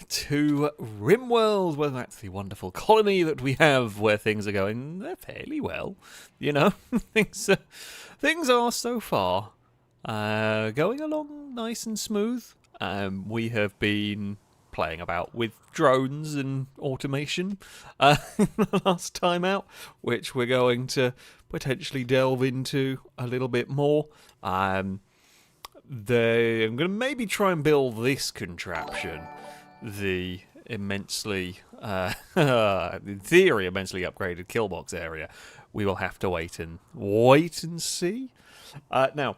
to Rimworld. Well, that's the wonderful colony that we have where things are going fairly well. You know, things are so far going along nice and smooth. We have been playing about with drones and automation the last time out, which we're going to potentially delve into a little bit more. I'm going to maybe try and build this contraption, the immensely, in theory, immensely upgraded Killbox area. We will have to wait and see. Now,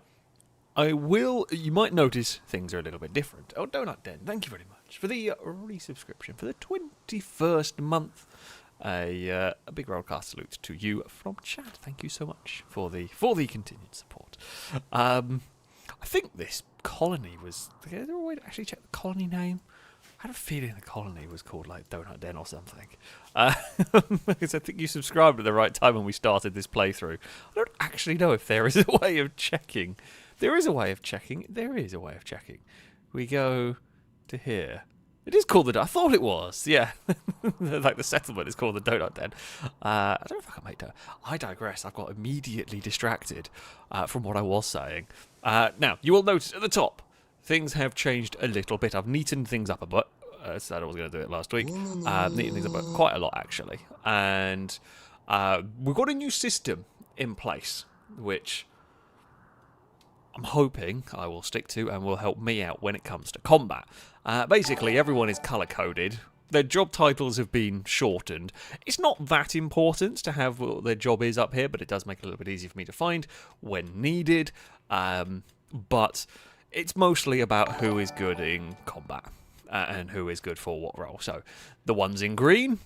you might notice things are a little bit different. Oh, Donut Den, thank you very much for the resubscription for the 21st month. A big rollcast salute to you from chat. Thank you so much for the continued support. I think this colony was... Is there a way to actually check the colony name? I had a feeling the colony was called like Donut Den or something. Because I think you subscribed at the right time when we started this playthrough. I don't actually know if there is a way of checking. There is a way of checking. We go to here. It is called I thought it was. Yeah. Like the settlement is called the Donut Den. I don't know if I can make that. I digress. I've got immediately distracted from what I was saying. Now, you will notice at the top, things have changed a little bit. I've neatened things up a bit. I said I was going to do it last week. Neatened things up quite a lot, actually. And we've got a new system in place, which I'm hoping I will stick to and will help me out when it comes to combat. Basically, everyone is colour-coded. Their job titles have been shortened. It's not that important to have what their job is up here, but it does make it a little bit easier for me to find when needed. But it's mostly about who is good in combat and who is good for what role. So the ones in green,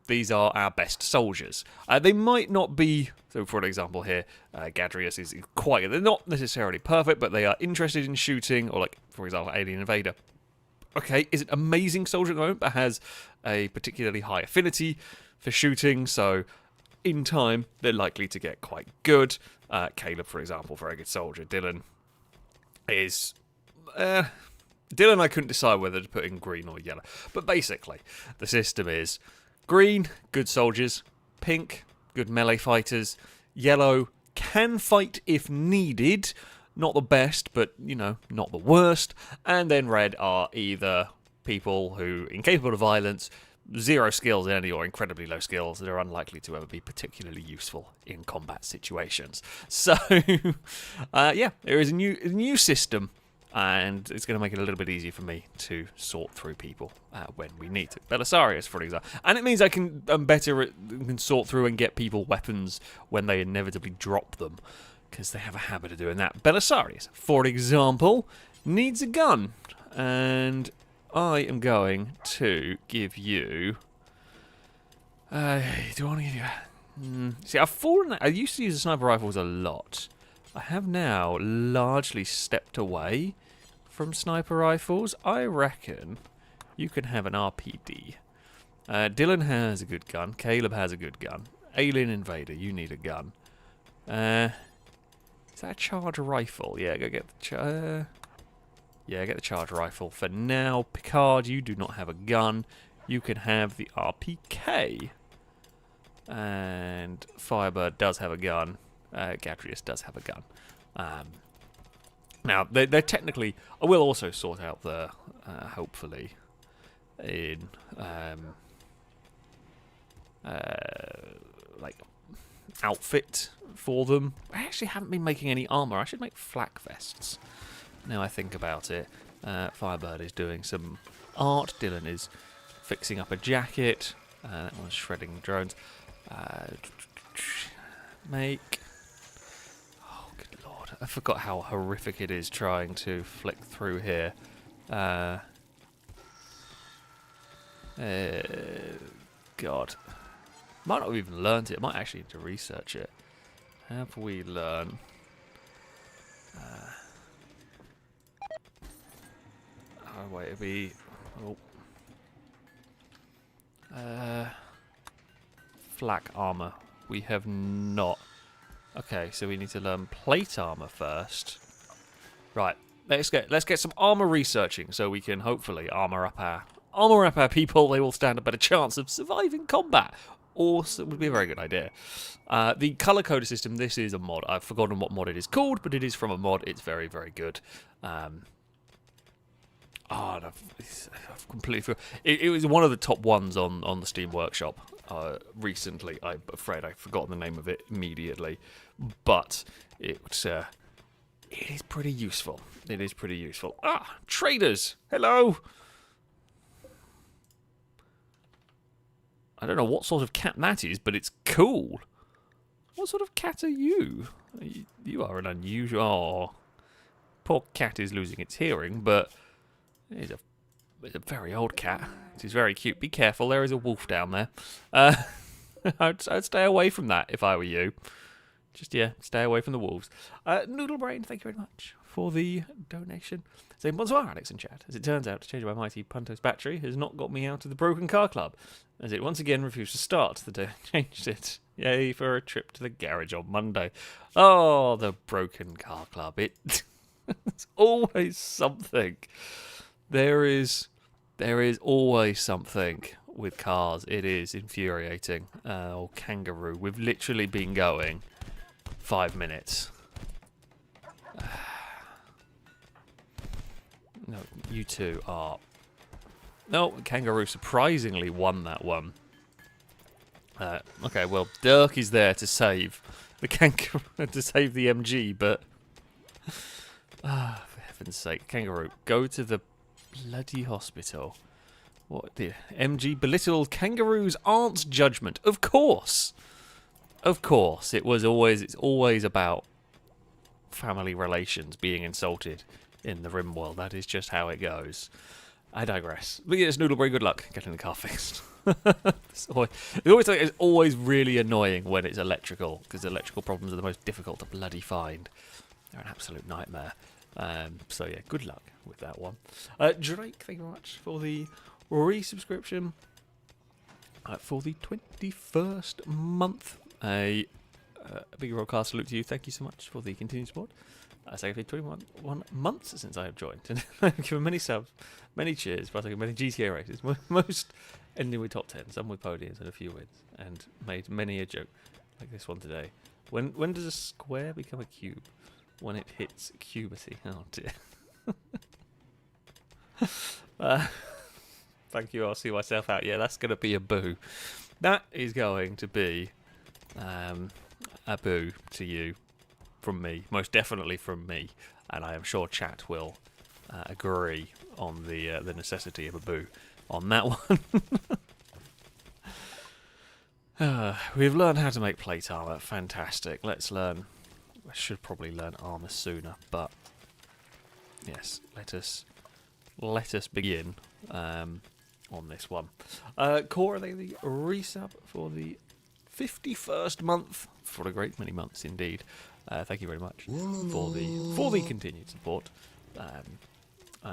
these are our best soldiers. They might not be, so for example here, Gadrius is quite, they're not necessarily perfect, but they are interested in shooting, or like, for example, Alien Invader. Okay, is an amazing soldier at the moment, but has a particularly high affinity for shooting, so in time, they're likely to get quite good. Caleb, for example, very good soldier. Dylan is... Dylan, I couldn't decide whether to put in green or yellow. But basically, the system is green, good soldiers. Pink, good melee fighters. Yellow, can fight if needed. Not the best, but, you know, not the worst. And then red are either people who are incapable of violence, zero skills in any, or incredibly low skills that are unlikely to ever be particularly useful in combat situations. So, yeah, there is a new system, and it's going to make it a little bit easier for me to sort through people when we need to. Belisarius, for example. And it means I'm better can sort through and get people weapons when they inevitably drop them, because they have a habit of doing that. Belisarius, for example, needs a gun. And I am going to give you... do I want to give you... See, I used to use the sniper rifles a lot. I have now largely stepped away from sniper rifles. I reckon you can have an RPD. Dylan has a good gun. Caleb has a good gun. Alien Invader, you need a gun. Is that a charge rifle? Yeah, go get the get the charge rifle. For now, Picard, you do not have a gun. You can have the RPK. And Firebird does have a gun. Gadrius does have a gun. Now, they're technically... I will also sort out the... hopefully, in... like... outfit for them. I actually haven't been making any armor. I should make flak vests. Now I think about it. Firebird is doing some art. Dylan is fixing up a jacket. That one's shredding drones. Make... Oh, good lord. I forgot how horrific it is trying to flick through here. God. Might not have even learned it. Might actually need to research it. Have we learned? Oh wait, it'll be... flak armor. We have not. Okay, so we need to learn plate armor first. Right, let's get some armor researching so we can hopefully armor up our armor up our people, they will stand a better chance of surviving combat. Also, it would be a very good idea. The color coder system, this is a mod. I've forgotten what mod it is called, but it is from a mod. It's very, very good. I've completely forgot. It was one of the top ones on the Steam Workshop recently. I'm afraid I've forgotten the name of it immediately, but it is pretty useful. It is pretty useful. Ah, traders! Hello! I don't know what sort of cat that is, but it's cool. What sort of cat are you? You are an unusual... Oh, poor cat is losing its hearing, but it's a very old cat. It is very cute. Be careful, there is a wolf down there. I'd stay away from that if I were you. Just, yeah, stay away from the wolves. Noodlebrain, thank you very much for the donation. Saying, bonsoir, Alex in chat. As it turns out, to change my mighty Puntos battery has not got me out of the broken car club, as it once again refused to start the day I changed it. Yay for a trip to the garage on Monday. Oh, the broken car club. It's always something. There is always something with cars. It is infuriating. Oh, kangaroo. We've literally been going 5 minutes. No, you two are... No, Kangaroo surprisingly won that one. Okay, well, Dirk is there to save the Kangaroo, to save the MG, but... for heaven's sake, Kangaroo, go to the bloody hospital. What, the MG belittled Kangaroo's aunt's judgment? Of course! Of course, it's always about family relations being insulted in the Rimworld. That is just how it goes. I digress. But yes, Noodleberry, good luck getting the car fixed. It's always really annoying when it's electrical, because electrical problems are the most difficult to bloody find. They're an absolute nightmare. So yeah, good luck with that one. Drake, thank you very much for the resubscription. For the 21st month. A big broadcast salute to you. Thank you so much for the continued support. Secondly, 21 months since I have joined. And I've given many subs, many cheers, partaken many GTA races, most ending with top 10, some with podiums and a few wins, and made many a joke like this one today. When does a square become a cube? When it hits cubity. Oh dear. Thank you, I'll see myself out. Yeah, that's going to be a boo. That is going to be a boo to you. From me, most definitely from me, and I am sure chat will agree on the necessity of a boo on that one. We've learned how to make plate armor. Fantastic. Let's learn. I should probably learn armor sooner, but yes, let us begin on this one. Cora, the resub for the 51st month. For a great many months indeed. Thank you very much for the continued support.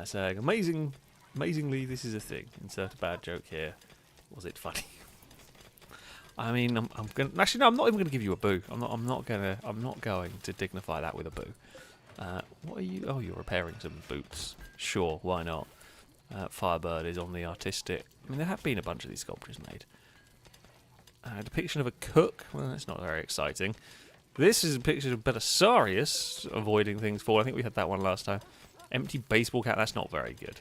Saying amazingly, this is a thing. Insert a bad joke here. Was it funny? I mean, I'm gonna actually no. I'm not even gonna give you a boo. I'm not going to dignify that with a boo. What are you? Oh, you're repairing some boots. Sure, why not? Firebird is on the artistic. I mean, there have been a bunch of these sculptures made. Depiction of a cook. Well, that's not very exciting. This is a picture of Belisarius avoiding things fall. I think we had that one last time. Empty baseball cap. That's not very good.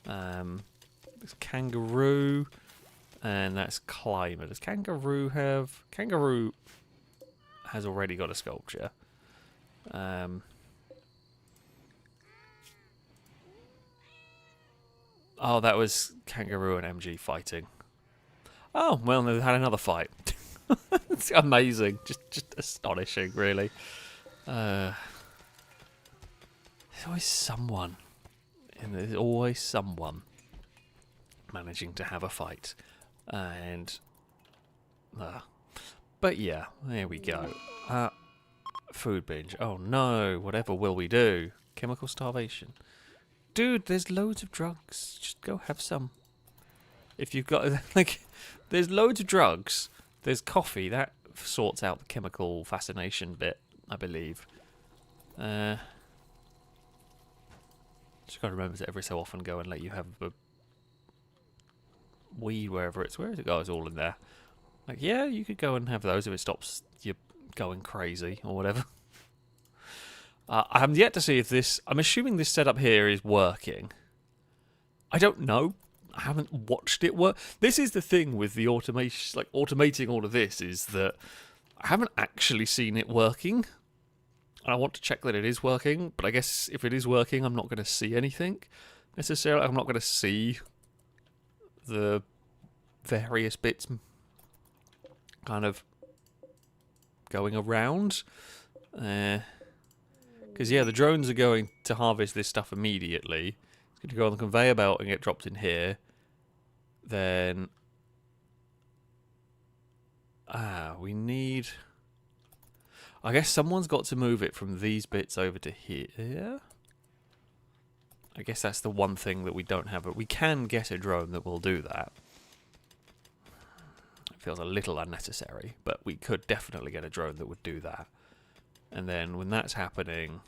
There's kangaroo, and that's climber. Does kangaroo have? Kangaroo has already got a sculpture. Oh, that was kangaroo and MG fighting. Oh, well, they had another fight. It's amazing. Just astonishing, really. There's always someone. And there's always someone managing to have a fight. And... but yeah, there we go. Food binge. Oh no, whatever will we do? Chemical starvation. Dude, there's loads of drugs. Just go have some. If you've got... like, there's loads of drugs. There's coffee. That sorts out the chemical fascination bit, I believe. Just got to remember to every so often go and let you have a weed wherever it's. Where is it? Oh, it's all in there. Like, yeah, you could go and have those if it stops you going crazy or whatever. I haven't yet to see if this... I'm assuming this setup here is working. I don't know. I haven't watched it work. This is the thing with the automation, like automating all of this, is that I haven't actually seen it working. And I want to check that it is working, but I guess if it is working, I'm not going to see anything necessarily. I'm not going to see the various bits kind of going around. Because, yeah, the drones are going to harvest this stuff immediately. It's going to go on the conveyor belt and get dropped in here. Then... we need... I guess someone's got to move it from these bits over to here. I guess that's the one thing that we don't have. But we can get a drone that will do that. It feels a little unnecessary, but we could definitely get a drone that would do that. And then when that's happening,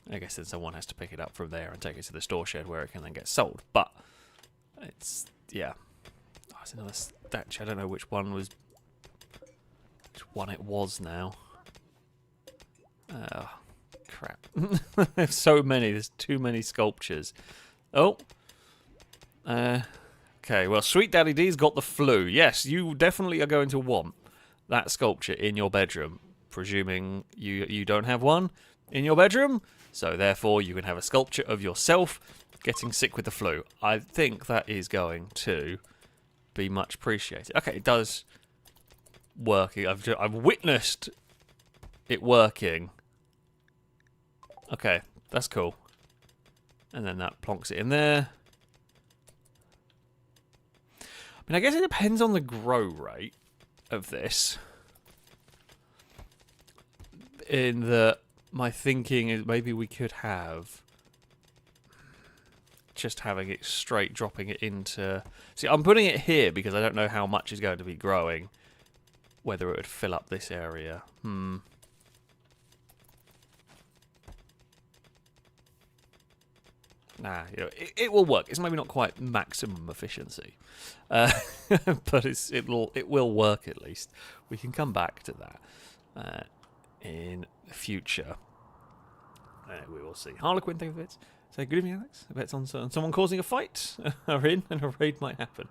I guess then someone has to pick it up from there and take it to the store shed where it can then get sold. But it's, yeah. Oh, it's another statue. I don't know which one was... which one it was now. Oh, crap. There's so many. There's too many sculptures. Oh. Okay, well, Sweet Daddy D's got the flu. Yes, you definitely are going to want that sculpture in your bedroom, presuming you don't have one in your bedroom. So, therefore, you can have a sculpture of yourself getting sick with the flu. I think that is going to be much appreciated. Okay, it does... working. I've witnessed it working. Okay, that's cool. And then that plonks it in there. I mean, I guess it depends on the grow rate of this. In that, my thinking is maybe we could have just having it straight, dropping it into... See, I'm putting it here because I don't know how much is going to be growing. Whether it would fill up this area. Nah, you know, it will work. It's maybe not quite maximum efficiency, but it will work at least. We can come back to that in the future. We will see. Harlequin, thank you for it. Say good evening, Alex. I bet it's on someone causing a fight are in, and a raid might happen.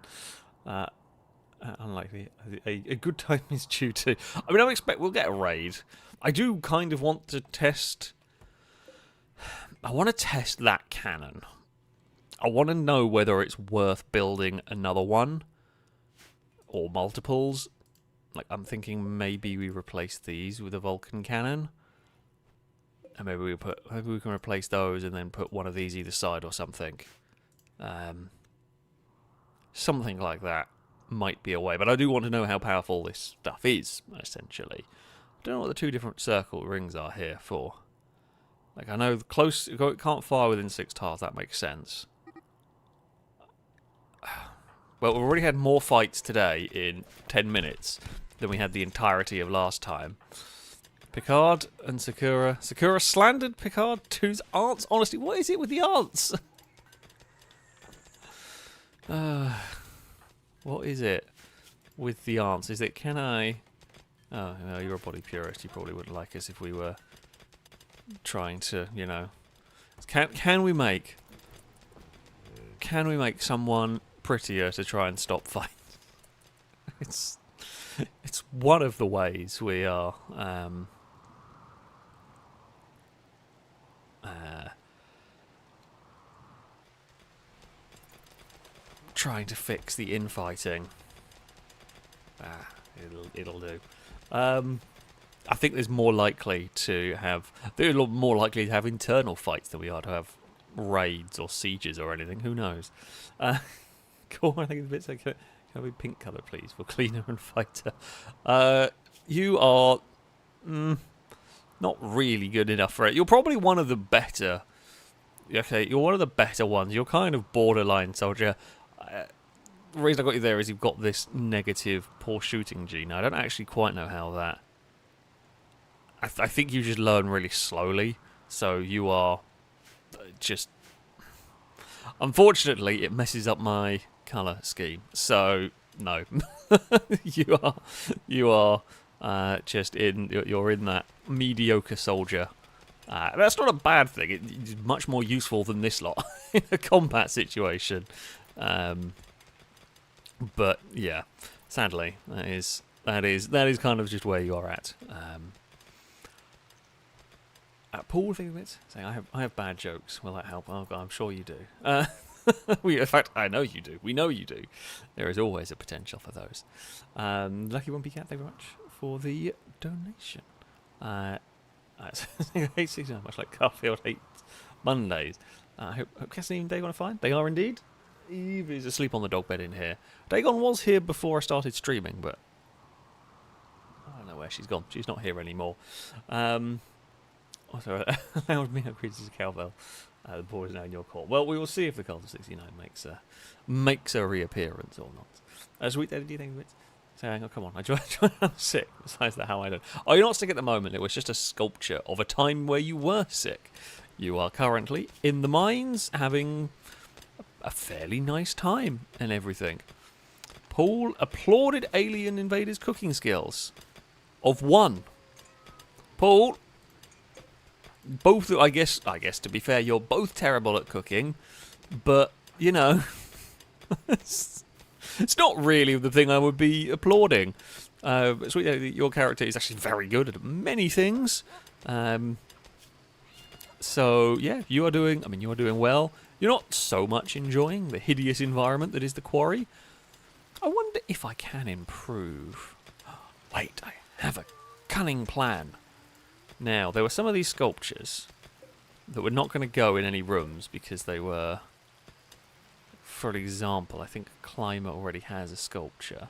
Unlikely. A good time is due to... I mean, I expect we'll get a raid. I do kind of want to test... I want to test that cannon. I want to know whether it's worth building another one. Or multiples. Like, I'm thinking maybe we replace these with a Vulcan cannon. And maybe we can replace those and then put one of these either side or something. Something like that. Might be a way, but I do want to know how powerful this stuff is, essentially. I don't know what the two different circle rings are here for. Like, I know close, it can't fire within 6 tiles, that makes sense. Well, we've already had more fights today in 10 minutes than we had the entirety of last time. Picard and Sakura. Sakura slandered Picard to his aunts. Honestly, what is it with the aunts? What is it with the aunts? Is it, can I... Oh, no, you're a body purist. You probably wouldn't like us if we were trying to, you know... Can we make someone prettier to try and stop fights? It's one of the ways we are... trying to fix the infighting. It'll do. I think there's more likely to have... They're more likely to have internal fights than we are to have raids or sieges or anything. Who knows? Cool, I think it's a bit so... Can I be pink colour, please, for cleaner and fighter? You are... not really good enough for it. You're probably one of the better... Okay, you're one of the better ones. You're kind of borderline soldier. The reason I got you there is you've got this negative poor shooting gene. I don't actually quite know how that... I think you just learn really slowly. So you are just... Unfortunately, it messes up my colour scheme. So no, you are just in. You're in that mediocre soldier. That's not a bad thing. It's much more useful than this lot in a combat situation. But yeah, sadly, that is kind of just where you are at. Paul Figovitz saying, I have bad jokes. Will that help? Oh, God, I'm sure you do. In fact, I know you do. We know you do. There is always a potential for those. Lucky One Cat, thank you very much for the donation. It's much like Garfield hates Mondays. I hope Cassidy and Dagon are fine. They are indeed. Eve is asleep on the dog bed in here. Dagon was here before I started streaming, but I don't know where she's gone. She's not here anymore. Also, allowed me creatures of cowbell. The ball is now in your court. Well, we will see if the Cult of 69 makes a reappearance or not. Sweet Daddy, thank you. Saying, oh, come on, I'm sick. Besides that, how I don't. Oh, you're not sick at the moment. It was just a sculpture of a time where you were sick. You are currently in the mines having a fairly nice time and everything. Paul applauded alien invaders' cooking skills. Of one. Paul, both, I guess to be fair, you're both terrible at cooking, but, you know, it's not really the thing I would be applauding. Your character is actually very good at many things. So, yeah, you are doing well. You're not so much enjoying the hideous environment that is the quarry. I wonder if I can improve. Wait, I have a cunning plan. Now, there were some of these sculptures that were not going to go in any rooms because they were, for example, I think Climber already has a sculpture.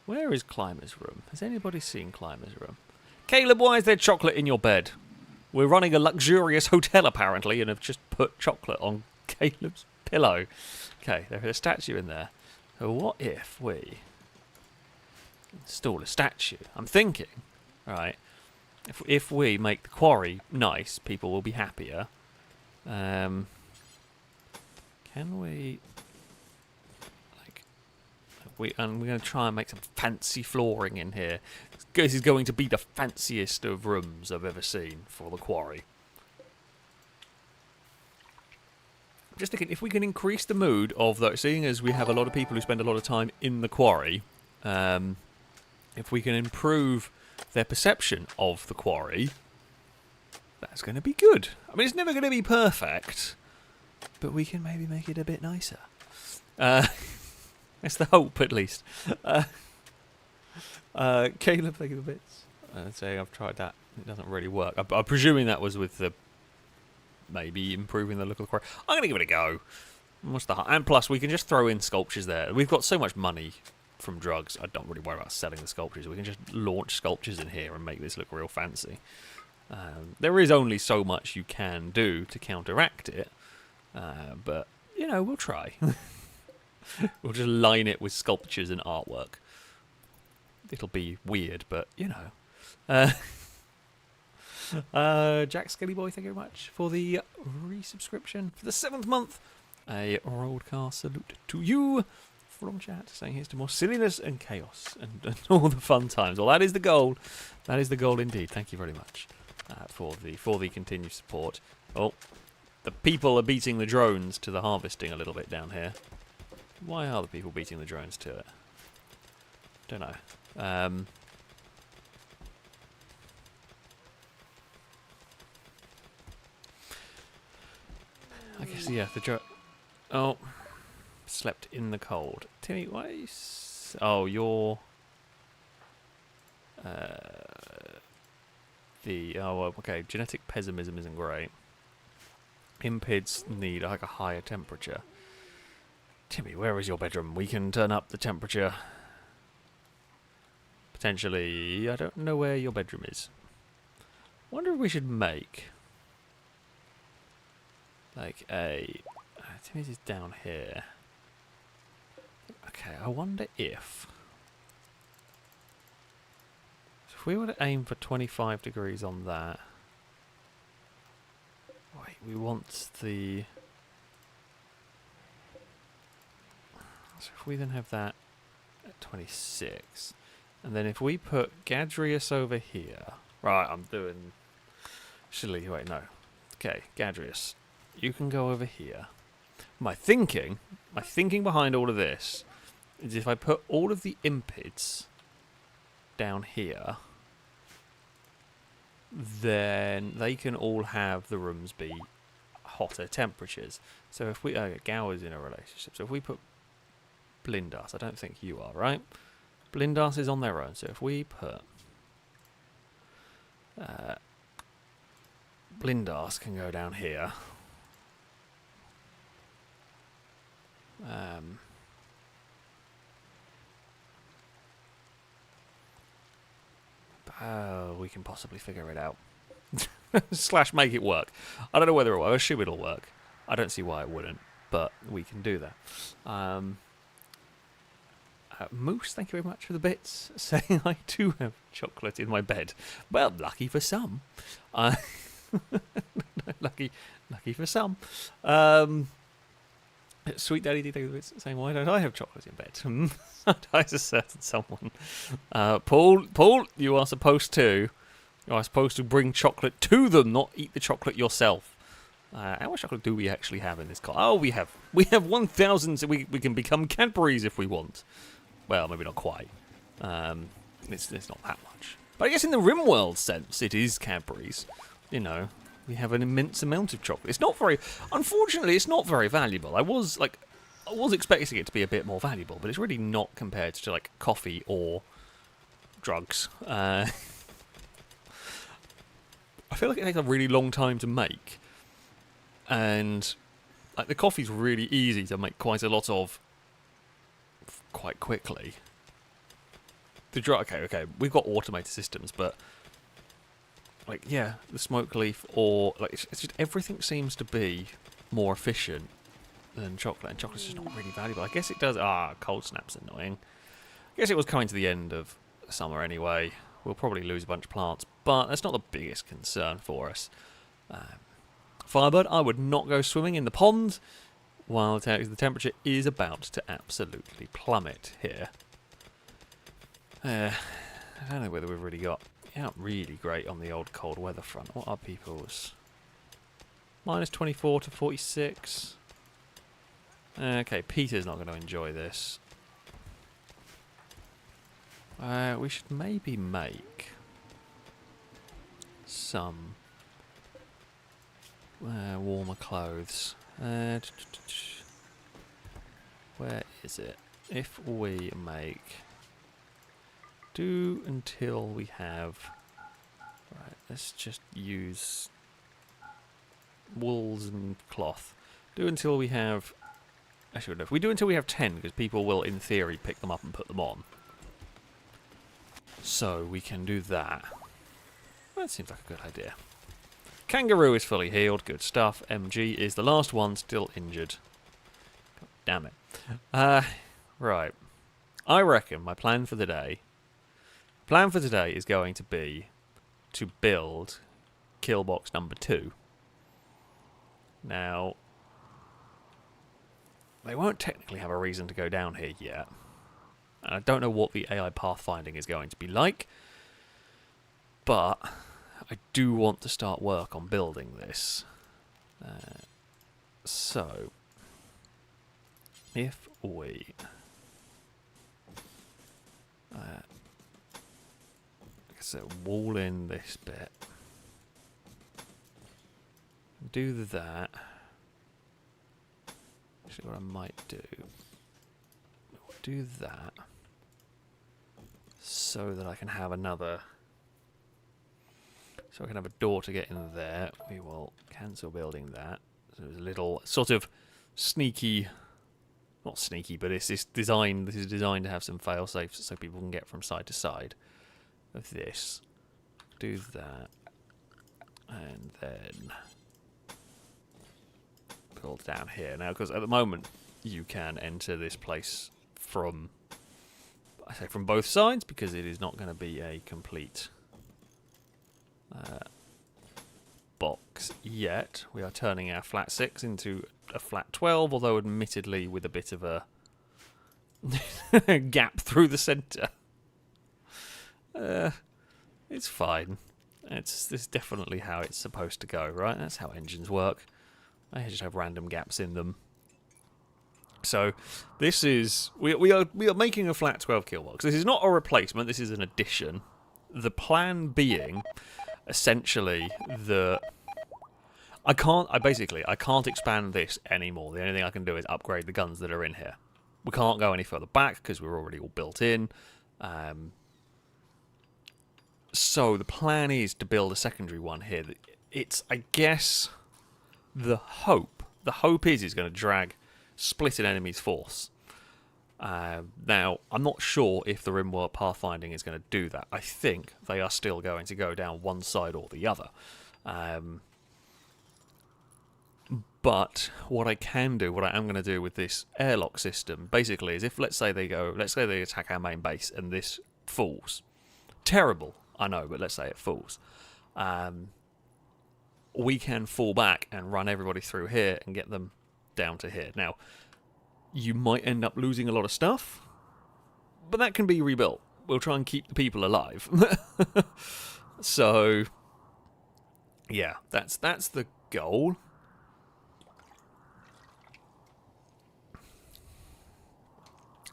Where is Climber's room? Has anybody seen Climber's room? Caleb, why is there chocolate in your bed? We're running a luxurious hotel, apparently, and have just put chocolate on Caleb's pillow. Okay, there's a statue in there. So what if we install a statue? I'm thinking, right, if we make the quarry nice, people will be happier. Can we... And we're going to try and make some fancy flooring in here. This is going to be the fanciest of rooms I've ever seen for the quarry. Just thinking, if we can increase the mood of that, seeing as we have a lot of people who spend a lot of time in the quarry, if we can improve their perception of the quarry, that's going to be good. I mean, it's never going to be perfect, but we can maybe make it a bit nicer. That's the hope, at least. Caleb, thank you for bits. Saying I've tried that. It doesn't really work. I'm presuming that was with the maybe improving the look of the quarry. I'm going to give it a go. What's the and plus, we can just throw in sculptures there. We've got so much money from drugs. I don't really worry about selling the sculptures. We can just launch sculptures in here and make this look real fancy. There is only so much you can do to counteract it. But, you know, we'll try. We'll just line it with sculptures and artwork. It'll be weird, but, you know. Jack Skelly Boy, thank you very much for the resubscription for the 7th month. A broadcast salute to you from chat, saying here's to more silliness and chaos and all the fun times. Well, that is the goal. That is the goal indeed. Thank you very much for the continued support. Oh, the people are beating the drones to the harvesting a little bit down here. Why are the people beating the drones to it? Don't know. I guess, yeah, the drone... Oh, slept in the cold. Timmy, why are you... Oh, you're... okay, genetic pessimism isn't great. Impids need, like, a higher temperature. Timmy, where is your bedroom? We can turn up the temperature. Potentially, I don't know where your bedroom is. Wonder if we should make... like a... Timmy's is down here. Okay, I wonder if... So if we were to aim for 25 degrees on that... Wait, we want the... So if we then have that at 26, and then if we put Gadrius over here, right? I'm doing. Actually, wait, no. Okay, Gadrius, you can go over here. My thinking behind all of this is if I put all of the impids down here, then they can all have the rooms be hotter temperatures. So if we Gower's in a relationship, so if we put Blindas, I don't think you are, right? Blindas is on their own, so if we put Blindas can go down here. We can possibly figure it out. / make it work. I don't know whether it will. I assume it'll work. I don't see why it wouldn't, but we can do that. Moose, thank you very much for the bits, saying I do have chocolate in my bed. Well, lucky for some. lucky for some. Sweet Daddy D saying, why don't I have chocolate in bed? Sometimes a certain someone. Paul, you are supposed to bring chocolate to them, not eat the chocolate yourself. How much chocolate do we actually have in this car? Oh, we have 1,000, so we can become Cadbury's if we want. Well, maybe not quite. It's not that much. But I guess in the Rimworld sense, it is Cadbury's. You know, we have an immense amount of chocolate. It's not very... Unfortunately, it's not very valuable. I was expecting it to be a bit more valuable, but it's really not compared to, like, coffee or drugs. I feel like it takes a really long time to make. And, like, the coffee's really easy to make quite a lot of quite quickly. The drug... Okay, we've got automated systems, but... Like, yeah, the smoke leaf, or like it's just everything seems to be more efficient than chocolate, and chocolate's just not really valuable. I guess it does. Cold snap's annoying. I guess it was coming to the end of summer anyway. We'll probably lose a bunch of plants, but that's not the biggest concern for us. Firebird, I would not go swimming in the pond while the temperature is about to absolutely plummet here. I don't know whether we've really got... Not really great on the old cold weather front. What are people's? Minus 24 to 46. Okay, Peter's not going to enjoy this. We should maybe make some warmer clothes. Where is it? If we make... Do until we have... Right, let's just use wools and cloth. Do until we have... Actually, no, if we do until we have 10, because people will, in theory, pick them up and put them on. So, we can do that. That seems like a good idea. Kangaroo is fully healed, good stuff. MG is the last one, still injured. God damn it. Right. I reckon my plan for the day... Plan for today is going to be to build Killbox number 2. Now, they won't technically have a reason to go down here yet. And I don't know what the AI pathfinding is going to be like, but I do want to start work on building this. So, if we... So wall in this bit. Do that. Actually, what I might do that so that I can have another. So I can have a door to get in there. We will cancel building that. So there's a little sort of sneaky, not sneaky, but it's designed. This is designed to have some fail safes so people can get from side to side. Of this, do that, and then build down here. Now, because at the moment you can enter this place from, I say from both sides, because it is not going to be a complete box yet. We are turning our flat 6 into a flat 12, although admittedly with a bit of a gap through the centre. It's fine. This is definitely how it's supposed to go, right? That's how engines work. They just have random gaps in them. So this is we are making a flat 12 Killbox. This is not a replacement. This is an addition. The plan being essentially that I can't expand this anymore. The only thing I can do is upgrade the guns that are in here. We can't go any further back because we're already all built in. So the plan is to build a secondary one here. It's, I guess, the hope. The hope is going to drag split an enemy's force. Now, I'm not sure if the Rimworld pathfinding is going to do that. I think they are still going to go down one side or the other. But what I am going to do with this airlock system, basically, is if let's say they attack our main base and this falls. Terrible, I know, but let's say it falls. We can fall back and run everybody through here and get them down to here. Now, you might end up losing a lot of stuff, but that can be rebuilt. We'll try and keep the people alive. So, yeah, that's the goal.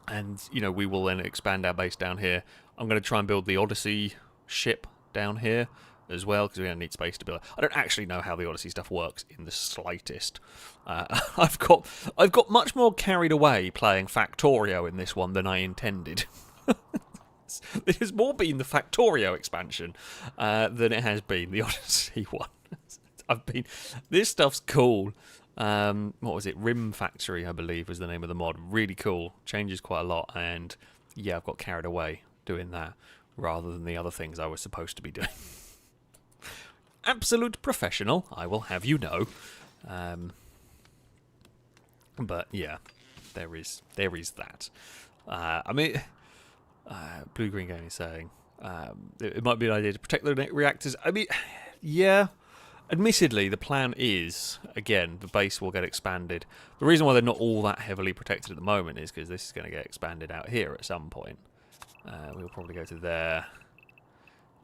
And, we will then expand our base down here. I'm going to try and build the Odyssey ship down here as well, because we don't need space to build it. I don't actually know how the Odyssey stuff works in the slightest. I've got much more carried away playing Factorio in this one than I intended. It has more been the Factorio expansion than it has been the Odyssey one. This stuff's cool. What was it? Rim Factory, I believe, was the name of the mod. Really cool. Changes quite a lot, and yeah, I've got carried away doing that rather than the other things I was supposed to be doing. Absolute professional, I will have you know. But yeah, there is that. Blue Green Gaming is saying it might be an idea to protect the reactors. Yeah. Admittedly, the plan is, again, the base will get expanded. The reason why they're not all that heavily protected at the moment is because this is going to get expanded out here at some point. We'll probably go to there.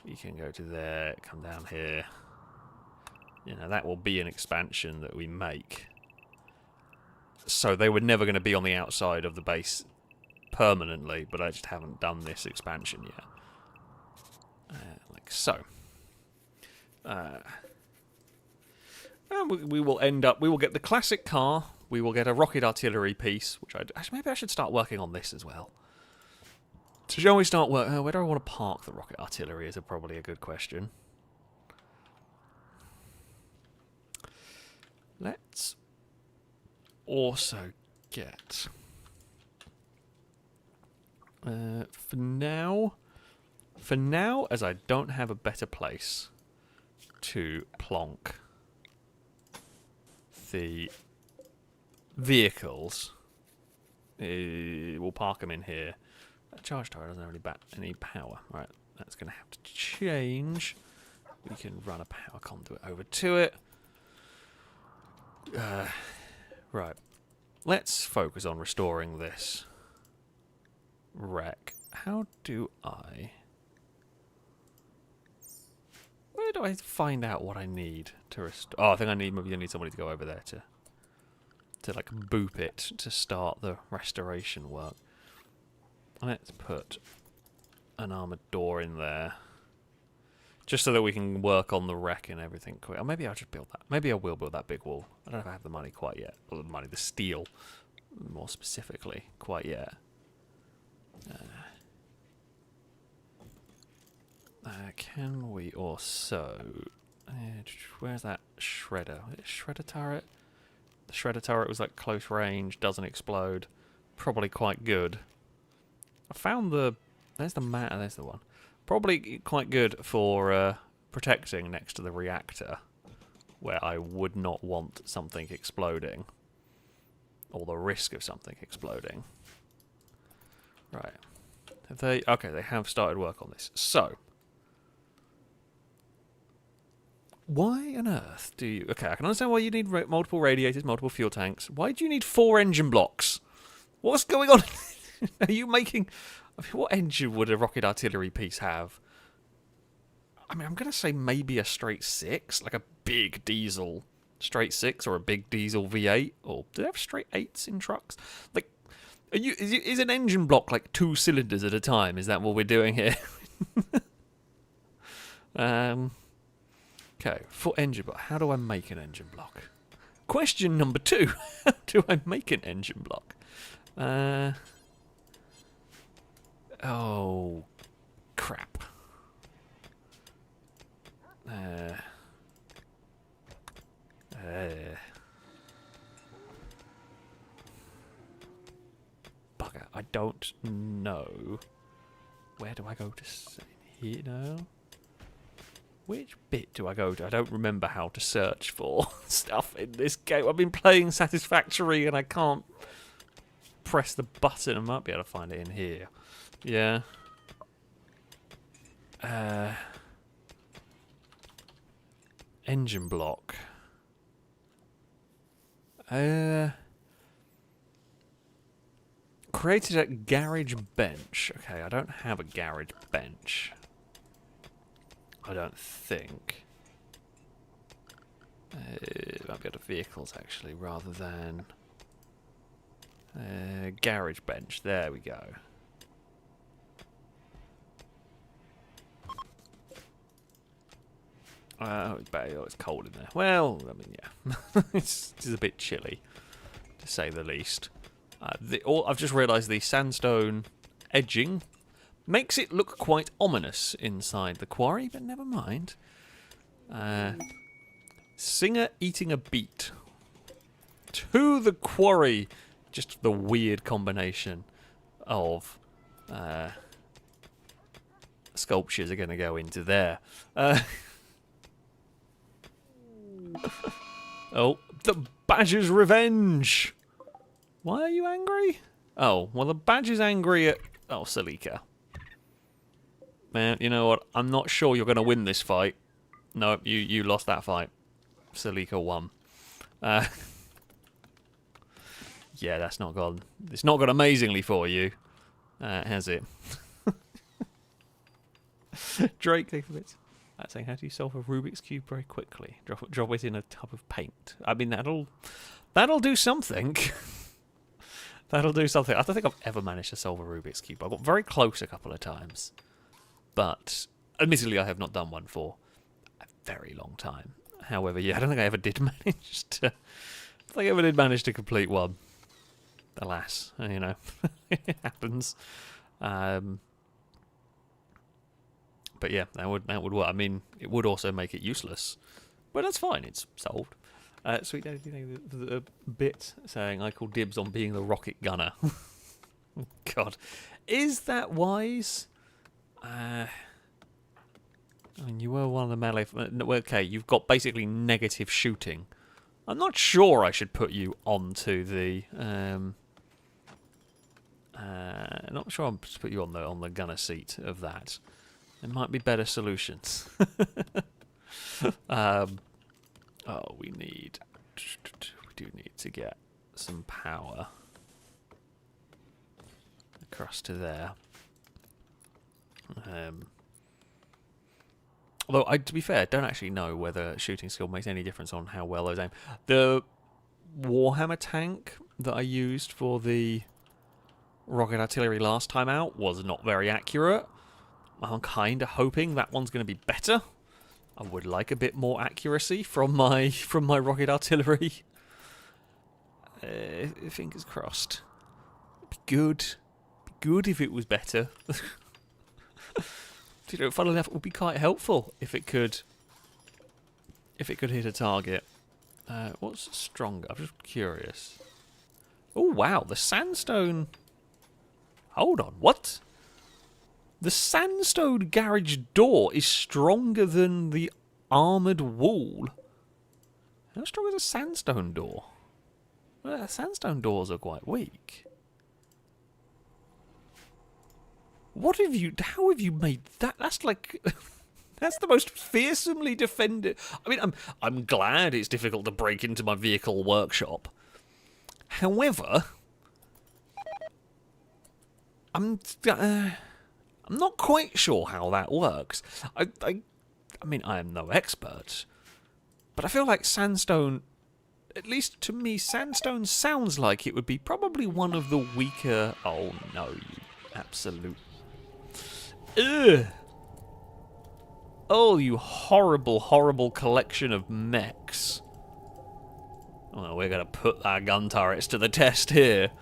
You can go to there, come down here. That will be an expansion that we make. So they were never going to be on the outside of the base permanently, but I just haven't done this expansion yet. Like so. And we will get the classic car, we will get a rocket artillery piece, which maybe I should start working on this as well. So shall we start working? Where do I want to park the rocket artillery is probably a good question. Let's also get... For now, as I don't have a better place to plonk the vehicles, we'll park them in here. That charge tower doesn't have any power. Right, that's going to have to change. We can run a power conduit over to it. Right, let's focus on restoring this wreck. How do I... Where do I find out what I need to restore? Oh, I think I need somebody to go over there to like boop it to start the restoration work. Let's put an armored door in there, just so that we can work on the wreck and everything quick. Or maybe I'll just build that. Maybe I will build that big wall. I don't know if I have the money quite yet. Or the steel, more specifically, quite yet. Can we also... where's that shredder? Is it shredder turret? The shredder turret was like close range, doesn't explode. Probably quite good. I found the... There's the one. Probably quite good for protecting next to the reactor, where I would not want something exploding. Or the risk of something exploding. Right. Okay, they have started work on this. So... Why on earth do you... Okay, I can understand why you need multiple radiators, multiple fuel tanks. Why do you need 4 engine blocks? What's going on? Are you making... I mean, what engine would a rocket artillery piece have? I mean, I'm going to say maybe a straight 6, like a big diesel straight 6 or a big diesel V8. Or do they have straight 8s in trucks? Like, is an engine block like 2 cylinders at a time? Is that what we're doing here? Okay, for engine block. How do I make an engine block? Question number 2. How do I make an engine block? Oh, crap. Bugger, I don't know. Where do I go to here now? Which bit do I go to? I don't remember how to search for stuff in this game. I've been playing Satisfactory and I can't press the button. I might be able to find it in here. Yeah. Engine block. Created at garage bench. Okay, I don't have a garage bench. I don't think. It might be out of vehicles actually, rather than garage bench. There we go. Oh, it's cold in there. Well, I mean, yeah, it's a bit chilly, to say the least. I've just realised the sandstone edging makes it look quite ominous inside the quarry, but never mind. Singer eating a beet. To the quarry. Just the weird combination of sculptures are going to go into there. Oh, the badger's revenge. Why are you angry? Oh, well, the badger's angry at... Oh, Salika. Man, you know what? I'm not sure you're going to win this fight. No, you lost that fight. Salika won. Yeah, that's not gone. It's not gone amazingly for you, has it? Drake, thanks for bits. That's saying, how do you solve a Rubik's Cube very quickly? Drop it in a tub of paint. I mean, that'll do something. That'll do something. I don't think I've ever managed to solve a Rubik's Cube. I got very close a couple of times. But, admittedly, I have not done one for a very long time. However, yeah, I don't think I ever did manage to... complete one. Alas, you know, it happens. But yeah, that would work. I mean, it would also make it useless, but that's fine. It's solved. Sweet Daddy, do you think the bit saying I call dibs on being the rocket gunner? God, is that wise? I mean, you were one of the melee. Okay, you've got basically negative shooting. I'm not sure I should put you onto the. Not sure I'm supposed to put you on the gunner seat of that. There might be better solutions. Oh, we do need to get some power across to there. Although, to be fair, I don't actually know whether shooting skill makes any difference on how well those aim. The Warhammer tank that I used for the rocket artillery last time out was not very accurate. I'm kind of hoping that one's going to be better. I would like a bit more accuracy from my rocket artillery. Fingers crossed. It'd be good. It'd be good if it was better. You know, funnily enough, it would be quite helpful if it could hit a target. What's stronger? I'm just curious. Oh wow, the sandstone. Hold on, what? The sandstone garage door is stronger than the armoured wall. How strong is a sandstone door? Well, sandstone doors are quite weak. What have you... How have you made that? That's like... That's the most fearsomely defended... I mean, I'm glad it's difficult to break into my vehicle workshop. However... I'm not quite sure how that works. I mean, I am no expert, but I feel like sandstone, at least to me, sandstone sounds like it would be probably one of the weaker... Oh, no, you absolute... Ugh! Oh, you horrible, horrible collection of mechs. Well, we're going to put our gun turrets to the test here.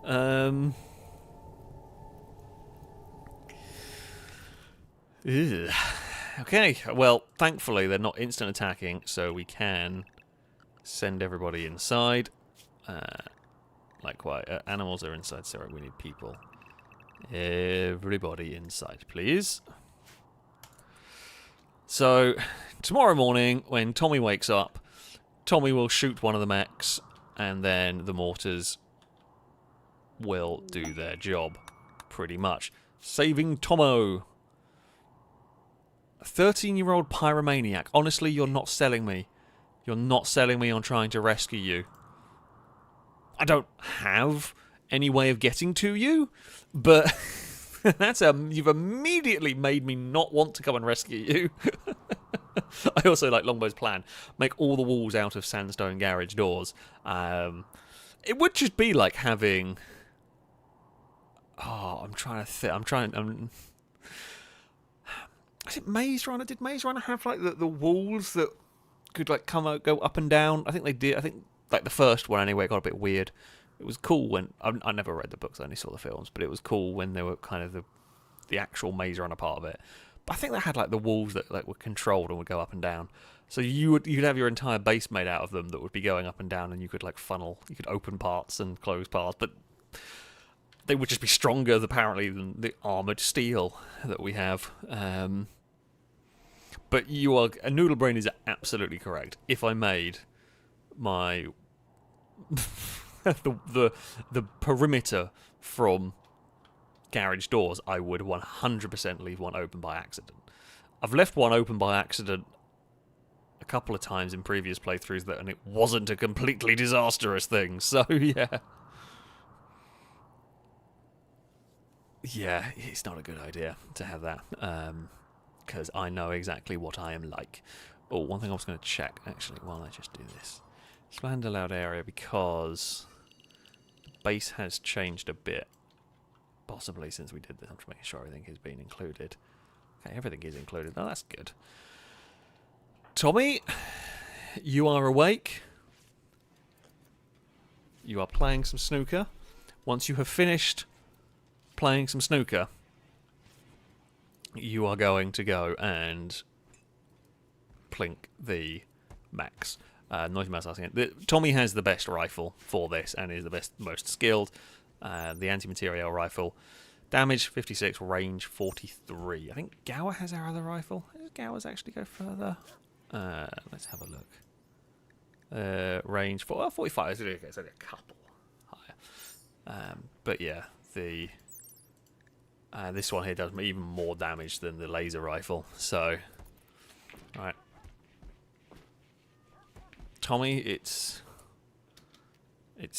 Ugh. Okay, well, thankfully they're not instant attacking, so we can send everybody inside. Likewise, animals are inside, sorry, we need people. Everybody inside, please. So, tomorrow morning, when Tommy wakes up, Tommy will shoot one of the mechs, and then the mortars will do their job, pretty much. Saving Tomo! A 13-year-old pyromaniac. Honestly, you're not selling me. You're not selling me on trying to rescue you. I don't have any way of getting to you, but you've immediately made me not want to come and rescue you. I also like Longbow's plan. Make all the walls out of sandstone garage doors. It would just be like having... Oh, I'm trying to think. Is it Maze Runner? Did Maze Runner have like the walls that could like go up and down? I think they did. I think like the first one anyway got a bit weird. It was cool when I never read the books, I only saw the films, but it was cool when they were kind of the actual Maze Runner part of it. But I think they had like the walls that like were controlled and would go up and down. So you'd have your entire base made out of them that would be going up and down, and you could like you could open parts and close parts, but they would just be stronger apparently than the armoured steel that we have. But Noodle Brain is absolutely correct. If I made my the perimeter from garage doors, I would 100% leave one open by accident. I've left one open by accident a couple of times in previous playthroughs, and it wasn't a completely disastrous thing. So yeah. Yeah, it's not a good idea to have that, because I know exactly what I am like. Oh, one thing I was going to check, actually, while I just do this. Expand allowed area, because the base has changed a bit, possibly since we did this. I'm just making sure everything has been included. Okay, everything is included. Oh, that's good. Tommy, you are awake. You are playing some snooker. Once you have finished playing some snooker, you are going to go and plink the mechs. Noisy Mouse asking it. Tommy has the best rifle for this and is the most skilled. The anti-material rifle. Damage 56, range 43. I think Gower has our other rifle. Does Gower's actually go further? Let's have a look. Range 45. It's only a couple higher. But yeah, this one here does even more damage than the laser rifle. So, alright. Tommy, it's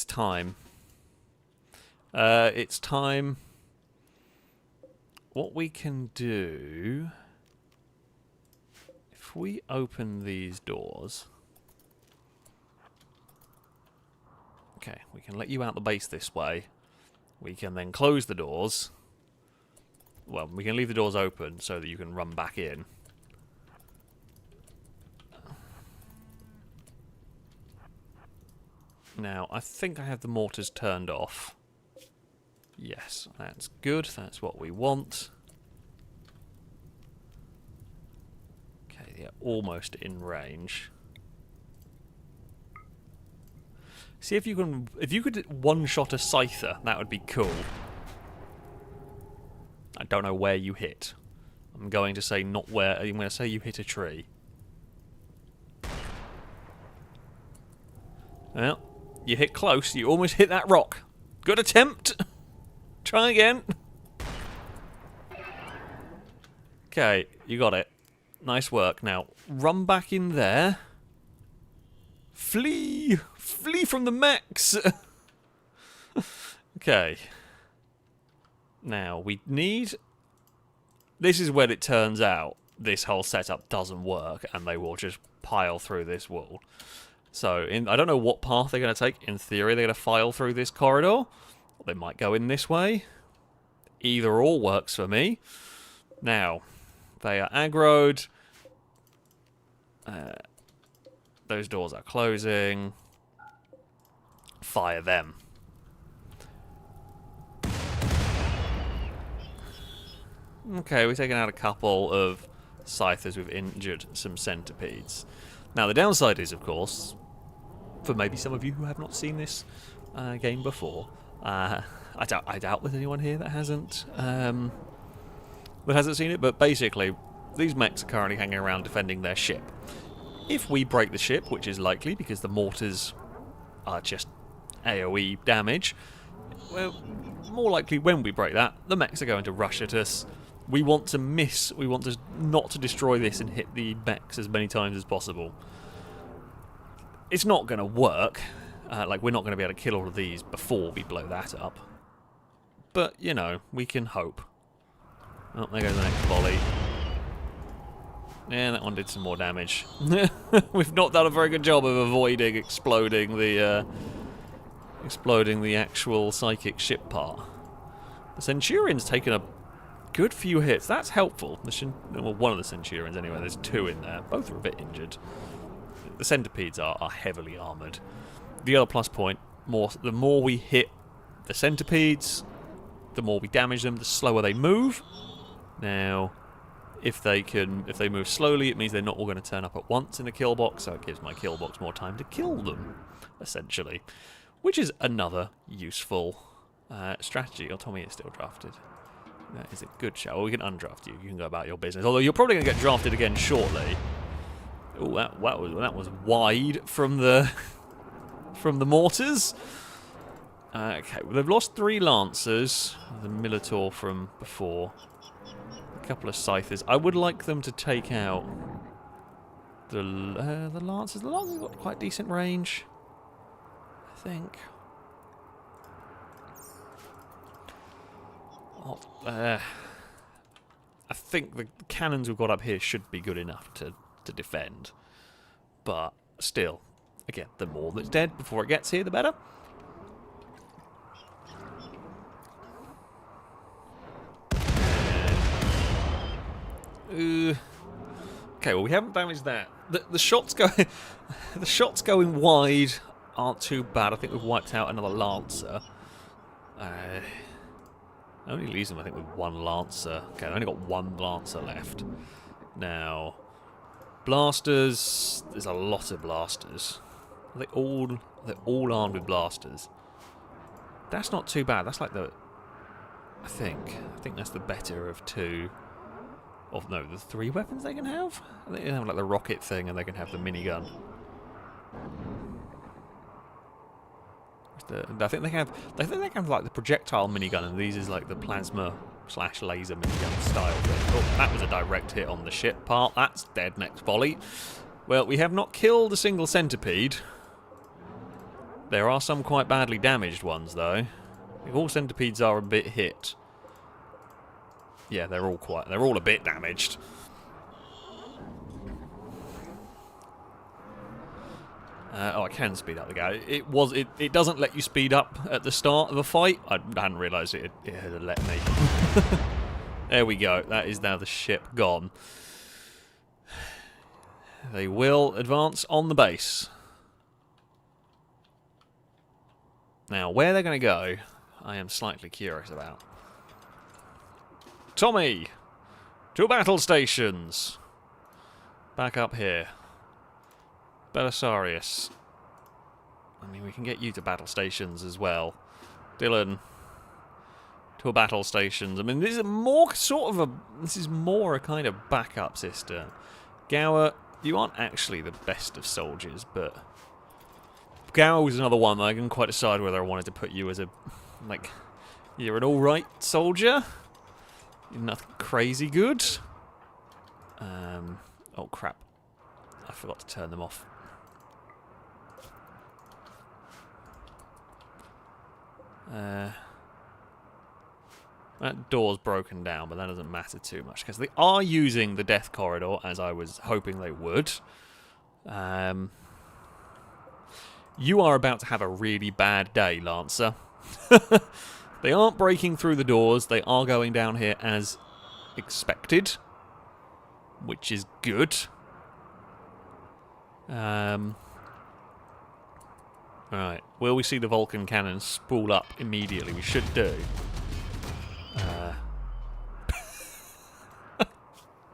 time. It's time. What we can do, if we open these doors, okay, we can let you out the base this way. We can then close the doors. Well, we can leave the doors open so that you can run back in. Now, I think I have the mortars turned off. Yes, that's good. That's what we want. Okay, they're almost in range. See if you could one-shot a scyther, that would be cool. I don't know where you hit. I'm going to say not where. I'm going to say you hit a tree. Well, you hit close. You almost hit that rock. Good attempt. Try again. Okay, you got it. Nice work. Now, run back in there. Flee! Flee from the mechs! Okay. Now, we need... This is when it turns out this whole setup doesn't work, and they will just pile through this wall. So, I don't know what path they're going to take. In theory, they're going to file through this corridor. They might go in this way. Either or works for me. Now, they are aggroed. Those doors are closing. Fire them. Okay, we've taken out a couple of scythers. We've injured some centipedes. Now, the downside is, of course, for maybe some of you who have not seen this game before, I doubt there's anyone here that hasn't seen it, but basically, these mechs are currently hanging around defending their ship. If we break the ship, which is likely because the mortars are just AoE damage, well, more likely when we break that, the mechs are going to rush at us. We want to not to destroy this and hit the mechs as many times as possible. It's not going to work. Like, we're not going to be able to kill all of these before we blow that up. But, you know, we can hope. Oh, there goes the next volley. Yeah, that one did some more damage. We've not done a very good job of avoiding exploding the actual psychic ship part. The Centurion's taken a good few hits. That's helpful. Well, one of the Centurions anyway. There's two in there. Both are a bit injured. The centipedes are heavily armoured. The other plus point, the more we hit the centipedes, the more we damage them, the slower they move. Now, if they move slowly, it means they're not all going to turn up at once in the kill box, so it gives my kill box more time to kill them, essentially. Which is another useful strategy. Oh, Tommy is still drafted. That is a good shout. Well, we can undraft you. You can go about your business. Although you're probably going to get drafted again shortly. Oh, that was wide from the mortars. Okay, well, they've lost 3 lancers. The Minotaur from before. A couple of scythers. I would like them to take out the lancers. The lancers got quite decent range, I think. I think the cannons we've got up here should be good enough to defend. But still, again, the more that's dead before it gets here, the better. Okay, well, we haven't damaged that. The shots going wide aren't too bad. I think we've wiped out another lancer. Only leaves them, I think, with 1 lancer. Okay, I've only got 1 lancer left. Now, blasters. There's a lot of blasters. They're all armed with blasters. That's not too bad. That's like the. I think that's the better of 2. Of no, the 3 weapons they can have. I think they have like the rocket thing, and they can have the minigun. I think they have like the projectile minigun, and these is like the plasma/laser minigun style thing. Oh, that was a direct hit on the ship part. That's dead next volley. Well, we have not killed a single centipede. There are some quite badly damaged ones, though. All centipedes are a bit hit. Yeah, they're all a bit damaged. Oh, I can speed up the guy. It doesn't let you speed up at the start of a fight. I hadn't realised it had let me. There we go. That is now the ship gone. They will advance on the base. Now, where they're going to go, I am slightly curious about. Tommy! 2 battle stations! Back up here. Belisarius. I mean, we can get you to battle stations as well. Dylan. 2 battle stations. I mean, this is more a kind of backup system. Gower, you aren't actually the best of soldiers, but Gower was another one that I couldn't quite decide whether I wanted to put you as a, like, you're an alright soldier. You're nothing crazy good. Oh crap. I forgot to turn them off. That door's broken down, but that doesn't matter too much, because they are using the death corridor, as I was hoping they would. You are about to have a really bad day, Lancer. They aren't breaking through the doors. They are going down here as expected, which is good. Right. Will we see the Vulcan cannon spool up immediately? We should do.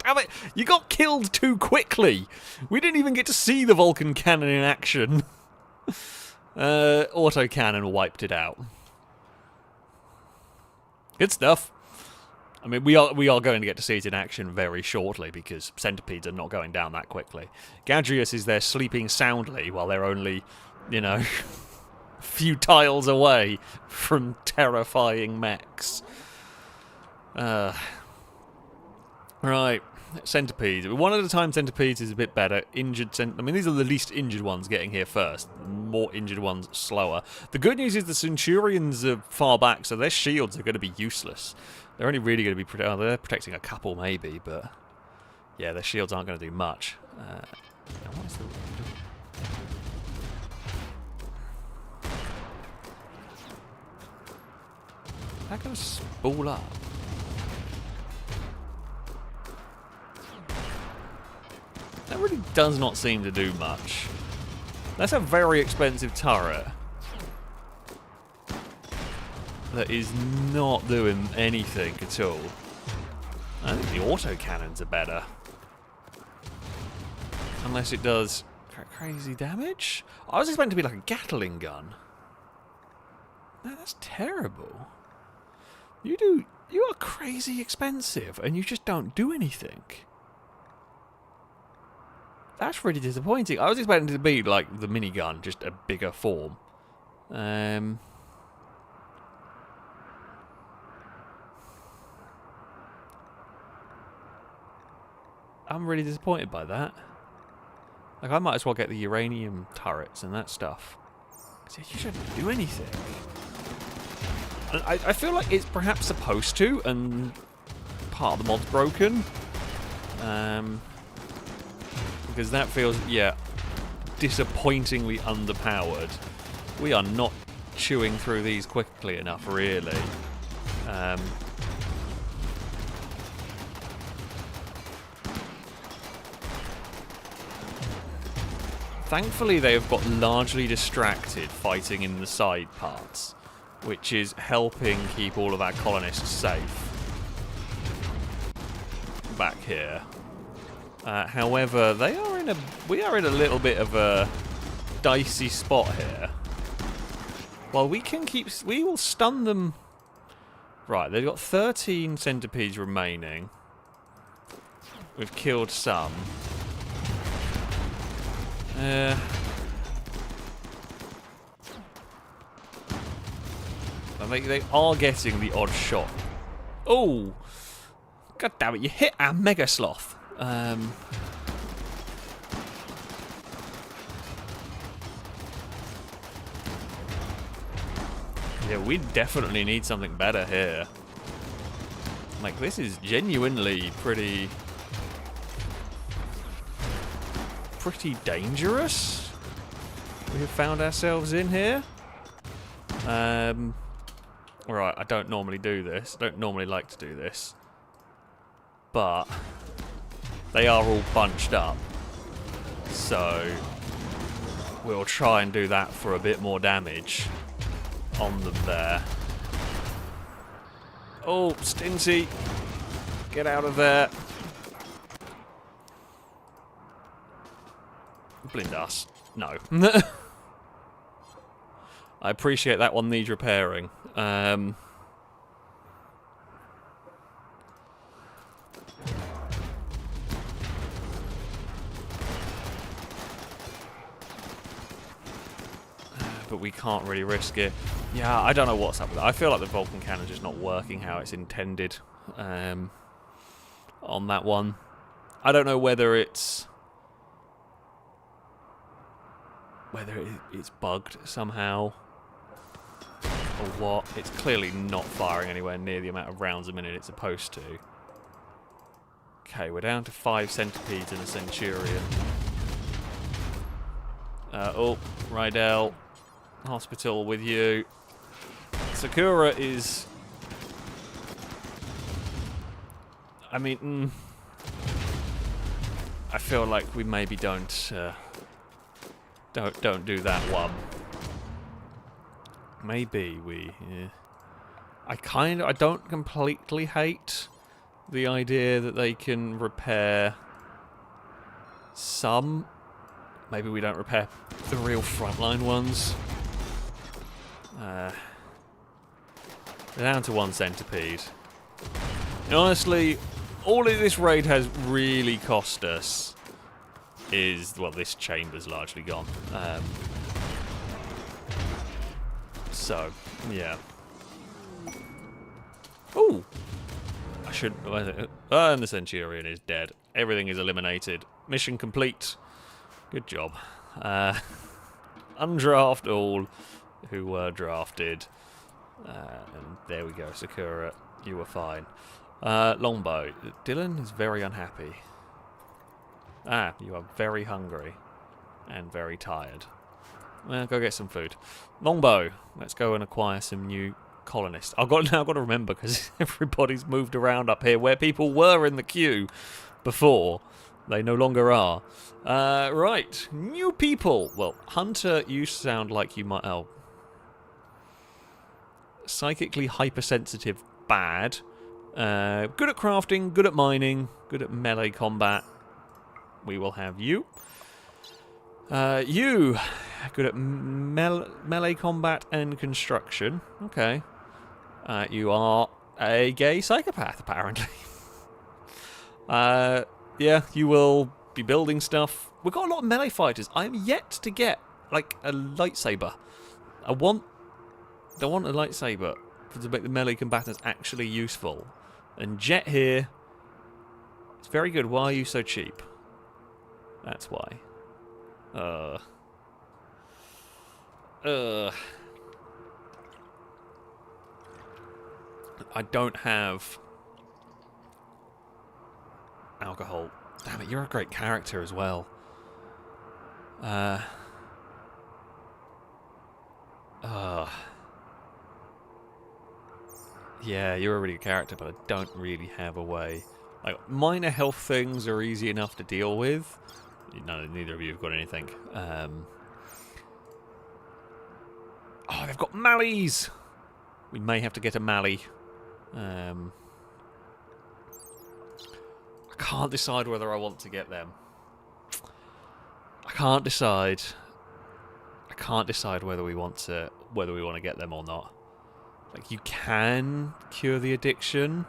Damn it! You got killed too quickly! We didn't even get to see the Vulcan cannon in action. Autocannon wiped it out. Good stuff. I mean, we are going to get to see it in action very shortly, because centipedes are not going down that quickly. Gadrius is there sleeping soundly while they're only, you know, a few tiles away from terrifying mechs. Right. Centipedes. One at a time centipedes is a bit better. Injured I mean, these are the least injured ones getting here first. More injured ones slower. The good news is the Centurions are far back, so their shields are going to be useless. They're only really going to be they're protecting a couple maybe, but yeah, their shields aren't going to do much. What is that going to spool up? That really does not seem to do much. That's a very expensive turret that is not doing anything at all. I think the autocannons are better. Unless it does crazy damage? I was expecting to be like a Gatling gun. No, that's terrible. You are crazy expensive and you just don't do anything. That's really disappointing. I was expecting it to be like the minigun, just a bigger form. I'm really disappointed by that. Like, I might as well get the uranium turrets and that stuff. Because you shouldn't do anything. And I feel like it's perhaps supposed to, and part of the mod's broken. Because that feels, yeah, disappointingly underpowered. We are not chewing through these quickly enough, really. Thankfully, they have got largely distracted fighting in the side parts, which is helping keep all of our colonists safe back here. However, we are in a little bit of a dicey spot here. Well, we will stun them. Right, they've got 13 centipedes remaining. We've killed some. I think they are getting the odd shot. Oh! God damn it, you hit our Mega Sloth. Yeah, we definitely need something better here. Like, this is genuinely pretty dangerous. We have found ourselves in here. Right, I don't normally do this. I don't normally like to do this. But they are all bunched up. So we'll try and do that for a bit more damage on them there. Oh, Stinty. Get out of there. Blindas. No. I appreciate that one needs repairing. But we can't really risk it. Yeah, I don't know what's up with that. I feel like the Vulcan cannon's just not working how it's intended on that one. I don't know whether it's bugged somehow. Or what? It's clearly not firing anywhere near the amount of rounds a minute it's supposed to. Okay, we're down to 5 centipedes and a centurion. Oh, Rydell. Hospital with you. Sakura is... I mean, I feel like we maybe don't do that one. Maybe we... I don't completely hate the idea that they can repair some. Maybe we don't repair the real frontline ones. They're down to 1 centipede. And honestly, all of this raid has really cost us is... well, this chamber's largely gone. So, yeah. Ooh! I should... and the Centurion is dead. Everything is eliminated. Mission complete. Good job. Undraft all who were drafted. And there we go, Sakura. You were fine. Longbow. Dylan is very unhappy. Ah, you are very hungry. And very tired. Well, go get some food. Longbow. Let's go and acquire some new colonists. Now I've got to remember, because everybody's moved around up here where people were in the queue before. They no longer are. Right. New people. Well, Hunter, you sound like you might... oh. Psychically hypersensitive, bad. Good at crafting, good at mining, good at melee combat. We will have you. You, good at melee combat and construction. Okay. You are a gay psychopath, apparently. Yeah, you will be building stuff. We've got a lot of melee fighters. I'm yet to get, like, a lightsaber. I want a lightsaber to make the melee combatants actually useful. And Jet here, it's very good. Why are you so cheap? That's why. I don't have alcohol. Damn it, you're a great character as well. Yeah, you're a really good character, but I don't really have a way. Like, minor health things are easy enough to deal with. Neither of you have got anything. Oh, they've got mallees! We may have to get a mallee. I can't decide whether I want to get them. I can't decide whether we want to get them or not. Like, you can cure the addiction.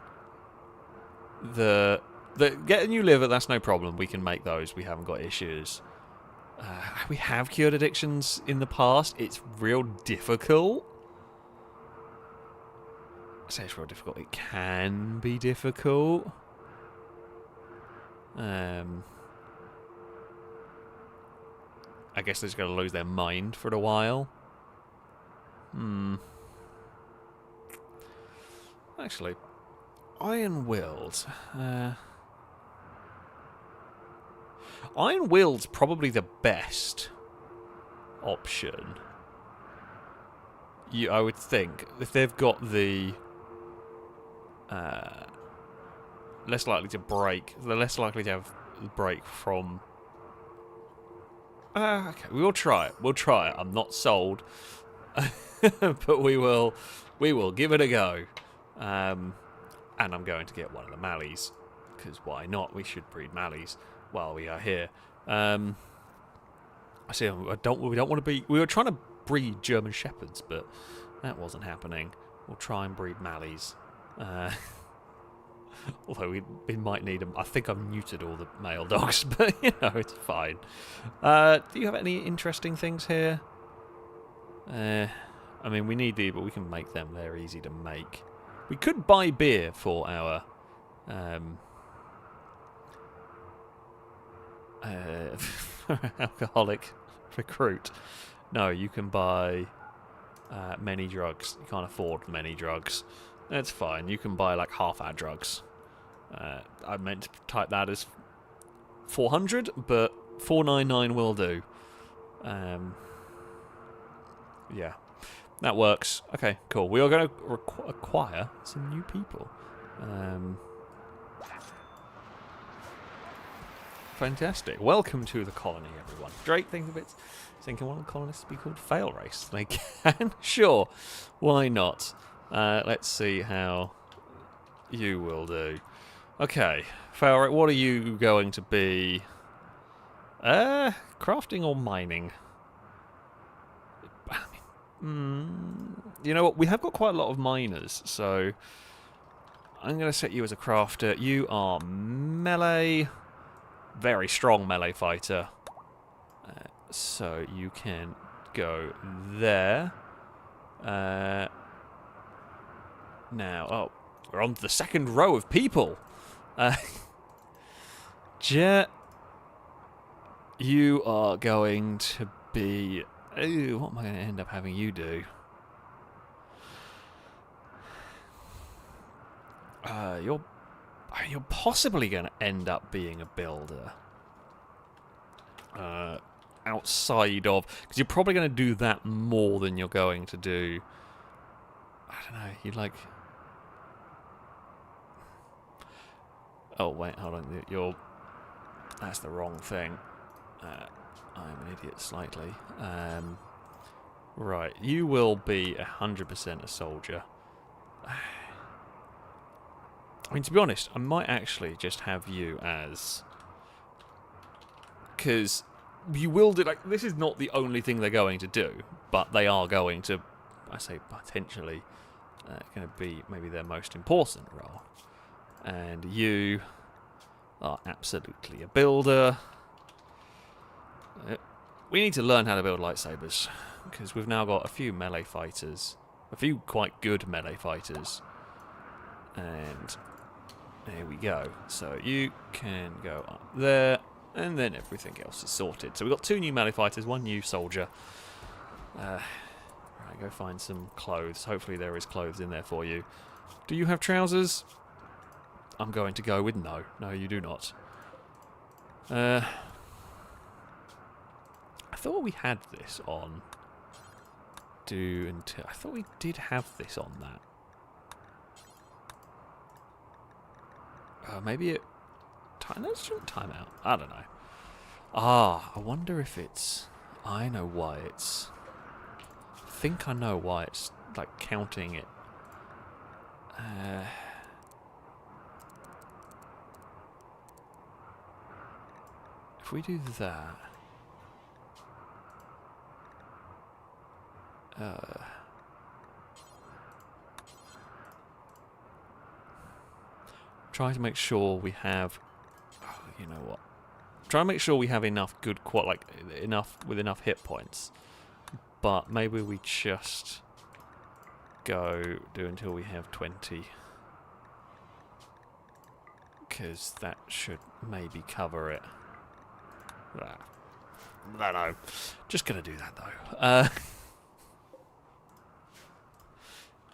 Get a new liver, that's no problem. We can make those. We haven't got issues. We have cured addictions in the past. It's real difficult. I say it's real difficult. It can be difficult. I guess they're just going to lose their mind for a while. Actually, Iron-Willed. Iron-Willed's probably the best option. I would think. If they've got the... less likely to break. They're less likely to have break from... okay, we'll try it. We'll try it. I'm not sold. But we will give it a go. And I'm going to get one of the mallees. Because why not? We should breed mallees while we are here. I see. We don't want to be... We were trying to breed German Shepherds, but that wasn't happening. We'll try and breed mallees. Although we might need them. I think I've neutered all the male dogs, but, you know, it's fine. Do you have any interesting things here? I mean, we need these, but we can make them. They're easy to make. We could buy beer for our... alcoholic recruit. No, you can buy many drugs. You can't afford many drugs. That's fine. You can buy like half our drugs. I meant to type that as 400, but 499 will do. Yeah, that works. Okay, cool. We are going to acquire some new people. Fantastic. Welcome to the colony, everyone. Drake thinks of it. Thinking one of the colonists be called FailRace. They can? Sure. Why not? Let's see how you will do. Okay. FailRace, what are you going to be? Crafting or mining? You know what? We have got quite a lot of miners, so I'm going to set you as a crafter. You are melee. Very strong melee fighter. So you can go there. Now, oh, we're on to the second row of people. Jet, you are going to be... Ooh, what am I going to end up having you do? You're possibly going to end up being a builder. Outside of... Because you're probably going to do that more than you're going to do... I don't know, you'd like... Oh, wait, hold on. You're... That's the wrong thing. I'm an idiot slightly. Right, you will be 100% a soldier. I mean, to be honest, I might actually just have you as... Because you will do... Like, this is not the only thing they're going to do, but they are going to, I say potentially, going to be maybe their most important role. And you are absolutely a builder. We need to learn how to build lightsabers, because we've now got a few melee fighters. A few quite good melee fighters. And... there we go. So you can go up there, and then everything else is sorted. So we've got 2 new melee fighters, 1 new soldier. Right, go find some clothes. Hopefully there is clothes in there for you. Do you have trousers? I'm going to go with no. No, you do not. I thought we had this on... I thought we did have this on that. Maybe it... No, it shouldn't time out. I don't know. Ah, I wonder if it's... I know why it's... I think I know why it's, like, counting it. If we do that... try to make sure we have... Oh, you know what? Try to make sure we have enough good with enough hit points. But maybe we just do until we have 20. Because that should maybe cover it. I don't know. Just gonna do that though.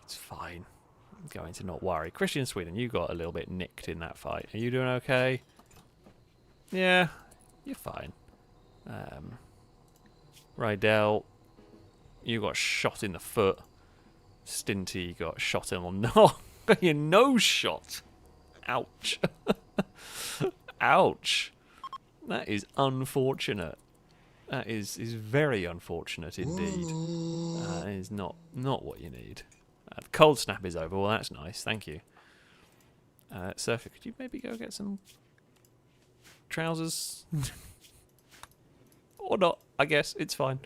It's fine. I'm going to not worry. Christian Sweden, you got a little bit nicked in that fight. Are you doing okay? Yeah, you're fine. Rydell, you got shot in the foot. Stinty got shot in on... No, your nose shot. Ouch. Ouch. That is unfortunate. That is very unfortunate indeed. That is not what you need. The cold snap is over. Well, that's nice. Thank you. Surfer, could you maybe go get some trousers? Or not, I guess. It's fine.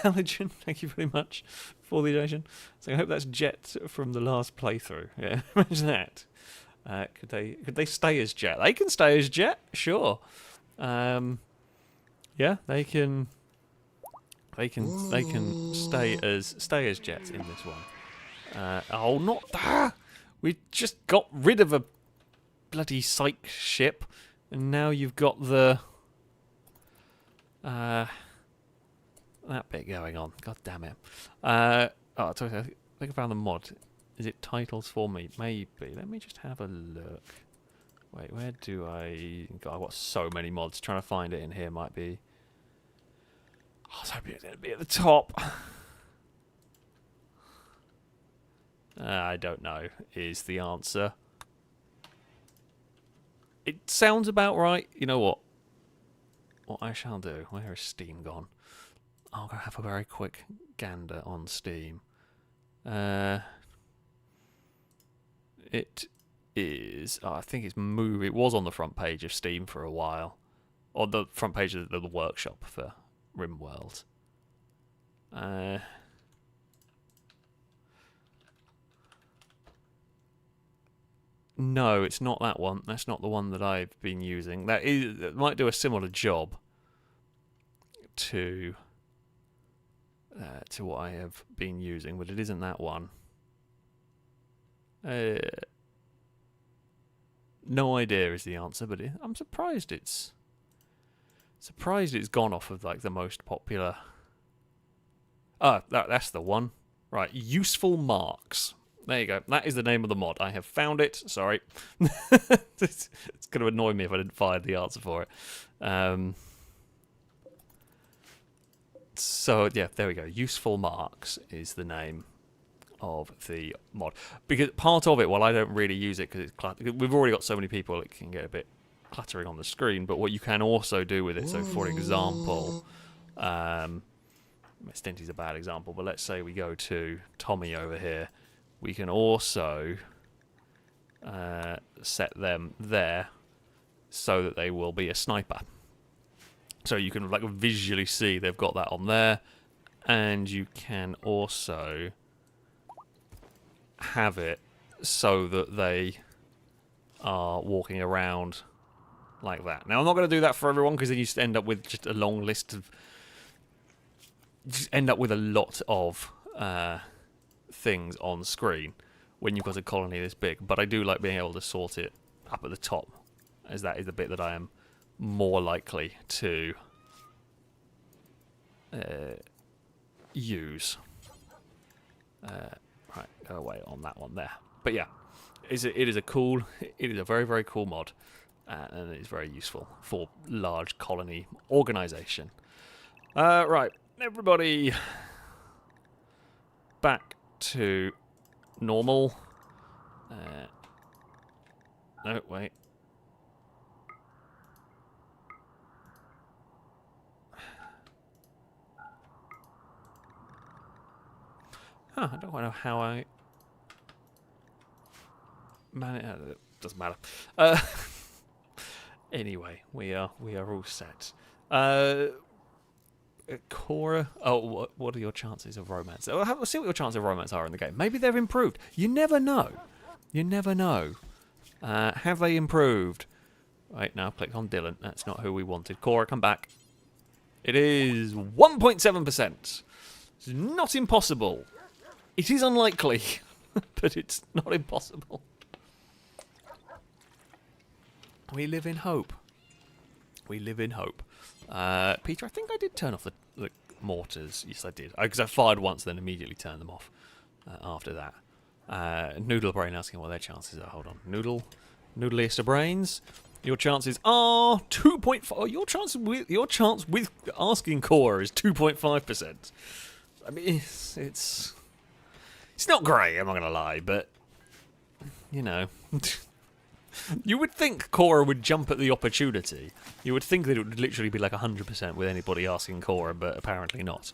Legend, thank you very much for the donation. So I hope that's Jet from the last playthrough. Yeah, imagine that. Could they stay as Jet? They can stay as Jet, sure. Yeah, they can stay as Jet in this one. Oh, not that! We just got rid of a bloody psych ship, and now you've got the that bit going on. God damn it. Oh, I think I found the mod. Is it titles for me? Maybe. Let me just have a look. Wait, where do I... God, I've got so many mods. Trying to find it in here might be... I was hoping it would be at the top. I don't know, is the answer. It sounds about right. You know what? What I shall do... Where has Steam gone? I'll go have a very quick gander on Steam. It is... Oh, I think it's moved. It was on the front page of Steam for a while. Or the front page of the workshop for Rimworld. No, it's not that one. That's not the one that I've been using. That might do a similar job to what I have been using, but it isn't that one. No idea is the answer, but I'm surprised it's gone off of like the most popular. That's the one. Right, useful marks. There you go. That is the name of the mod. I have found it. Sorry. It's going to annoy me if I didn't find the answer for it. So, yeah, there we go. Useful marks is the name of the mod. Because part of it, while I don't really use it because we've already got so many people, it can get a bit cluttering on the screen. But what you can also do with it, so for example, Stinty's a bad example, but let's say we go to Tommy over here. We can also set them there so that they will be a sniper. So you can like visually see they've got that on there, and you can also have it so that they are walking around like that. Now I'm not going to do that for everyone because then you just end up with just a long list of. You just end up with a lot of things on screen when you've got a colony this big, but I do like being able to sort it up at the top, as that is the bit that I am more likely to use. Right, go away on that one there. But yeah, it is a very, very cool mod, and it is very useful for large colony organisation. Right, everybody back to normal. No, wait. Huh, I don't know how I manage. It doesn't matter. Anyway, we are all set. Cora, what are your chances of romance? We'll see what your chances of romance are in the game. Maybe they've improved. You never know. You never know. Have they improved? Right, now click on Dylan. That's not who we wanted. Cora, come back. It is 1.7%. It's not impossible. It is unlikely, but it's not impossible. We live in hope. We live in hope. Peter, I think I did turn off the mortars. Yes, I did. Because I fired once, then immediately turned them off after that. Noodle Brain asking what their chances are. Hold on. Noodliest of Brains. Your chances are 2.5. Your chance with asking Cora is 2.5%. I mean, it's not great, I'm not going to lie, but, you know, you would think Cora would jump at the opportunity. You would think that it would literally be like 100% with anybody asking Cora, but apparently not.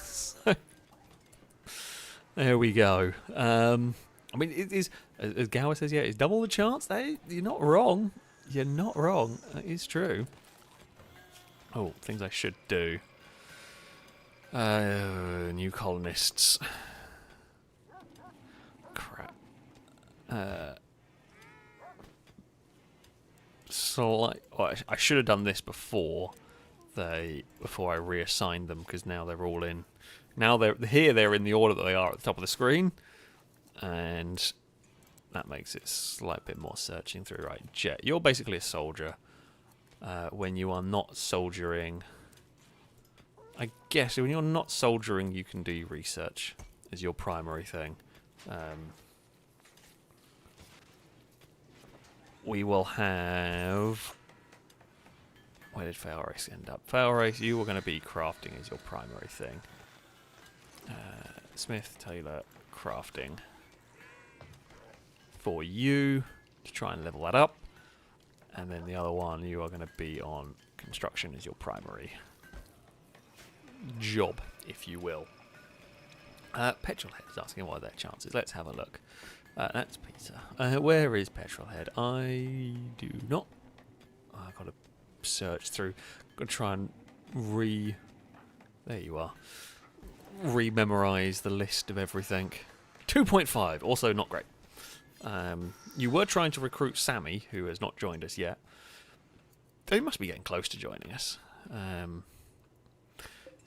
So, there we go. I mean, it is, as Gower says, yeah, it's double the chance. You're not wrong. You're not wrong. That is true. Oh, things I should do. New colonists. Crap. So, like, I should have done this before I reassigned them, because now they're all in. Now they're in the order that they are at the top of the screen, and that makes it a slight bit more searching through. Right, Jet, you're basically a soldier. When you are not soldiering, I guess when you're not soldiering, you can do research as your primary thing. We will have... Where did FailRace end up? FailRace, you were going to be crafting as your primary thing. Smith, Taylor, crafting. For you, to try and level that up. And then the other one, you are going to be on construction as your primary job, if you will. Petrolhead is asking what are their chances. Let's have a look. That's Peter. Where is Petrolhead? I do not. I've got to search through. Got to try and There you are. Rememorize the list of everything. 2.5, also not great. You were trying to recruit Sammy, who has not joined us yet. They must be getting close to joining us.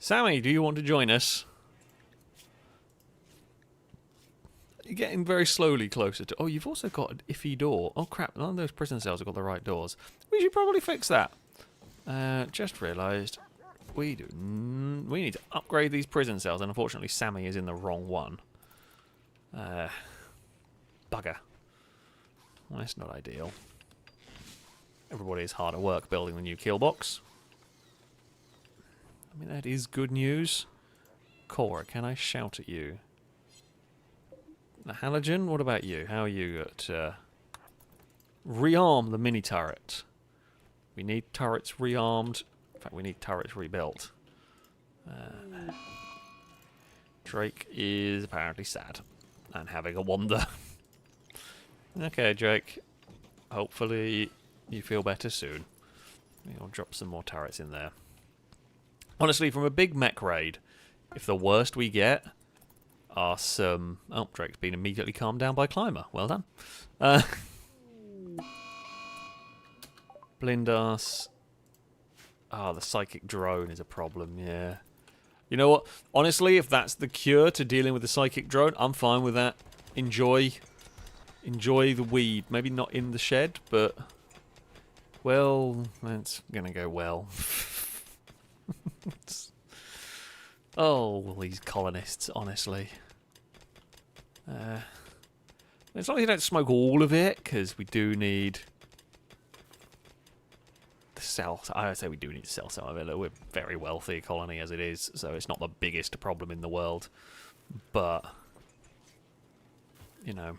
Sammy, do you want to join us? You're getting very slowly closer to... Oh, you've also got an iffy door. Oh, crap. None of those prison cells have got the right doors. We should probably fix that. Just realised we need to upgrade these prison cells, and unfortunately Sammy is in the wrong one. Bugger. Well, that's not ideal. Everybody is hard at work building the new Killbox. I mean, that is good news. Cora, can I shout at you? The Halogen, what about you? How are you at... rearm the mini turret. We need turrets rearmed. In fact, we need turrets rebuilt. Drake is apparently sad and having a wander. Okay, Drake. Hopefully you feel better soon. I'll drop some more turrets in there. Honestly, from a big mech raid, if the worst we get are some... Oh, Drake's been immediately calmed down by Climber. Well done. Blindas. Ah, the psychic drone is a problem, yeah. You know what? Honestly, if that's the cure to dealing with the psychic drone, I'm fine with that. Enjoy the weed. Maybe not in the shed, but... Well, that's gonna go well. Oh, these colonists, honestly. As long as you don't smoke all of it, because we do need to sell. I would say we do need to sell some of it. We're a very wealthy colony as it is, so it's not the biggest problem in the world. But, you know,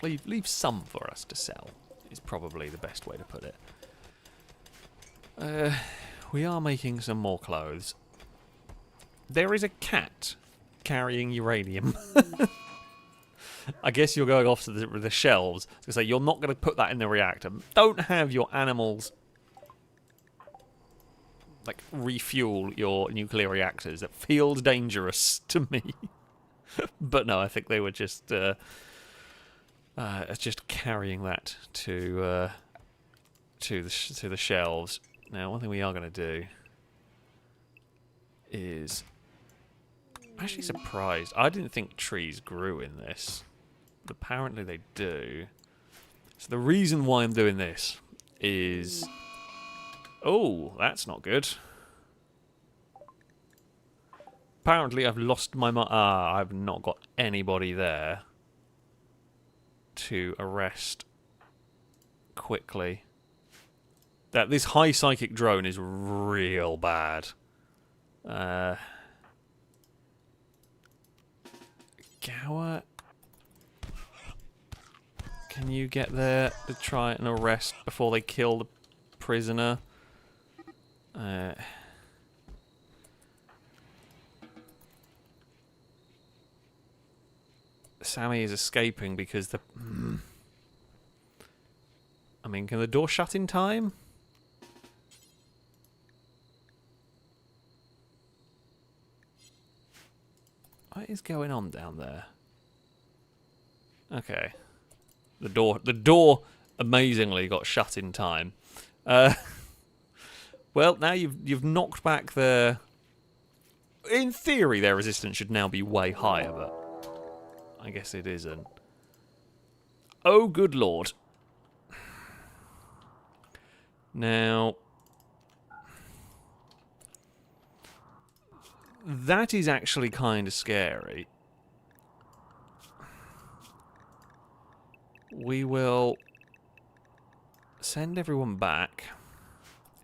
leave some for us to sell is probably the best way to put it. We are making some more clothes. There is a cat carrying uranium. I guess you're going off to the shelves to say you're not going to put that in the reactor. Don't have your animals like refuel your nuclear reactors. That feels dangerous to me. But no, I think they were just carrying that to the shelves. Now, one thing we are going to do is... I'm actually surprised. I didn't think trees grew in this. But apparently they do. So the reason why I'm doing this is... Oh, that's not good. Apparently I've lost my... I've not got anybody there to arrest quickly. That this high psychic drone is real bad. Gower, can you get there to try and arrest before they kill the prisoner? Sammy is escaping because the... I mean, can the door shut in time? What is going on down there? Okay. The door amazingly got shut in time. Well, now you've knocked back their... In theory, their resistance should now be way higher, but I guess it isn't. Oh, good lord. Now... that is actually kind of scary. We will send everyone back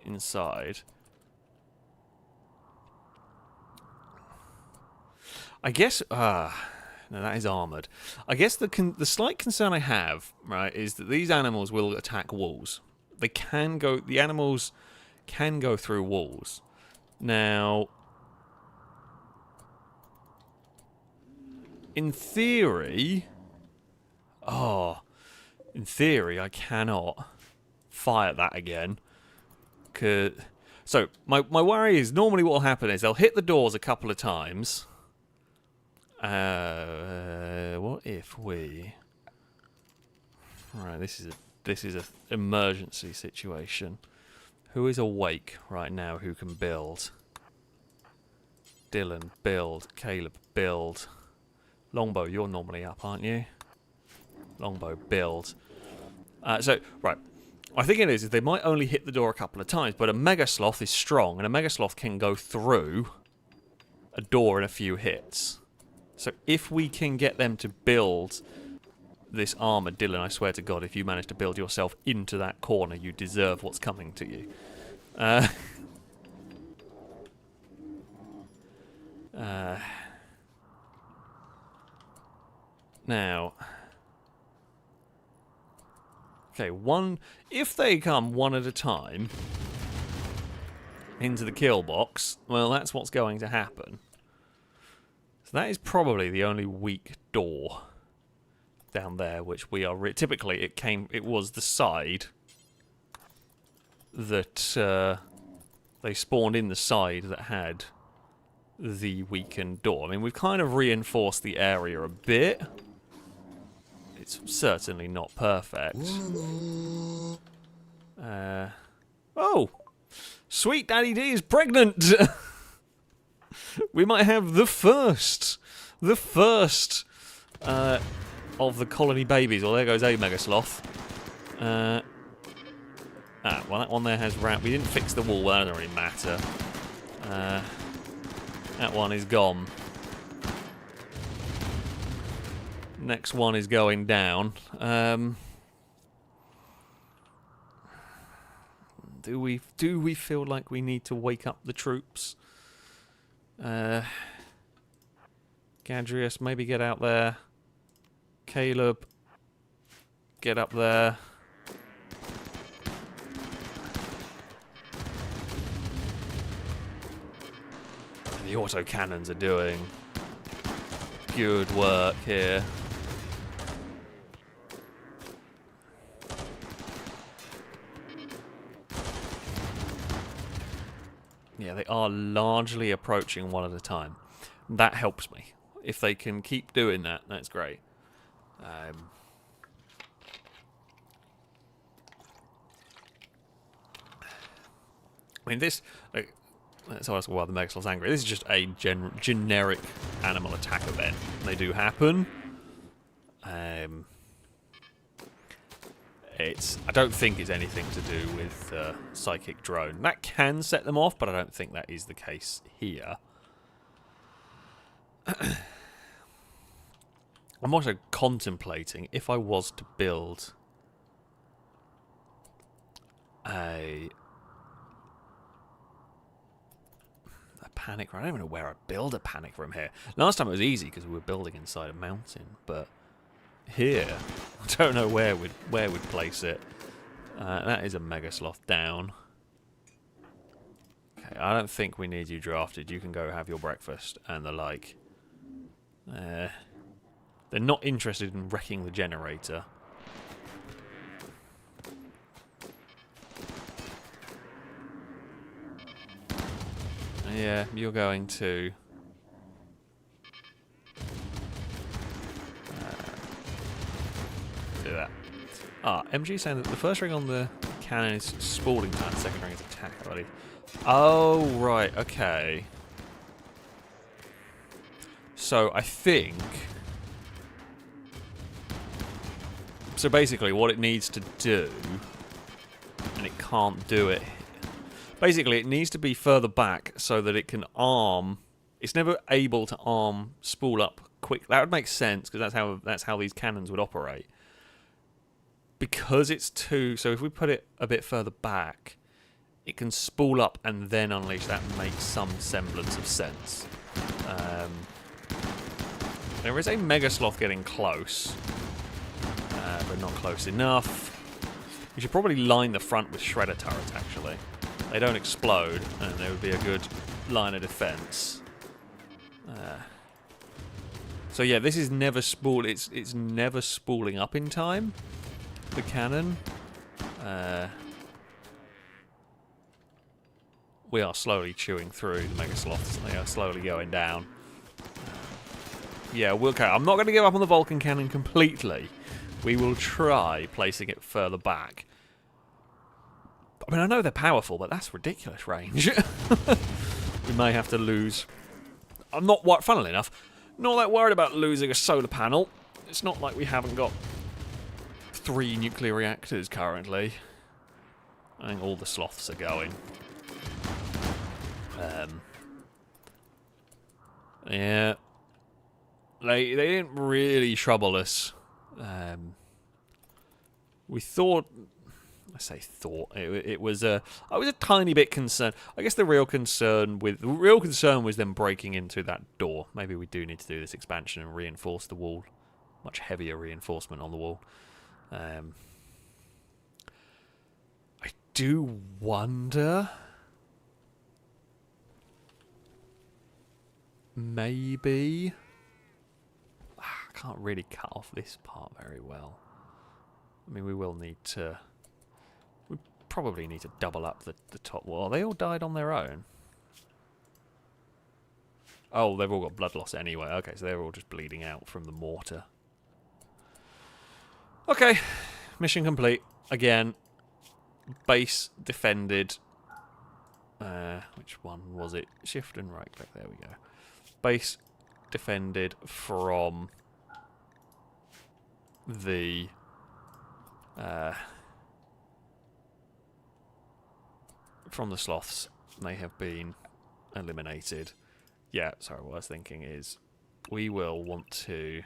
inside. I guess... no, that is armoured. I guess the slight concern I have, right, is that these animals will attack walls. They can go... The animals can go through walls. Now... In theory... Oh... In theory, I cannot fire that again. So, my worry is, normally what will happen is they'll hit the doors a couple of times. What if we... Right, this is a emergency situation. Who is awake right now who can build? Dylan, build. Caleb, build. Longbow, you're normally up, aren't you? Longbow, build. So, right. I think it is they might only hit the door a couple of times, but a Mega Sloth is strong, and a Mega Sloth can go through a door in a few hits. So if we can get them to build this armour, Dylan, I swear to God, if you manage to build yourself into that corner, you deserve what's coming to you. Now... Okay, if they come one at a time into the kill box, well, that's what's going to happen. So that is probably the only weak door down there, which we are... Typically, it was the side that they spawned in the side that had the weakened door. I mean, we've kind of reinforced the area a bit. It's certainly not perfect. Oh! Sweet Daddy D is pregnant! We might have the first of the colony babies. Well, there goes a Mega Sloth. Well, that one there has rat. We didn't fix the wall, that doesn't really matter. That one is gone. Next one is going down. Do we feel like we need to wake up the troops? Gadrius, maybe get out there. Caleb, get up there. The autocannons are doing good work here. Yeah, they are largely approaching one at a time. That helps me. If they can keep doing that, that's great. I mean, this... Let's ask why the Mega Sloth's angry. This is just a generic animal attack event. They do happen. I don't think it's anything to do with Psychic Drone. That can set them off, but I don't think that is the case here. I'm also contemplating if I was to build a panic room. I don't even know where I'd build a panic room here. Last time it was easy because we were building inside a mountain, but here, I don't know where we'd place it. That is a Mega Sloth down. Okay, I don't think we need you drafted. You can go have your breakfast and the like. They're not interested in wrecking the generator. Yeah, you're going to... do that. MG saying that the first ring on the cannon is spawning time, the second ring is attack already. Oh, right, okay. So, I think... So basically, what it needs to do... And it can't do it... Basically, it needs to be further back so that it can arm It's never able to spool up quick. That would make sense because that's how these cannons would operate. Because it's too... So if we put it a bit further back, it can spool up and then unleash. That makes some semblance of sense. There is a Mega Sloth getting close, but not close enough. We should probably line the front with Shredder turrets, actually. They don't explode, and there would be a good line of defense. So yeah, this is never spool. It's never spooling up in time. The cannon. We are slowly chewing through the Mega Sloths. They are slowly going down. Yeah, okay. I'm not going to give up on the Vulcan cannon completely. We will try placing it further back. I mean, I know they're powerful, but that's ridiculous range. We may have to lose. I'm not, funnily enough, not that worried about losing a solar panel. It's not like we haven't got 3 nuclear reactors currently. I think all the sloths are going. Yeah. They didn't really trouble us. We thought... I say thought. It was I was a tiny bit concerned. I guess the real concern was them breaking into that door. Maybe we do need to do this expansion and reinforce the wall. Much heavier reinforcement on the wall. I do wonder... Maybe... I can't really cut off this part very well. I mean, we will need to... We probably need to double up the top wall. They all died on their own. Oh, they've all got blood loss anyway. Okay, so they're all just bleeding out from the mortar. Okay, mission complete. Again, base defended. Which one was it? Shift and right click. There we go. Base defended from the sloths. They have been eliminated. Yeah, sorry, what I was thinking is we will want to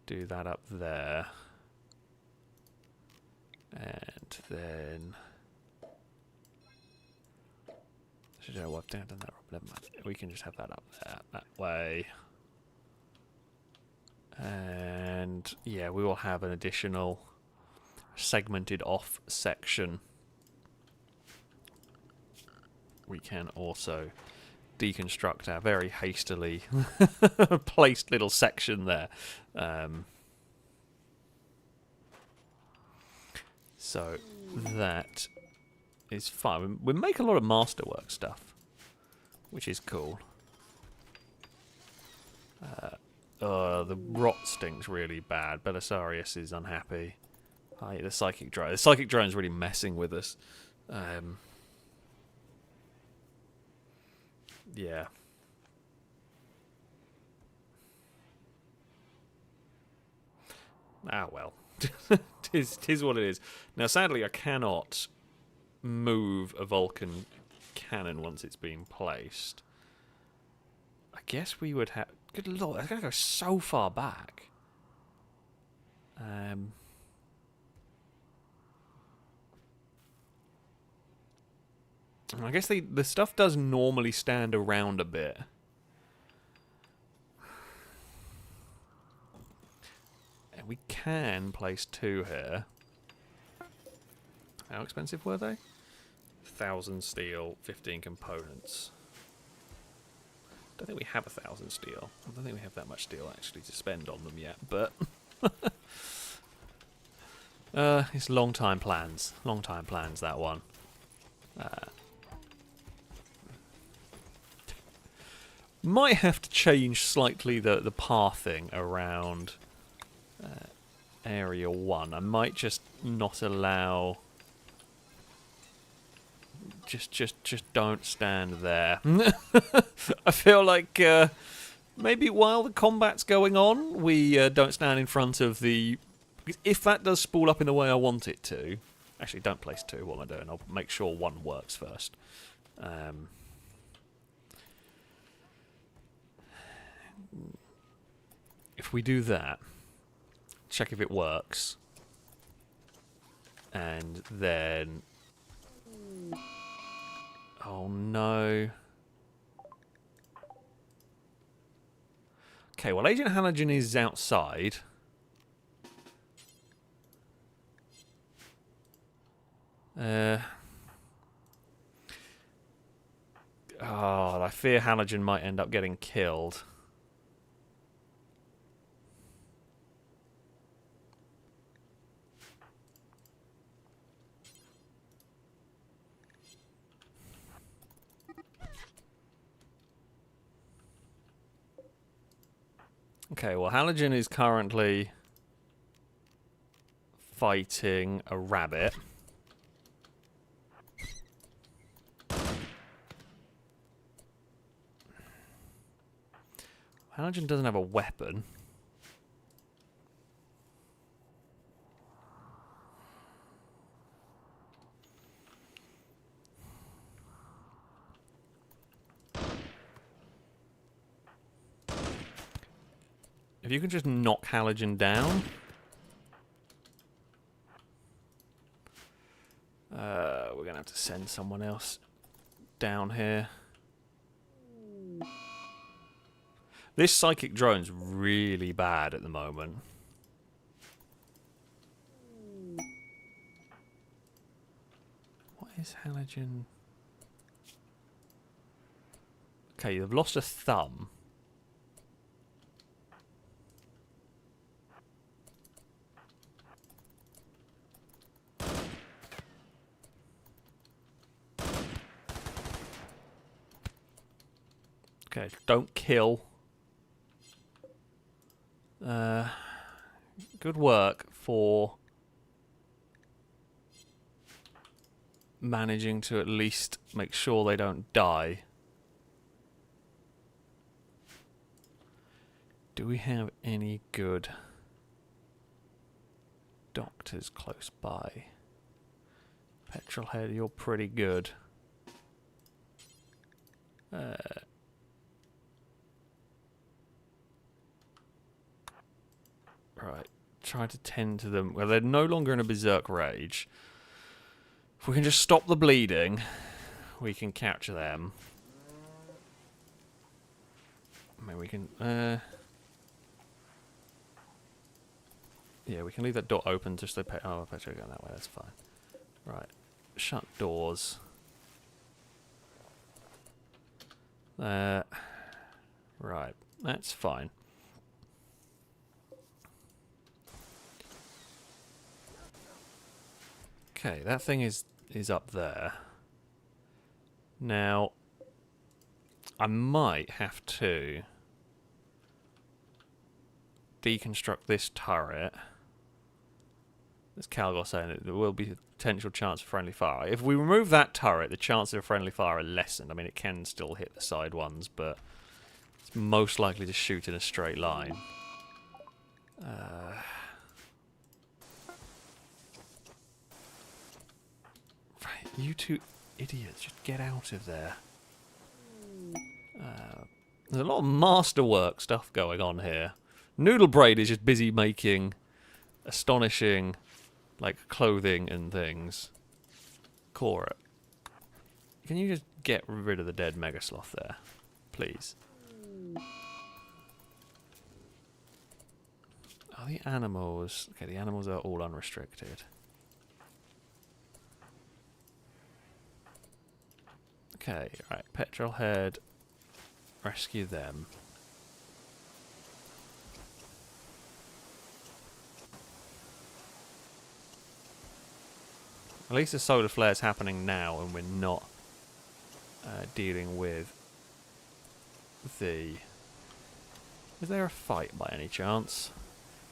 do that up there. And then... I've done that. Never mind. We can just have that up there, that way. And yeah, we will have an additional segmented off section. We can also deconstruct our very hastily placed little section there. So that is fine. We make a lot of masterwork stuff, which is cool. The rot stinks really bad. Belisarius is unhappy. The psychic drone. The psychic drone's really messing with us. Yeah. Ah well. Tis what it is. Now sadly I cannot move a Vulcan cannon once it's been placed. I guess we would have... Good lord, that's going to go so far back. I guess the stuff does normally stand around a bit. And we can place 2 here. How expensive were they? 1,000 steel, 15 components. Don't think we have 1,000 steel. I don't think we have that much steel actually to spend on them yet, but... it's long time plans. Long time plans, that one. Might have to change slightly the pathing around Area 1. I might just not allow... Just don't stand there. I feel like maybe while the combat's going on, we don't stand in front of the... If that does spool up in the way I want it to... Actually, don't place 2. What am I doing? I'll make sure 1 works first. if we do that, check if it works, and then... Oh no. Okay, well, Agent Halogen is outside. Oh, I fear Halogen might end up getting killed. Okay, well, Halogen is currently fighting a rabbit. Halogen doesn't have a weapon. If you can just knock Halogen down... we're going to have to send someone else down here. This psychic drone's really bad at the moment. What is Halogen? Okay, they've lost a thumb. Okay, don't kill. Good work for managing to at least make sure they don't die. Do we have any good doctors close by? Petrolhead, you're pretty good. Right, try to tend to them. Well, they're no longer in a berserk rage. If we can just stop the bleeding, we can capture them. I mean, we can... yeah, we can leave that door open just so... Oh, Petro going that way, that's fine. Right, shut doors. Right, that's fine. Okay, that thing is up there. Now, I might have to deconstruct this turret. There's Calgor saying that there will be a potential chance of friendly fire. If we remove that turret, the chances of friendly fire are lessened. I mean, it can still hit the side ones, but it's most likely to shoot in a straight line. You two idiots, just get out of there. There's a lot of masterwork stuff going on here. Noodlebraid is just busy making astonishing, like, clothing and things. Cora, can you just get rid of the dead Megasloth there, please? Are the animals... Okay, the animals are all unrestricted. Okay, right, Petrolhead, rescue them. At least the solar flare's happening now and we're not dealing with the... Is there a fight by any chance?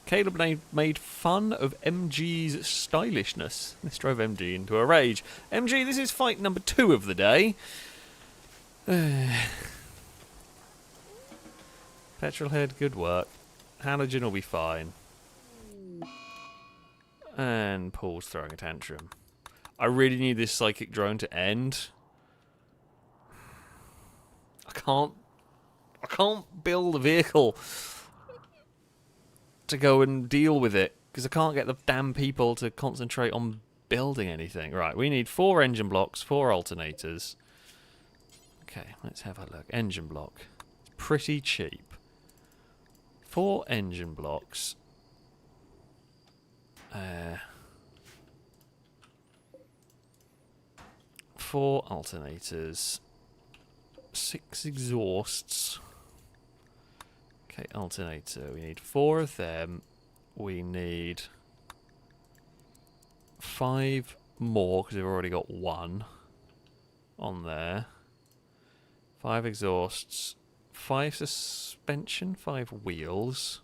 Caleb made fun of MG's stylishness. This drove MG into a rage. MG, this is fight number 2 of the day. Petrolhead, good work. Halogen will be fine. And Paul's throwing a tantrum. I really need this psychic drone to end. I can't build a vehicle to go and deal with it, because I can't get the damn people to concentrate on building anything. Right, we need 4 engine blocks, 4 alternators. Okay, let's have a look. Engine block. It's pretty cheap. 4 engine blocks. 4 alternators. 6 exhausts. Okay, alternator. We need 4 of them. We need 5 more, because we've already got 1 on there. 5 exhausts. 5 suspension. 5 wheels.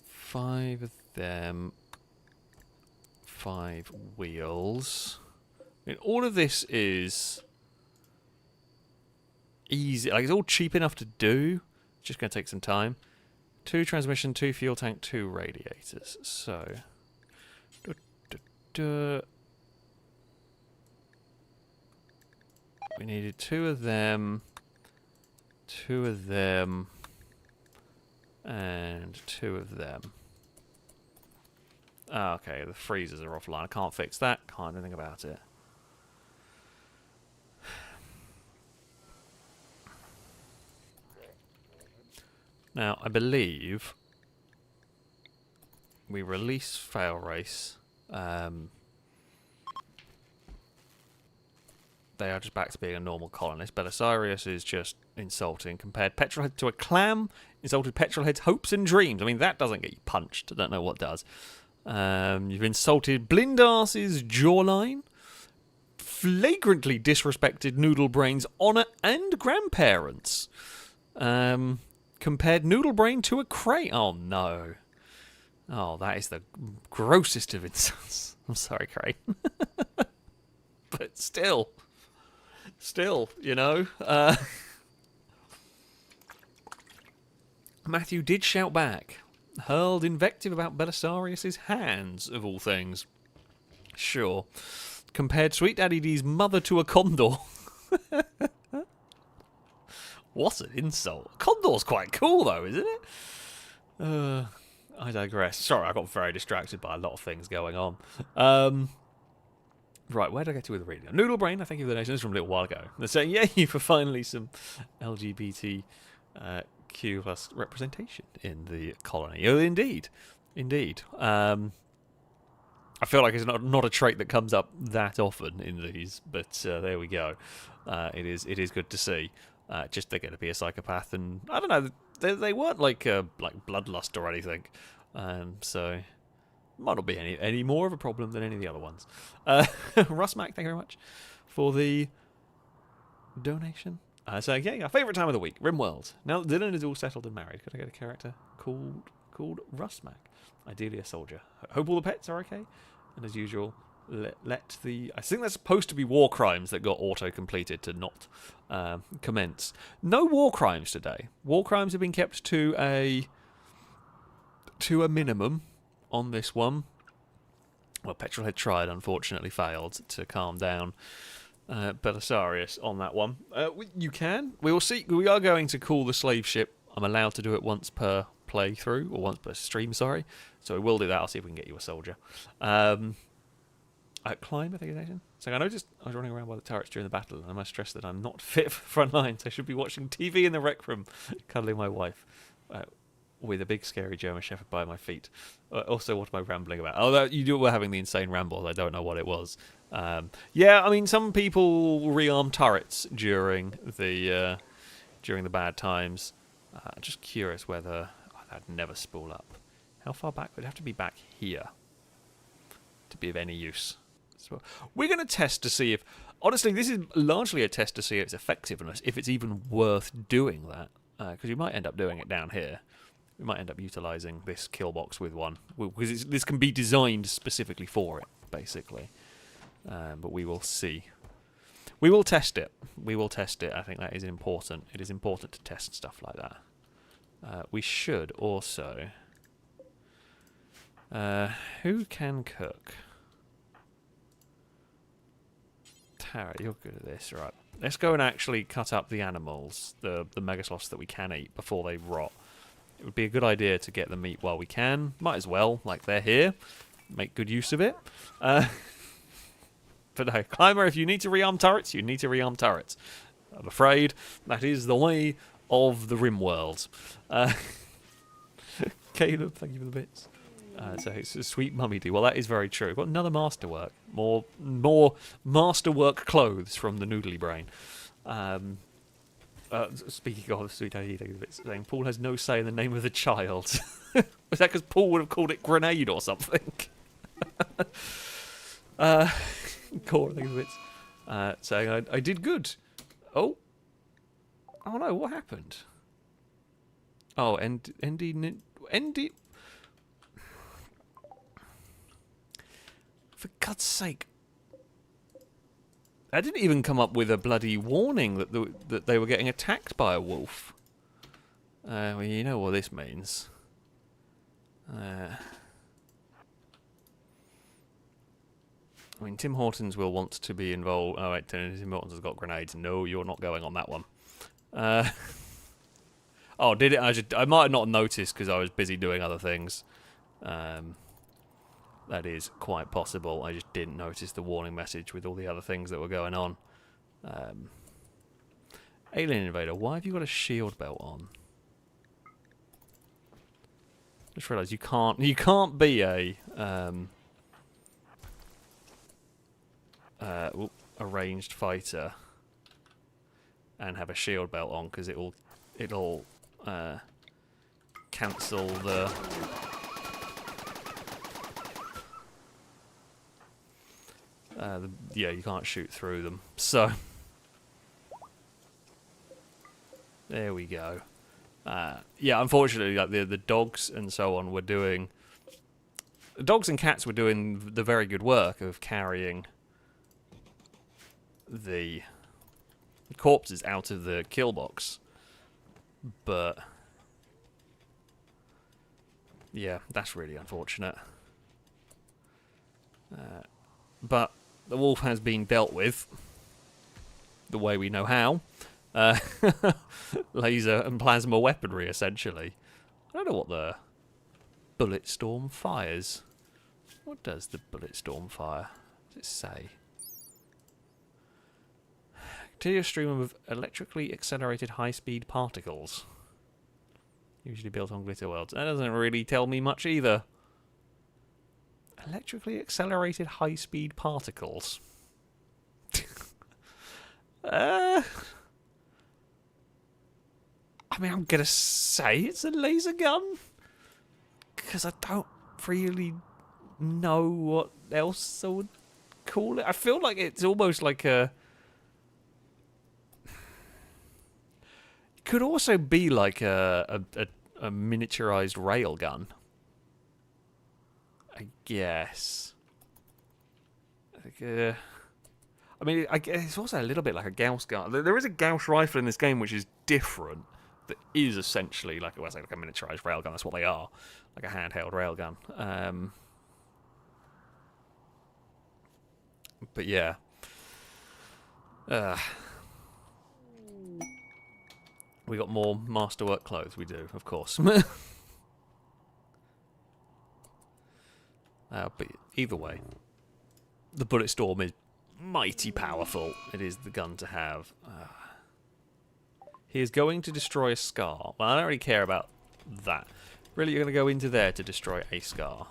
5 of them. 5 wheels. I mean, all of this is easy. Like, it's all cheap enough to do. It's just going to take some time. 2 transmission, 2 fuel tank, 2 radiators. So, we needed 2 of them, 2 of them, and 2 of them. Oh, okay, the freezers are offline. I can't fix that. Can't do anything about it. Now, I believe we release FailRace. They are just back to being a normal colonist. Belisarius is just insulting. Compared Petrolhead to a clam. Insulted Petrolhead's hopes and dreams. I mean, that doesn't get you punched. I don't know what does. You've insulted Blindars's jawline. Flagrantly disrespected Noodlebrain's honour and grandparents. Compared Noodlebrain to a crate. Oh, no. Oh, that is the grossest of insults. I'm sorry, Crate. But still, you know. Matthew did shout back. Hurled invective about Belisarius's hands, of all things. Sure. Compared Sweet Daddy D's mother to a condor. What an insult. Condor's quite cool, though, isn't it? I digress. Sorry, I got very distracted by a lot of things going on. Right, where did I get to with the reading? Noodlebrain, I thank you for the donation. This is from a little while ago. They're saying, yay for finally some LGBTQ plus representation in the colony. Oh, indeed. Indeed. I feel like it's not a trait that comes up that often in these, but there we go. It is good to see. Just they're going to be a psychopath, and I don't know. They weren't like bloodlust or anything, so might not be any more of a problem than any of the other ones. Russ Mac, thank you very much for the donation. So yeah, our favourite time of the week, Rimworld. Now that Dylan is all settled and married, could I get a character called Russ Mac? Ideally a soldier. Hope all the pets are okay, and as usual, let the... I think that's supposed to be war crimes that got auto-completed to not commence. No war crimes today. War crimes have been kept to a minimum on this one. Well, Petrolhead tried, unfortunately failed to calm down Belisarius on that one. You can. We will see. We are going to call the slave ship. I'm allowed to do it once per playthrough, or once per stream, sorry. So we will do that. I'll see if we can get you a soldier. Climb, I think it's so I noticed I was running around by the turrets during the battle, and I must stress that I'm not fit for front lines. I should be watching TV in the rec room, cuddling my wife, with a big scary German Shepherd by my feet. Also, what am I rambling about? Oh, you were having the insane rambles. I don't know what it was. Yeah, I mean, some people rearm turrets during the bad times. Just curious whether that'd never spool up. How far back would it have to be back here to be of any use? So we're going to test to see if... Honestly, this is largely a test to see its effectiveness, if it's even worth doing that. Because you might end up doing it down here. We might end up utilising this Killbox with one. Because this can be designed specifically for it, basically. But we will see. We will test it. We will test it. I think that is important. It is important to test stuff like that. We should also... who can cook? Tara, you're good at this, right? Let's go and actually cut up the animals, the megasloths that we can eat before they rot. It would be a good idea to get the meat while we can. Might as well, like they're here. Make good use of it. But no, Climber, if you need to rearm turrets, you need to rearm turrets. I'm afraid that is the way of the Rimworld. Caleb, thank you for the bits. So it's a sweet mummy do. Well, that is very true. We've got another masterwork. More masterwork clothes from the Noodly Brain. Speaking of sweet mummy do, saying Paul has no say in the name of the child. Was that because Paul would have called it Grenade or something? Core, thank you for the bits. Saying I did good. Oh no, what happened? Oh, Endy. For God's sake. I didn't even come up with a bloody warning that they were getting attacked by a wolf. Well, you know what this means. I mean, Tim Hortons will want to be involved. Oh, wait, Tim Hortons has got grenades. No, you're not going on that one. Oh, did it? I might not have noticed because I was busy doing other things. That is quite possible. I just didn't notice the warning message with all the other things that were going on. Alien Invader, why have you got a shield belt on? Just realised you can't be a ranged fighter and have a shield belt on because it'll cancel the. Yeah, you can't shoot through them. So there we go. Yeah, unfortunately, like the dogs and so on were doing. The dogs and cats were doing the very good work of carrying the corpses out of the killbox, but yeah, that's really unfortunate. But the wolf has been dealt with the way we know how. Laser and plasma weaponry, essentially. I don't know what the bullet storm fires. What does the bullet storm fire? What does it say? Continue a stream of electrically accelerated high-speed particles. Usually built on glitter worlds. That doesn't really tell me much either. Electrically accelerated high-speed particles. I mean, I'm going to say it's a laser gun. Because I don't really know what else I would call it. I feel like it's almost like a... It could also be like a miniaturized railgun. I guess. I mean, I guess it's also a little bit like a Gauss gun. There is a Gauss rifle in this game which is different. That is essentially like, well, I say like a miniaturized railgun. That's what they are, like a handheld railgun. But yeah. We got more masterwork clothes. We do, of course. But either way, the bullet storm is mighty powerful. It is the gun to have. He is going to destroy a scar. Well, I don't really care about that. Really, you're going to go into there to destroy a scar.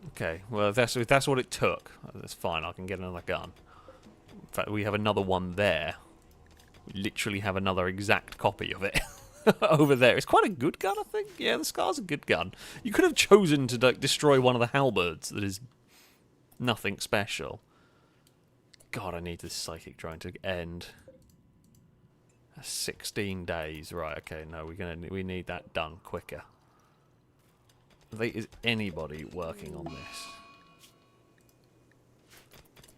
Okay, well, if that's what it took, that's fine. I can get another gun. In fact, we have another one there. We literally have another exact copy of it. Over there. It's quite a good gun, I think. Yeah, the Scar's a good gun. You could have chosen to destroy one of the halberds that is nothing special. God, I need this psychic drone to end. 16 days. Right, okay, no, we need that done quicker. Is anybody working on this?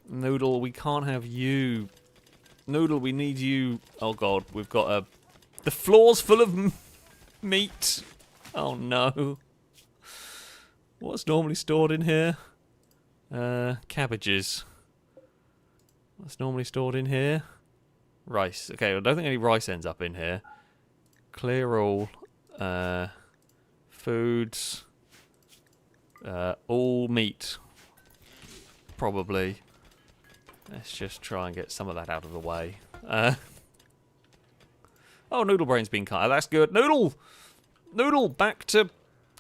Noodle, we can't have you. Noodle, we need you. Oh god, we've got the floor's full of meat. Oh no. What's normally stored in here? Cabbages. What's normally stored in here? Rice. Okay, I don't think any rice ends up in here. Clear all. Foods. All meat. Probably. Let's just try and get some of that out of the way. Oh, Noodle Brain's been cut. That's good. Noodle! Noodle, back to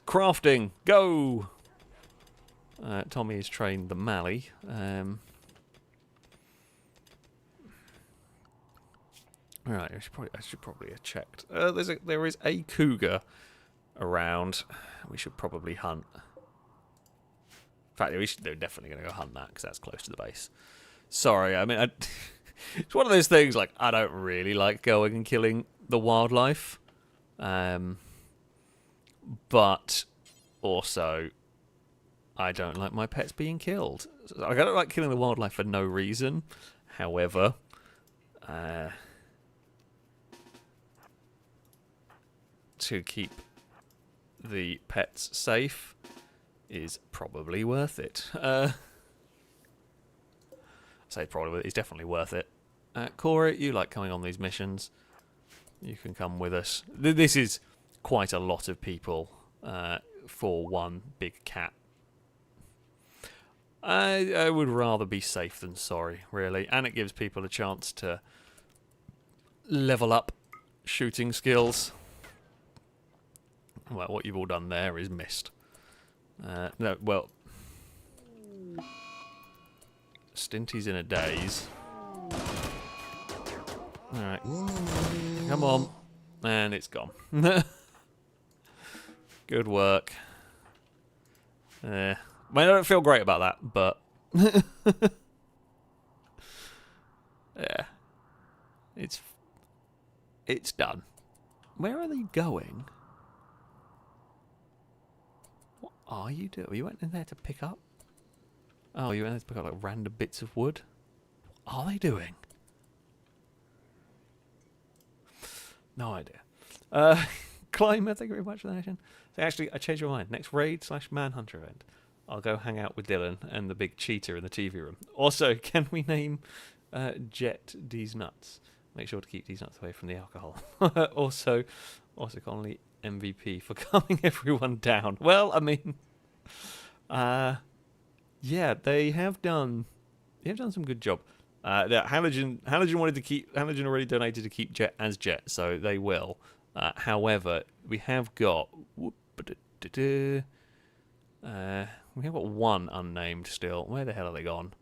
crafting. Go! Tommy has trained the Mally. Right, I should probably have checked. There is a cougar around. We should probably hunt. In fact, they're definitely going to go hunt that because that's close to the base. Sorry, I mean, it's one of those things, like, I don't really like going and killing the wildlife. But also, I don't like my pets being killed. I don't like killing the wildlife for no reason. However, to keep the pets safe is probably worth it. I say probably, it's definitely worth it. Quarry, you like coming on these missions. You can come with us. This is quite a lot of people for one big cat. I would rather be safe than sorry, really. And it gives people a chance to level up shooting skills. Well, what you've all done there is missed. No, well... Stinty's in a daze. Alright. Come on. And it's gone. Good work. I don't feel great about that, but... yeah. It's done. Where are they going? What are you doing? You went in there to pick up? Oh, you went there to pick up like random bits of wood? What are they doing? No idea. Climber, thank you very much for the nation. So actually, I changed my mind. Next raid/manhunter event, I'll go hang out with Dylan and the big cheater in the TV room. Also, can we name Jet D's Nuts? Make sure to keep these nuts away from the alcohol. also Connolly MVP for calming everyone down. Well, I mean, yeah, they have done some good job. Halogen already donated to keep Jet as Jet, so they will. However, we have got one unnamed still. Where the hell are they gone?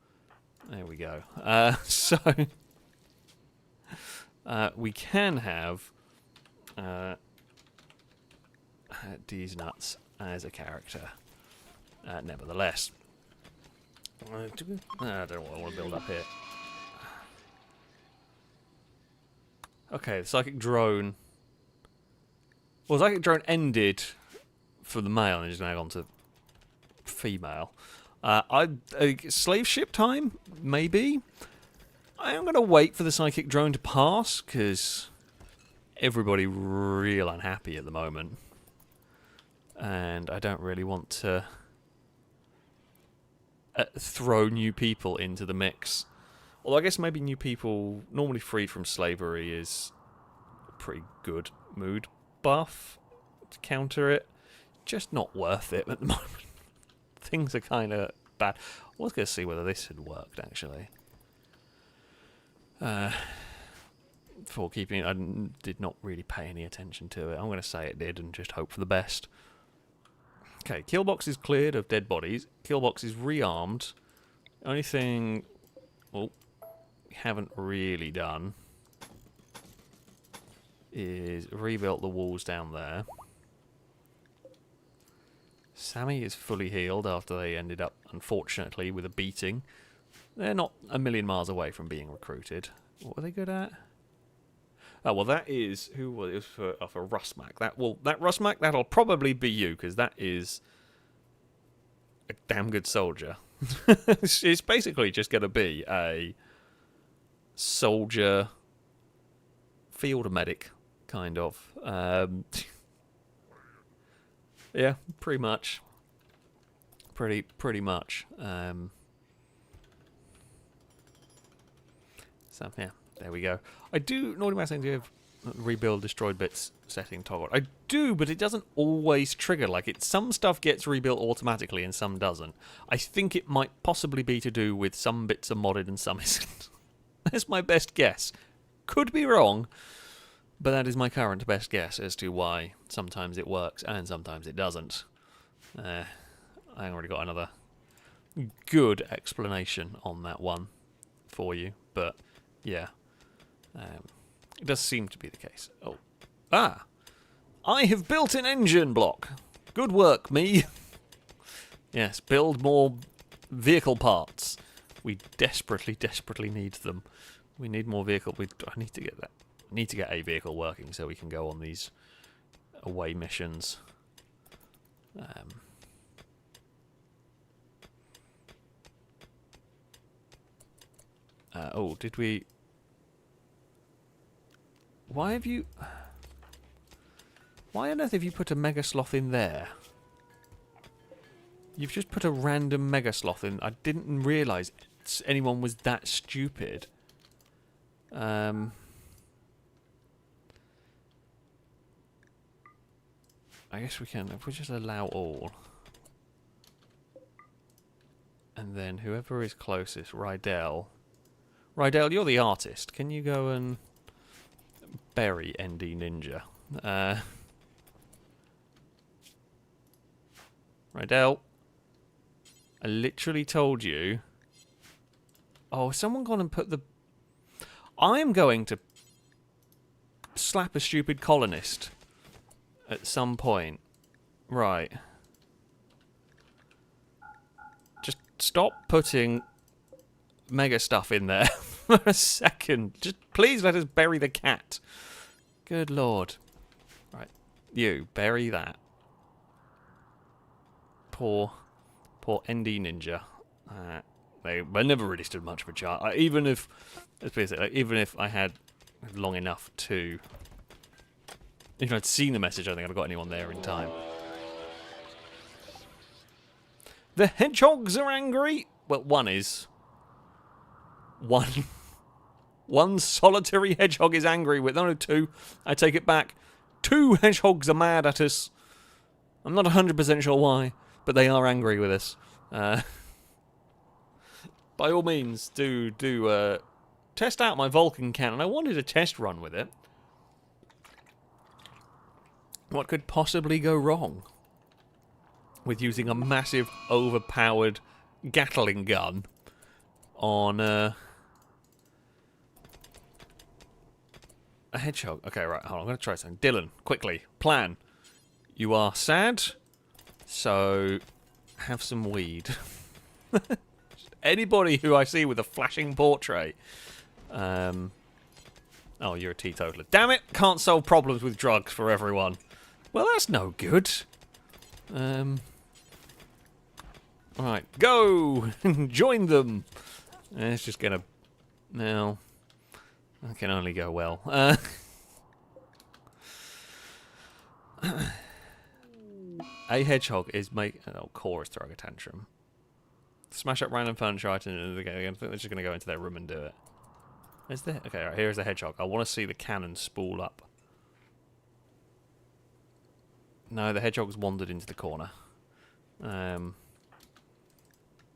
There we go. So we can have D's Nuts as a character. Nevertheless, I don't know what I want to build up here. Okay, the psychic drone. Well, the psychic drone ended for the male and is now on to female. Slave ship time? Maybe? I am going to wait for the psychic drone to pass, because everybody real unhappy at the moment. And I don't really want to throw new people into the mix. Although I guess maybe new people, normally freed from slavery, is a pretty good mood buff to counter it. Just not worth it at the moment. Things are kind of bad. I was going to see whether this had worked, actually. For keeping it, I did not really pay any attention to it. I'm going to say it did and just hope for the best. Okay, Killbox is cleared of dead bodies. Killbox is rearmed. Only thing... well, we haven't really done is rebuilt the walls down there. Sammy is fully healed after they ended up, unfortunately, with a beating. They're not a million miles away from being recruited. What were they good at? Oh, well, that is... who was it? It was for Rustmac. That Rustmac, that'll probably be you, because that is a damn good soldier. It's basically just going to be a soldier field medic, kind of. Yeah, pretty much. Pretty much. So, yeah, there we go. I do normally my thing to have rebuild destroyed bits setting toggle. I do, but it doesn't always trigger. Like, some stuff gets rebuilt automatically and some doesn't. I think it might possibly be to do with some bits are modded and some isn't. That's my best guess. Could be wrong, but that is my current best guess as to why sometimes it works and sometimes it doesn't. I already got another good explanation on that one for you, but yeah. It does seem to be the case. Oh. Ah! I have built an engine block. Good work, me. Yes, build more vehicle parts. We desperately, desperately need them. We need more vehicle. I need to get that. I need to get a vehicle working so we can go on these away missions. Oh, did we... Why have you... Why on earth have you put a Mega Sloth in there? You've just put a random Mega Sloth in. I didn't realise anyone was that stupid. I guess we can... If we just allow all. And then whoever is closest, Rydell. Rydell, you're the artist. Can you go and... bury ND Ninja? Rydell, I literally told you. Oh, someone gone and put the... I'm going to slap a stupid colonist at some point. Right. Just stop putting mega stuff in there for a second. Just please let us bury the cat. Good lord. Right. You, bury that. Poor ND Ninja. They never really stood much of a chance. Even if I had long enough to... If I'd seen the message, I don't think I'd have got anyone there in time. The hedgehogs are angry. Well, one is. One solitary hedgehog is angry with... No, two. I take it back. Two hedgehogs are mad at us. I'm not 100% sure why, but they are angry with us. By all means, do test out my Vulcan cannon. I wanted a test run with it. What could possibly go wrong with using a massive, overpowered Gatling gun on a hedgehog? Okay, right, hold on, I'm going to try something. Dylan, quickly, plan. You are sad, so have some weed. Anybody who I see with a flashing portrait. Oh, you're a teetotaler. Damn it! Can't solve problems with drugs for everyone. Well, that's no good. Alright, go! Join them! It's just gonna... No. That can only go well. A hedgehog is making... Oh, Core is throwing a tantrum. Smash up random furniture items and I think they're just going to go into their room and do it. Is there? Okay, right, here's the hedgehog. I want to see the cannon spool up. No, the hedgehog's wandered into the corner.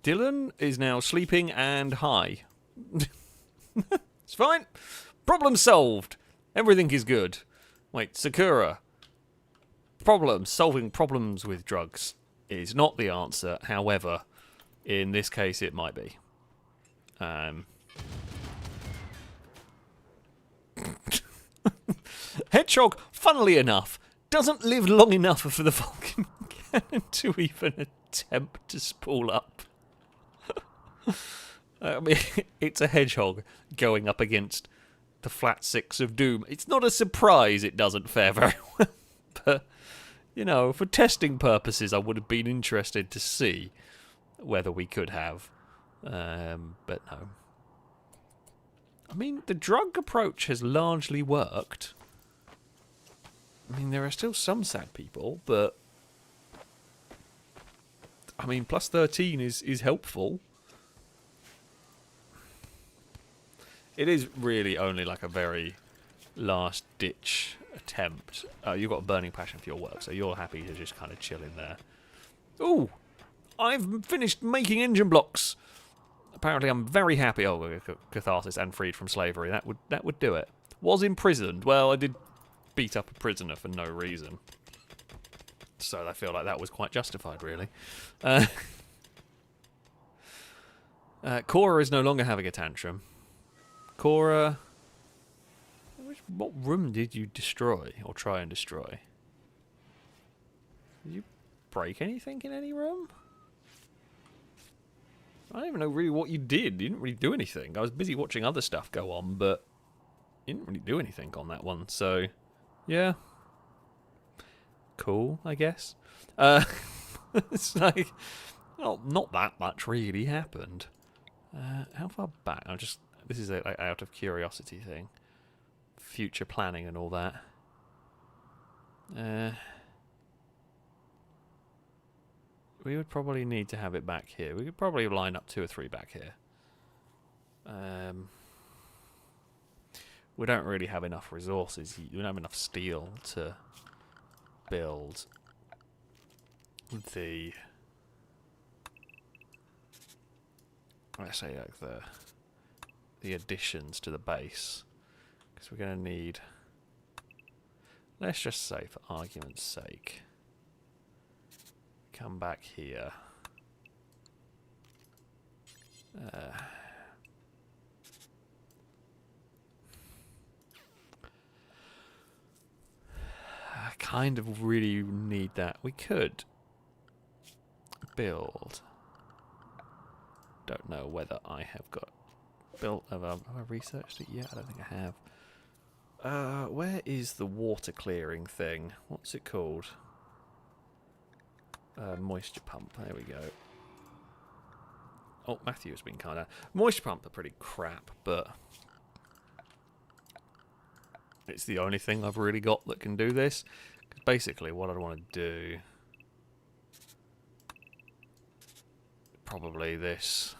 Dylan is now sleeping and high. It's fine. Problem solved. Everything is good. Wait, Sakura. Solving problems with drugs is not the answer. However, in this case, it might be. Hedgehog, funnily enough, doesn't live long enough for the Vulcan cannon to even attempt to spool up. I mean, it's a hedgehog going up against the flat six of doom. It's not a surprise it doesn't fare very well. But, you know, for testing purposes, I would have been interested to see whether we could have. But no. I mean, the drug approach has largely worked. I mean, there are still some sad people, but... I mean, plus 13 is helpful. It is really only like a very last-ditch attempt. Oh, you've got a burning passion for your work, so you're happy to just kind of chill in there. Ooh! I've finished making engine blocks! Apparently I'm very happy. Oh, catharsis and freed from slavery. That would do it. Was imprisoned. Well, I did beat up a prisoner for no reason. So I feel like that was quite justified, really. Cora is no longer having a tantrum. Cora... What room did you destroy, or try and destroy? Did you break anything in any room? I don't even know really what you did. You didn't really do anything. I was busy watching other stuff go on, but you didn't really do anything on that one, so... Yeah. Cool, I guess. It's like... Well, not that much really happened. How far back? This is a out of curiosity thing. Future planning and all that. We would probably need to have it back here. We could probably line up 2 or 3 back here. We don't really have enough resources. We don't have enough steel to build the... Let's say like the additions to the base. Because we're going to need... Let's just say, for argument's sake, come back here. I kind of really need that. We could build. Don't know whether I have got built. Have I researched it yet? I don't think I have. Where is the water clearing thing? What's it called? Moisture pump. There we go. Oh, Matthew has been kind of... Moisture pump are pretty crap, but... It's the only thing I've really got that can do this. Basically, what I want to do... Probably this.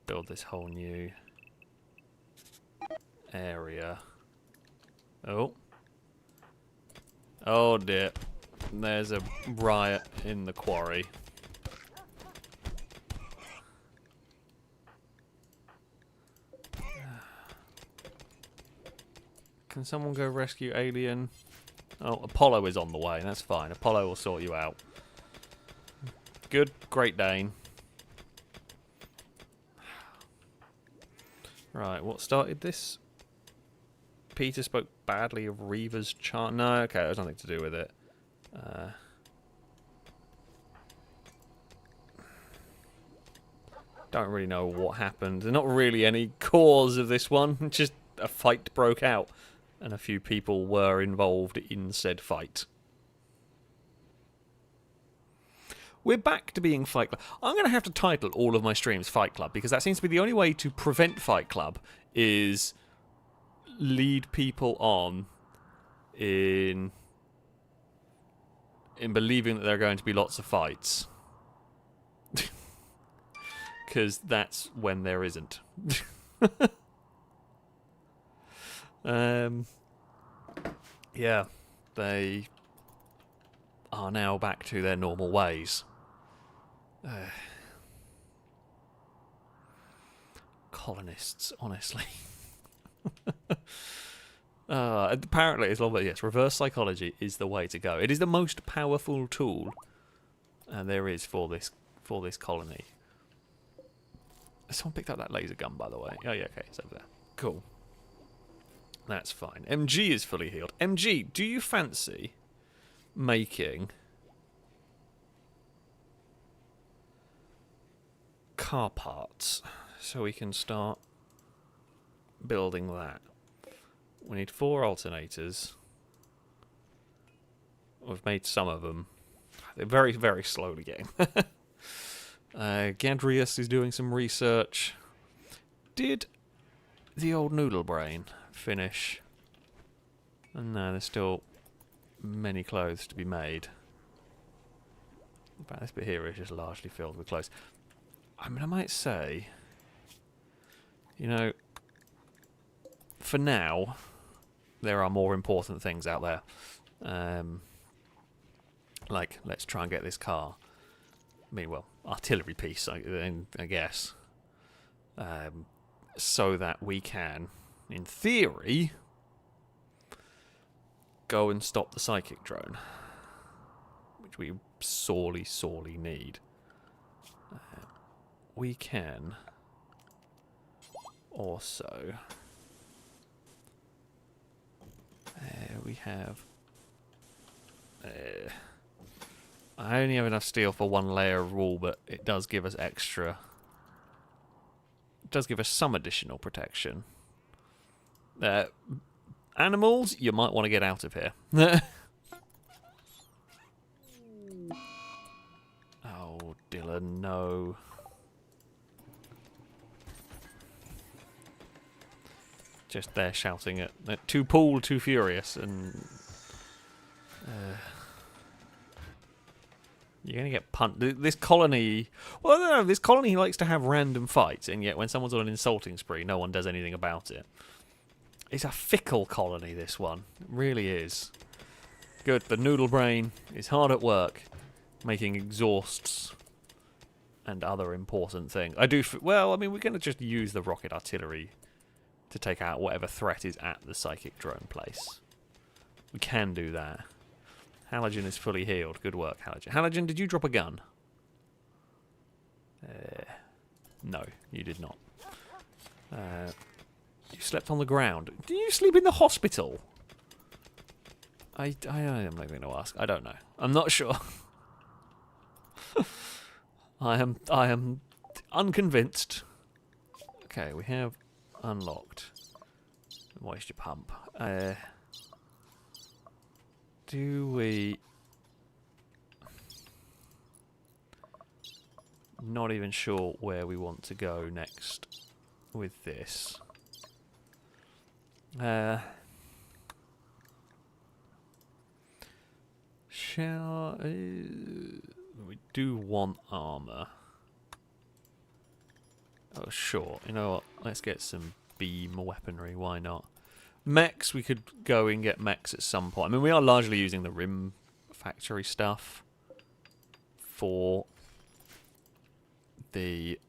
Build this whole new... area. Oh. Oh dear. There's a riot in the quarry. Can someone go rescue Alien? Oh, Apollo is on the way. That's fine. Apollo will sort you out. Good. Great Dane. Right, what started this? Peter spoke badly of Reaver's chant. No, okay, there's nothing to do with it. Don't really know what happened. There's not really any cause of this one. Just a fight broke out, and a few people were involved in said fight. We're back to being Fight Club. I'm going to have to title all of my streams Fight Club, because that seems to be the only way to prevent Fight Club is lead people on in believing that there are going to be lots of fights. Because that's when there isn't. Yeah, they are now back to their normal ways. Colonists, honestly. Apparently, as long as yes, reverse psychology is the way to go. It is the most powerful tool there is for this colony. Someone picked up that laser gun, by the way. Oh yeah, okay, it's over there. Cool. That's fine. MG is fully healed. MG, do you fancy making car parts so we can start building that? We need 4 alternators. We've made some of them. They're very, very slowly getting. Gadrius is doing some research. Did the old noodle brain finish? No, there's still many clothes to be made. In fact, this bit here is just largely filled with clothes. I mean, I might say You know, for now, there are more important things out there. Like, let's try and get this car. I mean, well, artillery piece, I guess. So that we can, in theory, go and stop the psychic drone. Which we sorely, sorely need. We can also... we have... I only have enough steel for one layer of wool, but it does give us extra... It does give us some additional protection. Animals, you might want to get out of here. Oh, Dylan, no. Just there shouting at too Paul, too furious, and you're going to get punched. This colony, well, I don't know, this colony likes to have random fights, and yet when someone's on an insulting spree, no one does anything about it. It's a fickle colony, this one. It really is. Good, the noodle brain is hard at work, making exhausts and other important things. Well, I mean, we're going to just use the rocket artillery to take out whatever threat is at the psychic drone place. We can do that. Halogen is fully healed. Good work, Halogen. Halogen, did you drop a gun? No, you did not. You slept on the ground. Did you sleep in the hospital? I'm not going to ask. I don't know. I'm not sure. I am unconvinced. Okay, we have unlocked the moisture pump. Do we... Not even sure where we want to go next with this. We do want armor. Oh, sure. You know what? Let's get some beam weaponry. Why not? Mechs, we could go and get mechs at some point. I mean, we are largely using the Rim factory stuff for the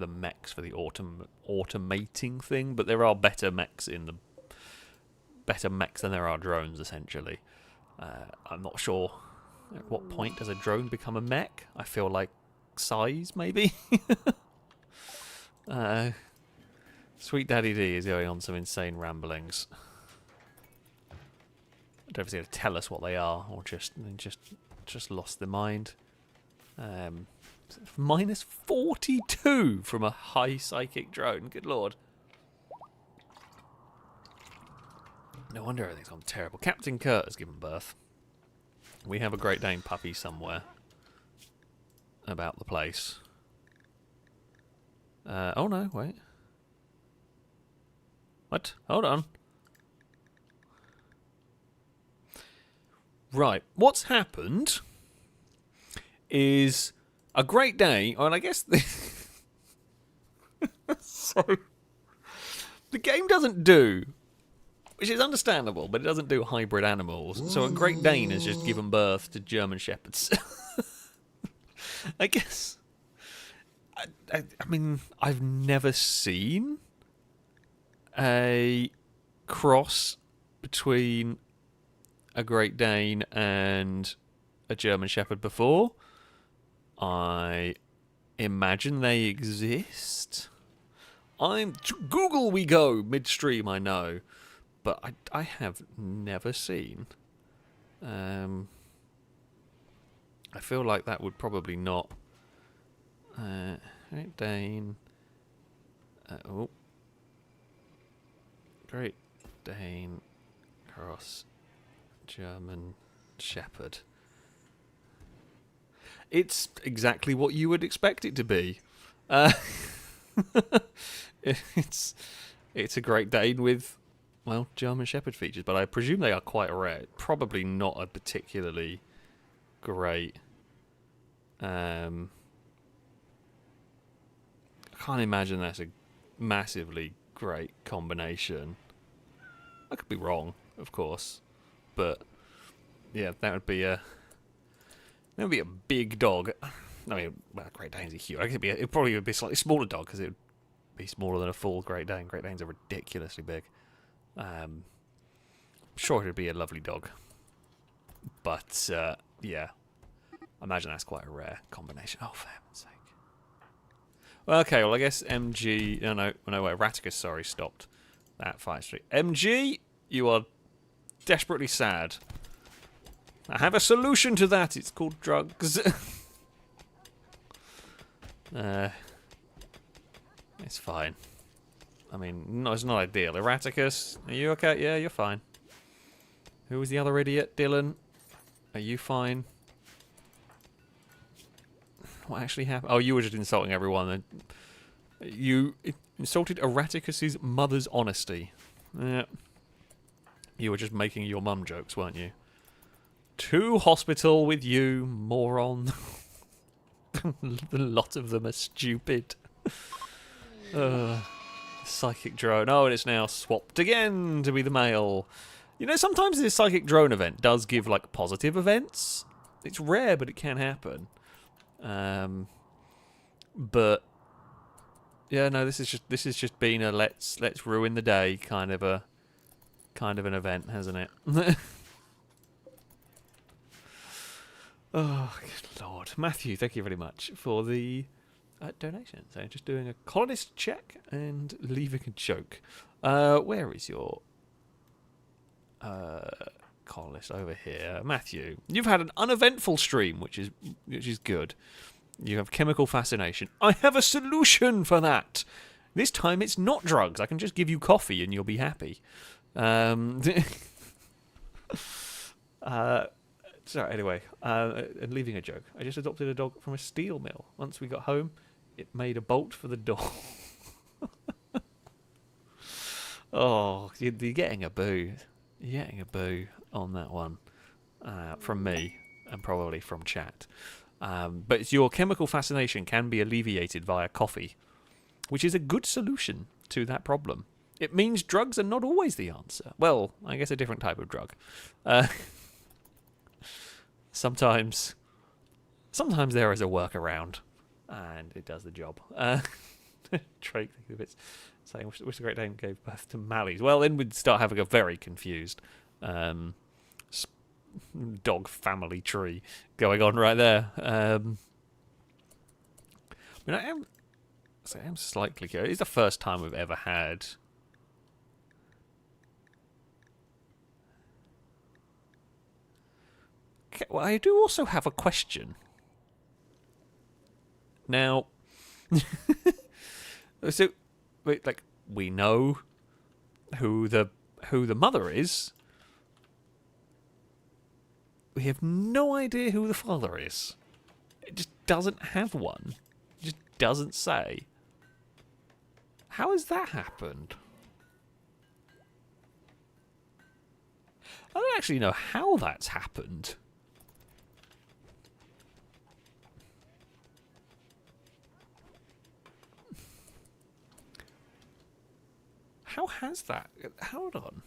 mechs, for the automating thing, but there are better mechs than there are drones, essentially. I'm not sure at what point does a drone become a mech. I feel like size, maybe. Sweet Daddy D is going on some insane ramblings. I don't know if he's going to tell us what they are, or just lost their mind. Minus 42 from a high psychic drone. Good lord. No wonder everything's gone terrible. Captain Kurt has given birth. We have a Great Dane puppy somewhere about the place. Oh no, wait. What? Hold on. Right, what's happened is a Great Dane, and I guess so the game doesn't do, which is understandable, but it doesn't do hybrid animals. So a Great Dane has just given birth to German Shepherds. I guess. I mean, I've never seen a cross between a Great Dane and a German Shepherd before. I imagine they exist. Google we go midstream, I know, but I have never seen. I feel like that would probably not. Great Dane. Great Dane cross German Shepherd. It's exactly what you would expect it to be. It's a Great Dane with, well, German Shepherd features, but I presume they are quite rare. Probably not a particularly great can't imagine that's a massively great combination. I could be wrong, of course, but yeah, that would be a big dog. I mean, well, Great Dane's a huge. It probably would be a slightly smaller dog because it would be smaller than a full Great Dane. Great Danes are ridiculously big. Sure, it would be a lovely dog, but yeah, I imagine that's quite a rare combination. Oh, for heaven's sake. Well, okay, well, I guess MG... No, wait, Raticus, sorry, stopped that fight streak. MG, you are desperately sad. I have a solution to that. It's called drugs. It's fine. I mean, no, it's not ideal. Erraticus, are you okay? Yeah, you're fine. Who was the other idiot? Dylan? Are you fine? What actually happened? Oh, you were just insulting everyone. You insulted Erraticus's mother's honesty. Yeah. You were just making your mum jokes, weren't you? To hospital with you, moron. A lot of them are stupid. Psychic drone. Oh, and it's now swapped again to be the male. You know, sometimes this psychic drone event does give, like, positive events. It's rare, but it can happen. But yeah, no, this is just been a let's ruin the day kind of an event, hasn't it? Oh, good lord. Matthew, thank you very much for the donation. So just doing a colonist check and leaving a joke. Where is your colonist? Over here. Matthew, you've had an uneventful stream, which is good. You have chemical fascination. I have a solution for that. This time it's not drugs. I can just give you coffee and you'll be happy. So anyway, and leaving a joke. I just adopted a dog from a steel mill. Once we got home, it made a bolt for the door. Oh, you're getting a boo. You're getting a boo on that one. From me, and probably from chat. But your chemical fascination can be alleviated via coffee, which is a good solution to that problem. It means drugs are not always the answer. Well, I guess a different type of drug. Sometimes there is a workaround, and it does the job. Drake, think of it saying, "Wish the Great Dane gave birth to Mallees." Well, then we'd start having a very confused dog family tree going on right there. I mean, I am slightly curious. It's the first time we've ever had. Okay, well, I do also have a question. Now, so, like, we know who the mother is. We have no idea who the father is. It just doesn't have one. It just doesn't say. How has that happened? I don't actually know how that's happened. How has that? Hold on.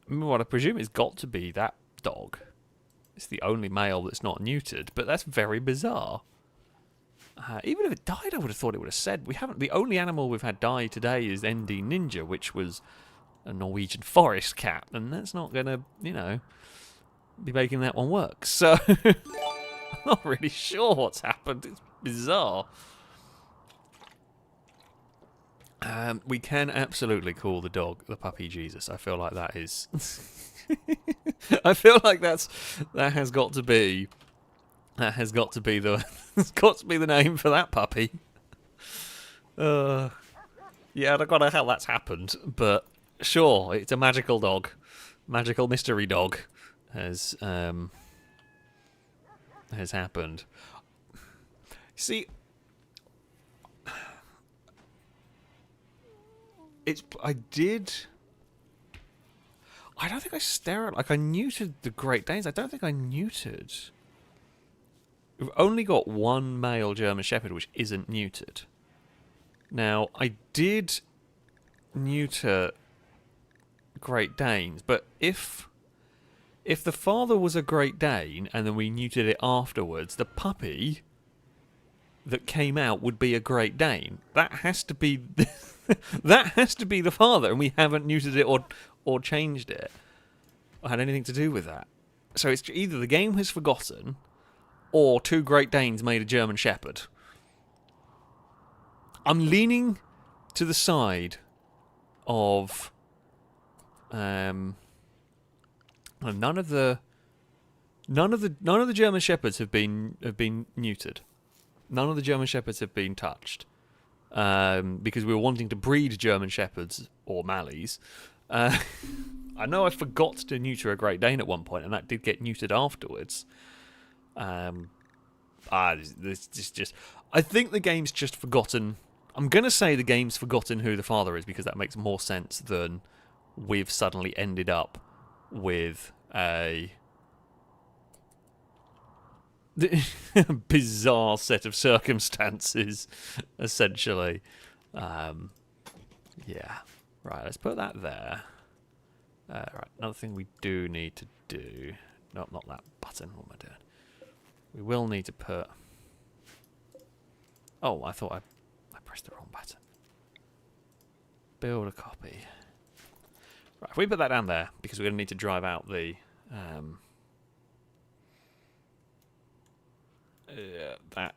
What I presume it's got to be that dog. It's the only male that's not neutered, but that's very bizarre. Even if it died, I would have thought it would have said. We haven't. The only animal we've had die today is ND Ninja, which was a Norwegian forest cat, and that's not going to, be making that one work. So I'm not really sure what's happened. It's bizarre. We can absolutely call the puppy Jesus. I feel like that is. I feel like that has got to be the it's got to be the name for that puppy. Yeah, I don't know how that's happened, but sure, it's a magical dog, magical mystery dog has happened. See. I don't think I sterilized... Like, I neutered the Great Danes. I don't think I neutered... We've only got one male German Shepherd, which isn't neutered. Now, I did neuter Great Danes, but if the father was a Great Dane and then we neutered it afterwards, the puppy that came out would be a Great Dane. That has to be that has to be the father, and we haven't neutered it or changed it or had anything to do with that. So it's either the game has forgotten, or two Great Danes made a German Shepherd. I'm leaning to the side of none of the German Shepherds have been neutered. None of the German Shepherds have been touched because we were wanting to breed German Shepherds or Malleys. I know I forgot to neuter a Great Dane at one point, and that did get neutered afterwards. This is just... I think the game's just forgotten... I'm going to say the game's forgotten who the father is, because that makes more sense than we've suddenly ended up with a bizarre set of circumstances, essentially. Yeah. Right, let's put that there. Right, another thing we do need to do... No, not that button. What am I doing? We will need to put... Oh, I thought I pressed the wrong button. Build a copy. Right, if we put that down there, because we're going to need to drive out the... that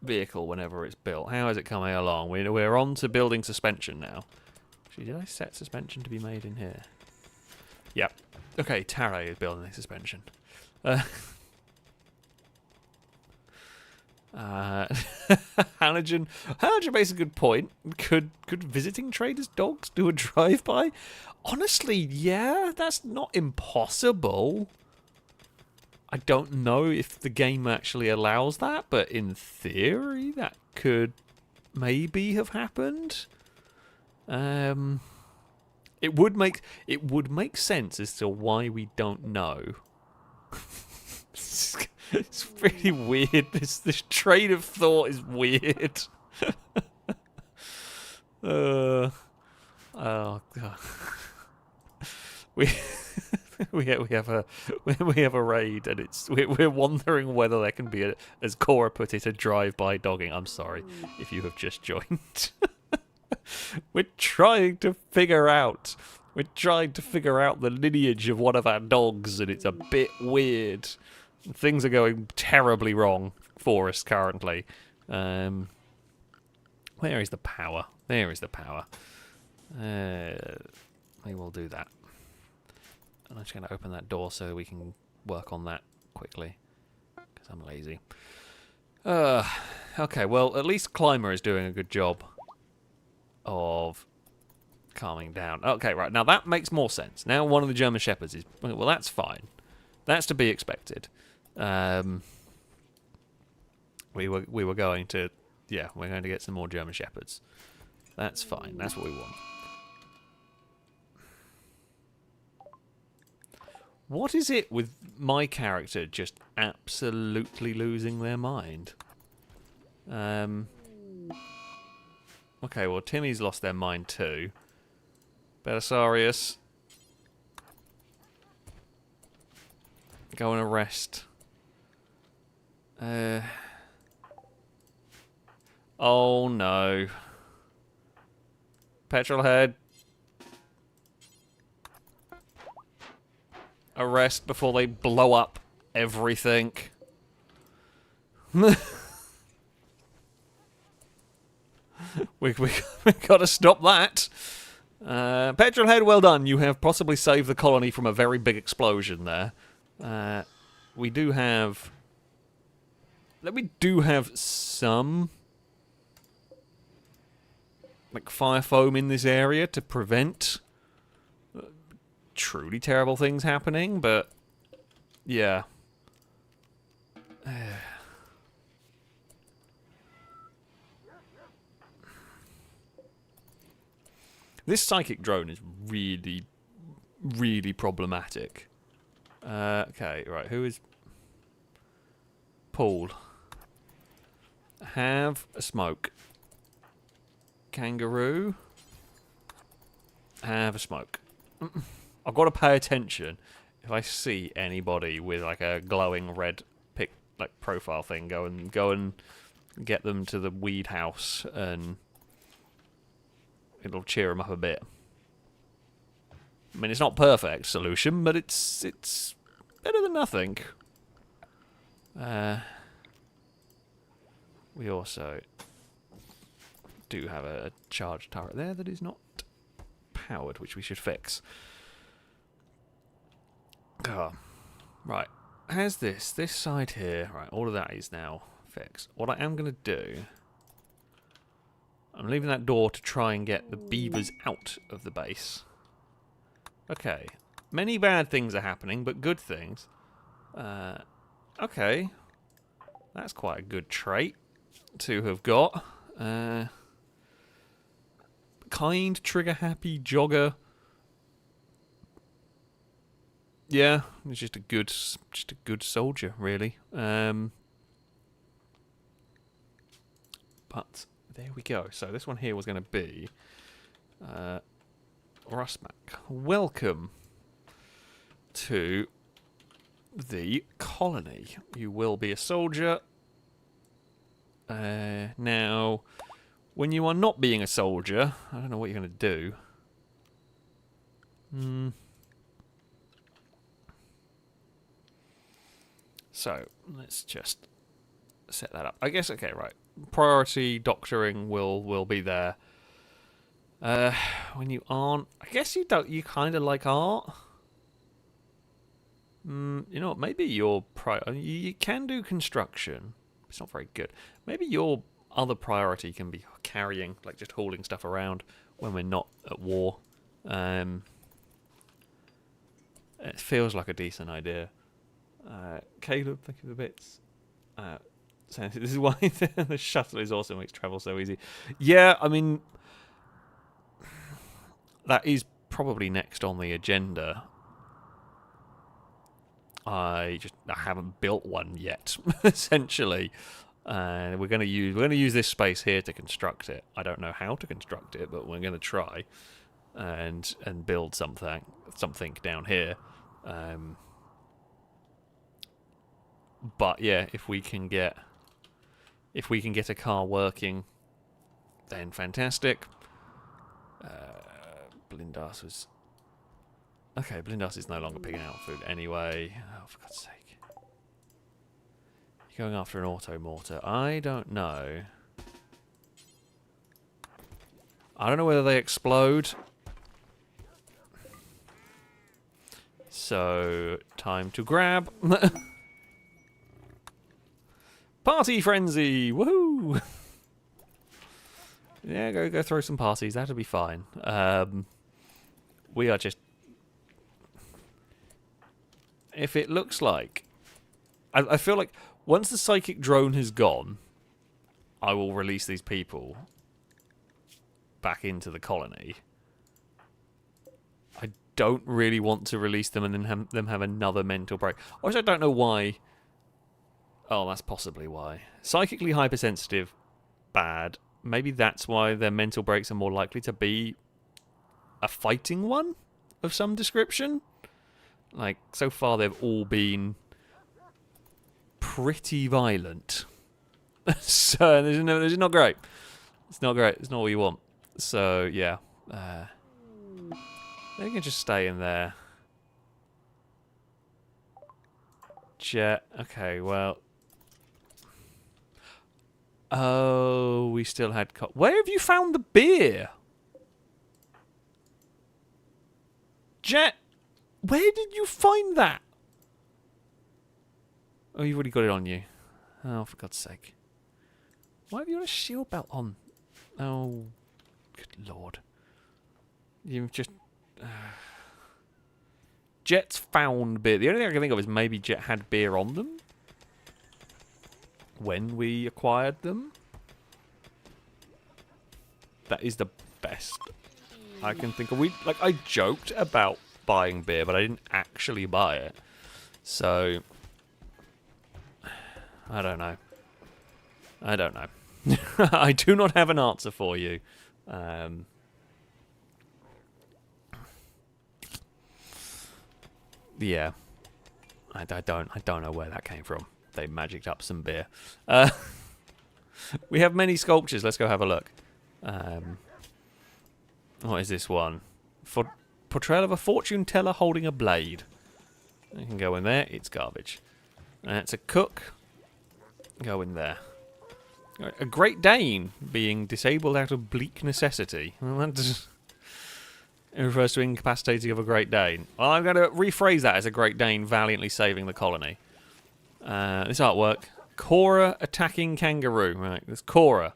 vehicle whenever it's built. How is it coming along? We're on to building suspension now. Actually, did I set suspension to be made in here? Yep. Okay, Tare is building the suspension. Halogen makes a good point. Could visiting traders' dogs do a drive-by? Honestly, yeah, that's not impossible. I don't know if the game actually allows that, but in theory, that could maybe have happened. It would make sense as to why we don't know. It's really weird. This train of thought is weird. Oh god. We have a raid, and we're wondering whether there can be as Cora put it, a drive-by dogging. I'm sorry if you have just joined. We're trying to figure out the lineage of one of our dogs, and it's a bit weird. Things are going terribly wrong for us currently. Where is the power? There is the power. We will do that. I'm just going to open that door so we can work on that quickly, because I'm lazy. Okay, well, at least Climber is doing a good job of calming down. Okay, right, now that makes more sense. Now one of the German Shepherds is... Well, that's fine. That's to be expected. We were going to... Yeah, we're going to get some more German Shepherds. That's fine. That's what we want. What is it with my character just absolutely losing their mind? Okay, well, Timmy's lost their mind too. Belisarius. Go and arrest. Oh no. Petrolhead. Arrest before they blow up everything. we gotta stop that. Petrolhead, well done. You have possibly saved the colony from a very big explosion there. We do have some like fire foam in this area to prevent truly terrible things happening, but yeah. This psychic drone is really, really problematic. Okay, right, who is... Paul. Have a smoke. Kangaroo. Have a smoke. I've got to pay attention if I see anybody with like a glowing red profile thing. Go and get them to the weed house, and it'll cheer them up a bit. I mean, it's not perfect solution, but it's better than nothing. We also do have a charge turret there that is not powered, which we should fix. Right. Has this side here, right, all of that is now fixed. What I am going to do, I'm leaving that door to try and get the beavers out of the base. Okay. Many bad things are happening, but good things. Okay. That's quite a good trait to have got. Kind, trigger-happy, jogger. Yeah, he's just a good soldier, really. But there we go. So this one here was going to be Rusmak. Welcome to the colony. You will be a soldier. Now, when you are not being a soldier, I don't know what you're going to do. So, let's just set that up. I guess, okay, right. Priority doctoring will be there. When you aren't... I guess you kind of like art. You know what, maybe your... You can do construction. It's not very good. Maybe your other priority can be carrying, like just hauling stuff around when we're not at war. It feels like a decent idea. Caleb, thank you for the bits. So this is why the shuttle is also makes travel so easy. Yeah, I mean, that is probably next on the agenda. I haven't built one yet. Essentially, we're going to use this space here to construct it. I don't know how to construct it, but we're going to try and build something down here. But yeah, if we can get a car working, then fantastic. Blindas was okay. Blindas is no longer picking out food anyway. Oh, for God's sake! You're going after an auto mortar. I don't know. I don't know whether they explode. So time to grab. Party frenzy! Woohoo! Yeah, go throw some parties. That'll be fine. We are just... If it looks like... I feel like once the psychic drone has gone, I will release these people back into the colony. I don't really want to release them and then have them have another mental break. I don't know why... Oh, that's possibly why. Psychically hypersensitive, bad. Maybe that's why their mental breaks are more likely to be a fighting one of some description. Like, so far they've all been pretty violent. So, this is not great. It's not great. It's not what you want. So, yeah. They can just stay in there. Jet. Okay, well... Oh, we still had... Where have you found the beer? Jet, where did you find that? Oh, you've already got it on you. Oh, for God's sake. Why have you got a shield belt on? Oh, good lord. You've just... Jet's found beer. The only thing I can think of is maybe Jet had beer on them when we acquired them. That is the best I can think of. I joked about buying beer, but I didn't actually buy it. So, I don't know. I don't know. I do not have an answer for you. Yeah. I don't know where that came from. They magicked up some beer. We have many sculptures. Let's go have a look. What is this one? For portrayal of a fortune teller holding a blade. You can go in there. It's garbage. That's a cook. Go in there. A Great Dane being disabled out of bleak necessity. Well, that just it refers to incapacitating of a Great Dane. Well, I'm going to rephrase that as a Great Dane valiantly saving the colony. This artwork. Cora attacking kangaroo. Right, there's Cora.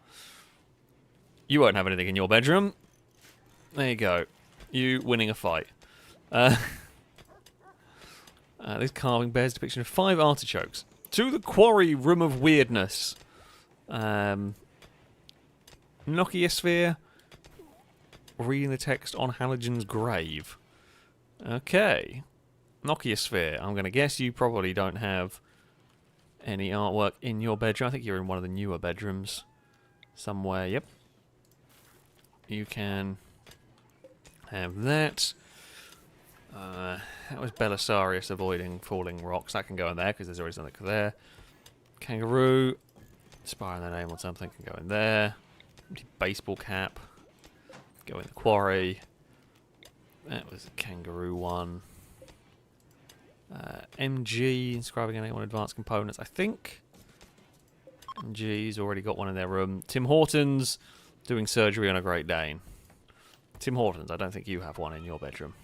You won't have anything in your bedroom. There you go. You winning a fight. This carving bears a depiction of 5 artichokes. To the Quarry Room of Weirdness. Nokiosphere. Reading the text on Halogen's grave. Okay. Nokiosphere. I'm going to guess you probably don't have any artwork in your bedroom. I think you're in one of the newer bedrooms. Somewhere. Yep. You can have that. That was Belisarius avoiding falling rocks. That can go in there because there's always something there. Kangaroo. Spire in their name or something can go in there. Baseball cap. Go in the Quarry. That was a kangaroo one. MG, inscribing a name on advanced components. I think MG's already got one in their room. Tim Hortons doing surgery on a Great Dane. Tim Hortons, I don't think you have one in your bedroom.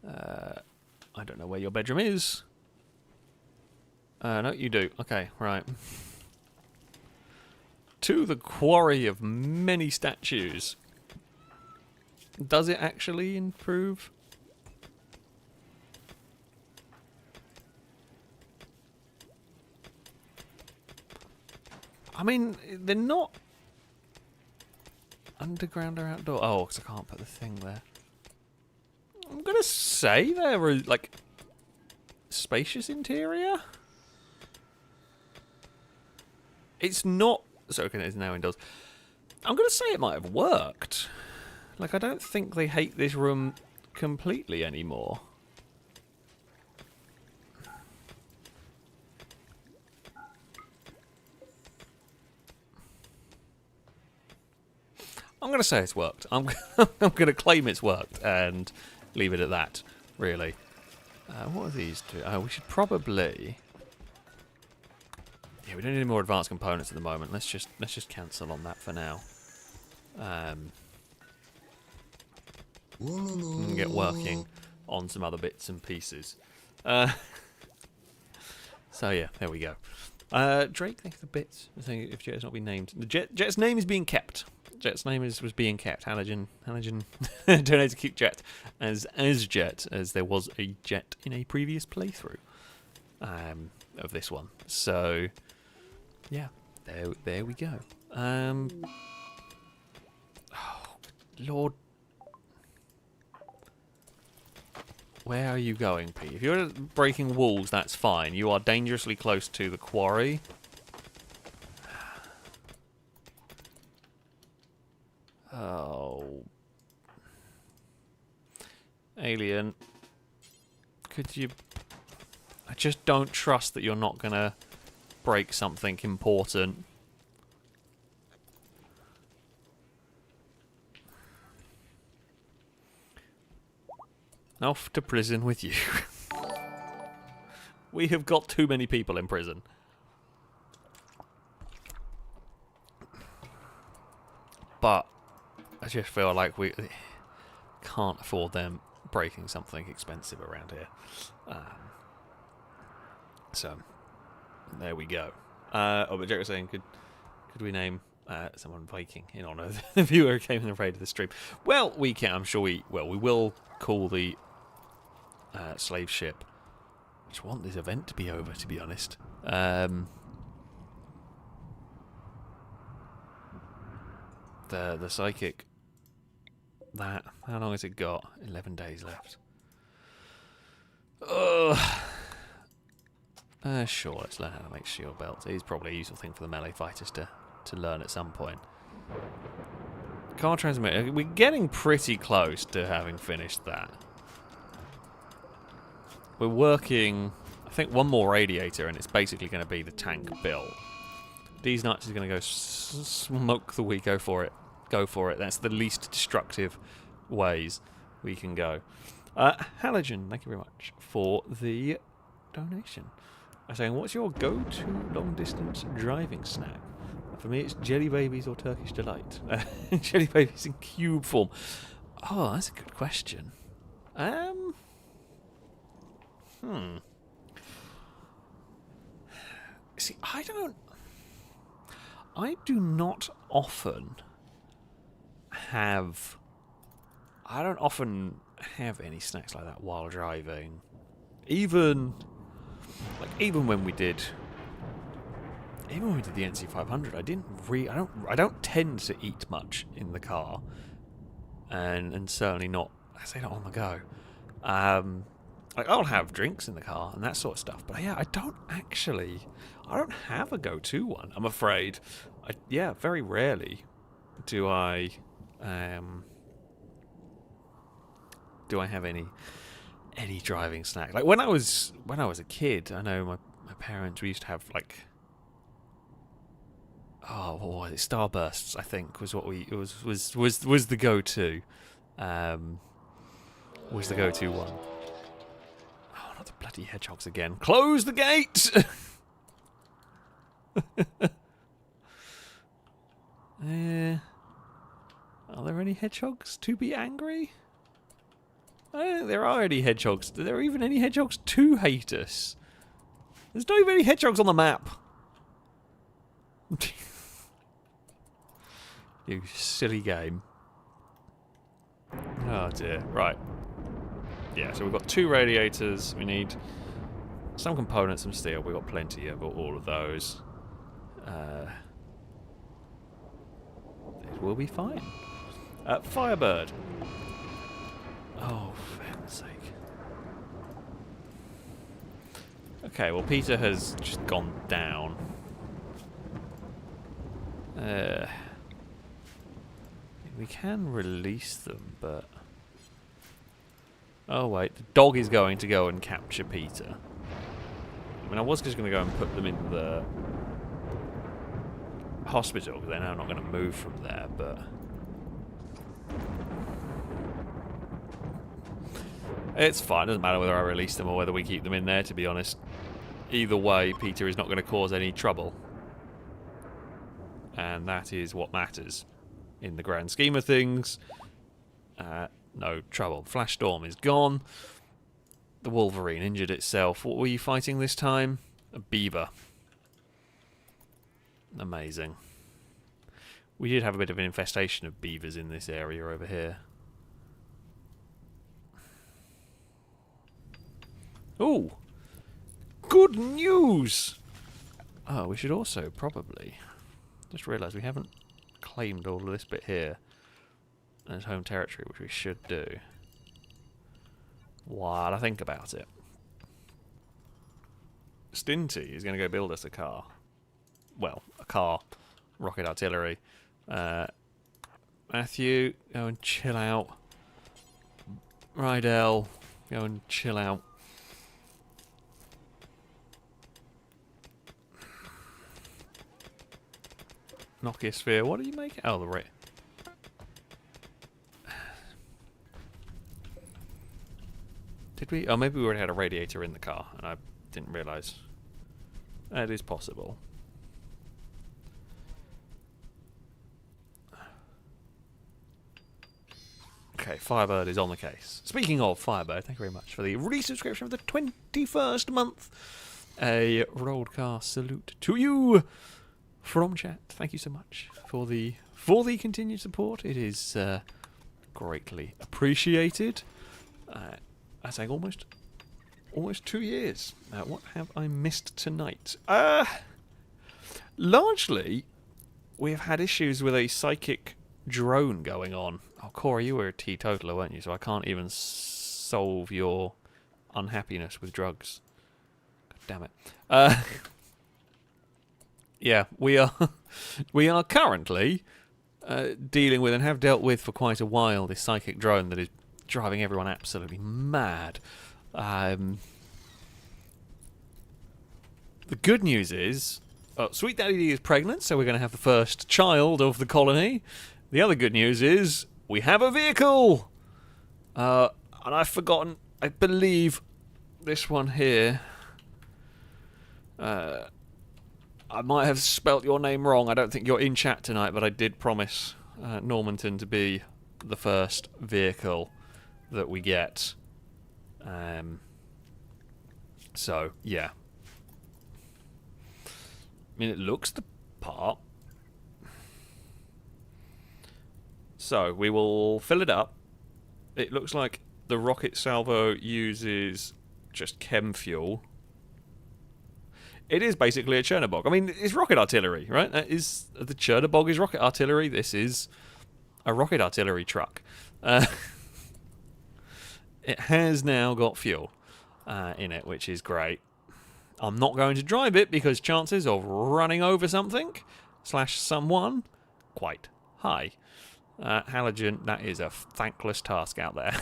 I don't know where your bedroom is. No, you do. Okay, right. To the Quarry of many statues. Does it actually improve? I mean, they're not underground or outdoor. Oh, because I can't put the thing there. I'm going to say they're, like, spacious interior. It's not... So, okay, it's now indoors. I'm going to say it might have worked. Like, I don't think they hate this room completely anymore. I'm going to say it's worked. I'm going to claim it's worked and leave it at that, really. What are these two? Oh, we should probably... Yeah, we don't need any more advanced components at the moment. Let's just cancel on that for now. And get working on some other bits and pieces. So yeah, there we go. Drake, thanks for the bits. Saying if Jet has not been named, Jet's name is being kept. Jet's name was being kept. Halogen donated to keep Jet as Jet, as there was a Jet in a previous playthrough of this one. So yeah, there we go. Oh Lord, where are you going, Pete? If you're breaking walls, that's fine. You are dangerously close to the Quarry. Oh. Alien. Could you... I just don't trust that you're not going to break something important. Off to prison with you. We have got too many people in prison. But I just feel like we can't afford them breaking something expensive around here. So, there we go. Oh, but Jack was saying, could we name someone Viking in honour of the viewer who came in the raid of the stream? Well, we can. I'm sure we will call the slave ship. I just want this event to be over, to be honest. The psychic. How long has it got? 11 days left. Sure, let's learn how to make shield belts. It is probably a useful thing for the melee fighters to learn at some point. Car transmitter. We're getting pretty close to having finished that. We're working, I think, one more radiator, and it's basically going to be the tank built. These nuts is going to go smoke the weed. Go for it. Go for it. That's the least destructive ways we can go. Halogen, thank you very much for the donation. I'm saying, what's your go-to long-distance driving snack? For me, it's Jelly Babies or Turkish Delight. Jelly Babies in cube form. Oh, that's a good question. See, I do not often have any snacks like that while driving. Even when we did the NC500, I don't tend to eat much in the car, and certainly not on the go. I'll have drinks in the car and that sort of stuff, but yeah, I don't have a go-to one, I'm afraid. Very rarely do I have any driving snack. Like when I was a kid, I know my parents, we used to have like, what was it? Starbursts, I think, was what was the go-to. Was the go-to one. Oh, not the bloody hedgehogs again. Close the gate! Are there any hedgehogs to be angry? I don't think there are any hedgehogs. Are there even any hedgehogs to hate us? There's not even any hedgehogs on the map. You silly game. Oh dear. Right. Yeah, so we've got 2 radiators. We need some components, some steel. We've got plenty of all of those. It will be fine. Firebird. Oh, for heaven's sake. Okay, well, Peter has just gone down. We can release them, but... Oh, wait. The dog is going to go and capture Peter. I mean, I was just going to go and put them in the hospital, because then I'm not going to move from there, but... It's fine. It doesn't matter whether I release them or whether we keep them in there, to be honest. Either way, Peter is not going to cause any trouble. And that is what matters. In the grand scheme of things, no trouble. Flash Storm is gone. The Wolverine injured itself. What were you fighting this time? A beaver. Amazing. We did have a bit of an infestation of beavers in this area over here. Ooh! Good news! Oh, we should also probably... Just realised we haven't claimed all of this bit here as home territory, which we should do. While I think about it. Stinty is going to go build us a car. Well, a car. Rocket artillery. Matthew, go and chill out. Rydell, go and chill out. Nokia what do you make? Oh, the right. Did we? Oh, maybe we already had a radiator in the car, and I didn't realise. That is possible. Okay, Firebird is on the case. Speaking of Firebird, thank you very much for the resubscription of the 21st month. A broadcast salute to you from chat. Thank you so much for the continued support. It is greatly appreciated. I think almost 2 years. What have I missed tonight? Largely, we have had issues with a psychic drone going on. Oh, Quarry, you were a teetotaler, weren't you? So I can't even solve your unhappiness with drugs. God damn it. Yeah, we are we are currently dealing with, and have dealt with for quite a while, this psychic drone that is driving everyone absolutely mad. The good news is, Sweet Daddy D is pregnant, so we're going to have the first child of the colony. The other good news is, we have a vehicle! And I've forgotten, I believe, this one here. I might have spelt your name wrong. I don't think you're in chat tonight, but I did promise Normanton to be the first vehicle that we get. So, yeah. I mean, it looks the part. So, we will fill it up. It looks like the rocket salvo uses just chem fuel. It is basically a Chernobog. I mean, it's rocket artillery, right? The Chernobog is rocket artillery. This is a rocket artillery truck. It has now got fuel in it, which is great. I'm not going to drive it because chances of running over something / someone quite high. Halogen, that is a thankless task out there.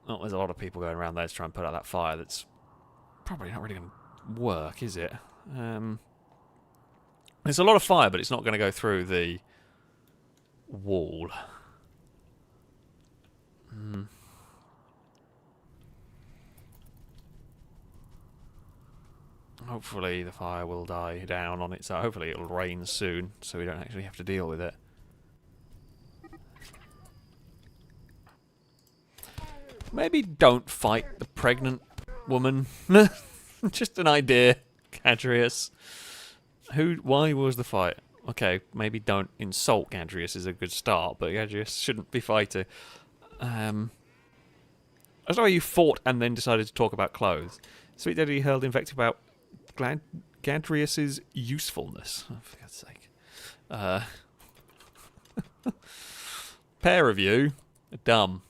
Oh, there's a lot of people going around there to try and put out that fire that's probably not really going to work, is it? There's a lot of fire, but it's not going to go through the wall. Hopefully the fire will die down on its own. Hopefully it'll rain soon, so we don't actually have to deal with it. Maybe don't fight the pregnant woman. Just an idea, Gadrius. Why was the fight? Okay, maybe don't insult Gadrius is a good start, but Gadrius shouldn't be fighting. I don't know why you fought and then decided to talk about clothes. Sweet Daddy hurled invective about Gadrius's usefulness. Oh, for God's sake. Pair of you are dumb.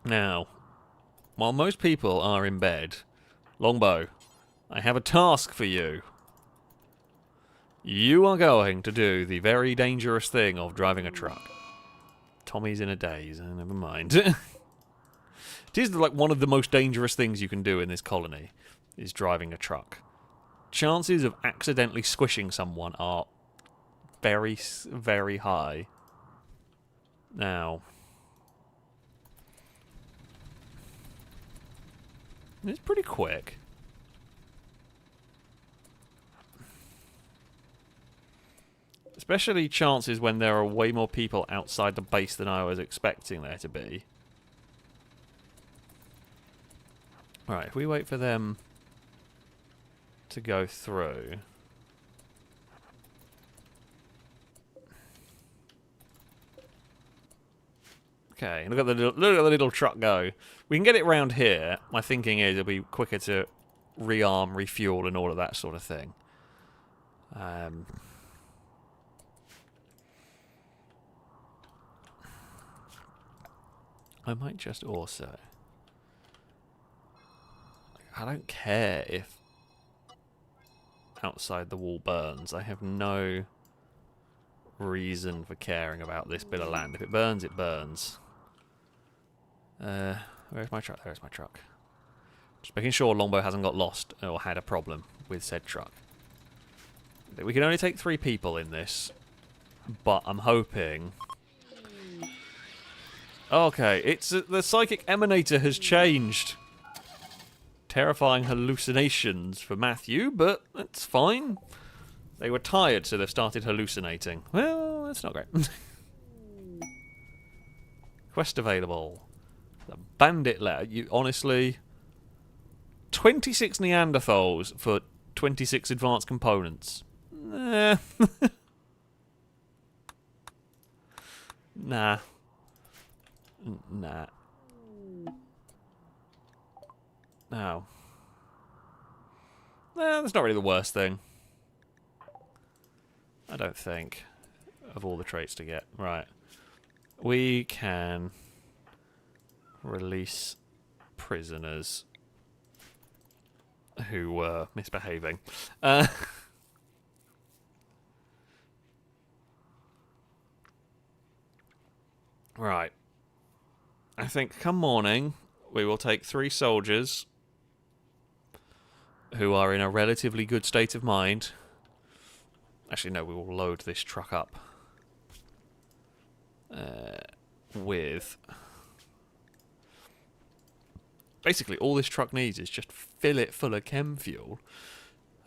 Now, while most people are in bed, Longbow, I have a task for you. You are going to do the very dangerous thing of driving a truck. Tommy's in a daze. Never mind. It is like one of the most dangerous things you can do in this colony, is driving a truck. Chances of accidentally squishing someone are very, very high. Now, it's pretty quick. Especially chances when there are way more people outside the base than I was expecting there to be. Alright, if we wait for them to go through. Okay, look at the little truck go. We can get it round here. My thinking is it'll be quicker to rearm, refuel, and all of that sort of thing. I might just also... I don't care if outside the wall burns. I have no reason for caring about this bit of land. If it burns, it burns. Where's my truck? There's my truck. Just making sure Longbow hasn't got lost or had a problem with said truck. We can only take 3 people in this, but I'm hoping... Okay, it's the psychic emanator has changed. Terrifying hallucinations for Matthew, but that's fine. They were tired, so they've started hallucinating. Well, that's not great. Quest available. The bandit letter. You honestly... 26 Neanderthals for 26 advanced components. Nah. Nah. Nah. No. That's not really the worst thing. I don't think. Of all the traits to get. Right. we can release prisoners who were misbehaving. Right. I think come morning, we will take 3 soldiers who are in a relatively good state of mind. Actually, no, we will load this truck up with... Basically, all this truck needs is just fill it full of chem fuel.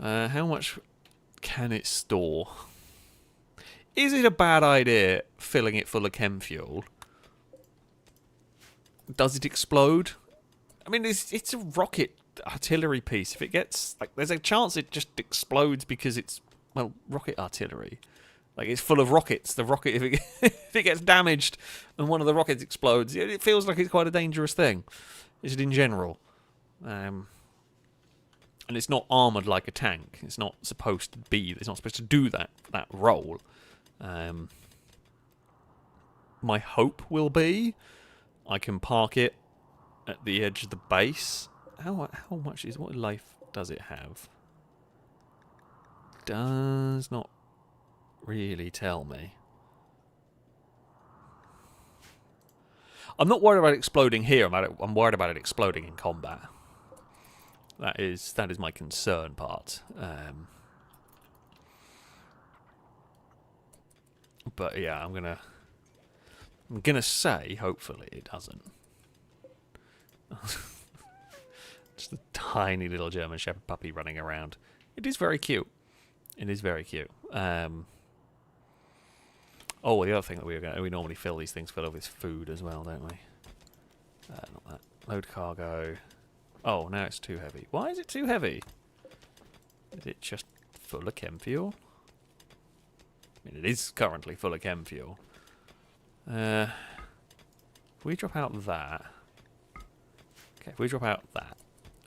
How much can it store? Is it a bad idea filling it full of chem fuel? Does it explode? I mean, it's a rocket artillery piece. If it gets... like, there's a chance it just explodes because it's, well, rocket artillery. Like, it's full of rockets. The rocket, if it gets damaged and one of the rockets explodes, it feels like it's quite a dangerous thing. Is it in general? And it's not armoured like a tank. It's not supposed to be... it's not supposed to do that role. My hope will be I can park it at the edge of the base. How much is... what life does it have? Does not really tell me. I'm not worried about it exploding here. I'm worried about it exploding in combat. That is my concern part. But yeah, I'm gonna say hopefully it doesn't. Just a tiny little German Shepherd puppy running around. It is very cute. It is very cute. Oh, the other thing that we normally fill these things full of is food as well, don't we? Not that. Load cargo. Oh, now it's too heavy. Why is it too heavy? Is it just full of chem fuel? I mean, it is currently full of chem fuel. If we drop out that... okay, if we drop out that,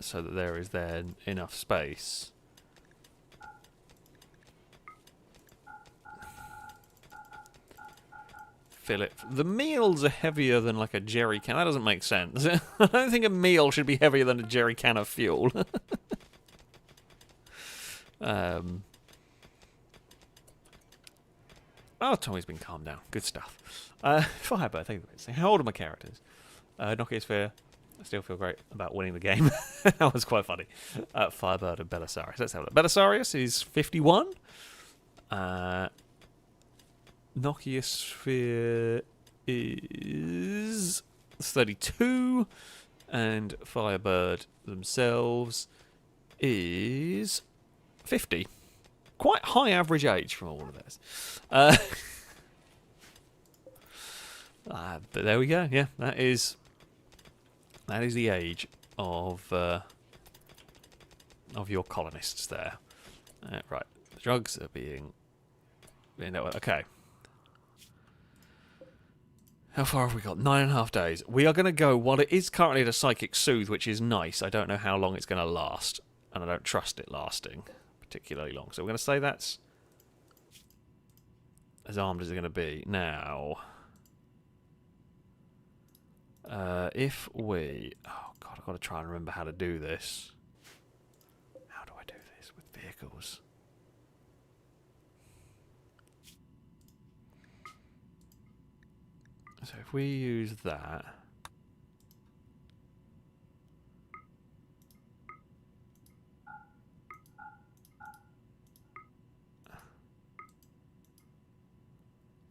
so that there is then enough space... fill it. The meals are heavier than like a jerry can. That doesn't make sense. I don't think a meal should be heavier than a jerry can of fuel. Oh, Tommy's been calmed down. Good stuff. Firebird, thank you for saying. How old are my characters? Nokia Sphere. I still feel great about winning the game. That was quite funny. Firebird and Belisarius. Let's have a look. Belisarius is 51. Nokia Sphere is 32. And Firebird themselves is 50. Quite high average age from all of this. But there we go. Yeah, that is the age of your colonists there. Right, the drugs are being... okay. How far have we got? 9.5 days. We are going to go, while it is currently at a psychic soothe, which is nice, I don't know how long it's going to last. And I don't trust it lasting particularly long. So we're going to say that's as armed as it's going to be. Now, if we... oh, God, I've got to try and remember how to do this. How do I do this with vehicles? So if we use that...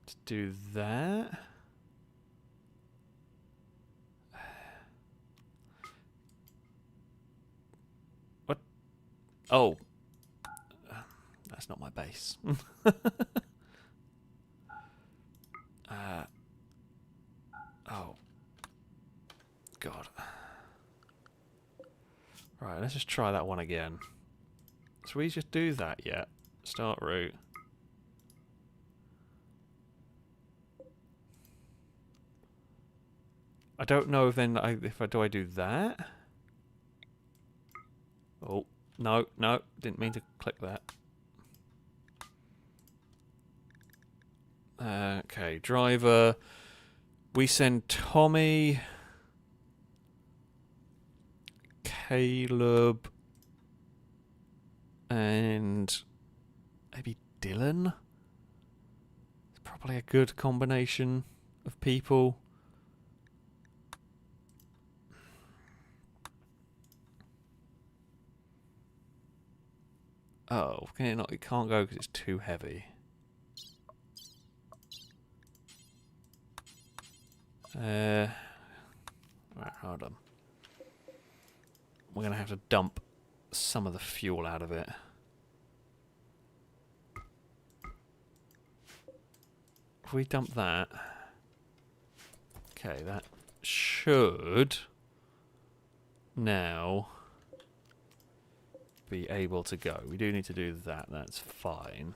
to do that... what? Oh. That's not my base. Oh. God. Right, let's just try that one again. So we just do that yet? Start route. I don't know if then do I do that? Oh, no, didn't mean to click that. Okay, driver. We send Tommy, Caleb, and maybe Dylan. It's probably a good combination of people. Oh, can it not? It can't go because it's too heavy. Right, hold on. We're going to have to dump some of the fuel out of it. If we dump that... Okay, that should now be able to go. We do need to do that, that's fine.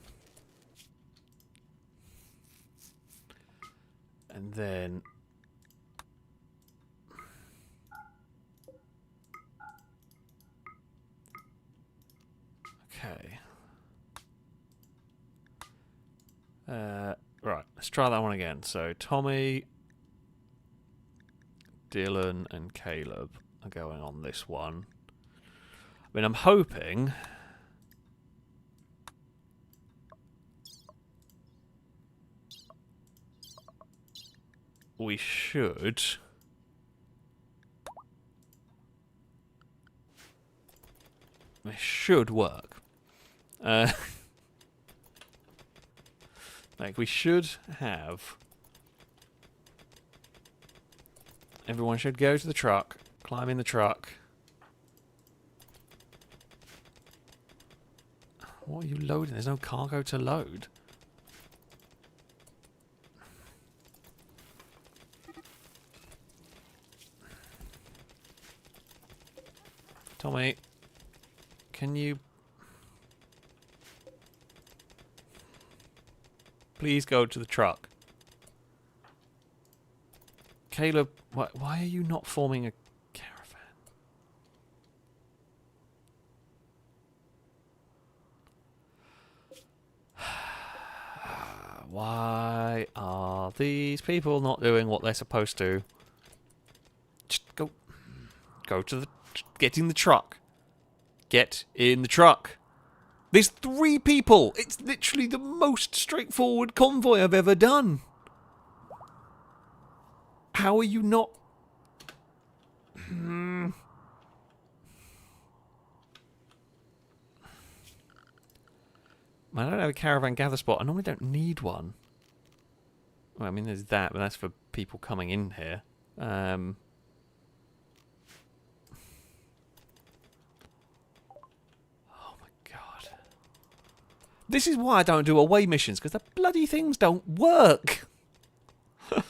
And then... Okay. Right, let's try that one again. So, Tommy, Dylan, and Caleb are going on this one. I mean, I'm hoping... we should... It should work. Like, we should have... Everyone should go to the truck, climb in the truck. What are you loading? There's no cargo to load. Tommy, can you... please go to the truck. Caleb, why are you not forming a caravan? Why are these people not doing what they're supposed to? Just go to the... get in the truck. Get in the truck. There's 3 people. It's literally the most straightforward convoy I've ever done. How are you not... I don't have a caravan gather spot. I normally don't need one. Well, I mean, there's that, but that's for people coming in here. This is why I don't do away missions, because the bloody things don't work. I'm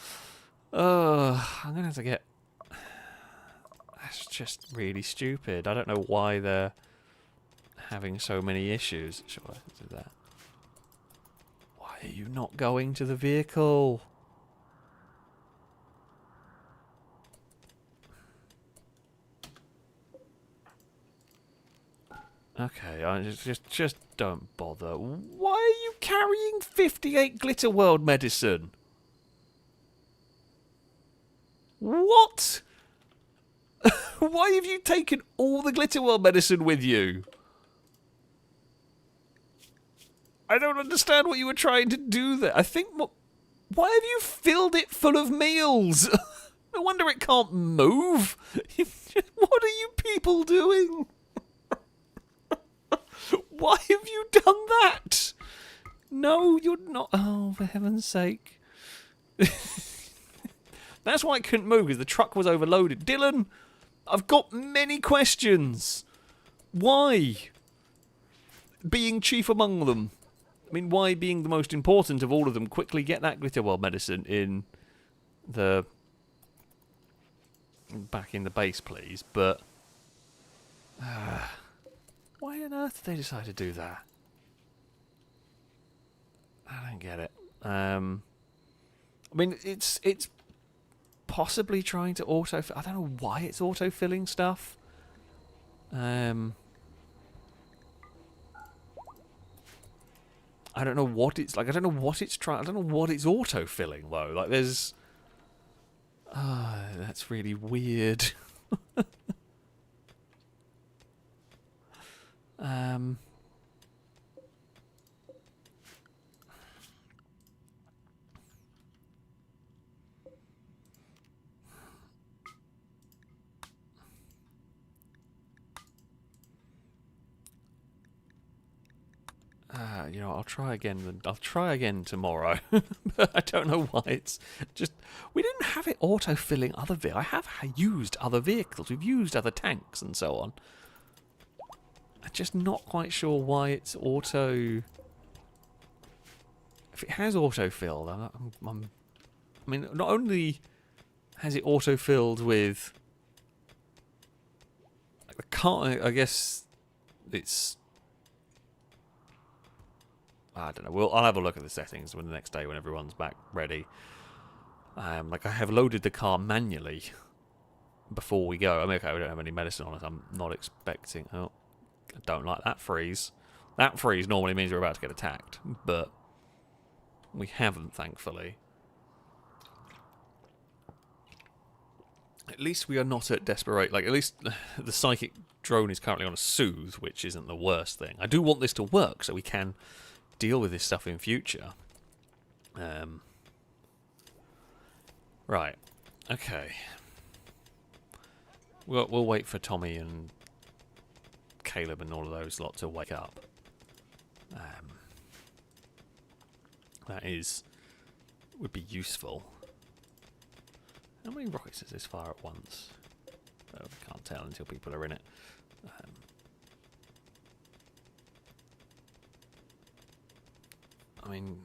going to have to get... That's just really stupid. I don't know why they're having so many issues. Sure, I can do that. Why are you not going to the vehicle? Okay, I just don't bother. Why are you carrying 58 Glitter World medicine? What? Why have you taken all the Glitter World medicine with you? I don't understand what you were trying to do there. I think... why have you filled it full of meals? No wonder it can't move. What are you people doing? Why have you done that? No, you're not. Oh, for heaven's sake. That's why it couldn't move, because the truck was overloaded. Dylan, I've got many questions. Why? Being chief among them. I mean, why being the most important of all of them? Quickly get that Glitter World medicine in the... back in the base, please. But... why on earth did they decide to do that? I don't get it. I mean, it's possibly trying to auto... I don't know why it's auto-filling stuff. I don't know what it's like. I don't know what it's trying... I don't know what it's auto-filling, though. Like, there's... Ah, that's really weird. um... you know, I'll try again. I'll try again tomorrow. But I don't know why it's just. We didn't have it auto-filling other vehicles. I have used other vehicles. We've used other tanks and so on. I'm just not quite sure why it's auto. If it has auto-filled, I mean, not only has it auto-filled with like the car. I guess it's. I don't know. I'll have a look at the settings when the next day when everyone's back ready. Like I have loaded the car manually before we go. I mean, okay, we don't have any medicine on us. I'm not expecting. Oh, I don't like that freeze. That freeze normally means we're about to get attacked, but we haven't, thankfully. At least we are not at desperate. Like, at least the psychic drone is currently on a soothe, which isn't the worst thing. I do want this to work so we can deal with this stuff in future. Right. Okay. We'll wait for Tommy and Caleb and all of those lot to wake up. That would be useful. How many rockets is this fire at once? Oh, I can't tell until people are in it. I mean,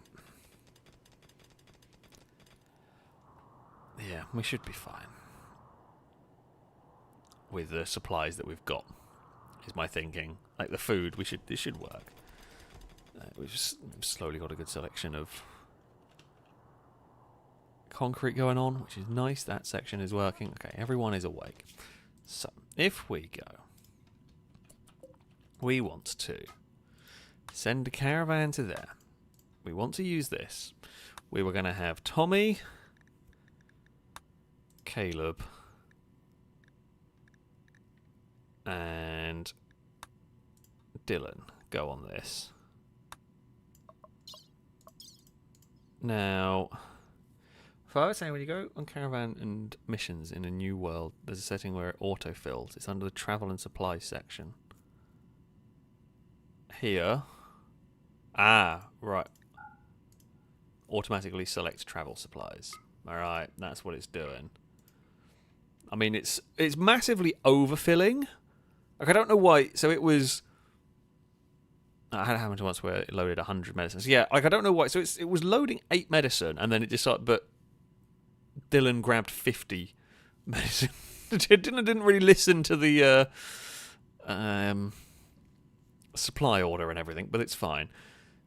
yeah, we should be fine with the supplies that we've got. Is my thinking. Like the food, this should work. We've just slowly got a good selection of concrete going on, which is nice. That section is working. Okay, everyone is awake. So, if we go, we want to send a caravan to there. We want to use this. We were going to have Tommy, Caleb, and Dylan go on this. Now, if I was saying when you go on caravan and missions in a new world, there's a setting where it auto-fills. It's under the travel and supplies section. Here. Ah, right. Automatically select travel supplies. Alright, that's what it's doing. I mean, it's massively overfilling. Like, I don't know why. So it was... I had it happen once where it loaded 100 medicines. Yeah, like, I don't know why. So it was loading 8 medicine, and then it decided... But Dylan grabbed 50 medicine. Dylan didn't really listen to the supply order and everything, but it's fine.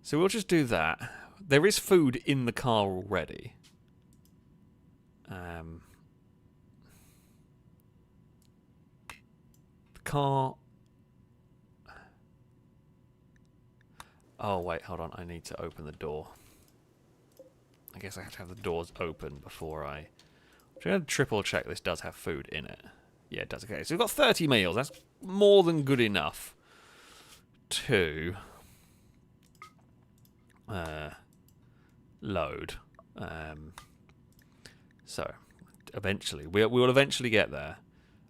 So we'll just do that. There is food in the car already. The car... Oh, wait, hold on. I need to open the door. I guess I have to have the doors open before I... I'm going to triple check this does have food in it. Yeah, it does. Okay, so we've got 30 meals. That's more than good enough to... load. So, eventually, we will eventually get there.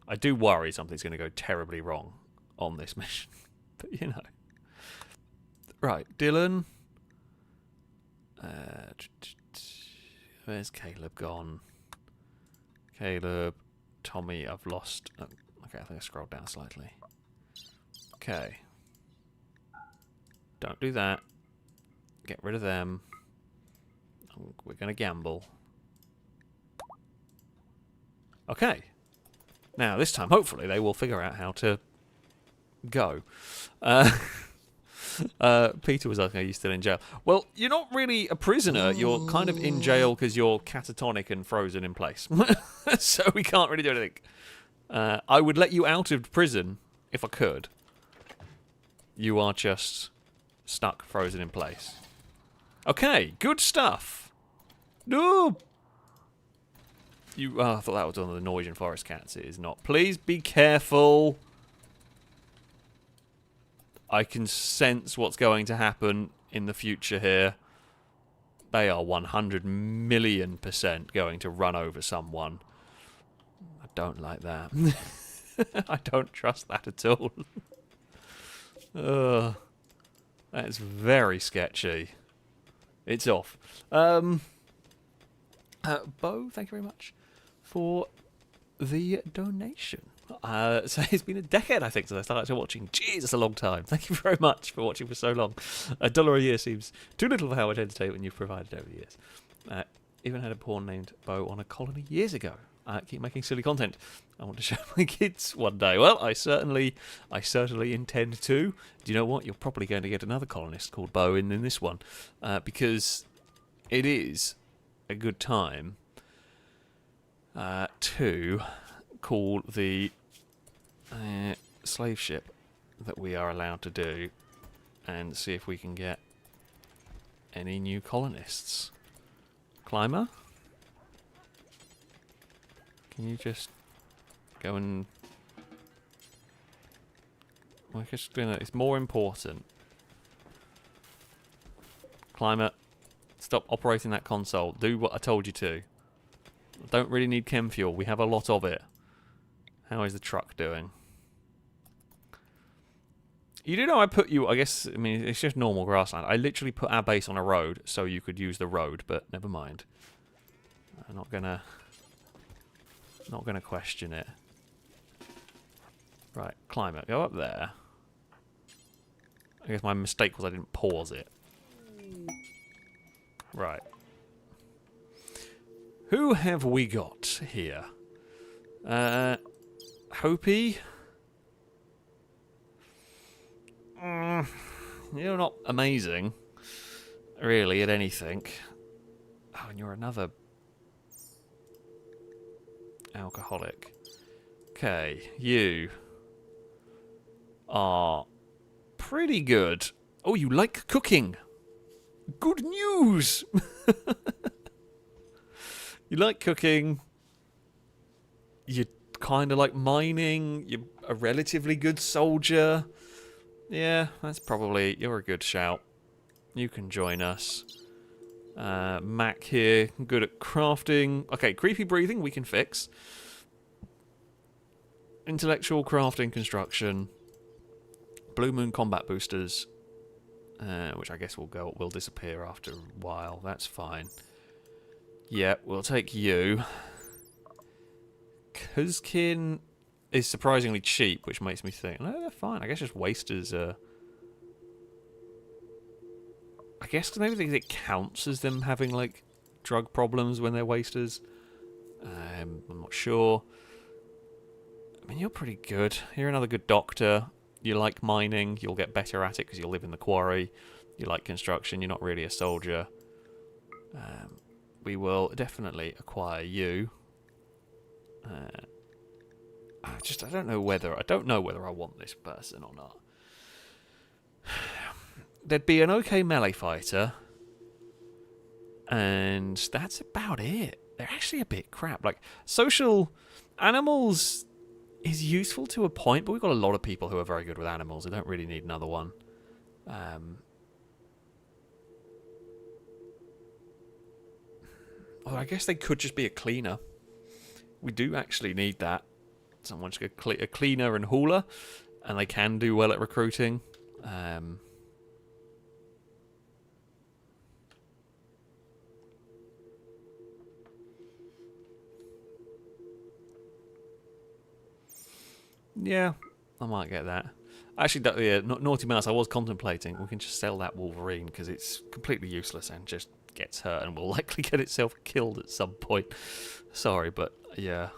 I do worry something's going to go terribly wrong on this mission. But, you know. Right, Dylan. Where's Caleb gone? Caleb. Tommy, I've lost... Oh, okay, I think I scrolled down slightly. Okay. Don't do that. Get rid of them. We're going to gamble. Okay. Now, this time, hopefully, they will figure out how to go. Peter was asking, are you still in jail? Well, you're not really a prisoner. You're kind of in jail because you're catatonic and frozen in place. So we can't really do anything. I would let you out of prison if I could. You are just stuck, frozen in place. Okay, good stuff. No! Oh, I thought that was one of the Norwegian forest cats. It is not. Please be careful. I can sense what's going to happen in the future here. They are 100,000,000% going to run over someone. I don't like that. I don't trust that at all. That is very sketchy. It's off. Bo, thank you very much for the donation. So it's been a decade, I think, since I started watching. Jeez, that's a long time. Thank you very much for watching for so long. $1 a year seems too little for how much entertainment you've provided over the years. Even had a pawn named Bo on a colony years ago. Keep making silly content. I want to show my kids one day. Well, I certainly intend to. Do you know what? You're probably going to get another colonist called Bo in this one, because it is a good time to call the slave ship that we are allowed to do and see if we can get any new colonists. Climber? Can you just go and... Well, just doing that. It's more important. Climber, stop operating that console. Do what I told you to. I don't really need chem fuel. We have a lot of it. How is the truck doing? You do know I put you... I guess, I mean, it's just normal grassland. I literally put our base on a road so you could use the road, but never mind. I'm not gonna question it. Right, climate. Go up there. I guess my mistake was I didn't pause it. Right. Who have we got here? Hopi? You're not amazing, really, at anything. Oh, and you're another alcoholic. Okay, you are pretty good. Oh, you like cooking. Good news! You like cooking. You kind of like mining. You're a relatively good soldier. Yeah, that's probably... You're a good shout. You can join us. Mac here, good at crafting. Okay, creepy breathing we can fix. Intellectual crafting, construction. Blue Moon combat boosters, which I guess will disappear after a while. That's fine. Yeah, we'll take you. Kuzkin is surprisingly cheap, which makes me think, no, they're fine. I guess just wasters are... I guess maybe it counts as them having, like, drug problems when they're wasters. I'm not sure. I mean, you're pretty good. You're another good doctor. You like mining. You'll get better at it because you'll live in the quarry. You like construction. You're not really a soldier. We will definitely acquire you. I don't know whether I want this person or not. There'd be an okay melee fighter, and that's about it. They're actually a bit crap. Like, social animals is useful to a point, but we've got a lot of people who are very good with animals. I don't really need another one. Although I guess they could just be a cleaner. We do actually need that. Someone just a cleaner and hauler, and they can do well at recruiting. Yeah, I might get that. Actually, yeah, Naughty Mouse, I was contemplating. We can just sell that Wolverine because it's completely useless and just gets hurt and will likely get itself killed at some point. Sorry, but yeah.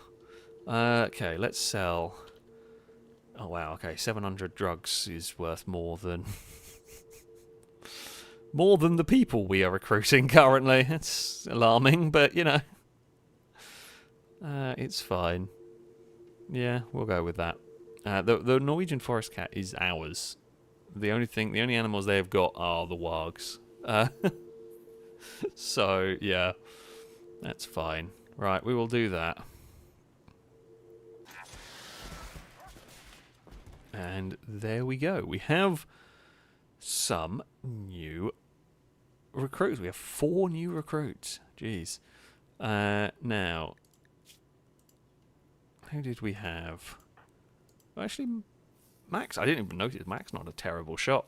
Okay, let's sell... Oh, wow, okay, 700 drugs is worth more than... more than the people we are recruiting currently. It's alarming, but, you know. It's fine. Yeah, we'll go with that. The Norwegian forest cat is ours. The only animals they have got are the wargs. So, yeah, that's fine. Right, we will do that. And there we go. We have some new recruits. We have 4 new recruits. Jeez. Now, who did we have? Well, actually, Max. I didn't even notice. Max not a terrible shot.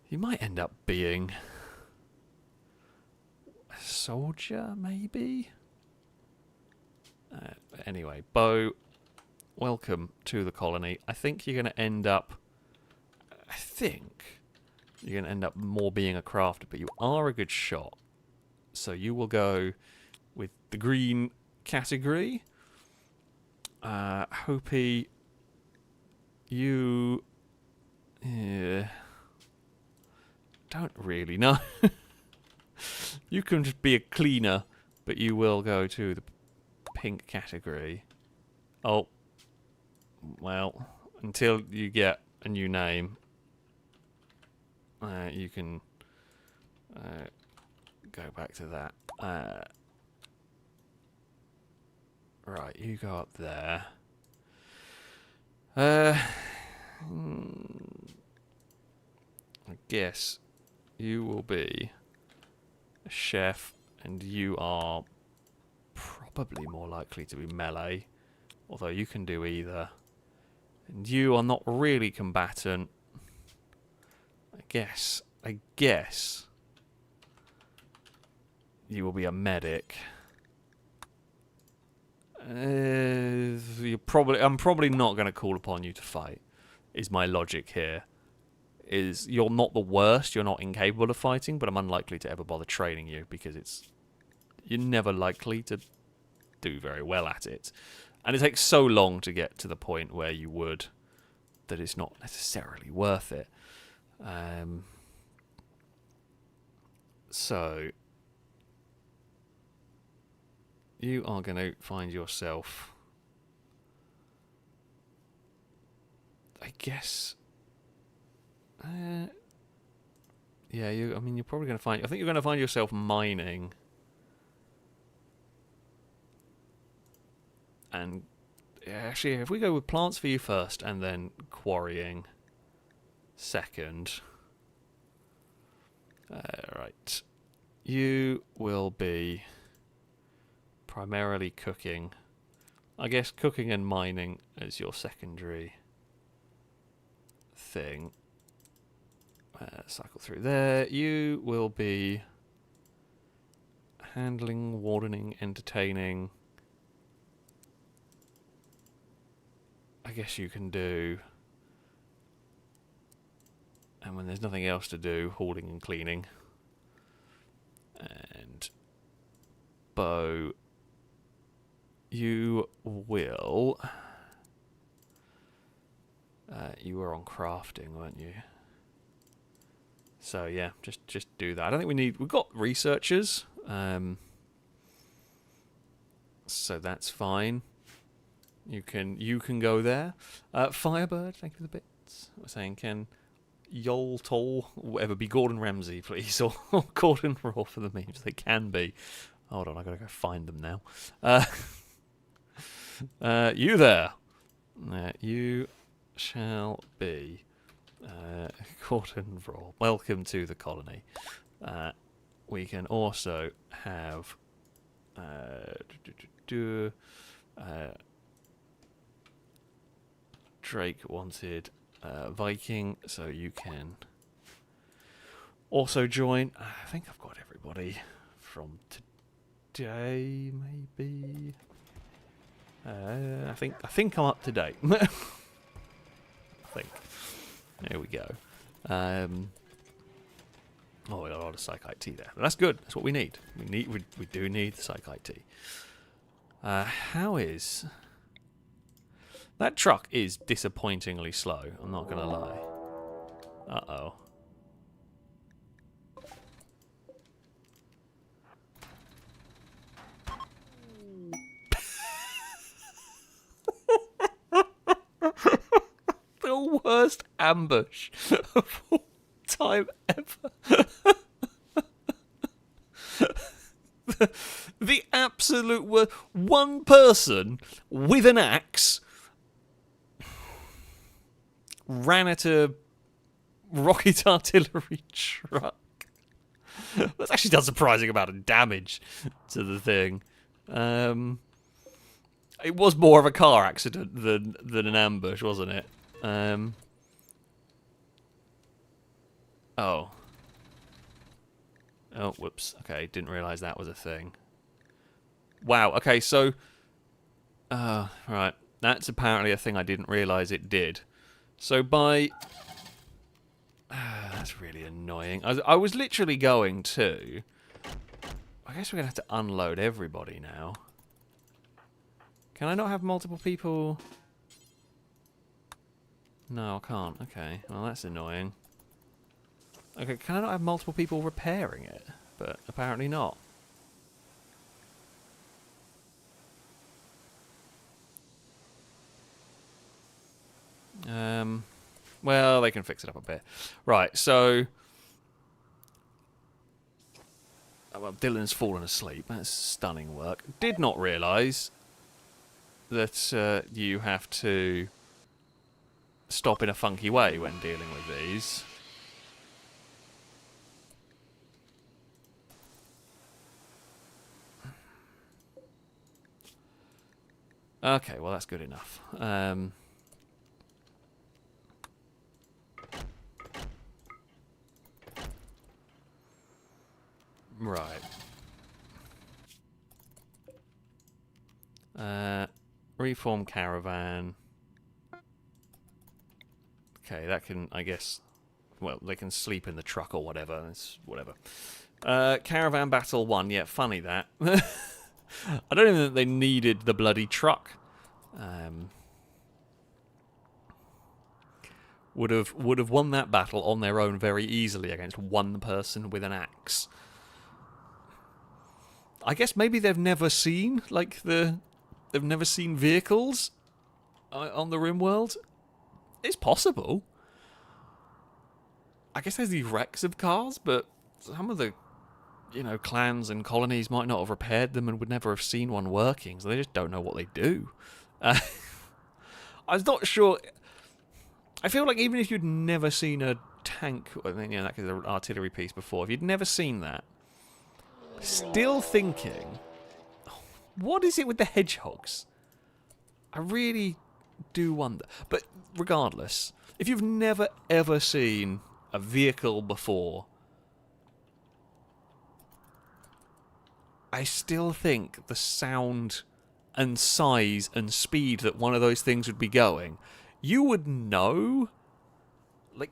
He might end up being a soldier, maybe. Anyway, Bo, welcome to the colony. I think you're going to end up. I think you're going to end up more being a crafter, but you are a good shot. So you will go with the green category. Hopi, you don't really know. You can just be a cleaner, but you will go to the pink category. Oh, well, until you get a new name, you can go back to that. Right, you go up there. I guess you will be a chef, and you are probably more likely to be melee, although you can do either. And you are not really combatant. I guess you will be a medic. I'm probably not going to call upon you to fight. Is my logic here? Is you're not the worst, you're not incapable of fighting, but I'm unlikely to ever bother training you because you're never likely to do very well at it, and it takes so long to get to the point where you would that it's not necessarily worth it. So you are going to find yourself, I guess. Yeah, you're probably going to find. I think you're going to find yourself mining, and actually, if we go with plants for you first, and then quarrying second. Right, you will be primarily cooking. I guess cooking and mining as your secondary thing. Cycle through there. You will be handling, wardening, entertaining. I guess you can do, and when there's nothing else to do, hoarding and cleaning. And Bo, you will. You were on crafting, weren't you? So yeah, just do that. I don't think we've got researchers, so that's fine. You can go there. Firebird, thank you for the bits. We're saying, can Yol Tol, whatever, be Gordon Ramsay, please, or Gordon Raw for the memes? They can be. Hold on, I gotta go find them now. You there? You shall be. Gordon Raw, welcome to the colony. We can also have Drake wanted Viking, so you can also join. I think I've got everybody from today, maybe. I think I'm up to date. I think. There we go. We got a lot of Psych IT there. But that's good. That's what we need. We do need the Psych IT. How is... That truck is disappointingly slow, I'm not going to lie. Uh-oh. The worst ambush of all time ever. The absolute worst. One person with an axe ran at a rocket artillery truck. That's actually done surprising amount of damage to the thing. It was more of a car accident than an ambush, wasn't it? Oh. Oh, whoops. Okay, didn't realise that was a thing. Wow, okay, so... right. That's apparently a thing I didn't realise it did. So by... that's really annoying. I was literally going to... I guess we're going to have to unload everybody now. Can I not have multiple people? No, I can't. Okay, well that's annoying. Okay, can I not have multiple people repairing it? But apparently not. Well, they can fix it up a bit. Right, so... well, Dylan's fallen asleep. That's stunning work. Did not realise that you have to stop in a funky way when dealing with these. Okay, well that's good enough. Right. Reform caravan. Okay, that can, I guess... well, they can sleep in the truck or whatever. It's whatever. Caravan Battle 1. Yeah, funny that. I don't even think they needed the bloody truck. Would have won that battle on their own very easily against one person with an axe. I guess maybe they've never seen they've never seen vehicles on the Rimworld. It's possible. I guess there's these wrecks of cars, but some of the clans and colonies might not have repaired them and would never have seen one working, so they just don't know what they do. I'm not sure. I feel like even if you'd never seen a tank, that is an artillery piece before, if you'd never seen that, still thinking, what is it with the hedgehogs? I really do wonder. But regardless, if you've never ever seen a vehicle before, I still think the sound and size and speed that one of those things would be going, you would know,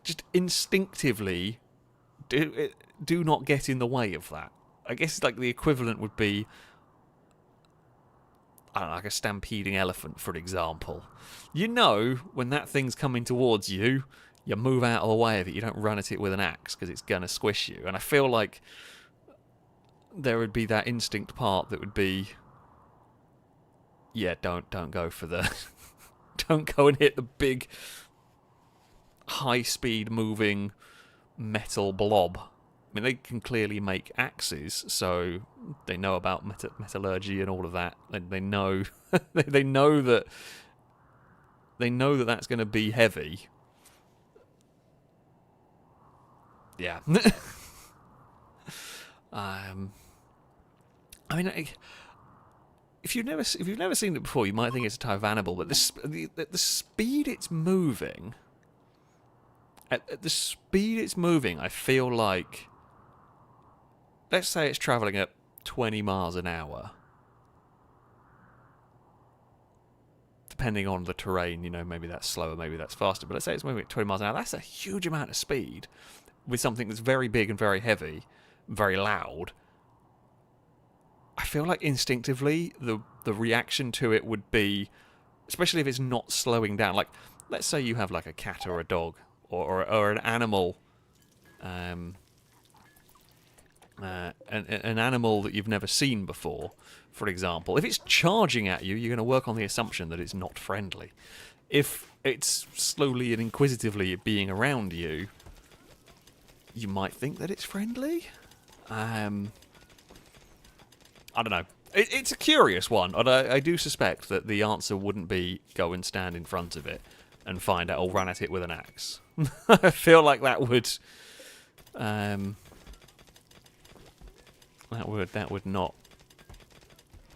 just instinctively, do not get in the way of that. I guess the equivalent would be, I don't know, like a stampeding elephant, for example. When that thing's coming towards you, you move out of the way of it. You don't run at it with an axe because it's going to squish you. And I feel like there would be that instinct part that would be, yeah, don't go for the... don't go and hit the big, high-speed moving metal blob. I mean, they can clearly make axes, so they know about metallurgy and all of that. They know they know that that's going to be heavy. Yeah. I mean, if you've never seen it before, you might think it's a type of animal, but the speed it's moving, at the speed it's moving, I feel like, let's say it's travelling at 20 miles an hour. Depending on the terrain, maybe that's slower, maybe that's faster, but let's say it's moving at 20 miles an hour. That's a huge amount of speed with something that's very big and very heavy, very loud. I feel like instinctively the reaction to it would be, especially if it's not slowing down, let's say you have a cat or a dog or an animal, an animal that you've never seen before, for example. If it's charging at you, you're going to work on the assumption that it's not friendly. If it's slowly and inquisitively being around you, you might think that it's friendly. I don't know. It's a curious one, and I do suspect that the answer wouldn't be go and stand in front of it and find out or run at it with an axe. I feel like that would... that would not...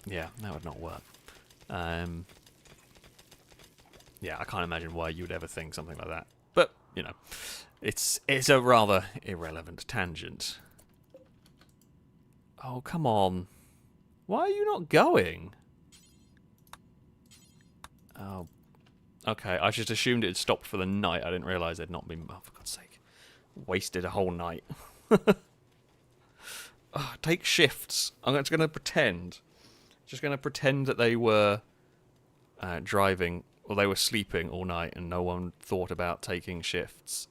Yeah, that would not work. Yeah, I can't imagine why you would ever think something like that. But, you know, it's a rather irrelevant tangent. Oh, come on. Why are you not going? Oh, okay. I just assumed it had stopped for the night. I didn't realise it had not been... Oh, for God's sake. Wasted a whole night. Oh, take shifts. I'm just going to pretend. Just going to pretend that they were driving, or they were sleeping all night and no one thought about taking shifts.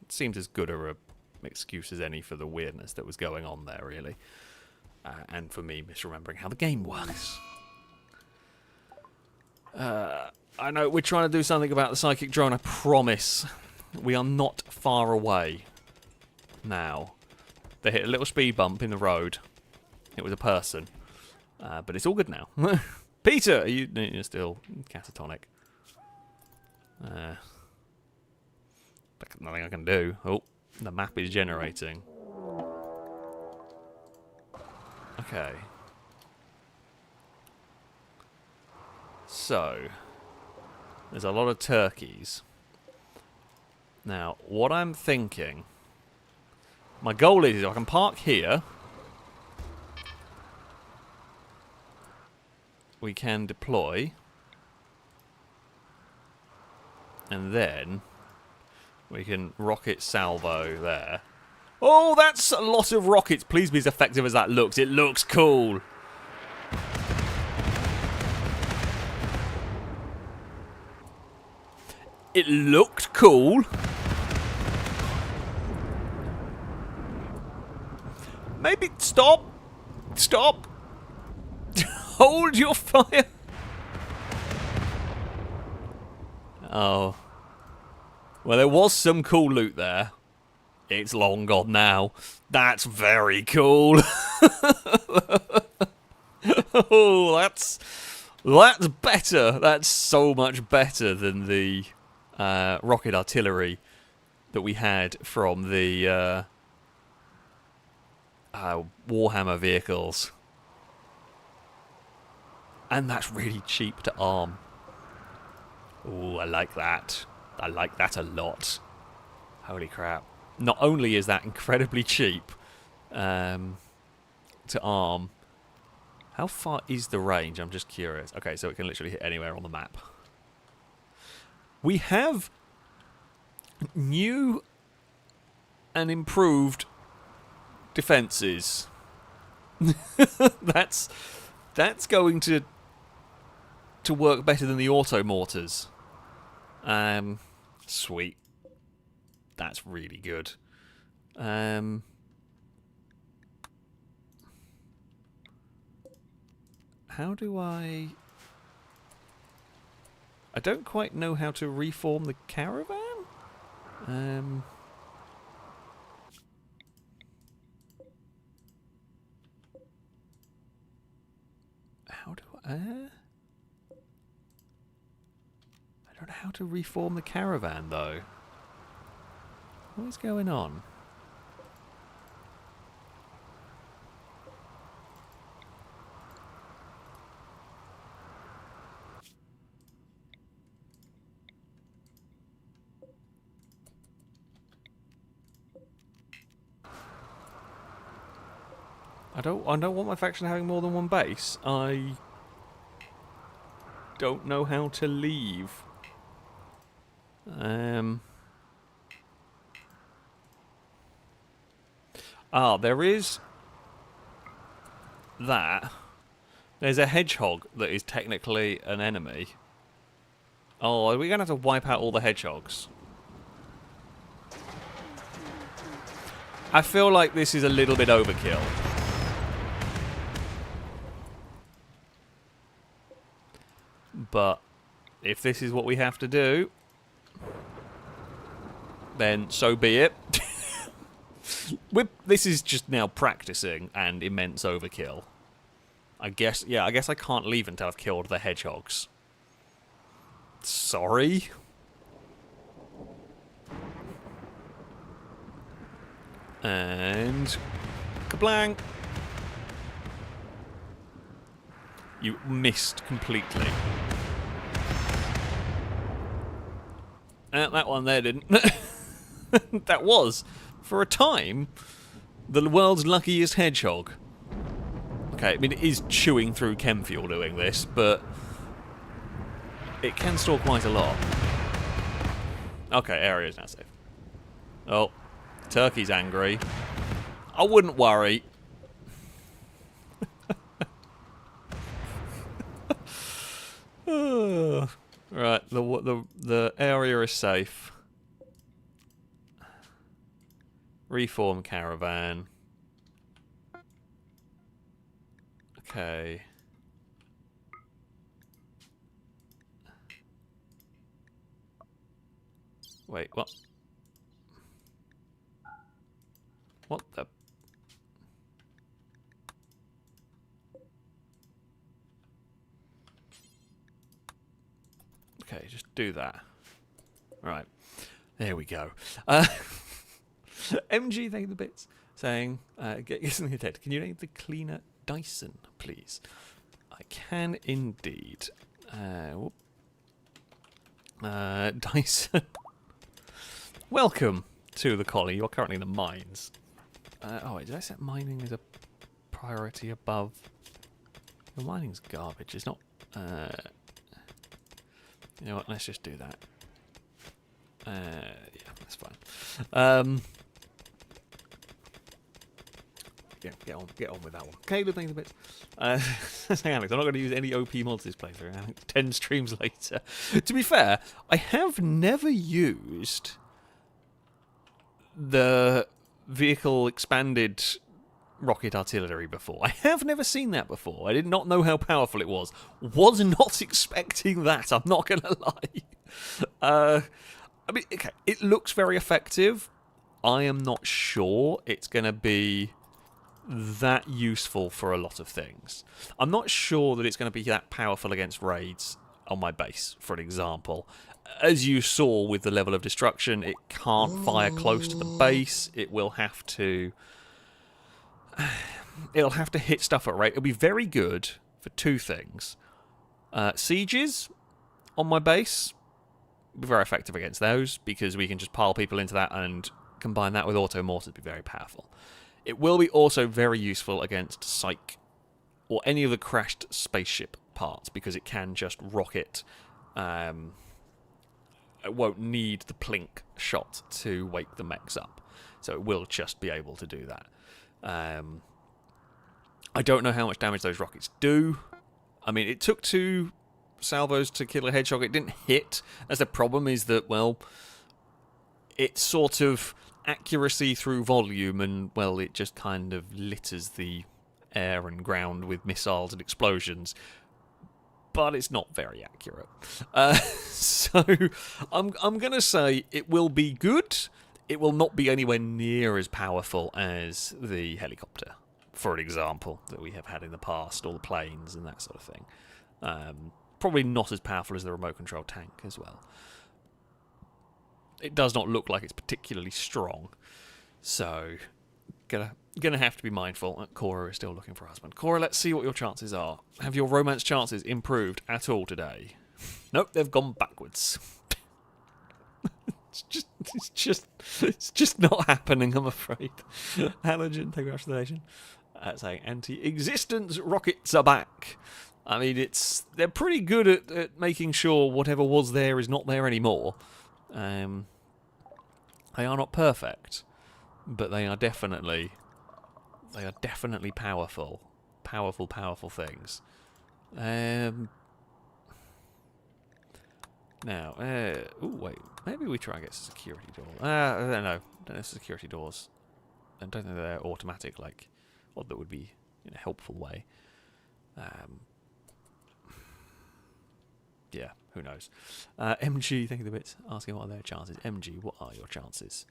It seems as good an excuse as any for the weirdness that was going on there, really. And for me, misremembering how the game works. I know we're trying to do something about the psychic drone, I promise. We are not far away now. They hit a little speed bump in the road. It was a person. But it's all good now. Peter! You're still catatonic. Nothing I can do. Oh, the map is generating. Okay. So, there's a lot of turkeys. Now, what I'm thinking... My goal is I can park here. We can deploy. And then we can rocket salvo there. Oh, that's a lot of rockets. Please be as effective as that looks. It looks cool. It looked cool. Maybe stop. Stop. Hold your fire. Oh. Well, there was some cool loot there. It's long gone now. That's very cool. Oh, that's better. That's so much better than the rocket artillery that we had from the Warhammer vehicles. And that's really cheap to arm. Ooh, I like that. I like that a lot. Holy crap. Not only is that incredibly cheap to arm, how far is the range? I'm just curious. Okay, so it can literally hit anywhere on the map. We have new and improved defences. That's going to work better than the auto mortars. Sweet. That's really good. How do I don't quite know how to reform the caravan? How do I don't know how to reform the caravan, though. What is going on? I don't want my faction having more than one base. I don't know how to leave. There is that. There's a hedgehog that is technically an enemy. Oh, are we going to have to wipe out all the hedgehogs? I feel like this is a little bit overkill. But if this is what we have to do, then so be it. This is just now practicing and immense overkill. I guess I can't leave until I've killed the hedgehogs. Sorry? And... kablang! You missed completely. That one there didn't. That was, for a time, the world's luckiest hedgehog. Okay, I mean, it is chewing through chem fuel doing this, but it can store quite a lot. Okay, area is now safe. Oh, turkey's angry. I wouldn't worry. Right, the area is safe. Reform caravan. Okay. Wait, what? What the? Okay, just do that. Right. There we go. MG, thank you the bits. Saying, get something ahead. Can you name the cleaner Dyson, please? I can indeed. Dyson. Welcome to the colony. You're currently in the mines. Oh, wait, did I set mining as a priority above? The mining's garbage. It's not... you know what? Let's just do that. Yeah, that's fine. Yeah, get on with that one. Caleb, thank you a bit. Saying Alex, I'm not going to use any OP mods this playthrough. 10 streams later. To be fair, I have never used the vehicle expanded rocket artillery before. I have never seen that before. I did not know how powerful it was. Was not expecting that, I'm not going to lie. I mean, okay, it looks very effective. I am not sure it's going to be that useful for a lot of things. I'm not sure that it's going to be that powerful against raids on my base, for an example. As you saw with the level of destruction, it can't fire close to the base. It will have to... it'll have to hit stuff at rate. It'll be very good for two things. Sieges on my base will be very effective against those, because we can just pile people into that and combine that with auto mortars, be very powerful. It will be also very useful against Psych or any of the crashed spaceship parts, because it can just rocket. It won't need the plink shot to wake the mechs up, so it will just be able to do that. I don't know how much damage those rockets do. I mean, it took 2 salvos to kill a hedgehog. It didn't hit. As the problem is that, well, it's sort of accuracy through volume, and, well, it just kind of litters the air and ground with missiles and explosions. But it's not very accurate. So I'm going to say it will be good. It will not be anywhere near as powerful as the helicopter, for an example, that we have had in the past, or the planes and that sort of thing. Probably not as powerful as the remote control tank as well. It does not look like it's particularly strong, so gonna have to be mindful. Cora is still looking for a husband. Cora, let's see what your chances are. Have your romance chances improved at all today? Nope, they've gone backwards. It's just not happening, I'm afraid. Halogen, thank you very much for the donation. Saying anti-existence rockets are back. I mean, they're pretty good at making sure whatever was there is not there anymore. They are not perfect, but they are definitely powerful. Powerful things. Now, ooh, wait, maybe we try and get some security doors. I don't know. Security doors. I don't think they're automatic, like, or that would be in a helpful way. Yeah, who knows? MG, thank you the bits. Asking what are their chances. MG, what are your chances?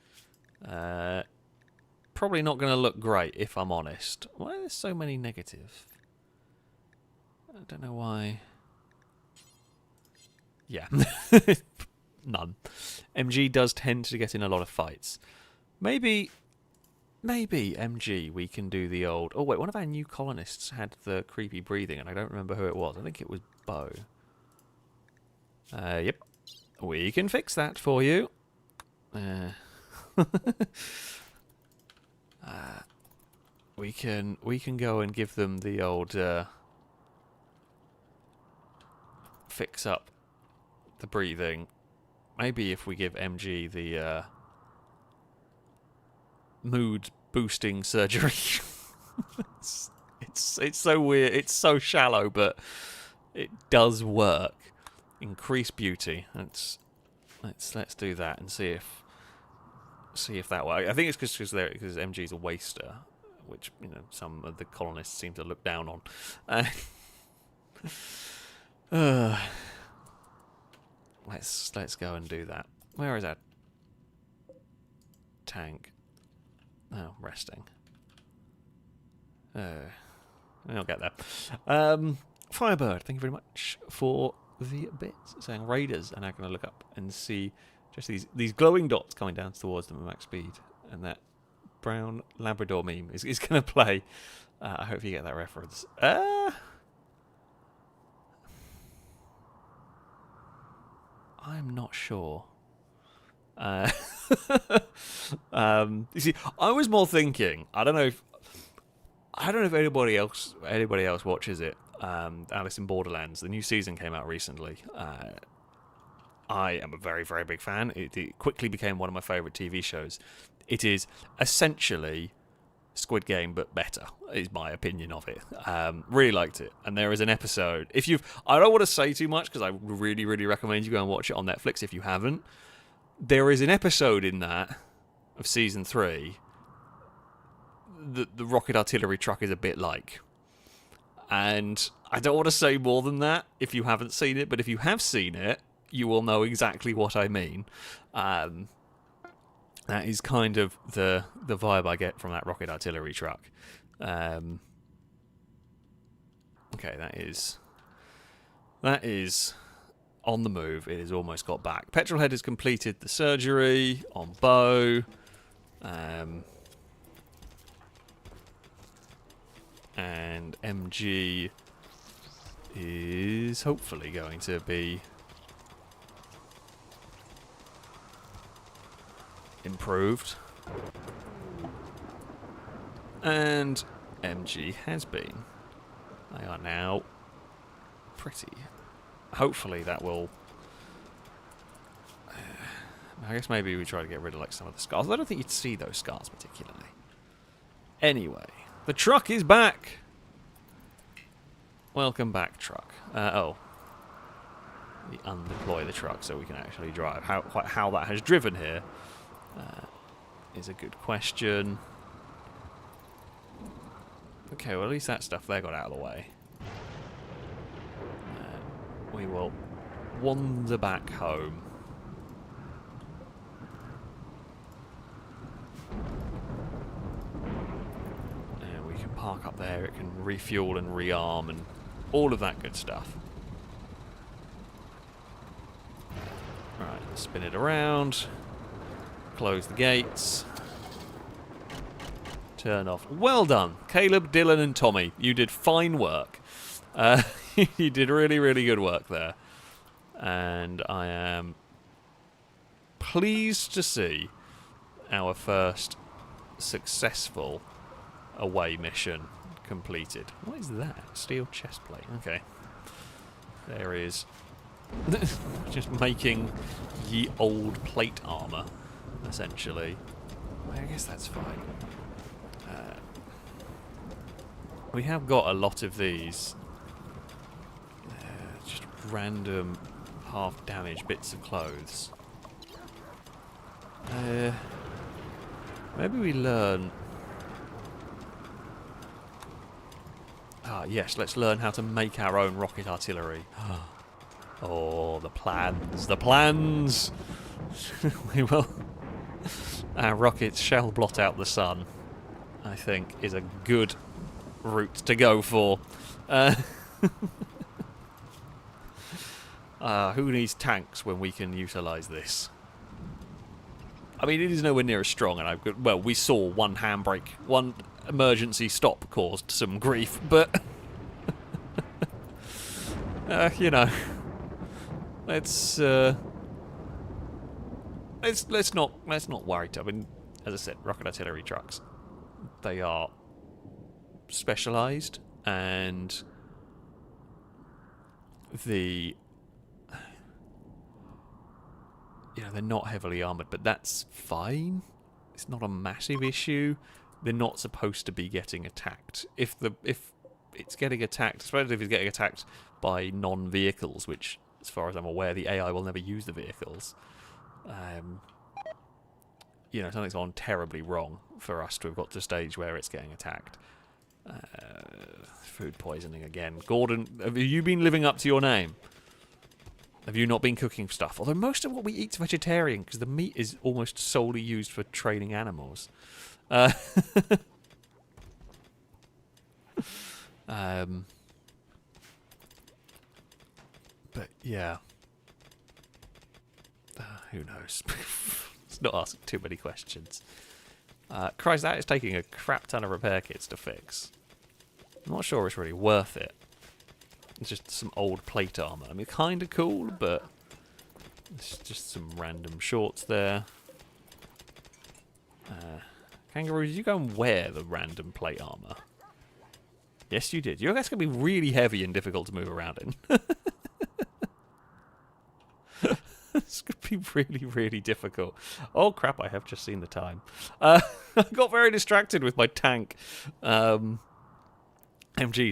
probably not going to look great, if I'm honest. Why are there so many negatives? I don't know why. Yeah. None. MG does tend to get in a lot of fights. Maybe MG we can do the old... Oh, wait, one of our new colonists had the creepy breathing, and I don't remember who it was. I think it was Bo. Yep. We can fix that for you. We can go and give them the old fix up the breathing. Maybe if we give MG the mood boosting surgery. it's so weird. It's so shallow, but it does work. Increase beauty. Let's do that and see if that works. I think it's because MG's a waster, which some of the colonists seem to look down on. Let's go and do that. Where is that tank? Oh, resting. I'll get there. Firebird, thank you very much for the bits. Saying raiders are now going to look up and see just these glowing dots coming down towards them at max speed, and that brown Labrador meme is going to play. I hope you get that reference. I'm not sure. You see, I was more thinking. I don't know if anybody else watches it. Alice in Borderlands. The new season came out recently. I am a very, very big fan. It quickly became one of my favourite TV shows. It is essentially Squid Game, but better, is my opinion of it. Really liked it. And there is an episode. I don't want to say too much because I really, really recommend you go and watch it on Netflix if you haven't. There is an episode in that of season 3 that the rocket artillery truck is a bit like. And I don't want to say more than that if you haven't seen it, but if you have seen it, you will know exactly what I mean. That is kind of the vibe I get from that rocket artillery truck. Okay, that is on the move. It has almost got back. Petrolhead has completed the surgery on Bo. And MG is hopefully going to be improved. And MG has been. They are now pretty. Hopefully that will... I guess maybe we try to get rid of some of the scars. I don't think you'd see those scars particularly. Anyway, the truck is back. Welcome back, truck. We undeploy the truck so we can actually drive. How that has driven here is a good question. Okay, well at least that stuff there got out of the way. We will wander back home. And we can park up there, it can refuel and rearm and all of that good stuff. Right, spin it around. Close the gates. Turn off. Well done, Caleb, Dylan and Tommy. You did fine work. You did really, really good work there. And I am pleased to see our first successful away mission completed. What is that? Steel chest plate. Okay. There is... just making ye old plate armour, essentially. I guess that's fine. We have got a lot of these just random half-damaged bits of clothes. Maybe we learn... yes, let's learn how to make our own rocket artillery. Oh, the plans. The plans! We will... Our rockets shall blot out the sun. I think, is a good route to go for. Who needs tanks when we can utilise this? I mean, it is nowhere near as strong, and well, we saw one handbrake, one emergency stop caused some grief, but you know, let's not worry. I mean, as I said, rocket artillery trucks, they are specialised, and they're not heavily armoured, but that's fine. It's not a massive issue. They're not supposed to be getting attacked. If it's getting attacked, especially if it's getting attacked by non-vehicles, which, as far as I'm aware, the AI will never use the vehicles. Something's gone terribly wrong for us to have got to a stage where it's getting attacked. Food poisoning again. Gordon, have you been living up to your name? Have you not been cooking stuff? Although most of what we eat's vegetarian, because the meat is almost solely used for training animals. But yeah. Who knows? Let's not ask too many questions. Christ, that is taking a crap ton of repair kits to fix. I'm not sure it's really worth it. It's just some old plate armour. I mean, kind of cool, but it's just some random shorts there. Kangaroo, did you go and wear the random plate armour? Yes, you did. That's going to be really heavy and difficult to move around in. It's going to be really, really difficult. Oh, crap, I have just seen the time. I got very distracted with my tank. MG,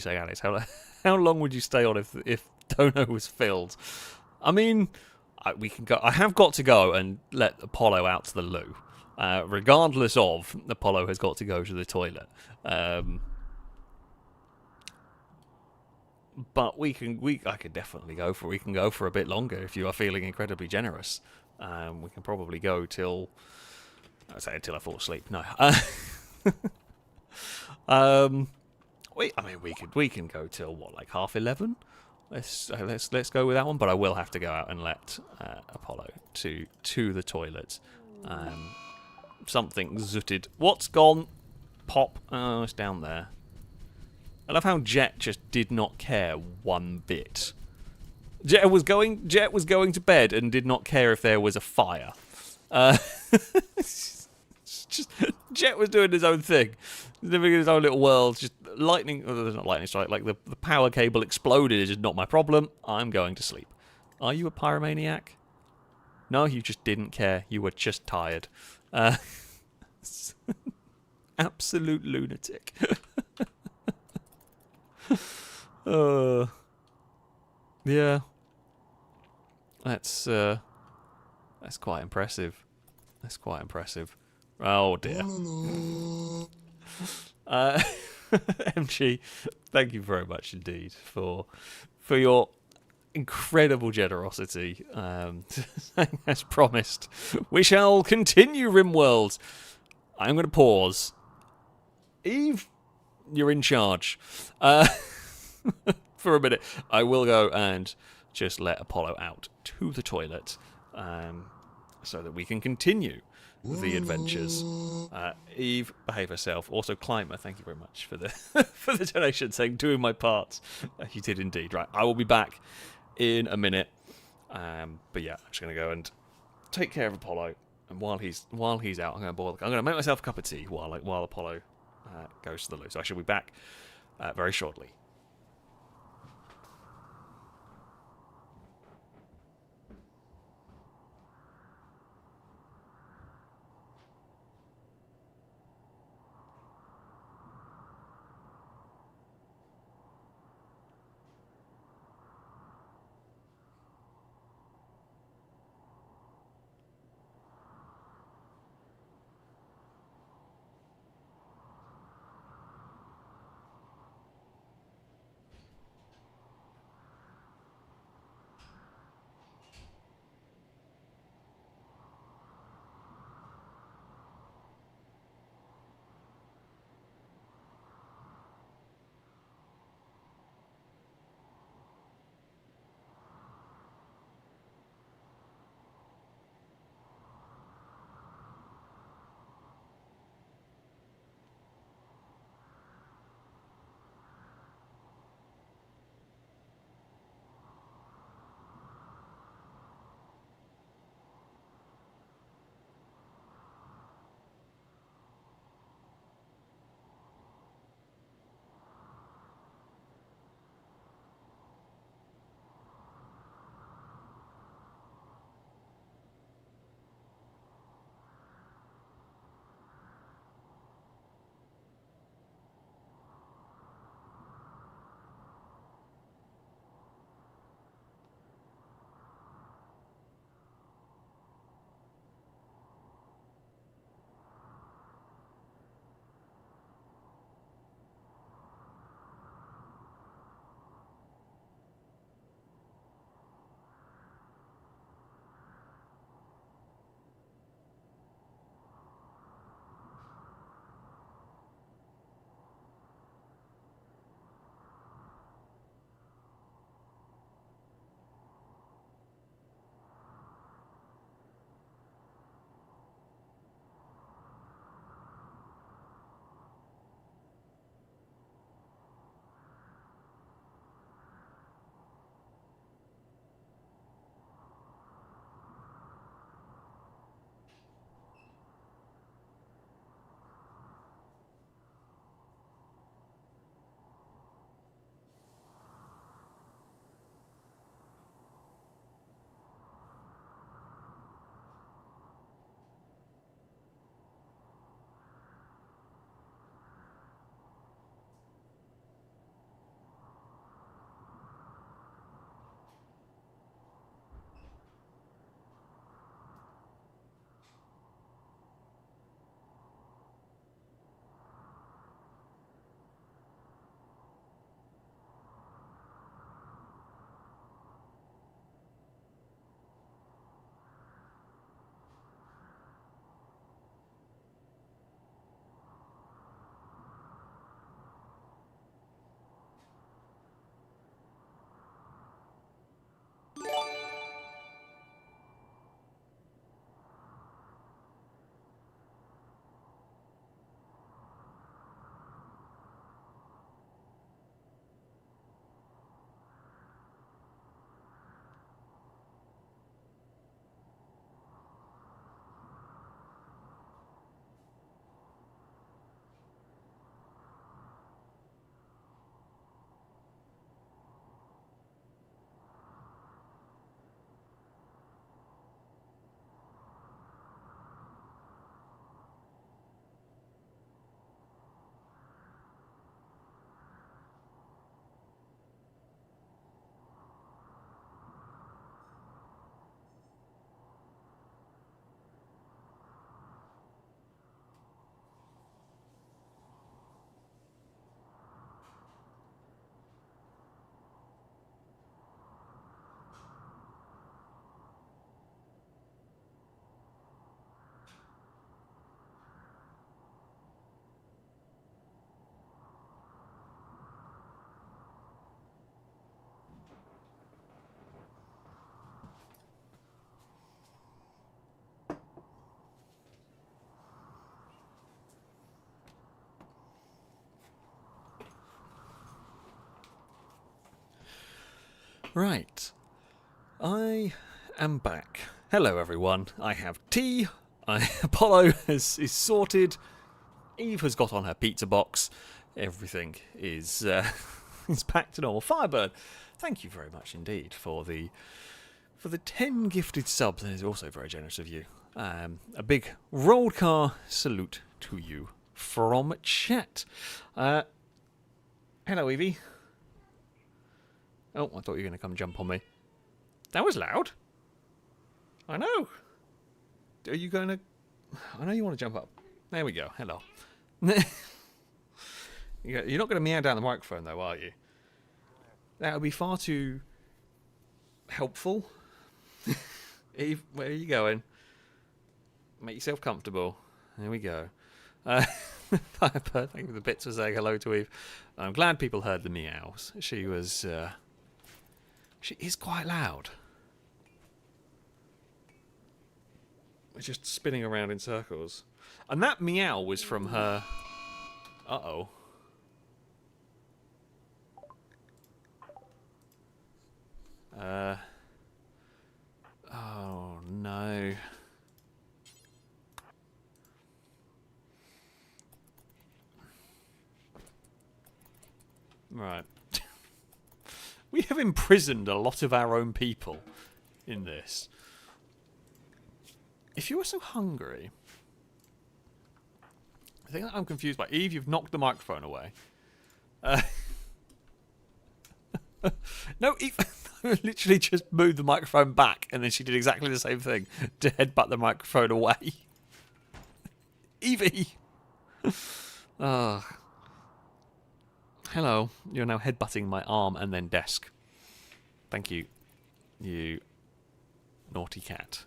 say, Alice, how long would you stay on if Dono was filled? I mean, we can go. I have got to go and let Apollo out to the loo. Regardless of, Apollo has got to go to the toilet. But I could definitely go for. We can go for a bit longer if you are feeling incredibly generous. We can probably go till. I'd say until I fall asleep. No. We can go till what, like 11:30? Let's go with that one. But I will have to go out and let Apollo to the toilet. Something zooted. What's gone? Pop. Oh, it's down there. I love how Jet just did not care one bit. Jet was going to bed and did not care if there was a fire. Just Jet was doing his own thing, living in his own little world. Just lightning. Oh, there's not lightning strike. Like the power cable exploded. It's just not my problem. I'm going to sleep. Are you a pyromaniac? No, you just didn't care. You were just tired. Absolute lunatic. Yeah. That's quite impressive. That's quite impressive. Oh dear. MG, thank you very much indeed for your incredible generosity. As promised, we shall continue Rimworld. I'm going to pause. Eve, you're in charge. For a minute, I will go and just let Apollo out to the toilet, so that we can continue the adventures. Eve, behave herself. Also, Climber, thank you very much for the for the donation, saying doing my part. You did indeed. Right, I will be back in a minute. But yeah, I'm just gonna go and take care of Apollo, and while he's out, I'm gonna make myself a cup of tea while Apollo goes to the loo. So I shall be back very shortly. Right. I am back. Hello, everyone. I have tea. Apollo is sorted. Eve has got on her pizza box. Everything is is back to normal. Firebird, thank you very much indeed for the 10 gifted subs. That is also very generous of you. A big rolled car salute to you from chat. Hello, Evie. Oh, I thought you were going to come jump on me. That was loud. I know. Are you going to... I know you want to jump up. There we go. Hello. You're not going to meow down the microphone, though, are you? That would be far too helpful. Eve, where are you going? Make yourself comfortable. There we go. Firebird, thank you for the bits for saying hello to Eve. I'm glad people heard the meows. She was... she is quite loud. Just spinning around in circles. And that meow was from her... Uh-oh. Oh, no. Right. We have imprisoned a lot of our own people in this. If you were so hungry... I think I'm confused by... Eve, you've knocked the microphone away. No, Eve... literally just moved the microphone back, and then she did exactly the same thing to headbutt the microphone away. Evie! Hello. You're now headbutting my arm and then desk. Thank you, you naughty cat.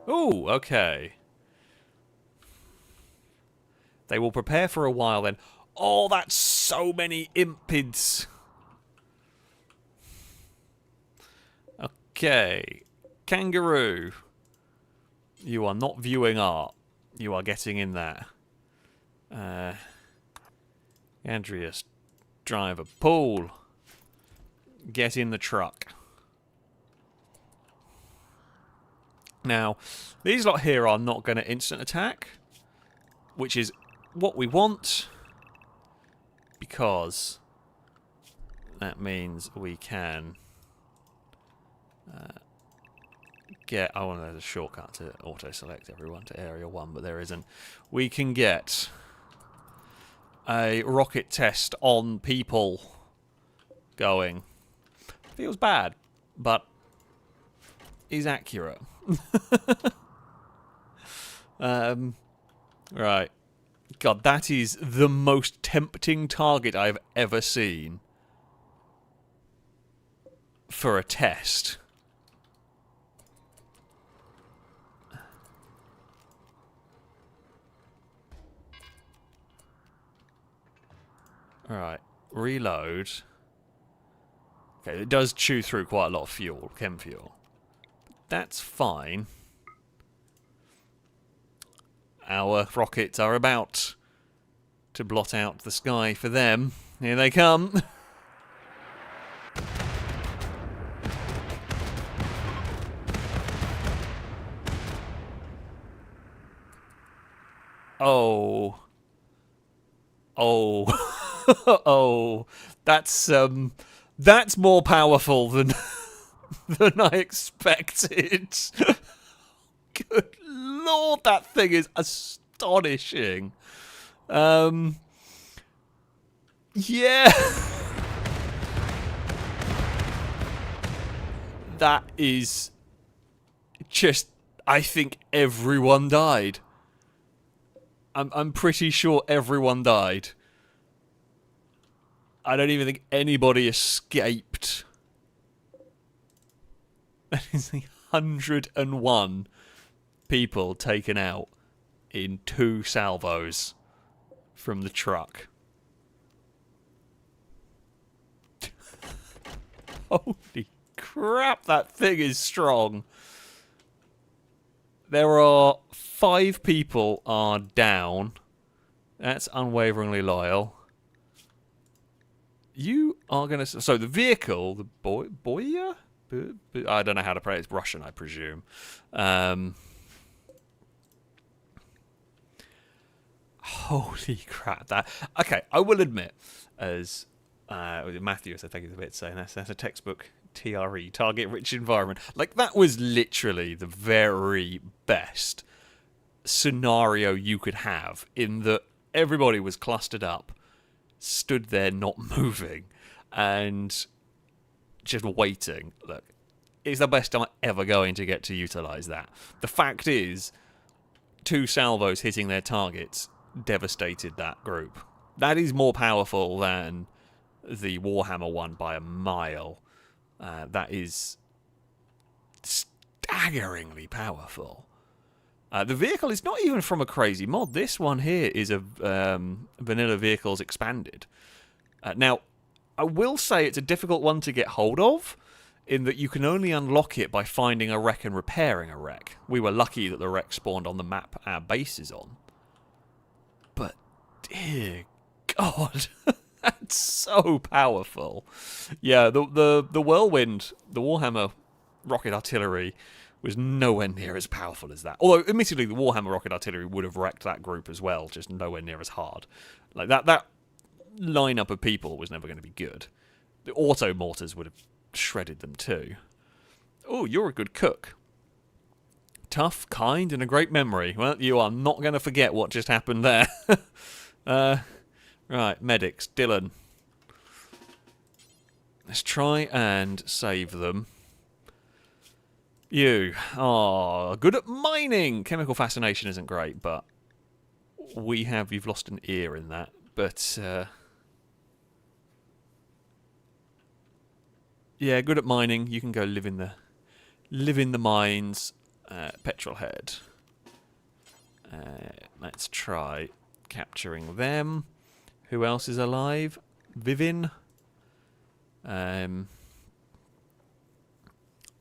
Oh, okay. They will prepare for a while then. Oh, that's so many impids. Okay. Kangaroo. You are not viewing art. You are getting in there. Andreas, driver. Paul, get in the truck. Now, these lot here are not going to instant attack, which is what we want, because that means we can get... Oh, there's a shortcut to auto-select everyone to Area 1, but there isn't. We can get a rocket test on people going. Feels bad, but is accurate. Right. God, that is the most tempting target I've ever seen for a test. Alright, reload. Okay, it does chew through quite a lot of fuel, chem fuel. That's fine. Our rockets are about to blot out the sky for them. Here they come. Oh. Oh. Oh. That's more powerful than than I expected. Good Lord, that thing is astonishing. Yeah. That is just... I think everyone died. I'm pretty sure everyone died. I don't even think anybody escaped. That is the 101 people taken out in 2 salvos from the truck. Holy crap, that thing is strong. There are 5 people are down. That's unwaveringly loyal. You are going to... So the vehicle, the Boya? I don't know how to pronounce it. It's Russian, I presume. Holy crap. Okay, I will admit, as Matthew, I think, is a bit saying that's a textbook TRE, target rich environment. Like, that was literally the very best scenario you could have, in that everybody was clustered up, stood there not moving, and just waiting. Look, it's the best I'm ever going to get to utilise that. The fact is, 2 salvos hitting their targets devastated that group. That is more powerful than the Warhammer one by a mile. That is staggeringly powerful. The vehicle is not even from a crazy mod. This one here is a Vanilla Vehicles Expanded. Now, I will say it's a difficult one to get hold of, in that you can only unlock it by finding a wreck and repairing a wreck. We were lucky that the wreck spawned on the map our base is on. But, dear God, that's so powerful. Yeah, the Whirlwind, the Warhammer rocket artillery, was nowhere near as powerful as that. Although, admittedly, the Warhammer rocket artillery would have wrecked that group as well, just nowhere near as hard. Like, that lineup of people was never going to be good. The auto mortars would have shredded them too. Oh, you're a good cook. Tough, kind, and a great memory. Well, you are not going to forget what just happened there. Right, medics. Dylan. Let's try and save them. You. Oh, good at mining. Chemical fascination isn't great, but you've lost an ear in that. But, yeah, good at mining. You can go live in the mines. Petrol head. Let's try capturing them. Who else is alive? Vivin.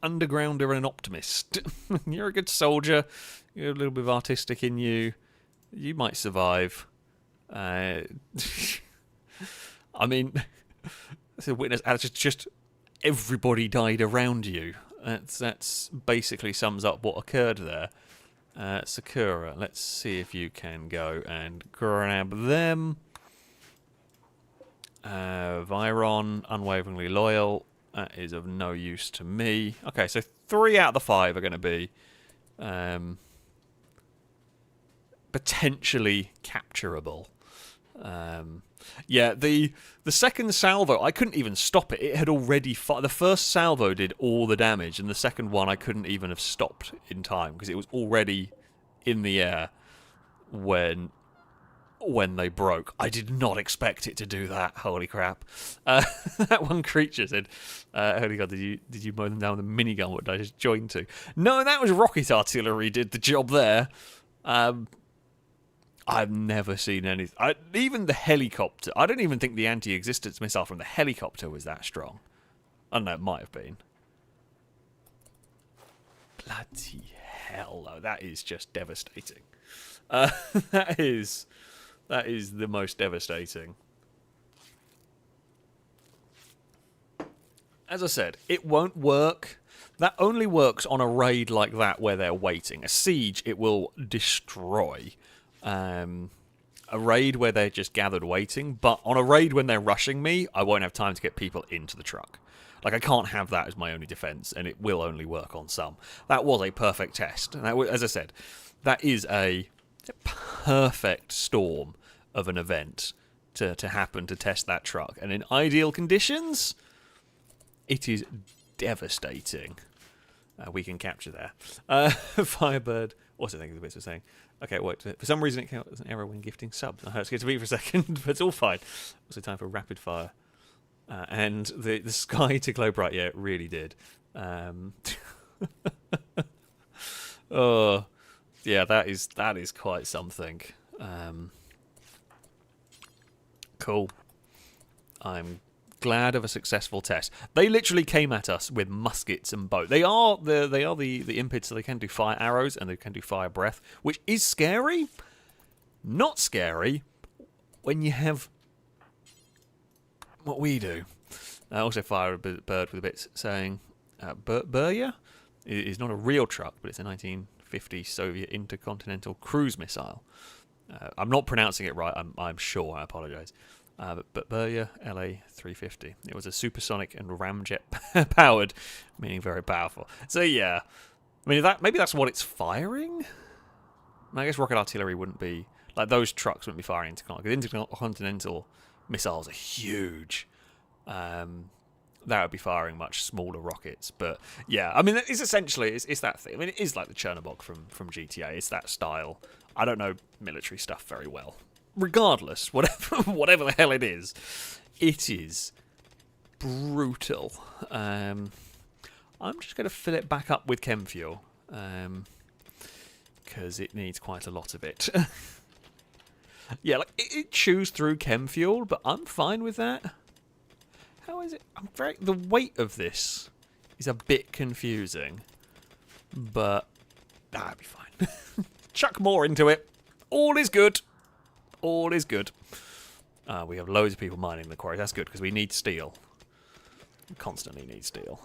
Undergrounder and an optimist. You're a good soldier. You're a little bit of artistic in you. You might survive. I mean, as a witness, just everybody died around you. That's basically sums up what occurred there. Sakura, let's see if you can go and grab them. Viron, unwaveringly loyal. That is of no use to me. Okay, so 3 out of the 5 are going to be potentially capturable. Yeah, the second salvo, I couldn't even stop it. It had already... The first salvo did all the damage, and the second one I couldn't even have stopped in time, because it was already in the air when they broke. I did not expect it to do that. Holy crap. That one creature said, holy God, did you mow them down with a minigun? What did I just join to? No, that was rocket artillery did the job there. I've never seen anything. Even the helicopter. I don't even think the anti-existence missile from the helicopter was that strong. I don't know, it might have been. Bloody hell, though. That is just devastating. That is the most devastating. As I said, it won't work. That only works on a raid like that where they're waiting. A siege, it will destroy. A raid where they're just gathered waiting, but on a raid when they're rushing me, I won't have time to get people into the truck. Like, I can't have that as my only defense, and it will only work on some. That was a perfect test. And that was, as I said, that is a perfect storm of an event to happen to test that truck. And in ideal conditions, it is devastating. We can capture there. Firebird. What's the thing the bits are saying? Okay, wait. For some reason, it counts as an error when gifting subs. I was going to be for a second, but it's all fine. Also, time for rapid fire. And the sky to glow bright. Yeah, it really did. Oh, yeah, that is quite something. Cool. I'm glad of a successful test. They literally came at us with muskets and bows. They are the impids, so they can do fire arrows and they can do fire breath, which is scary. Not scary when you have what we do. I also fire a bird with a bit saying, Burya is not a real truck, but it's a 1950 Soviet intercontinental cruise missile. I'm not pronouncing it right, I'm sure, I apologise. But Burya LA-350. It was a supersonic and ramjet powered, meaning very powerful. So yeah, I mean, maybe that's what it's firing? I guess rocket artillery wouldn't be... Like, those trucks wouldn't be firing intercontinental missiles are huge. That would be firing much smaller rockets. But, yeah, I mean, it's essentially... It's that thing. I mean, it is like the Chernobog from GTA. It's that style. I don't know military stuff very well. Regardless, whatever the hell it is brutal. I'm just going to fill it back up with chem fuel. Because it needs quite a lot of it. Yeah, like it chews through chem fuel, but I'm fine with that. How is it? The weight of this is a bit confusing, but that'll be fine. Chuck more into it. All is good. All is good. We have loads of people mining the quarry. That's good because we need steel. We constantly need steel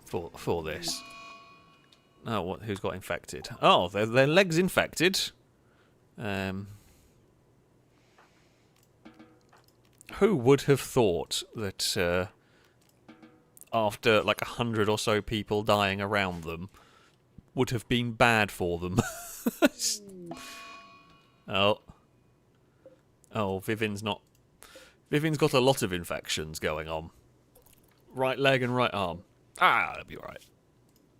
for this. Oh, who's got infected? Oh, their leg's infected. Who would have thought that after like 100 or so people dying around them would have been bad for them? Oh, Vivian's got a lot of infections going on. Right leg and right arm. That'll be alright.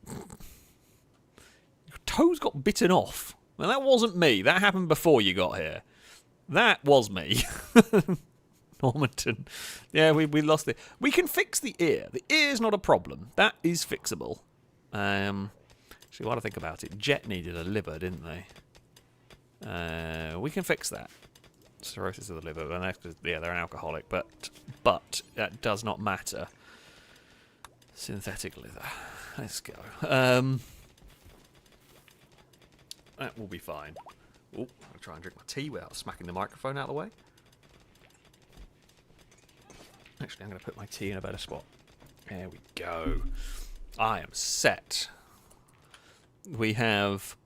Your toes got bitten off. Well, that wasn't me. That happened before you got here. That was me. Normanton. Yeah, we lost it. We can fix the ear. The ear's not a problem. That is fixable. Actually, while I think about it, Jet needed a liver, didn't they? We can fix that. Cirrhosis of the liver. Yeah, they're an alcoholic, but that does not matter. Synthetic liver. Let's go. That will be fine. Oh, I'll try and drink my tea without smacking the microphone out of the way. Actually, I'm going to put my tea in a better spot. There we go. I am set. We have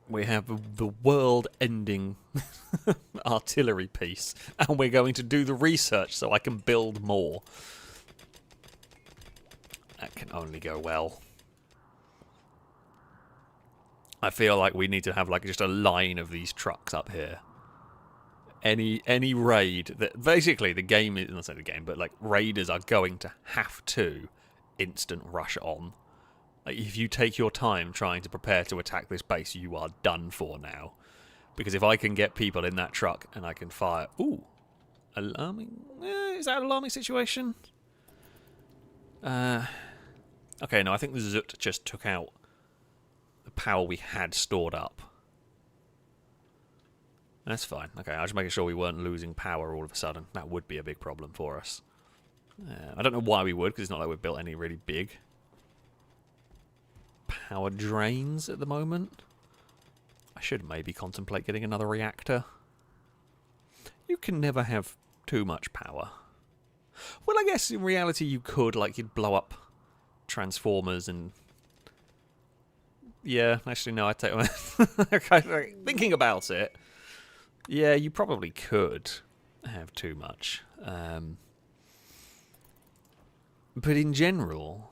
the world-ending artillery piece, and we're going to do the research so I can build more. That can only go well. I feel like we need to have like just a line of these trucks up here. Any raid that basically the game is not say the game, but like raiders are going to have to instant rush on. Like if you take your time trying to prepare to attack this base, you are done for now. Because if I can get people in that truck and I can fire, alarming. Is that an alarming situation? Okay, no, I think the Zut just took out the power we had stored up. That's fine. Okay, I was just making sure we weren't losing power all of a sudden. That would be a big problem for us. I don't know why we would, because it's not like we've built any really big power drains at the moment. I should maybe contemplate getting another reactor. You can never have too much power. Well, I guess in reality you could, like you'd blow up transformers and... Yeah, actually no, I take... Okay, thinking about it, yeah, you probably could have too much. But in general,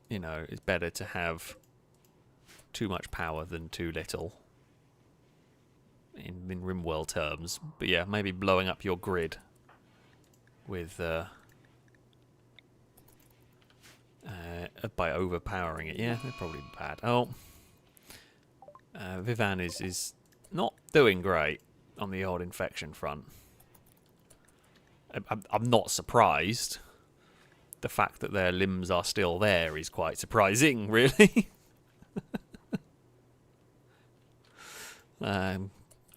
you know, it's better to have too much power than too little. In Rimworld terms. But yeah, maybe blowing up your grid with... by overpowering it. Yeah, they're probably bad. Oh. Vivan is not doing great on the old infection front. I'm not surprised. The fact that their limbs are still there is quite surprising, really.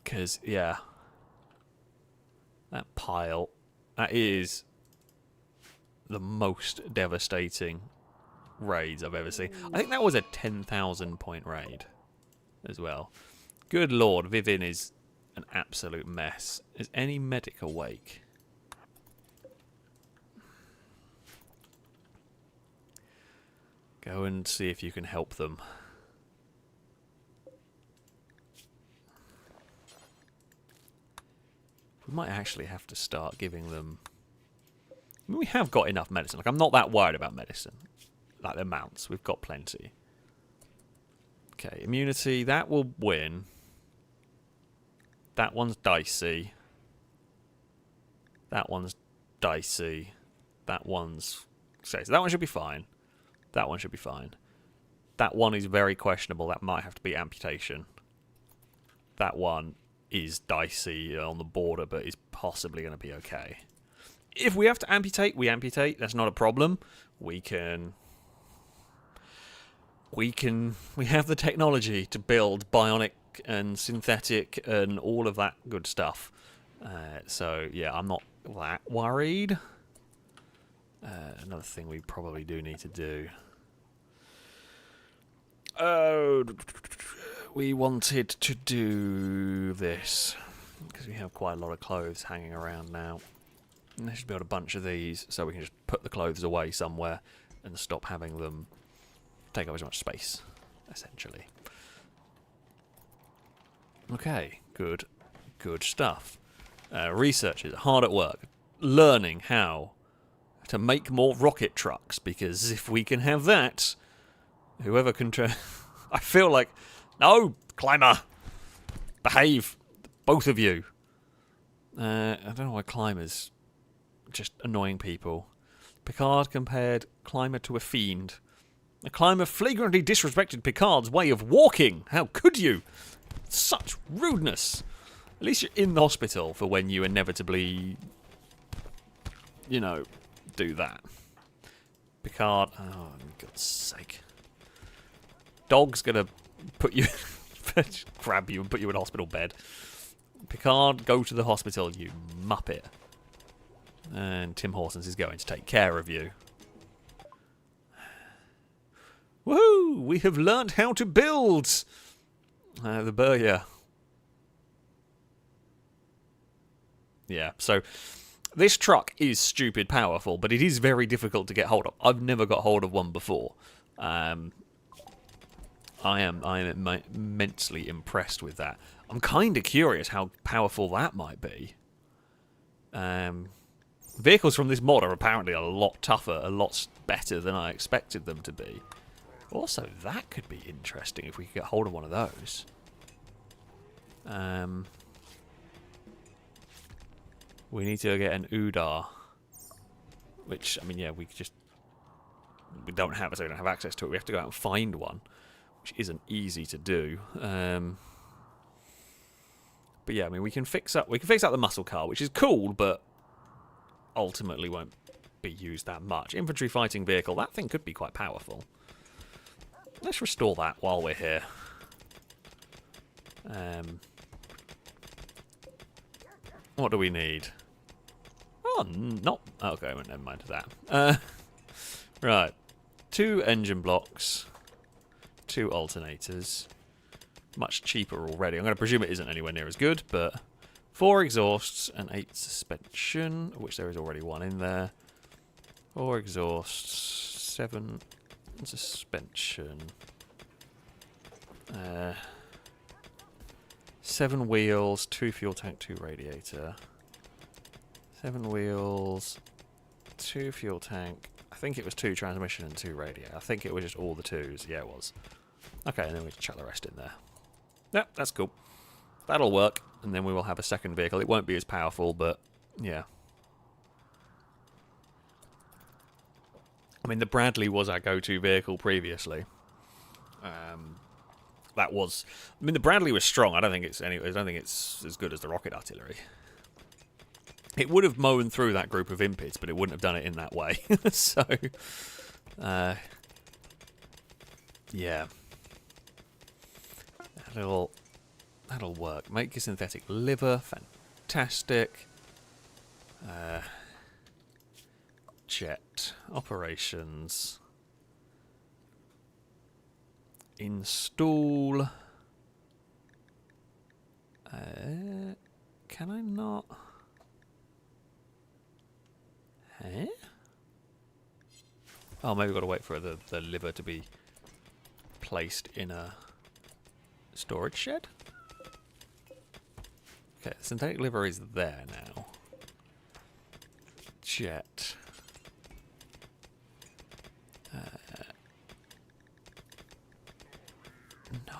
Because, yeah. That pile, that is the most devastating raids I've ever seen. I think that was a 10,000 point raid as well. Good lord, Vivian is an absolute mess. Is any medic awake? Go and see if you can help them. We might actually have to start giving them... I mean, we have got enough medicine. Like, I'm not that worried about medicine. Like, the amounts. We've got plenty. Okay, immunity. That will win. That one's dicey. That one's dicey. That one's... So that one should be fine. That one should be fine. That one is very questionable. That might have to be amputation. That one is dicey on the border, but is possibly going to be okay. If we have to amputate, we amputate. That's not a problem. We have the technology to build bionic and synthetic and all of that good stuff. So, yeah, I'm not that worried. Another thing we probably do need to do. Oh, we wanted to do this because we have quite a lot of clothes hanging around now. And there should be a bunch of these so we can just put the clothes away somewhere and stop having them take up as much space, essentially. Okay, good stuff. Researchers hard at work, learning how to make more rocket trucks, because if we can have that, whoever can I feel like... No! Climber! Behave! Both of you! I don't know why climbers... Just annoying people. Picard compared Climber to a fiend. The climber flagrantly disrespected Picard's way of walking! How could you? Such rudeness! At least you're in the hospital for when you inevitably... You know, do that. Picard... Oh, for God's sake. Dog's gonna put you... grab you and put you in a hospital bed. Picard, go to the hospital, you muppet. And Tim Horsons is going to take care of you. Woohoo! We have learnt how to build! The Burya. Yeah, so... This truck is stupid powerful, but it is very difficult to get hold of. I've never got hold of one before. I am immensely impressed with that. I'm kind of curious how powerful that might be. Vehicles from this mod are apparently a lot tougher, a lot better than I expected them to be. Also, that could be interesting if we could get hold of one of those. We need to get an Udar. Which, I mean, yeah, we don't have it, so we don't have access to it. We have to go out and find one, which isn't easy to do. But yeah, I mean, we can fix up the muscle car, which is cool, but ultimately won't be used that much. Infantry fighting vehicle, that thing could be quite powerful. Let's restore that while we're here. What do we need? Oh, not... Okay, well, never mind that. Right. 2 engine blocks. 2 alternators. Much cheaper already. I'm going to presume it isn't anywhere near as good, but... 4 exhausts and 8 suspension, which there is already 1 in there. 4 exhausts, 7 suspension. 7 wheels, 2 fuel tank, 2 radiator. 7 wheels, 2 fuel tank. I think it was 2 transmission and 2 radiator. I think it was just all the 2s. Yeah, it was. Okay, and then we can chuck the rest in there. Yep, that's cool. That'll work, and then we will have a second vehicle. It won't be as powerful, but yeah. I mean, the Bradley was our go-to vehicle previously. That was... I mean, the Bradley was strong. I don't think it's as good as the rocket artillery. It would have mown through that group of impids, but it wouldn't have done it in that way. So, yeah. That'll work. Make a synthetic liver. Fantastic. Jet. Operations. Install. Can I not? Oh, maybe we've got to wait for the liver to be placed in a storage shed? Okay, the synthetic liver is there now. Jet.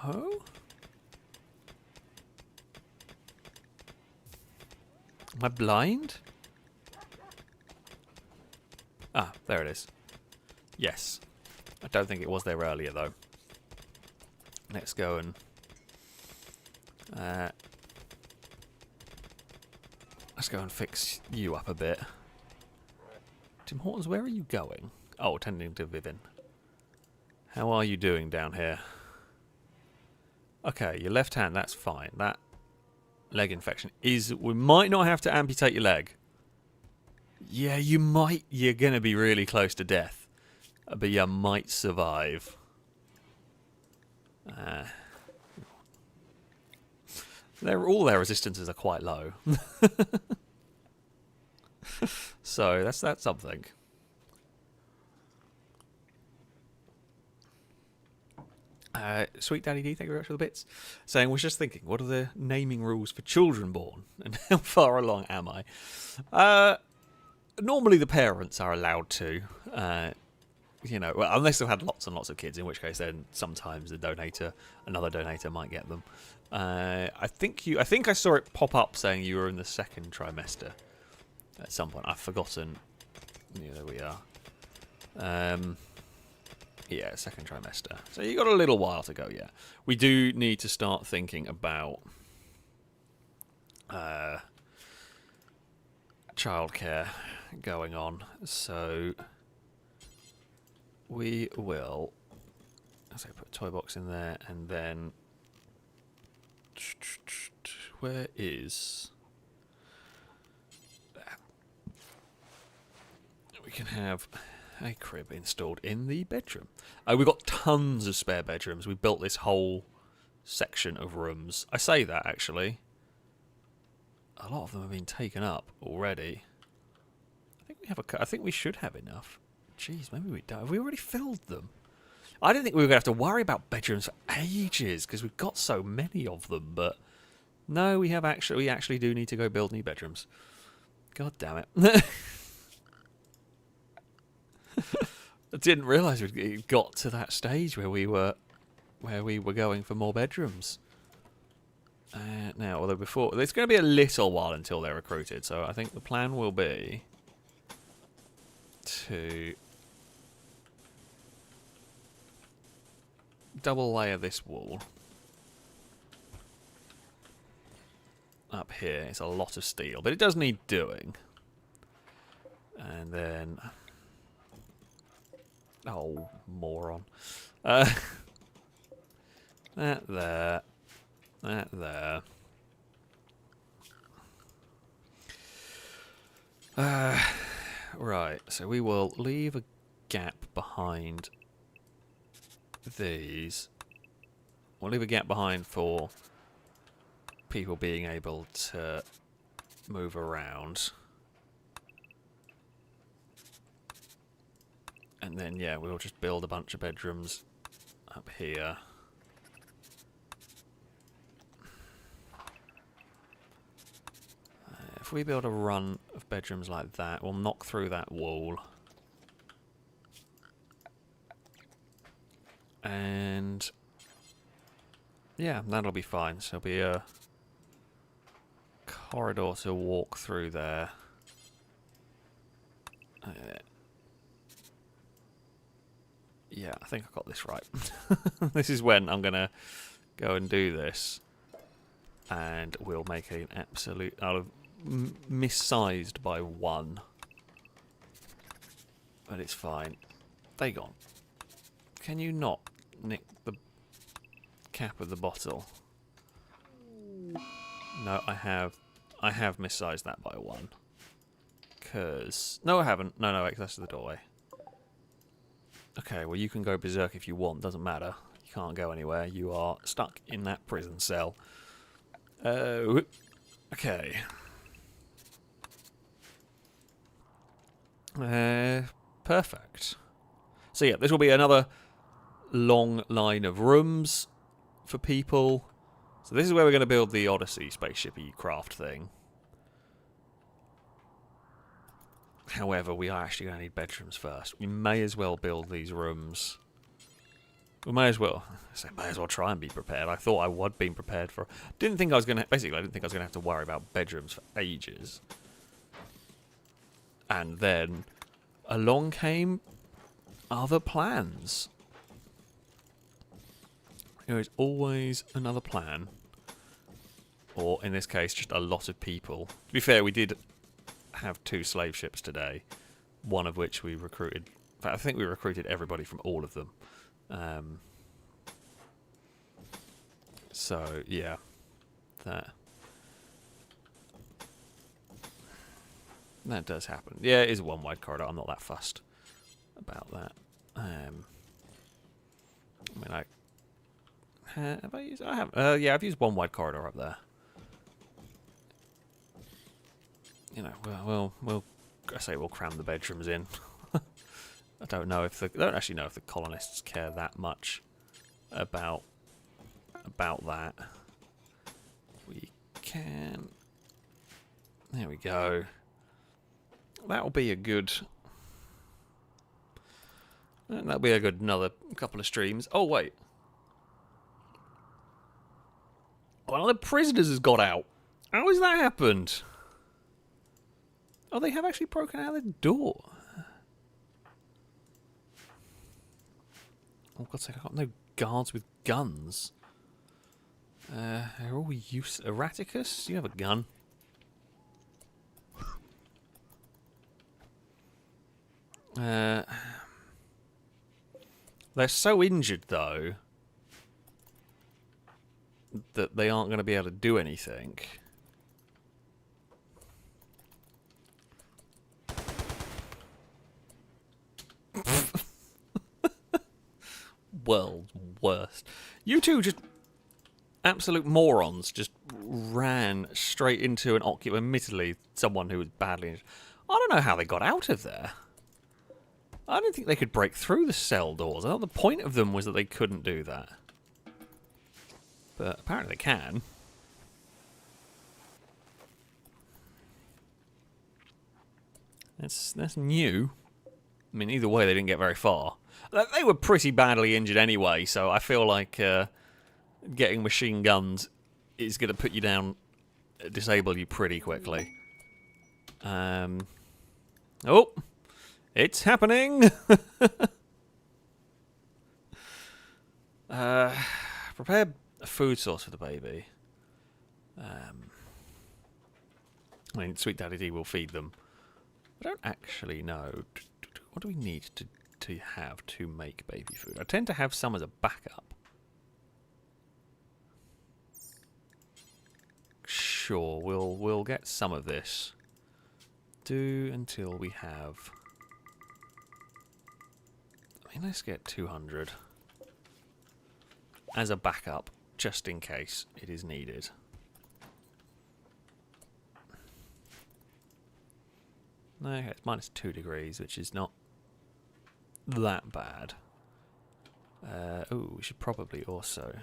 No? Am I blind? Ah, there it is. Yes. I don't think it was there earlier, though. Let's go and... let's go and fix you up a bit. Tim Hortons, where are you going? Oh, tending to Vivin. How are you doing down here? Okay, your left hand, that's fine. That leg infection is... We might not have to amputate your leg. Yeah, you might. You're going to be really close to death. But you might survive. All their resistances are quite low. So, that's something. Sweet Daddy D, thank you very much for the bits. Saying, was just thinking, what are the naming rules for children born? And how far along am I? Normally the parents are allowed to. You know, well, unless they've had lots and lots of kids, in which case then sometimes another donator might get them. I think I saw it pop up saying you were in the second trimester at some point. I've forgotten. Yeah, there we are. Yeah, second trimester. So you got a little while to go. Yeah, we do need to start thinking about childcare going on. So we will, as I put a toy box in there, and then where is there? We can have a crib installed in the bedroom. We've got tons of spare bedrooms. We built this whole section of rooms. I say that actually. A lot of them have been taken up already. I think we should have enough. Jeez, maybe we don't. Have we already filled them? I didn't think we were going to have to worry about bedrooms for ages because we've got so many of them. But no, we actually do need to go build new bedrooms. God damn it! I didn't realise we got to that stage where we were going for more bedrooms. Now, although before it's going to be a little while until they're recruited, so I think the plan will be to double layer this wall up here. It's a lot of steel, but it does need doing. And then, oh, moron. That there. That there. Right, so we will leave a gap behind these. We'll leave a gap behind for people being able to move around. And then, yeah, we'll just build a bunch of bedrooms up here. If we build a run of bedrooms like that, we'll knock through that wall. And yeah, that'll be fine. So there'll be a corridor to walk through there. Yeah, I think I got this right. This is when I'm going to go and do this. And we'll make an absolute... I'll have missized by 1. But it's fine. They gone. Can you not nick the cap of the bottle? No, I have missized that by 1. Cause... No, I haven't. No, wait, that's the doorway. Okay, well, you can go berserk if you want. Doesn't matter. You can't go anywhere. You are stuck in that prison cell. Okay. Perfect. So yeah, this will be another long line of rooms for people. So this is where we're going to build the Odyssey spaceship-y craft thing. However, we are actually going to need bedrooms first. We may as well build these rooms. We may as well. I may as well try and be prepared. I thought I would be prepared for. Didn't think I was going to. Basically, I didn't think I was going to have to worry about bedrooms for ages. And then along came other plans. There is always another plan. Or in this case, just a lot of people. To be fair, we did have 2 slave ships today. One of which we recruited. In fact, I think we recruited everybody from all of them. So yeah, that does happen. Yeah, it is a one wide corridor. I'm not that fussed about that. I mean, have I used? I have. Yeah, I've used one wide corridor up there. You know, we'll cram the bedrooms in. I don't actually know if the colonists care that much about that. We can. There we go. That'll be a good. That'll be a good another couple of streams. Oh wait, one of the prisoners has got out. How has that happened? Oh, they have actually broken out the door. Oh, God's sake, I got no guards with guns. They're all useless. Erraticus, you have a gun. They're so injured, though, that they aren't going to be able to do anything. World's worst. You two just absolute morons just ran straight into an occupant, admittedly someone who was badly injured. I don't know how they got out of there. I didn't think they could break through the cell doors. I thought the point of them was that they couldn't do that. But apparently they can. That's new. I mean, either way, they didn't get very far. They were pretty badly injured anyway, so I feel like getting machine guns is going to put you down, disable you pretty quickly. Oh, it's happening! Prepare a food source for the baby. I mean, Sweet Daddy D will feed them. I don't actually know. What do we need to have to make baby food? I tend to have some as a backup. Sure, we'll get some of this. Do until we have. I mean, let's get 200 as a backup, just in case it is needed. No, okay, it's minus 2 degrees, which is not that bad. Oh, we should probably also.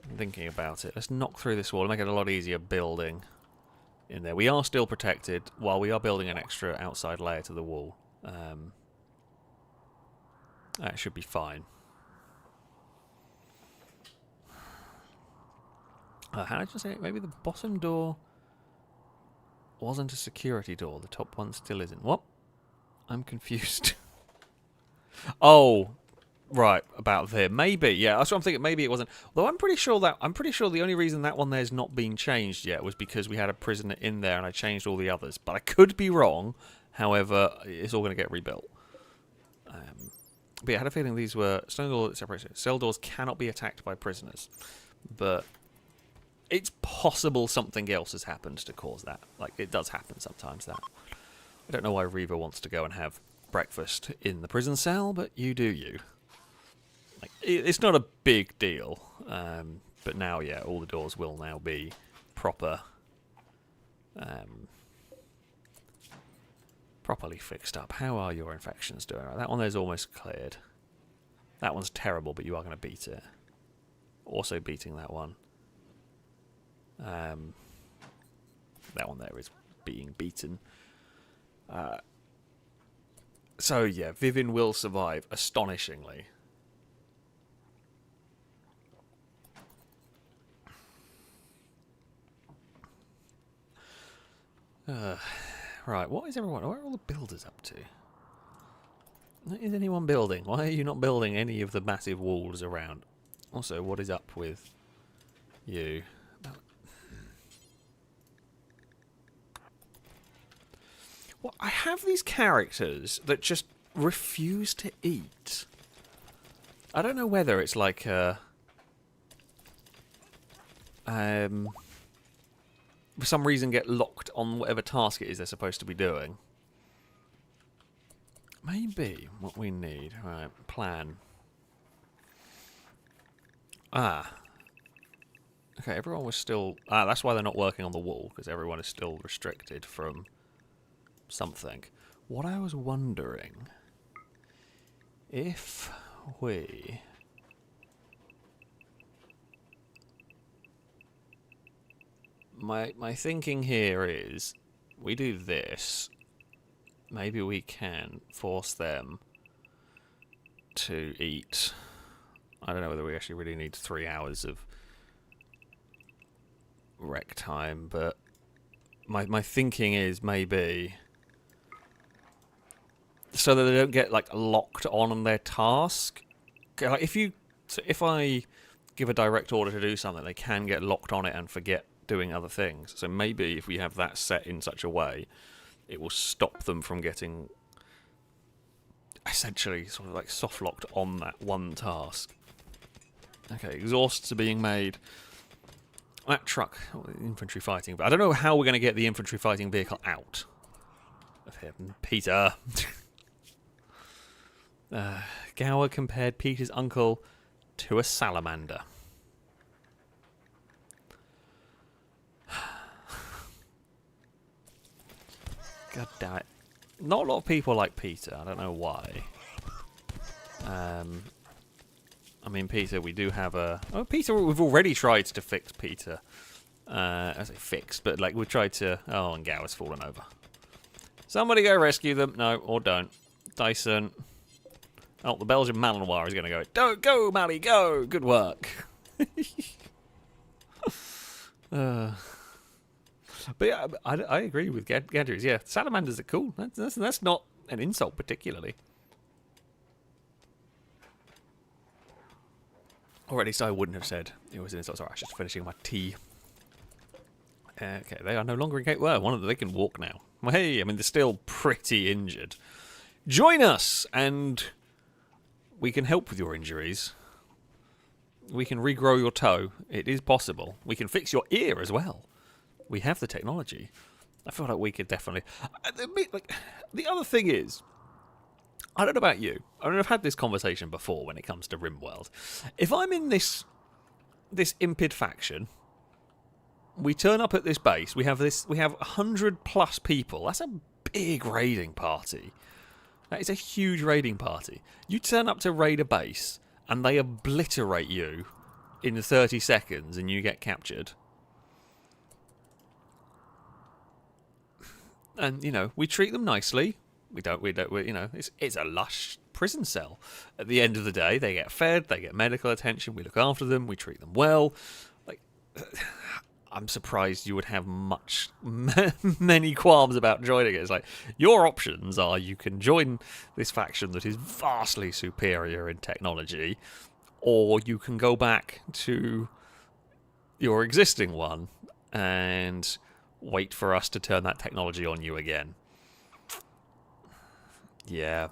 I'm thinking about it. Let's knock through this wall and make it a lot easier building in there. We are still protected while we are building an extra outside layer to the wall. That should be fine. How did you say it? Maybe the bottom door wasn't a security door. The top one still isn't. What? I'm confused. Oh, right, about there. Maybe, yeah. That's what I'm thinking. Maybe it wasn't. Although I'm pretty sure the only reason that one there's not been changed yet was because we had a prisoner in there and I changed all the others. But I could be wrong. However, it's all going to get rebuilt. But yeah, I had a feeling these were stone door separation. Cell doors cannot be attacked by prisoners, but it's possible something else has happened to cause that. Like, it does happen sometimes. That I don't know why Reva wants to go and have breakfast in the prison cell, but you do you. Like, it's not a big deal, but now, yeah, all the doors will now be properly fixed up. How are your infections doing? Right, that one there's almost cleared. That one's terrible, but you are going to beat it. Also beating that one. That one there is being beaten. So yeah, Vivian will survive astonishingly. Right, what is everyone? Where are all the builders up to? Is anyone building? Why are you not building any of the massive walls around? Also, what is up with you? Well, I have these characters that just refuse to eat. I don't know whether it's like for some reason get locked on whatever task it is they're supposed to be doing. Maybe what we need. Right, plan. Ah. Okay, everyone was still... Ah, that's why they're not working on the wall, because everyone is still restricted from something. What I was wondering... If we... My thinking here is, we do this, maybe we can force them to eat. I don't know whether we actually really need 3 hours of rec time, but my thinking is maybe so that they don't get like locked on their task. Like if I give a direct order to do something, they can get locked on it and forget doing other things. So maybe if we have that set in such a way, it will stop them from getting essentially sort of like soft locked on that one task. Okay, exhausts are being made. That truck, infantry fighting, but I don't know how we're going to get the infantry fighting vehicle out of him. Peter. Gower compared Peter's uncle to a salamander. God damn it. Not a lot of people like Peter. I don't know why. I mean, Peter, we do have a... Oh, Peter, we've already tried to fix Peter. I say fixed, but like we've tried to... Oh, and Gower's fallen over. Somebody go rescue them. No, or don't. Dyson. Oh, the Belgian Malinois is going to go. Don't go, Mally, go! Good work. But yeah, I agree with Gadgers. Yeah, salamanders are cool. That's not an insult particularly. Or at least I wouldn't have said it was an insult. Sorry, I was just finishing my tea. Okay, they are no longer engaged. Well, one of them, they can walk now. Well, hey, I mean, they're still pretty injured. Join us, and we can help with your injuries. We can regrow your toe. It is possible. We can fix your ear as well. We have the technology. I feel like we could definitely... Like, the other thing is, I don't know about you. I mean, I've had this conversation before when it comes to Rimworld. If I'm in this impid faction, we turn up at this base. We have 100+ people. That's a big raiding party. That is a huge raiding party. You turn up to raid a base, and they obliterate you in 30 seconds, and you get captured. And, you know, we treat them nicely. We you know, it's a lush prison cell. At the end of the day, they get fed, they get medical attention, we look after them, we treat them well. Like, I'm surprised you would have many qualms about joining it. It's like, your options are you can join this faction that is vastly superior in technology, or you can go back to your existing one and wait for us to turn that technology on you again. Yeah.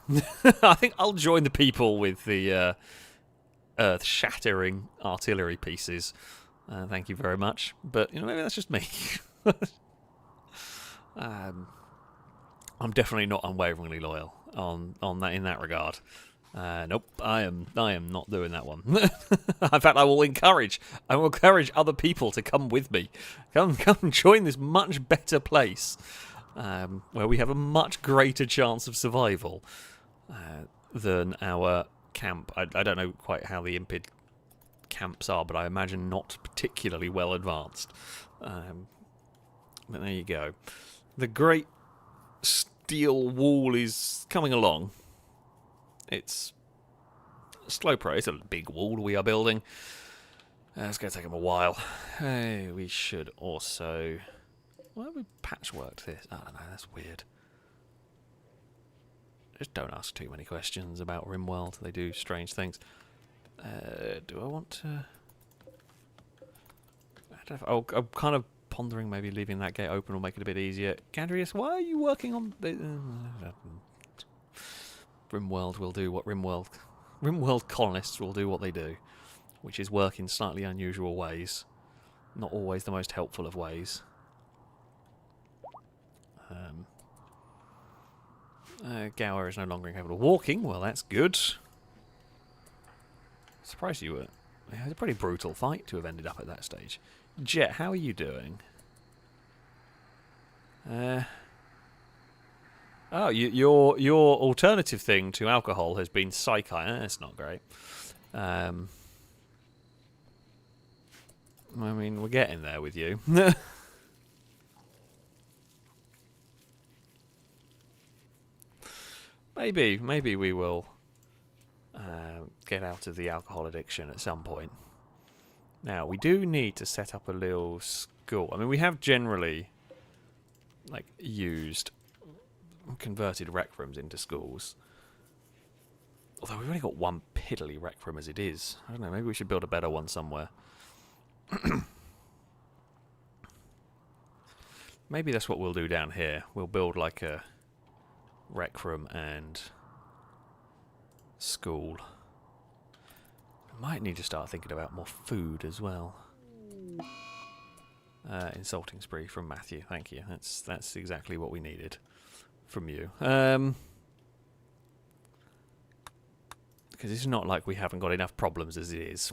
I think I'll join the people with the earth-shattering artillery pieces. Thank you very much. But, you know, maybe that's just me. I'm definitely not unwaveringly loyal on that in that regard. Nope, I am not doing that one. In fact, I will encourage other people to come with me. Come join this much better place. where we have a much greater chance of survival than our camp. I don't know quite how the Impid camps are, but I imagine not particularly well advanced. But there you go. The great steel wall is coming along. It's a slow progress. It's a big wall we are building. It's going to take them a while. Hey, we should also... Why have we patchworked this? I don't know, that's weird. Just don't ask too many questions about Rimworld. They do strange things. Do I want to... I'm kind of pondering maybe leaving that gate open will make it a bit easier. Gandrius, why are you working on... Rimworld will do what Rimworld colonists will do what they do, which is work in slightly unusual ways. Not always the most helpful of ways. Gower is no longer incapable of walking. Well, that's good. Surprised you were... It was a pretty brutal fight to have ended up at that stage. Jet, how are you doing? Oh, your alternative thing to alcohol has been psychi. That's not great. I mean, we're getting there with you. Maybe we will get out of the alcohol addiction at some point. Now, we do need to set up a little school. I mean, we have generally like converted rec rooms into schools. Although we've only got one piddly rec room as it is. I don't know, maybe we should build a better one somewhere. Maybe that's what we'll do down here. We'll build like a rec room and school. I might need to start thinking about more food as well. Insulting spree from Matthew. Thank you. That's exactly what we needed from you. Because it's not like we haven't got enough problems as it is.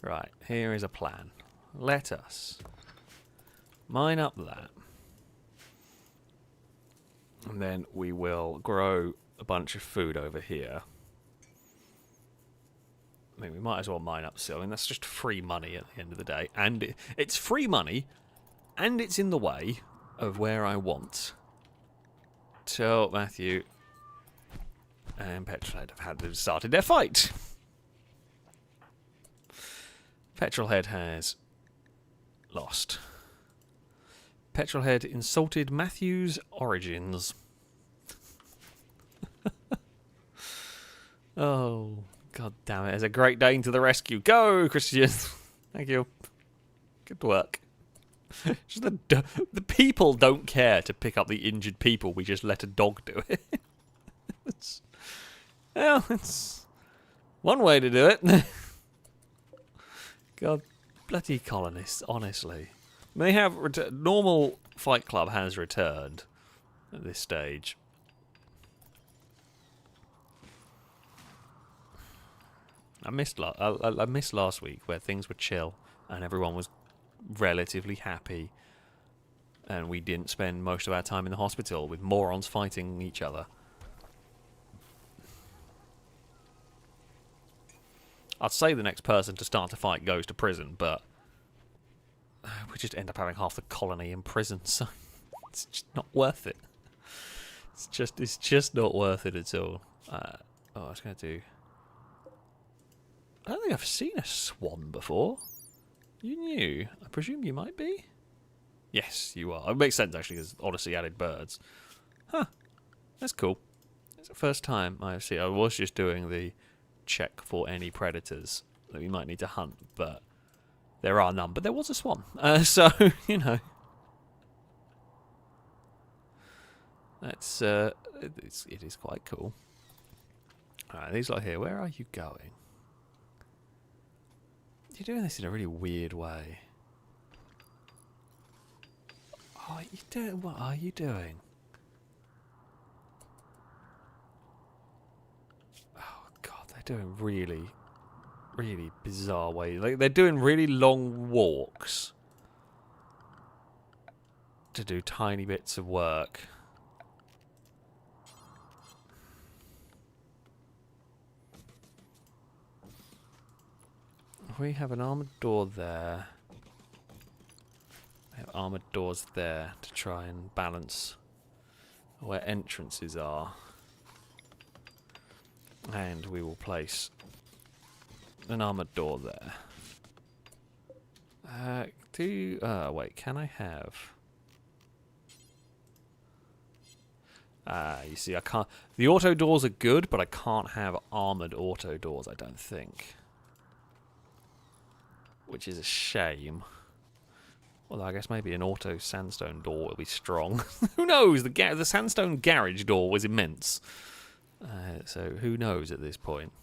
Right, here is a plan. Let us mine up that. And then we will grow a bunch of food over here. I mean, we might as well mine up silver. I mean, that's just free money at the end of the day. And it's free money, and it's in the way of where I want. So, Matthew and Petrolhead have started their fight. Petrolhead has lost. Petrolhead insulted Matthew's origins. Oh, god damn it. It's a Great Dane to the rescue. Go, Christian. Thank you. Good work. Just the people don't care to pick up the injured people. We just let a dog do it. It's one way to do it. God, bloody colonists, honestly. They have normal Fight Club has returned at this stage. I missed last week where things were chill and everyone was relatively happy, and we didn't spend most of our time in the hospital with morons fighting each other. I'd say the next person to start a fight goes to prison, but we just end up having half the colony in prison, so it's just not worth it. It's just not worth it at all. I was going to do... I don't think I've seen a swan before. You knew? I presume you might be? Yes, you are. It makes sense, actually, because Odyssey added birds. Huh. That's cool. It's the first time I've seen... I was just doing the check for any predators that we might need to hunt, but there are none. But there was a swan. So, you know. That's... it is quite cool. Alright, these lot here. Where are you going? You're doing this in a really weird way. Oh, what are you doing? Oh god, they're doing really, really bizarre ways. Like, they're doing really long walks. to do tiny bits of work. We have an armoured door there. We have armoured doors there to try and balance where entrances are. And we will place an armoured door there. Wait, can I have... you see, I can't... The auto doors are good, but I can't have armoured auto doors, I don't think. Which is a shame. Although I guess maybe an auto sandstone door will be strong. Who knows? The sandstone garage door was immense. So who knows at this point?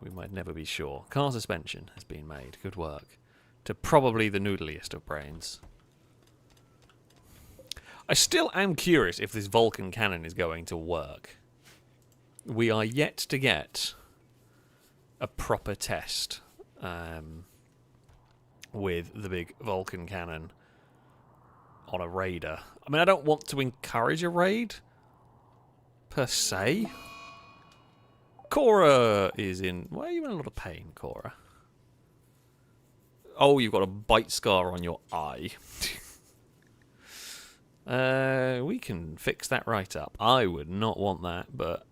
We might never be sure. Car suspension has been made. Good work. To probably the noodliest of brains. I still am curious if this Vulcan cannon is going to work. We are yet to get a proper test with the big Vulcan cannon on a raider. I mean, I don't want to encourage a raid, per se. Cora is in... Why are you in a lot of pain, Cora? Oh, you've got a bite scar on your eye. We can fix that right up. I would not want that, but...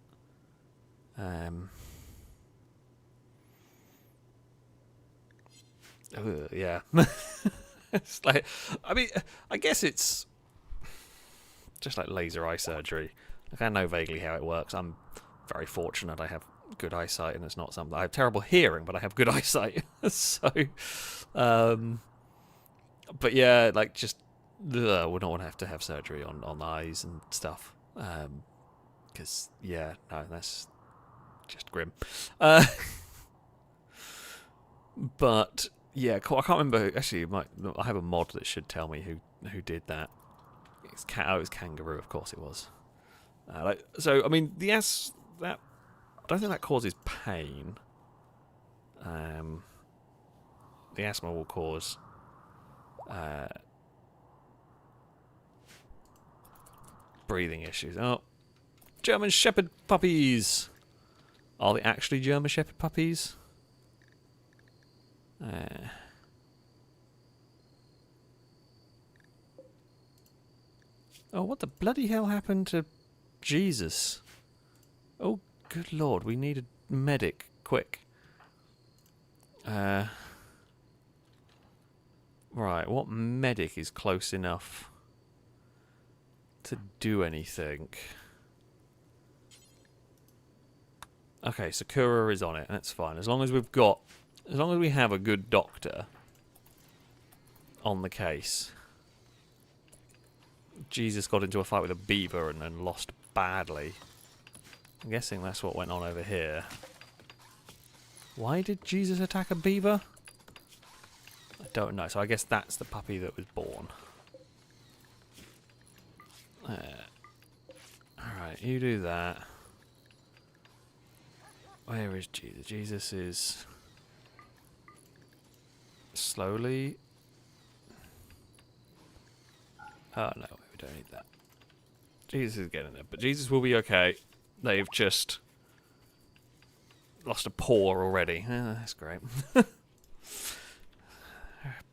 yeah. It's like... I mean, I guess it's... just like laser eye surgery. Like, I know vaguely how it works. I'm very fortunate I have good eyesight, and it's not something... I have terrible hearing, but I have good eyesight. So... but yeah, like, just... we don't want to have surgery on eyes and stuff. Because, yeah, no, that's just grim. But, yeah, I can't remember... Actually, I have a mod that should tell me who did that. It was Kangaroo, of course it was. So, I mean, that... I don't think that causes pain. The asthma will cause... breathing issues. Oh, German Shepherd puppies. Are they actually German Shepherd puppies? Oh, what the bloody hell happened to Jesus? Oh, good lord, we need a medic, quick. Right, what medic is close enough to do anything? Okay, Sakura is on it. That's fine. As long as we have a good doctor on the case. Jesus got into a fight with a beaver and lost badly. I'm guessing that's what went on over here. Why did Jesus attack a beaver? I don't know. So I guess that's the puppy that was born. Alright, you do that. Where is Jesus? Jesus is slowly... Oh no, we don't need that. Jesus is getting there, but Jesus will be okay. They've just lost a paw already. That's great.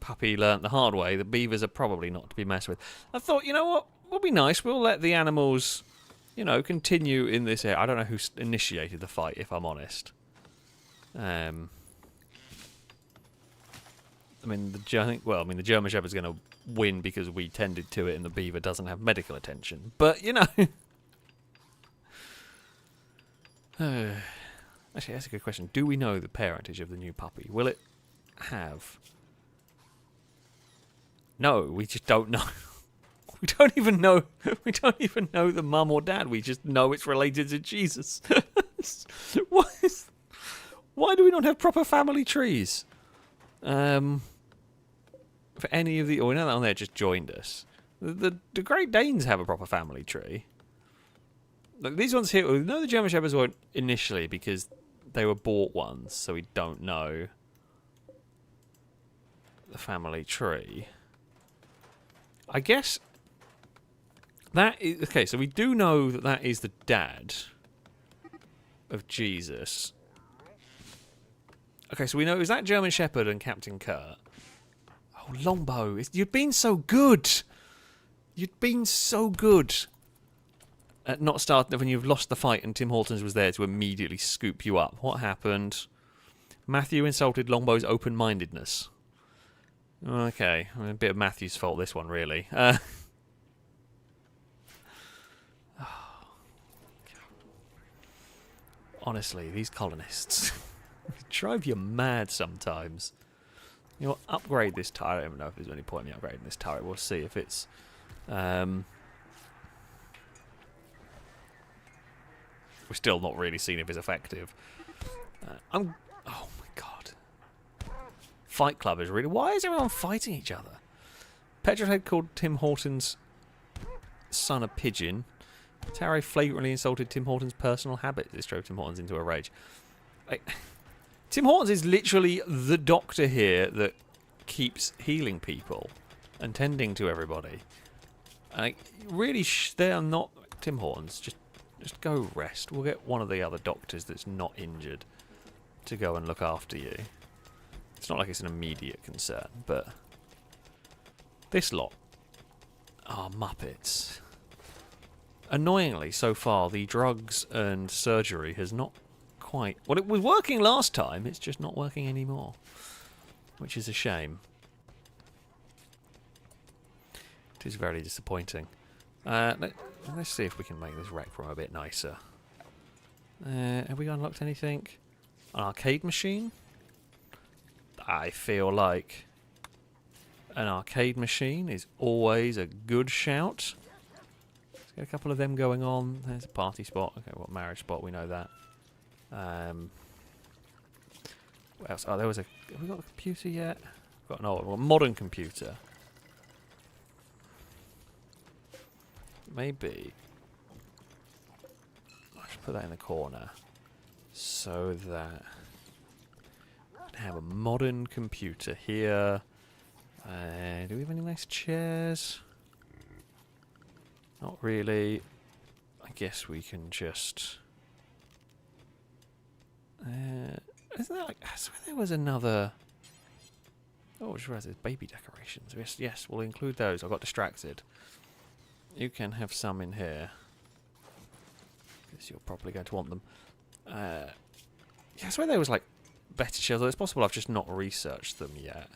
Puppy learnt the hard way. The beavers are probably not to be messed with. I thought, you know what? Would be nice. We'll let the animals, you know, continue in this area. I don't know who initiated the fight, if I'm honest. I mean, the German Shepherd's going to win because we tended to it, and the beaver doesn't have medical attention. But you know, actually, that's a good question. Do we know the parentage of the new puppy? Will it have? No, we just don't know. We don't even know. We don't even know the mum or dad. We just know it's related to Jesus. Why do we not have proper family trees? For any of the... Oh, now that one there just joined us. The Great Danes have a proper family tree. Like, these ones here... We know the German Shepherds weren't initially because they were bought ones, so we don't know the family tree. I guess that is... Okay, so we do know that that is the dad of Jesus. Okay, so we know... Is that German Shepherd and Captain Kurt? Oh, Longbow. You've been so good. You'd been so good at not starting... When you've lost the fight and Tim Hortons was there to immediately scoop you up. What happened? Matthew insulted Longbow's open-mindedness. Okay, a bit of Matthew's fault, this one, really. Honestly, these colonists drive you mad sometimes. You know, upgrade this turret. I don't know if there's any point in me upgrading this turret. We'll see if it's... we're still not really seeing if it's effective. Oh my god. Fight Club is really... Why is everyone fighting each other? Petrolhead called Tim Hortons' son a pigeon. Taro flagrantly insulted Tim Hortons' personal habits. This drove Tim Hortons into a rage. Tim Hortons is literally the doctor here that keeps healing people and tending to everybody. Really, they are not... Tim Hortons, just go rest. We'll get one of the other doctors that's not injured to go and look after you. It's not like it's an immediate concern, but... This lot are Muppets. Annoyingly, so far, the drugs and surgery has not quite... Well, it was working last time, it's just not working anymore. Which is a shame. It is very disappointing. Let's see if we can make this rec room a bit nicer. Have we unlocked anything? An arcade machine? I feel like an arcade machine is always a good shout. Let's get a couple of them going on. There's a party spot. Okay, what marriage spot? We know that. What else? Oh, there was a... Have we got a computer yet? We've got an old, modern computer. Maybe. I should put that in the corner. So that... I can have a modern computer here. Do we have any nice chairs? Not really. I guess we can just... isn't there like... I swear there was another... Oh, I just realised there's baby decorations. Yes, we'll include those. I got distracted. You can have some in here. Guess you're probably going to want them. Yeah, I swear there was like better chairs. It's possible I've just not researched them yet.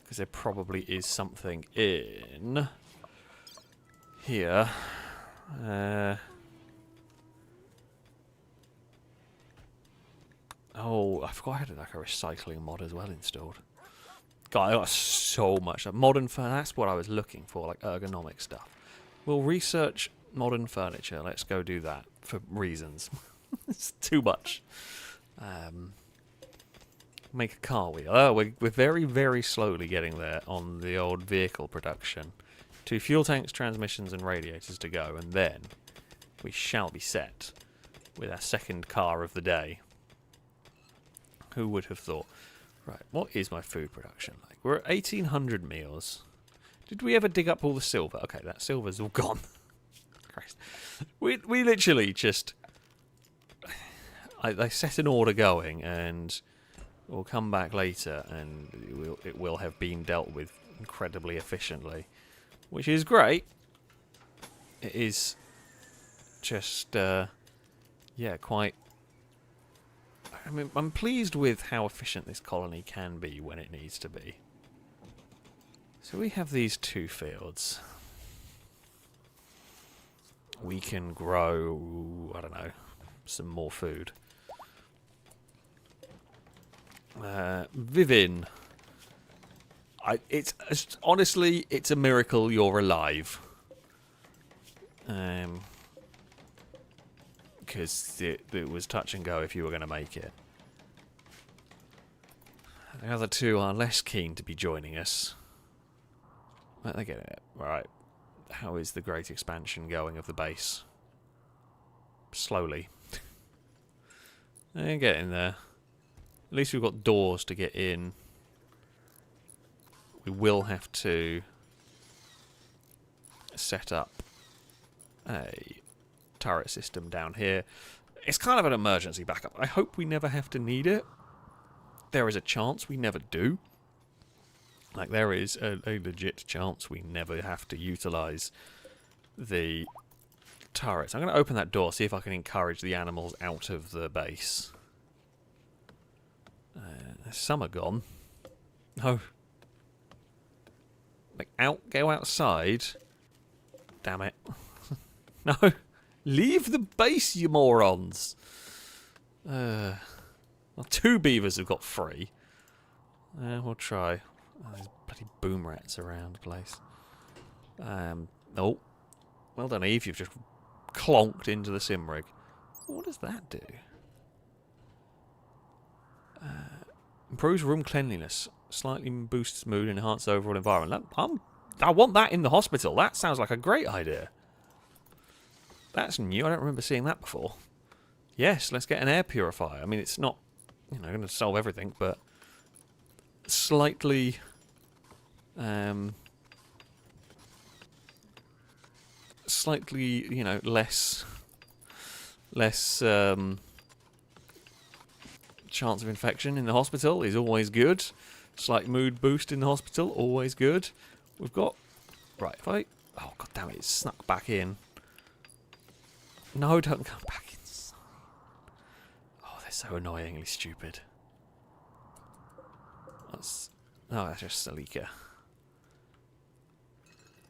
Because there probably is something in here. Oh, I forgot I had like a recycling mod as well installed. God, I got so much. Modern furniture, that's what I was looking for, like ergonomic stuff. We'll research modern furniture. Let's go do that for reasons. It's too much. Make a car wheel. Oh, we're very, very slowly getting there on the old vehicle production. 2 fuel tanks, transmissions and radiators to go, and then we shall be set with our second car of the day. Who would have thought? Right, what is my food production like? We're at 1,800 meals. Did we ever dig up all the silver? Okay, that silver's all gone. Christ. We literally just... I set an order going, and we'll come back later, and it will have been dealt with incredibly efficiently. Which is great. It is just, yeah, quite... I mean, I'm pleased with how efficient this colony can be when it needs to be. So we have these 2 fields. We can grow, I don't know, some more food. Vivin. Honestly, it's a miracle you're alive. Because it was touch and go if you were going to make it. The other 2 are less keen to be joining us. But they get it. Right. How is the great expansion going of the base? Slowly. They're getting there. At least we've got doors to get in. We will have to set up a turret system down here. It's kind of an emergency backup. I hope we never have to need it. There is a chance we never do. Like, there is a legit chance we never have to utilise the turrets. I'm going to open that door, see if I can encourage the animals out of the base. Some are gone. No. Like, go outside. Damn it. No. Leave the base, you morons. Well, 2 beavers have got free. We'll try. Oh, there's bloody boom rats around the place. Oh. Well done, Eve. You've just clonked into the sim rig. What does that do? Improves room cleanliness. Slightly boosts mood and enhances overall environment. I want that in the hospital. That sounds like a great idea. That's new. I don't remember seeing that before. Yes, let's get an air purifier. I mean, it's not, going to solve everything, but slightly, less chance of infection in the hospital is always good. Slight mood boost in the hospital, always good. We've got, right, if I, oh god damn it, it's snuck back in. No, don't come back inside. Oh, they're so annoyingly stupid. That's just Salika.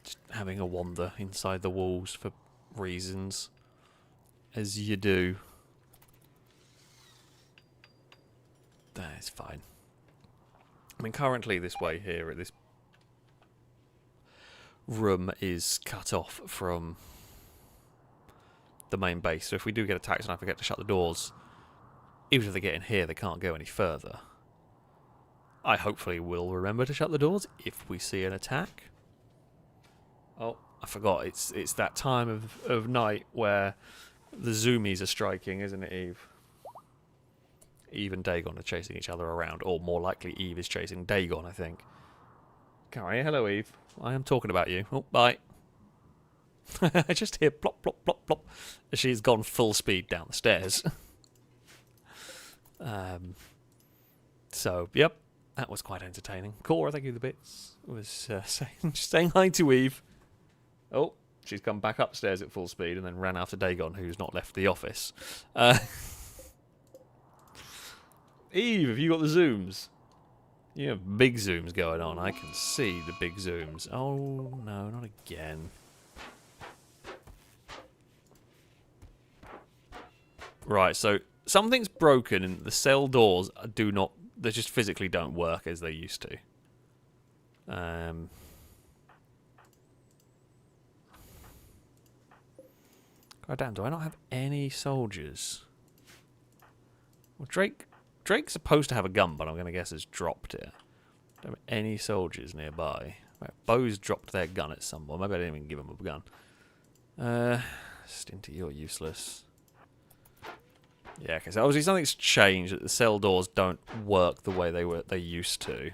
Just having a wander inside the walls for reasons. As you do. That is fine. I mean, currently this way here at this room is cut off from the main base. So if we do get attacked and I forget to shut the doors, even if they get in here, they can't go any further. I hopefully will remember to shut the doors if we see an attack. Oh, I forgot. It's that time of night where the zoomies are striking, isn't it, Eve? Eve and Dagon are chasing each other around, or more likely Eve is chasing Dagon, I think. Quarry, hello Eve. I am talking about you. Oh, bye. I just hear plop, plop, plop, plop as she's gone full speed down the stairs. So, yep, that was quite entertaining. Cora, thank you the bits. Was saying hi to Eve. Oh, she's come back upstairs at full speed and then ran after Dagon, who's not left the office. Eve, have you got the zooms? You have big zooms going on. I can see the big zooms. Oh, no, not again. Right, so something's broken and the cell doors do not... They just physically don't work as they used to. God damn, do I not have any soldiers? Well, Drake's supposed to have a gun, but I'm going to guess has dropped it. Don't have any soldiers nearby. Right, Bo's dropped their gun at some point. Maybe I didn't even give him a gun. Stinty, you're useless. Yeah, because obviously something's changed. That the cell doors don't work the way they used to.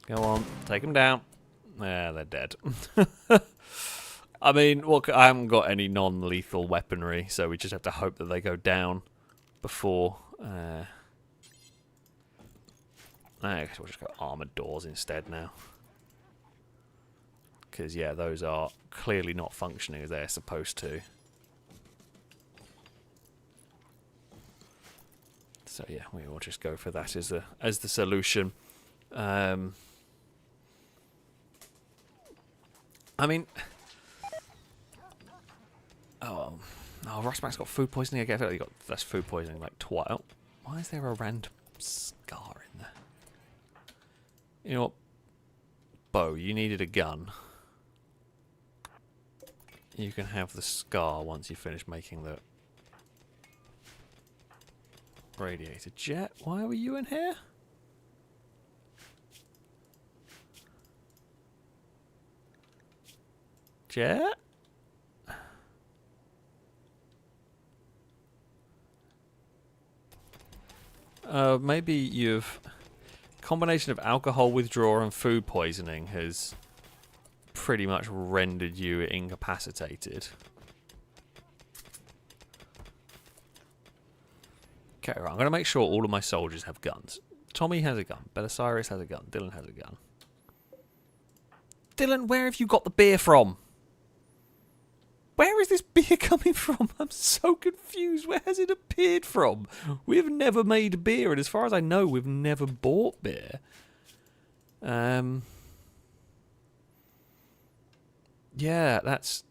Go on, take them down. Yeah, they're dead. I mean, look, I haven't got any non-lethal weaponry, so we just have to hope that they go down before... I guess we'll just go armoured doors instead now. Because, yeah, those are clearly not functioning as they're supposed to. So, yeah, we will just go for that as the solution. I mean... Oh, Rossback's got food poisoning again. I feel like he got less food poisoning like twice. Oh, why is there a random scar in there? You know what? Bo, you needed a gun. You can have the scar once you finish making the radiator. Jet, why were you in here? Jet? Maybe you've... Combination of alcohol withdrawal and food poisoning has pretty much rendered you incapacitated. Okay, right, I'm going to make sure all of my soldiers have guns. Tommy has a gun. Belisarius has a gun. Dylan has a gun. Dylan, where have you got the beer from? Where is this beer coming from? I'm so confused. Where has it appeared from? We've never made beer, and as far as I know, we've never bought beer. Yeah, that's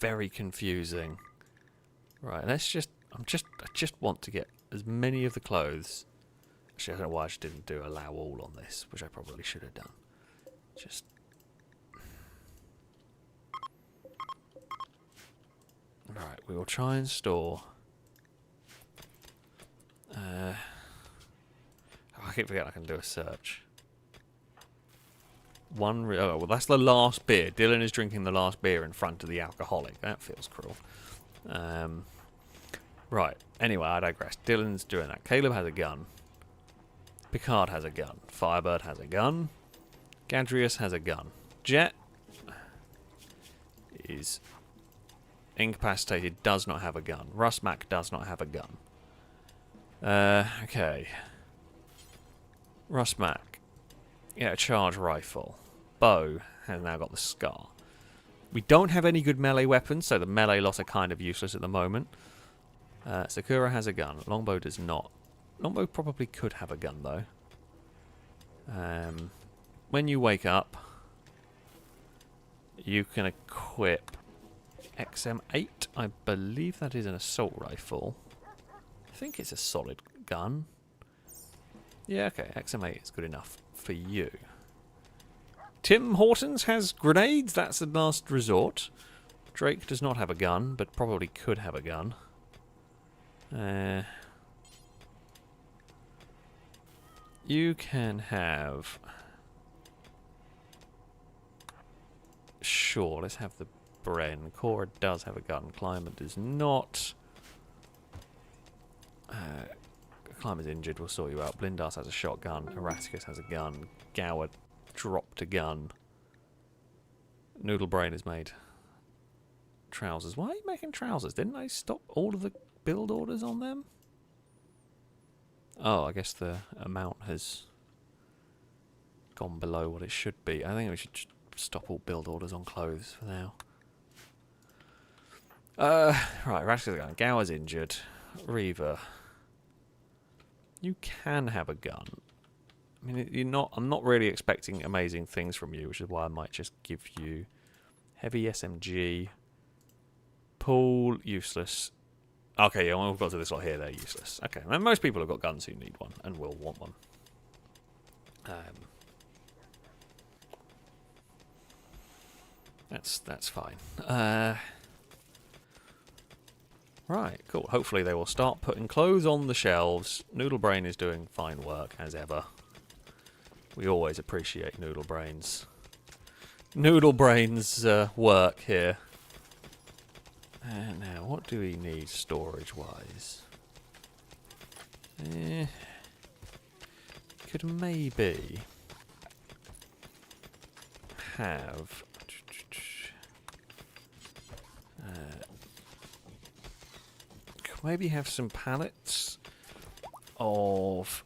very confusing. Right, let's just... I just want to get as many of the clothes. Actually, I don't know why I just didn't do allow all on this, which I probably should have done. Just... Right, we will try and store... I keep forgetting I can do a search. Oh, well, that's the last beer. Dylan is drinking the last beer in front of the alcoholic. That feels cruel. Right, anyway, I digress. Dylan's doing that. Caleb has a gun. Picard has a gun. Firebird has a gun. Gadrius has a gun. Jet is incapacitated, does not have a gun. Rusmac does not have a gun. Okay. Rusmac. Yeah, a charge rifle. Bow has now got the scar. We don't have any good melee weapons, so the melee loss are kind of useless at the moment. Sakura has a gun. Longbow does not. Longbow probably could have a gun, though. When you wake up, you can equip XM8. I believe that is an assault rifle. I think it's a solid gun. Yeah, okay. XM8 is good enough for you. Tim Hortons has grenades. That's the last resort. Drake does not have a gun, but probably could have a gun. You can have... Sure, let's have the Bren. Cora does have a gun. Climber does not. Climber's injured. We'll sort you out. Blindas has a shotgun. Erraticus has a gun. Gower dropped a gun. Noodlebrain has made trousers. Why are you making trousers? Didn't I stop all of the build orders on them? Oh, I guess the amount has gone below what it should be. I think we should just stop all build orders on clothes for now. Right, Ratchet's gun. Gower's injured. Reaver. You can have a gun. I mean, I'm not really expecting amazing things from you, which is why I might just give you heavy SMG. Pool, useless. Okay, yeah, when we've got to this lot here, they're useless. Okay, and most people have got guns who need one and will want one. That's fine. Right, cool. Hopefully they will start putting clothes on the shelves. Noodlebrain is doing fine work, as ever. We always appreciate Noodlebrain's work here. Now, what do we need storage-wise? Could maybe have... maybe have some pallets of,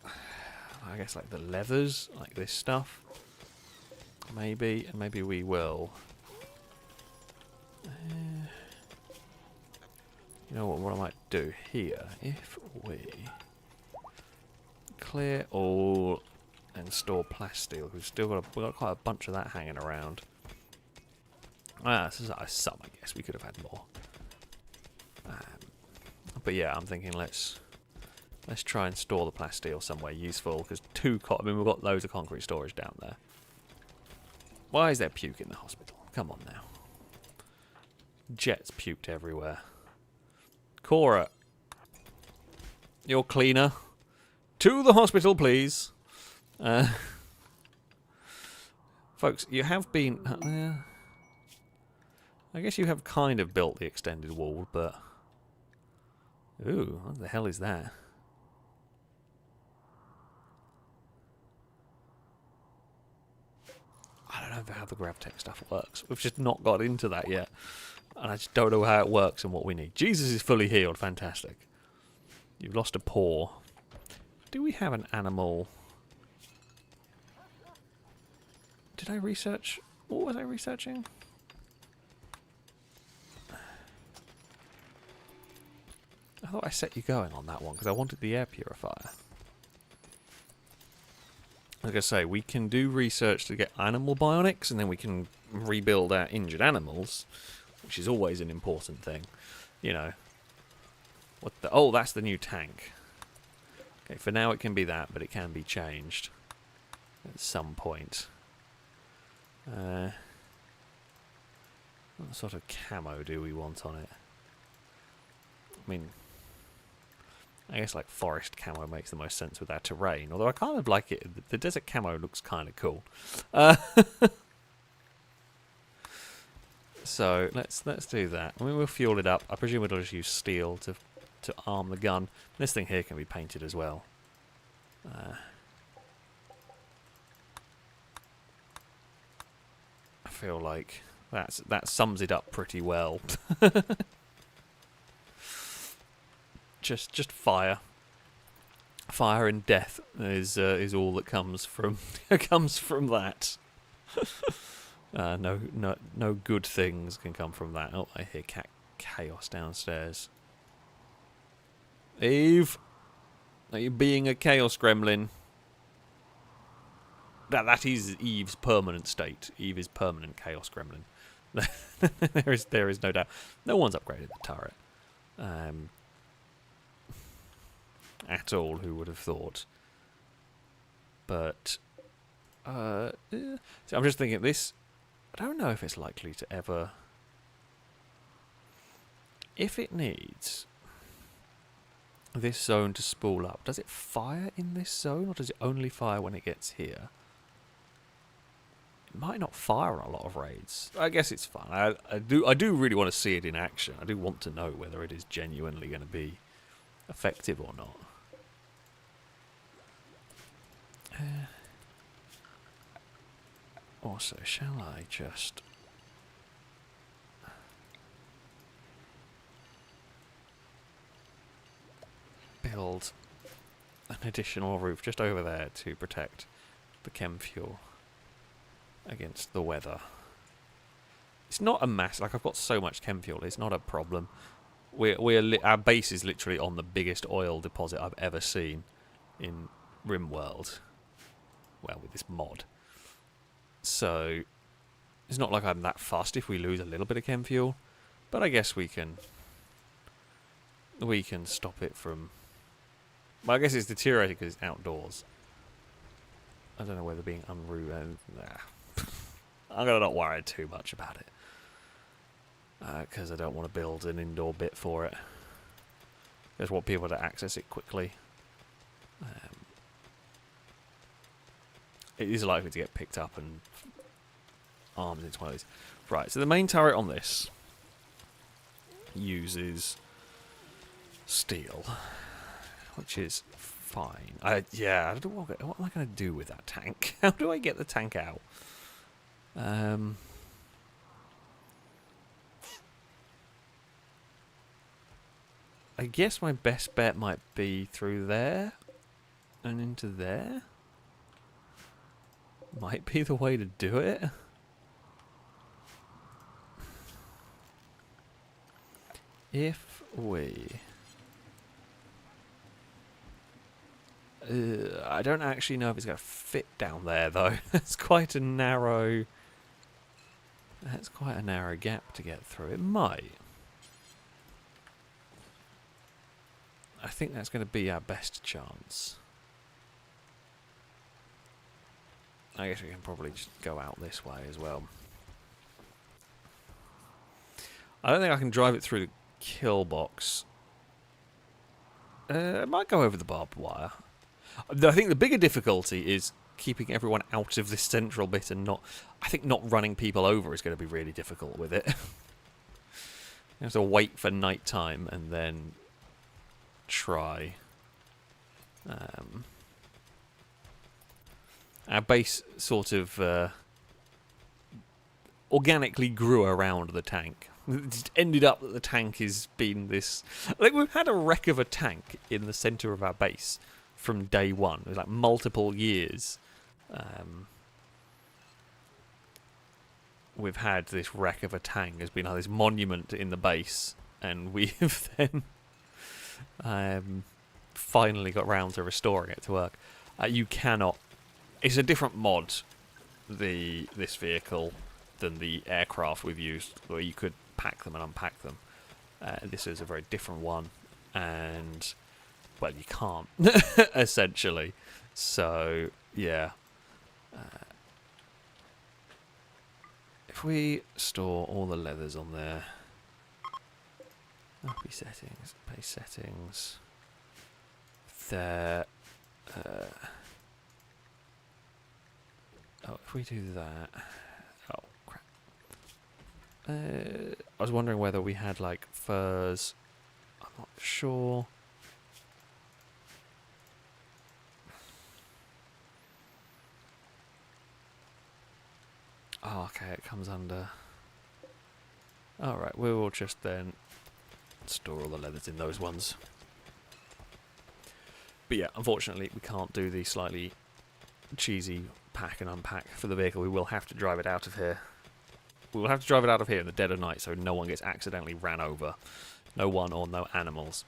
I guess, like the leathers, like this stuff. Maybe, and maybe we will. You know what I might do here? If we clear all and store plasteel, we've got quite a bunch of that hanging around. This is some, I guess. We could have had more. But yeah, I'm thinking let's try and store the plasteel somewhere useful, because I mean, we've got loads of concrete storage down there. Why is there puke in the hospital? Come on now. Jets puked everywhere. Cora, you're cleaner. To the hospital, please. Folks, you have been... I guess you have kind of built the extended wall, but... Ooh, what the hell is that? I don't know how the GravTech stuff works. We've just not got into that yet. And I just don't know how it works and what we need. Jesus is fully healed. Fantastic. You've lost a paw. Do we have an animal? Did I research? What was I researching? I thought I set you going on that one because I wanted the air purifier. Like I say, we can do research to get animal bionics, and then we can rebuild our injured animals, which is always an important thing. You know. What the? Oh, that's the new tank. Okay, for now it can be that, but it can be changed at some point. What sort of camo do we want on it? I mean, I guess like forest camo makes the most sense with our terrain. Although I kind of like it. The desert camo looks kind of cool. So let's do that. I mean, we'll fuel it up. I presume it'll just use steel to arm the gun. This thing here can be painted as well. I feel like that sums it up pretty well. Just fire. Fire and death is all that comes from that. No good things can come from that. Oh, I hear chaos downstairs. Eve, are you being a chaos gremlin? That is Eve's permanent state. Eve is permanent chaos gremlin. there is no doubt. No one's upgraded the turret. At all, who would have thought? But so I'm just thinking this. I don't know if it's likely to ever. If it needs this zone to spool up, does it fire in this zone, or does it only fire when it gets here? It might not fire on a lot of raids. I guess it's fine. I do really want to see it in action. I do want to know whether it is genuinely going to be effective or not. Also, shall I just build an additional roof just over there to protect the chem fuel against the weather? It's not a mass. Like, I've got so much chem fuel. It's not a problem. Our base is literally on the biggest oil deposit I've ever seen in Rimworld. Well, with this mod. So it's not like I'm that fussed if we lose a little bit of chem fuel, but I guess we can stop it from. Well, I guess it's deteriorating because it's outdoors. I don't know whether being unruly. I'm gonna not worry too much about it because I don't want to build an indoor bit for it. I just want people to access it quickly. It is likely to get picked up and armed into one of these. Right, so the main turret on this uses steel, which is fine. I don't know what am I going to do with that tank? How do I get the tank out? I guess my best bet might be through there and into there. Might be the way to do it. If we... I don't actually know if it's going to fit down there, though. It's quite a narrow... That's quite a narrow gap to get through. It might. I think that's going to be our best chance. I guess we can probably just go out this way as well. I don't think I can drive it through the Killbox. I might go over the barbed wire. I think the bigger difficulty is keeping everyone out of this central bit and not... I think not running people over is going to be really difficult with it. You have to wait for night time and then try. Our base sort of organically grew around the tank. It just ended up that the tank has been this... Like, we've had a wreck of a tank in the centre of our base from day one. It was like multiple years. We've had this wreck of a tank. There's been like this monument in the base, and we've then finally got round to restoring it to work. You cannot... It's a different mod, this vehicle, than the aircraft we've used, where you could pack them and unpack them. This is a very different one, and, well, you can't, essentially. So, yeah. If we store all the leathers on there, happy settings, base settings, there, if we do that, oh crap, I was wondering whether we had like furs, I'm not sure. Oh, okay, it comes under. Alright, we will just then store all the leathers in those ones. But yeah, unfortunately, we can't do the slightly cheesy pack and unpack for the vehicle. We will have to drive it out of here. We will have to drive it out of here in the dead of night so no one gets accidentally ran over. No one or no animals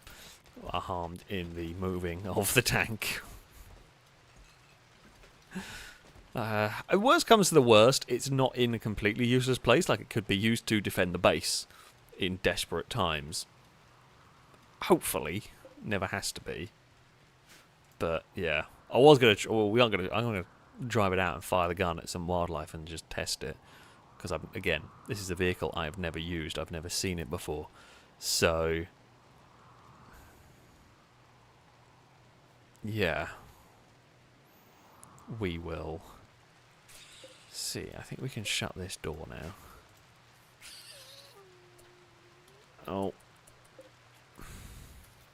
are harmed in the moving of the tank. Worst comes to the worst, it's not in a completely useless place. Like, it could be used to defend the base in desperate times. Hopefully, never has to be. But yeah, I was gonna. Well, I'm gonna drive it out and fire the gun at some wildlife and just test it. Because again, this is a vehicle I have never used. I've never seen it before. So yeah, we will. See, I think we can shut this door now. Oh.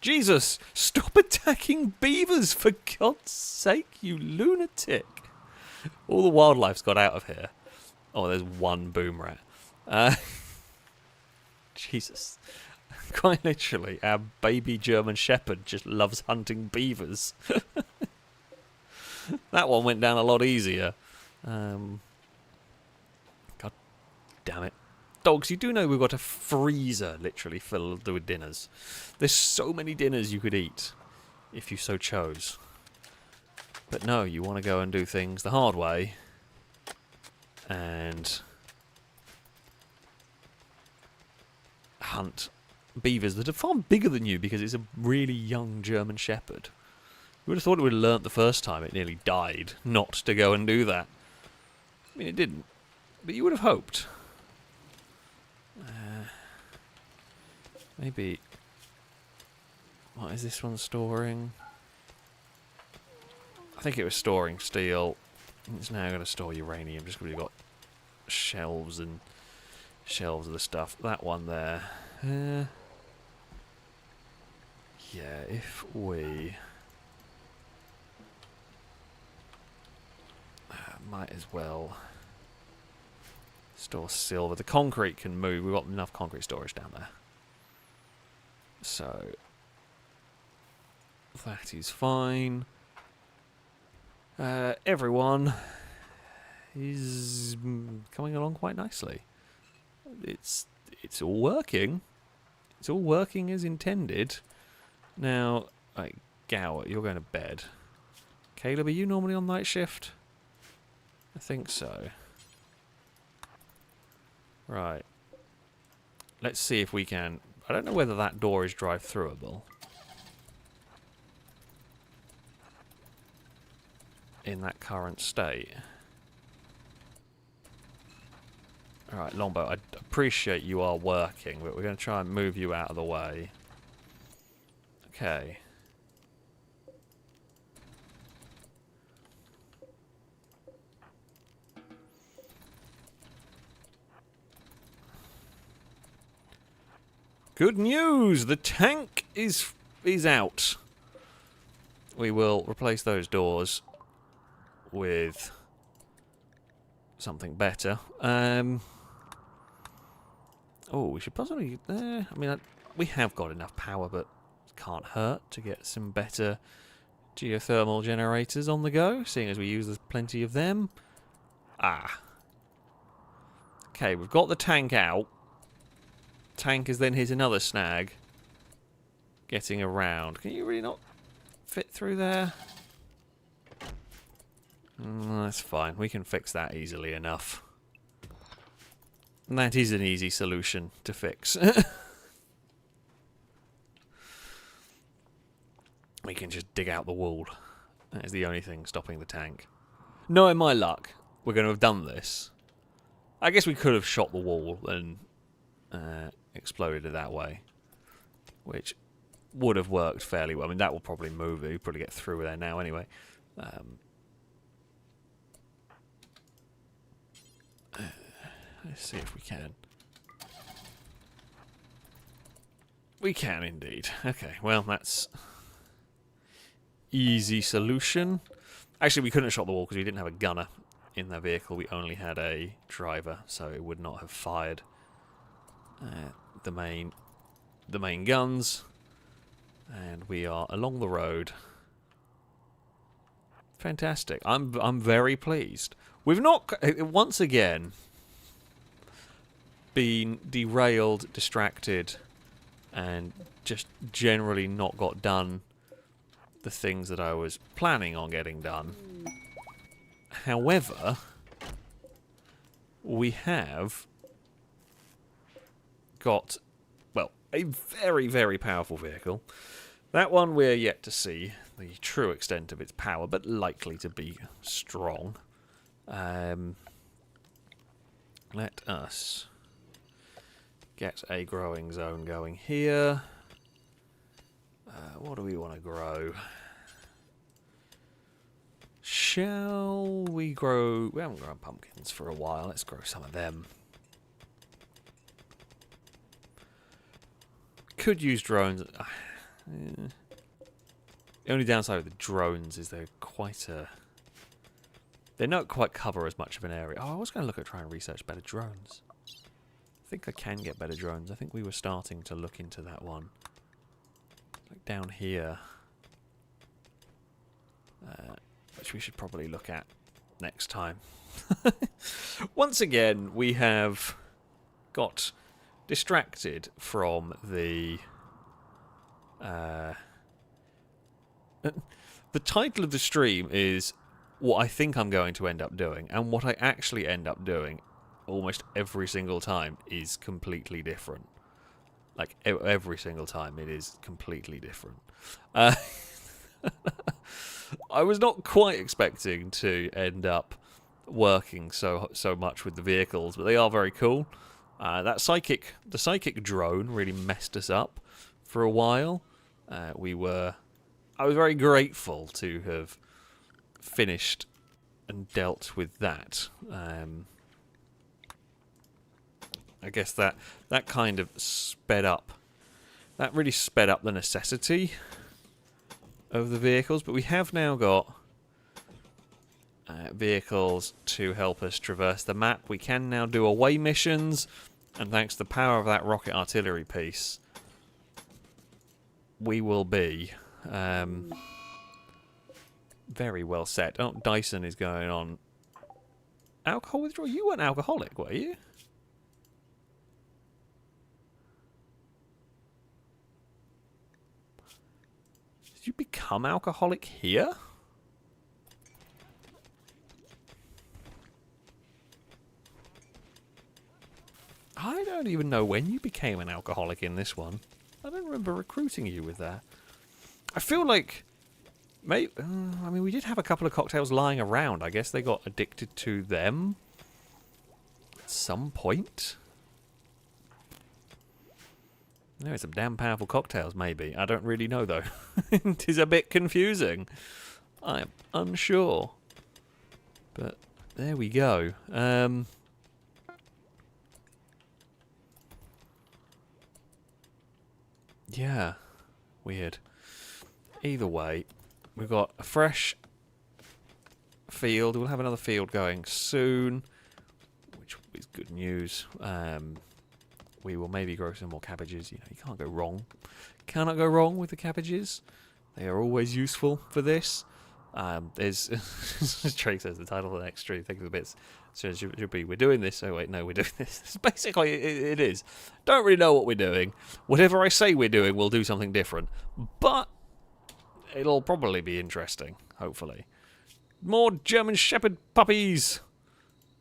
Jesus! Stop attacking beavers, for God's sake, you lunatic! All the wildlife's got out of here. Oh, there's one boom rat. Jesus. Quite literally, our baby German Shepherd just loves hunting beavers. That one went down a lot easier. God damn it. Dogs, you do know we've got a freezer literally filled with dinners. There's so many dinners you could eat if you so chose. But no, you want to go and do things the hard way. And hunt beavers that are far bigger than you because it's a really young German Shepherd. You would have thought it would have learnt the first time it nearly died not to go and do that. I mean, it didn't. But you would have hoped. Maybe... What is this one storing? I think it was storing steel. It's now going to store uranium just because we've got shelves and shelves of the stuff. That one there. Yeah, if we... might as well store silver. The concrete can move. We've got enough concrete storage down there. So that is fine. Everyone is coming along quite nicely. It's all working. It's all working as intended. Now, right, Gower, you're going to bed. Caleb, are you normally on night shift? I think so. Right. Let's see if we can... I don't know whether that door is drive-throughable. In that current state. Alright, Longbow, I appreciate you are working, but we're going to try and move you out of the way. Okay. Good news! The tank is is out. We will replace those doors with something better. Oh, we should possibly... I mean, we have got enough power, but it can't hurt to get some better geothermal generators on the go, seeing as we use plenty of them. Ah. Okay, we've got the tank out. Tank has then hit another snag. Getting around. Can you really not fit through there? That's fine. We can fix that easily enough. And that is an easy solution to fix. We can just dig out the wall. That is the only thing stopping the tank. Knowing my luck, we're going to have done this. I guess we could have shot the wall and exploded it that way. Which would have worked fairly well. I mean, that will probably move it. We'll probably get through there now anyway. Let's see if we can. We can indeed. Okay, well, that's easy solution. Actually, we couldn't have shot the wall because we didn't have a gunner in the vehicle. We only had a driver, so it would not have fired the main guns. And we are along the road. Fantastic. I'm very pleased. We've not once again been derailed, distracted, and just generally not got done the things that I was planning on getting done. However, we have got, well, a very, very powerful vehicle. That one we're yet to see the true extent of its power, but likely to be strong. Let us get a growing zone going here. What do we want to grow? Shall we grow... We haven't grown pumpkins for a while. Let's grow some of them. Could use drones. The only downside with the drones is they're quite a... They don't quite cover as much of an area. Oh, I was going to look at trying to research better drones. I think I can get better drones. I think we were starting to look into that one. Like down here. Which we should probably look at next time. Once again, we have got distracted from the... the title of the stream is what I think I'm going to end up doing, and what I actually end up doing almost every single time is completely different. Like, every single time it is completely different. I was not quite expecting to end up working so much with the vehicles, but they are very cool. The psychic drone really messed us up for a while. I was very grateful to have finished and dealt with that. I guess that kind of sped up. That really sped up the necessity of the vehicles, but we have now got vehicles to help us traverse the map. We can now do away missions, and thanks to the power of that rocket artillery piece, we will be very well set. Oh, Dyson is going on alcohol withdrawal. You weren't alcoholic, were you? Did you become alcoholic here? I don't even know when you became an alcoholic in this one. I don't remember recruiting you with that. I feel like... I mean, we did have a couple of cocktails lying around. I guess they got addicted to them at some point. No, some damn powerful cocktails, maybe. I don't really know, though. It is a bit confusing. I am unsure. But there we go. Yeah. Weird. either way, we've got a fresh field. We'll have another field going soon, which is good news. We will maybe grow some more cabbages. You know, you can't go wrong. Cannot go wrong with the cabbages. They are always useful for this. There's Drake says the title of the next stream. Think of the bits. So it should be we're doing this. Oh wait, no, we're doing this. Basically, it is. Don't really know what we're doing. Whatever I say we're doing, we'll do something different. But it'll probably be interesting. Hopefully, more German Shepherd puppies.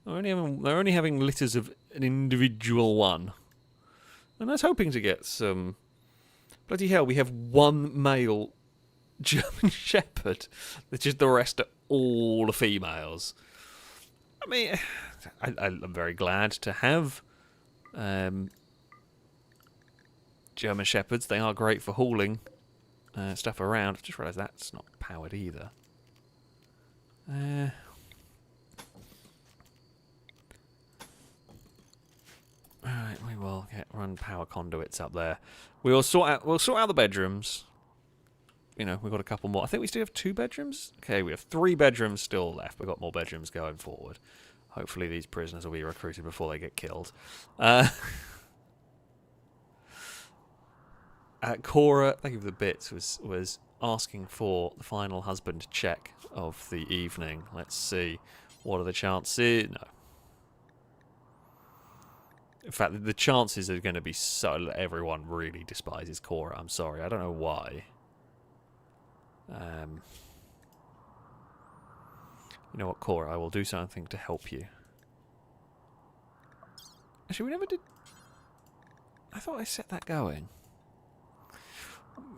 They're only having litters of an individual one. And I was hoping to get some. Bloody hell, we have one male German Shepherd. Just the rest are all females. I mean, I'm very glad to have German Shepherds. They are great for hauling stuff around. I've just realised that's not powered either. Alright, we will run power conduits up there. We'll sort out the bedrooms. You know, we've got a couple more. I think we still have 2 bedrooms. Okay, we have 3 bedrooms still left. We've got more bedrooms going forward. Hopefully these prisoners will be recruited before they get killed. Cora, thank you for the bits, was asking for the final husband check of the evening. Let's see. What are the chances? No. In fact, the chances are going to be so that everyone really despises Cora. I'm sorry. I don't know why. You know what, Cora? I will do something to help you. Actually, we never did... I thought I set that going.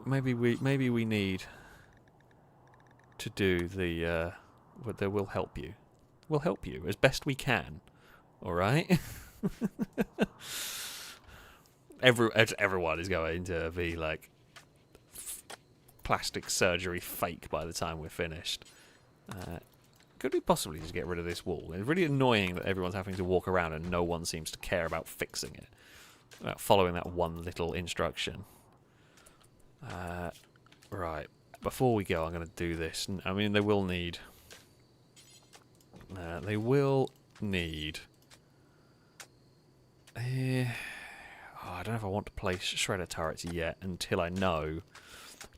Maybe we need to do the... that will help you. We'll help you as best we can. Alright? Everyone is going to be like plastic surgery fake by the time we're finished. Could we possibly just get rid of this wall? It's really annoying that everyone's having to walk around and no one seems to care about fixing it. About following that one little instruction. Right. Before we go, I'm going to do this. I mean, they will need... they will need... I don't know if I want to place shredder turrets yet until I know.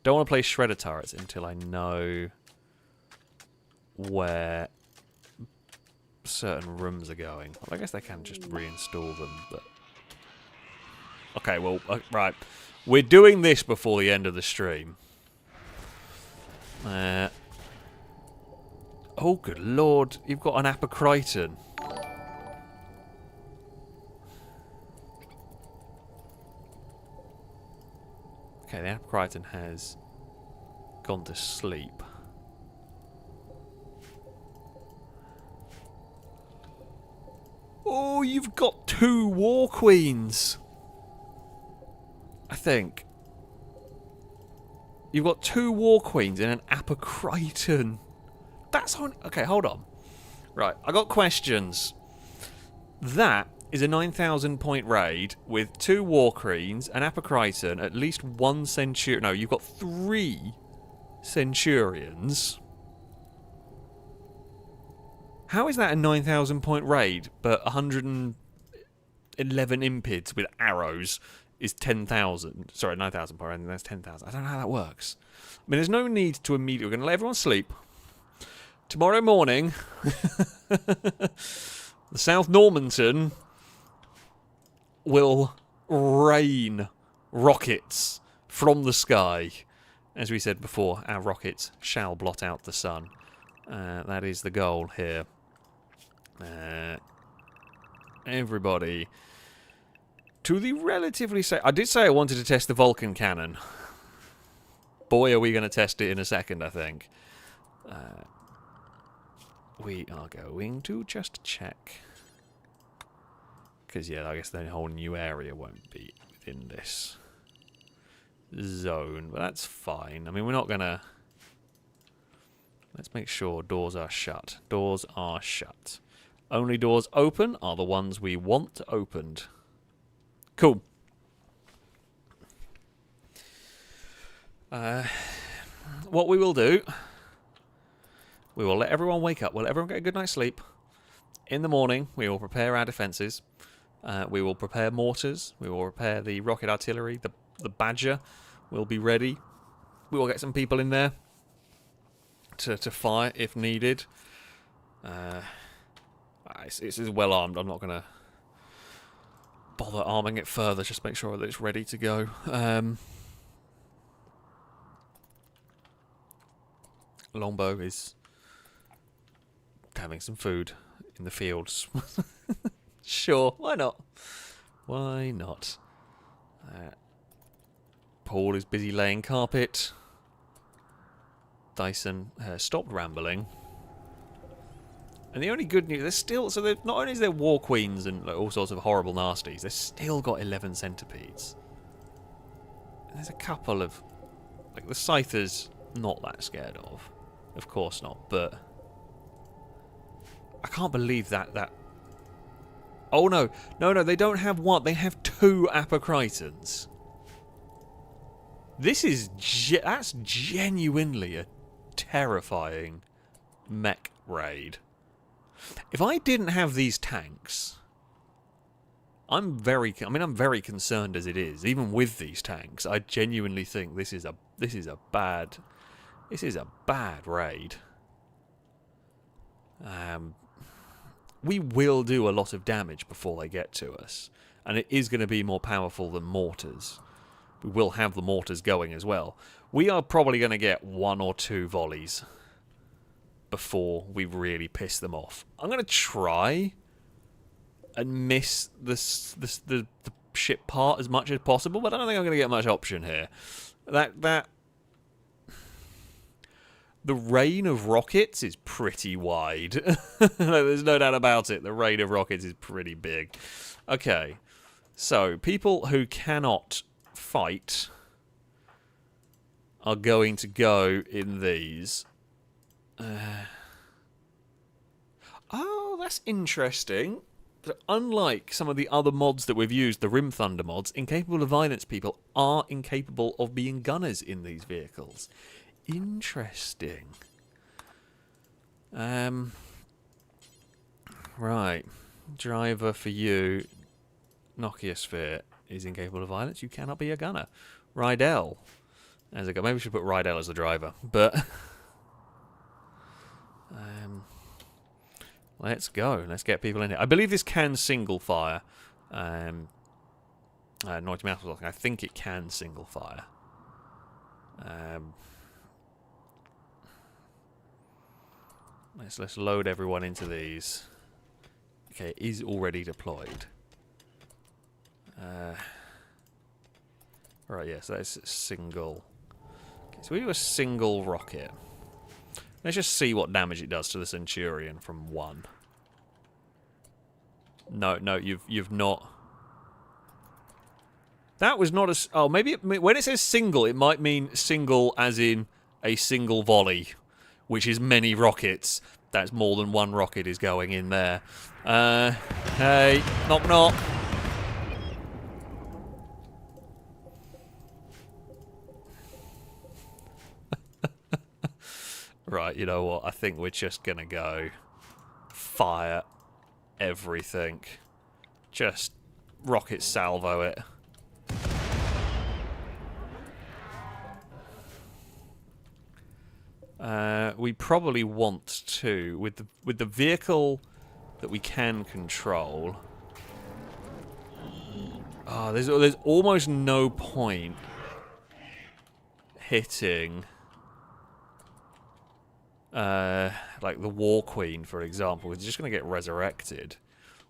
Don't want to place shredder turrets until I know where certain rooms are going. Well, I guess they can just reinstall them, but... Okay, well, right. We're doing this before the end of the stream. Oh, good lord. You've got an Apocriton. Okay, the Apocriton has gone to sleep. Oh, you've got 2 War Queens. I think. You've got 2 War Queens in an Apocriton. That's on... Okay, hold on. Right, I got questions. That is a 9,000 point raid with 2 War Queens, an Apocriton, at least 1 Centurion. No, you've got 3 Centurions. How is that a 9,000 point raid, but 111 impids with arrows is 10,000? Sorry, 9,000 point raid, that's 10,000. I don't know how that works. I mean, there's no need to immediately... We're going to let everyone sleep. Tomorrow morning, the South Normanton will rain rockets from the sky. As we said before, our rockets shall blot out the sun. That is the goal here. Everybody to the relatively safe... I did say I wanted to test the Vulcan cannon. Boy, are we going to test it in a second, I think. We are going to just check. Because, yeah, I guess the whole new area won't be within this zone. But that's fine. I mean, we're not going to... Let's make sure doors are shut. Doors are shut. Only doors open are the ones we want opened. Cool. what we will do, we will let everyone wake up. We'll let everyone get a good night's sleep. In the morning, we will prepare our defences. We will prepare mortars. We will prepare the rocket artillery. The Badger will be ready. We will get some people in there to fire if needed. It's well armed. I'm not going to bother arming it further. Just make sure that it's ready to go. Longbow is having some food in the fields. Sure, why not? Why not? Paul is busy laying carpet. Dyson has stopped rambling. And the only good news, there's still, so not only is there war queens and like, all sorts of horrible nasties, they've still got 11 centipedes. And there's a couple of, like the Scythers, not that scared of course not, but I can't believe that. Oh no, they don't have one, they have 2 Apocrytons. This is, that's genuinely a terrifying mech raid. If I didn't have these tanks, I'm very concerned as it is. Even with these tanks, I genuinely think this is a bad raid. We will do a lot of damage before they get to us, and it is going to be more powerful than mortars. We will have the mortars going as well. We are probably going to get 1 or 2 volleys before we really piss them off. I'm going to try and miss the ship part as much as possible, but I don't think I'm going to get much option here. The rain of rockets is pretty wide. There's no doubt about it. The rain of rockets is pretty big. Okay, so people who cannot fight are going to go in these. Oh, that's interesting. So unlike some of the other mods that we've used, the Rim Thunder mods, incapable of violence people are incapable of being gunners in these vehicles. Interesting. Right. Driver for you. Nokia Sphere is incapable of violence. You cannot be a gunner. Rydell. As a gunner. Maybe we should put Rydell as the driver. But let's go. Let's get people in here. I believe this can single fire. Naughty Mouse was talking. I think it can single fire. Let's load everyone into these. Okay, it is already deployed. Right, yeah, so that's single. Okay, so we do a single rocket. Let's just see what damage it does to the Centurion from 1. No, you've not. That was not a. Oh, maybe when it says single, it might mean single as in a single volley, which is many rockets. That's more than 1 rocket is going in there. Hey, knock knock. Right, you know what? I think we're just gonna go fire everything. Just rocket salvo it. We probably want to, with the vehicle that we can control. Oh, there's almost no point hitting like the War Queen, for example. It's just going to get resurrected.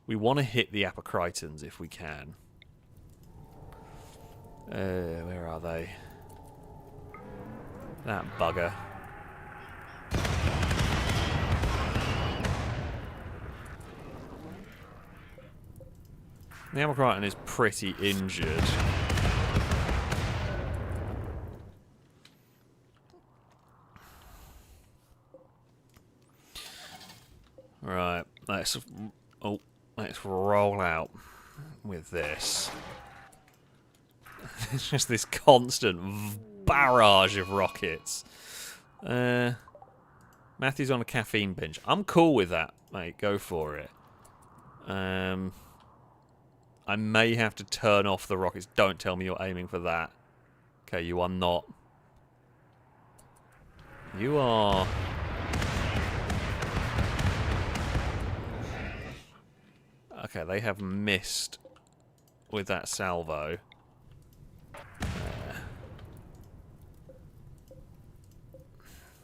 We want to hit the Apocrytons if we can. Where are they? That bugger. The Apocryton is pretty injured. Right, let's roll out with this. It's just this constant barrage of rockets. Matthew's on a caffeine binge. I'm cool with that, mate. Go for it. I may have to turn off the rockets. Don't tell me you're aiming for that. Okay, you are not. You are... Okay, they have missed with that salvo.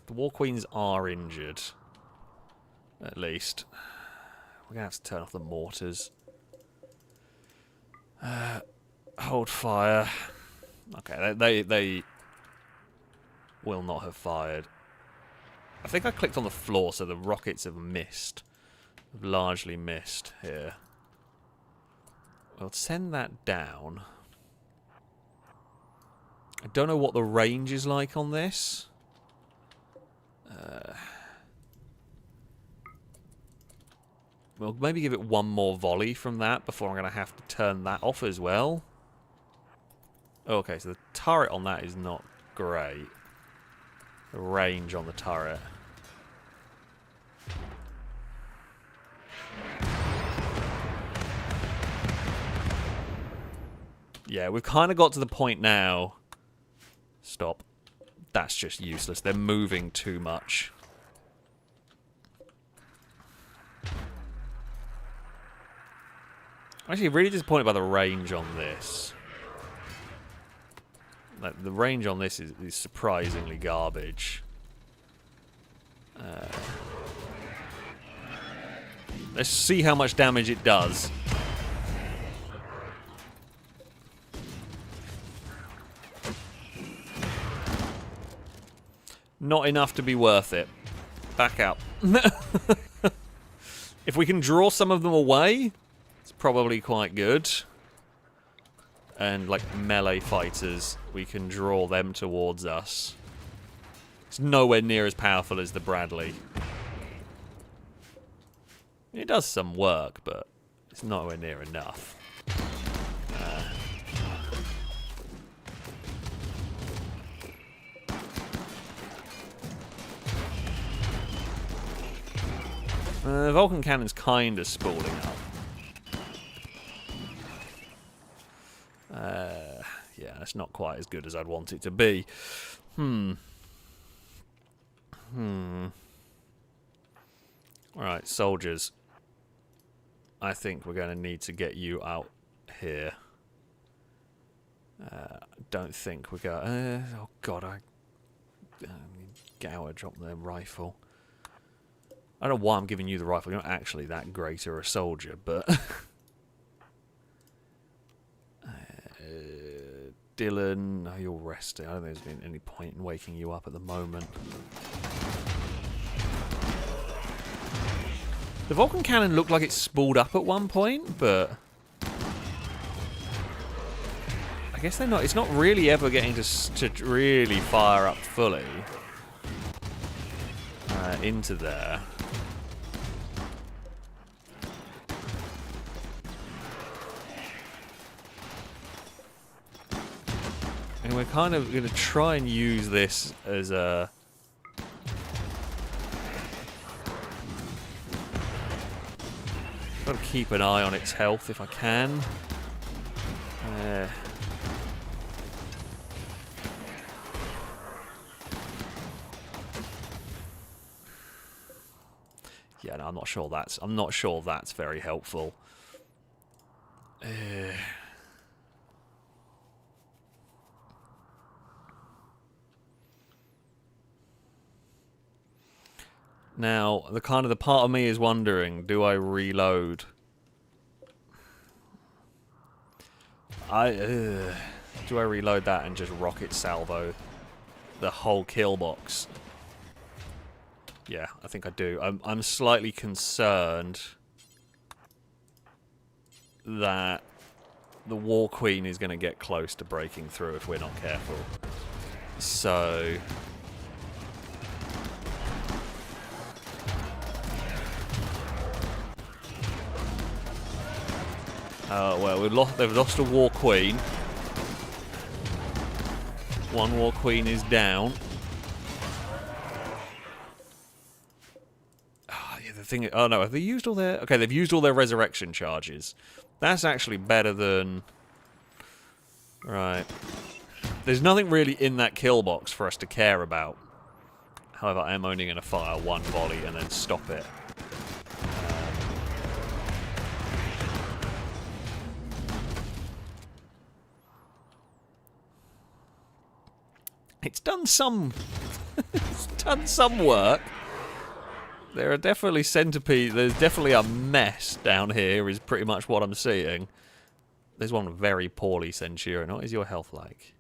The War Queens are injured. At least. We're going to have to turn off the mortars. Hold fire. Okay, they will not have fired. I think I clicked on the floor, so the rockets have missed. Have largely missed here. We'll send that down. I don't know what the range is like on this. We'll maybe give it one more volley from that before I'm going to have to turn that off as well. Okay, so the turret on that is not great. The range on the turret. Yeah, we've kind of got to the point now. Stop. That's just useless. They're moving too much. I'm actually really disappointed by the range on this. Like, the range on this is surprisingly garbage. Let's see how much damage it does. Not enough to be worth it. Back up. If we can draw some of them away, it's probably quite good. And, like, melee fighters, we can draw them towards us. It's nowhere near as powerful as the Bradley. It does some work, but it's nowhere near enough. The Vulcan cannon's kind of spooling up. Yeah, that's not quite as good as I'd want it to be. Alright, soldiers. I think we're going to need to get you out here. Don't think we're going... oh god, I Gower dropped their rifle. I don't know why I'm giving you the rifle. You're not actually that great or a soldier, but... Dylan, oh, you're resting. I don't think there's been any point in waking you up at the moment. The Vulcan cannon looked like it spooled up at one point, but... I guess they're not... It's not really ever getting to really fire up fully. Into there. And we're kind of going to try and use this as a... Got to keep an eye on its health if I can. Yeah, no, I'm not sure that's very helpful. Now, the part of me is wondering, do I reload? Do I reload that and just rocket salvo the whole Killbox? Yeah, I think I do. I'm slightly concerned that the War Queen is going to get close to breaking through if we're not careful. So... well, they've lost a War Queen. One War Queen is down. thing. Oh no, have they used all their? Okay, they've used all their resurrection charges. That's actually better than. Right. There's nothing really in that kill box for us to care about. However, I am only going to fire one volley and then stop it. It's done some. It's done some work. There are definitely centipedes. There's definitely a mess down here. Is pretty much what I'm seeing. There's one very poorly Centurion. What is your health like?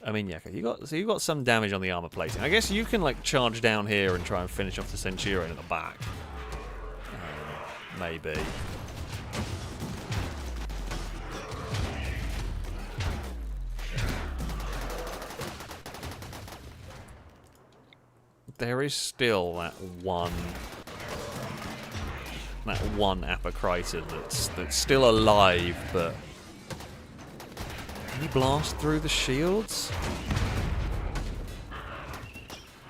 I mean, yeah, you got some damage on the armor plating. I guess you can like charge down here and try and finish off the Centurion at the back. Maybe. There is still that one Apocriton that's still alive, but can you blast through the shields?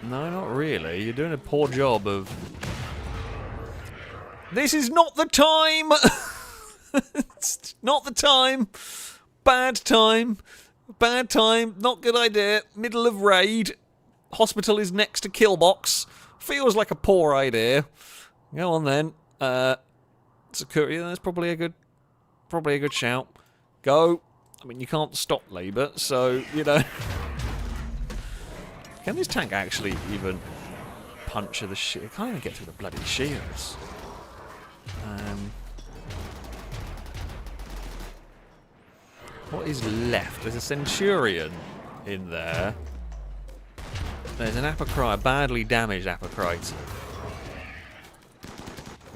No, not really. You're doing a poor job of. This is not the time. It's not the time. Bad time. Bad time. Not good idea. Middle of raid. Hospital is next to Killbox. Feels like a poor idea. Go on then. Security. That's probably a good shout. Go. I mean, you can't stop labour, so you know. Can this tank actually even puncture the shield? It can't even get through the bloody shields. What is left? There's a Centurion in there. There's an a badly damaged Apocriton.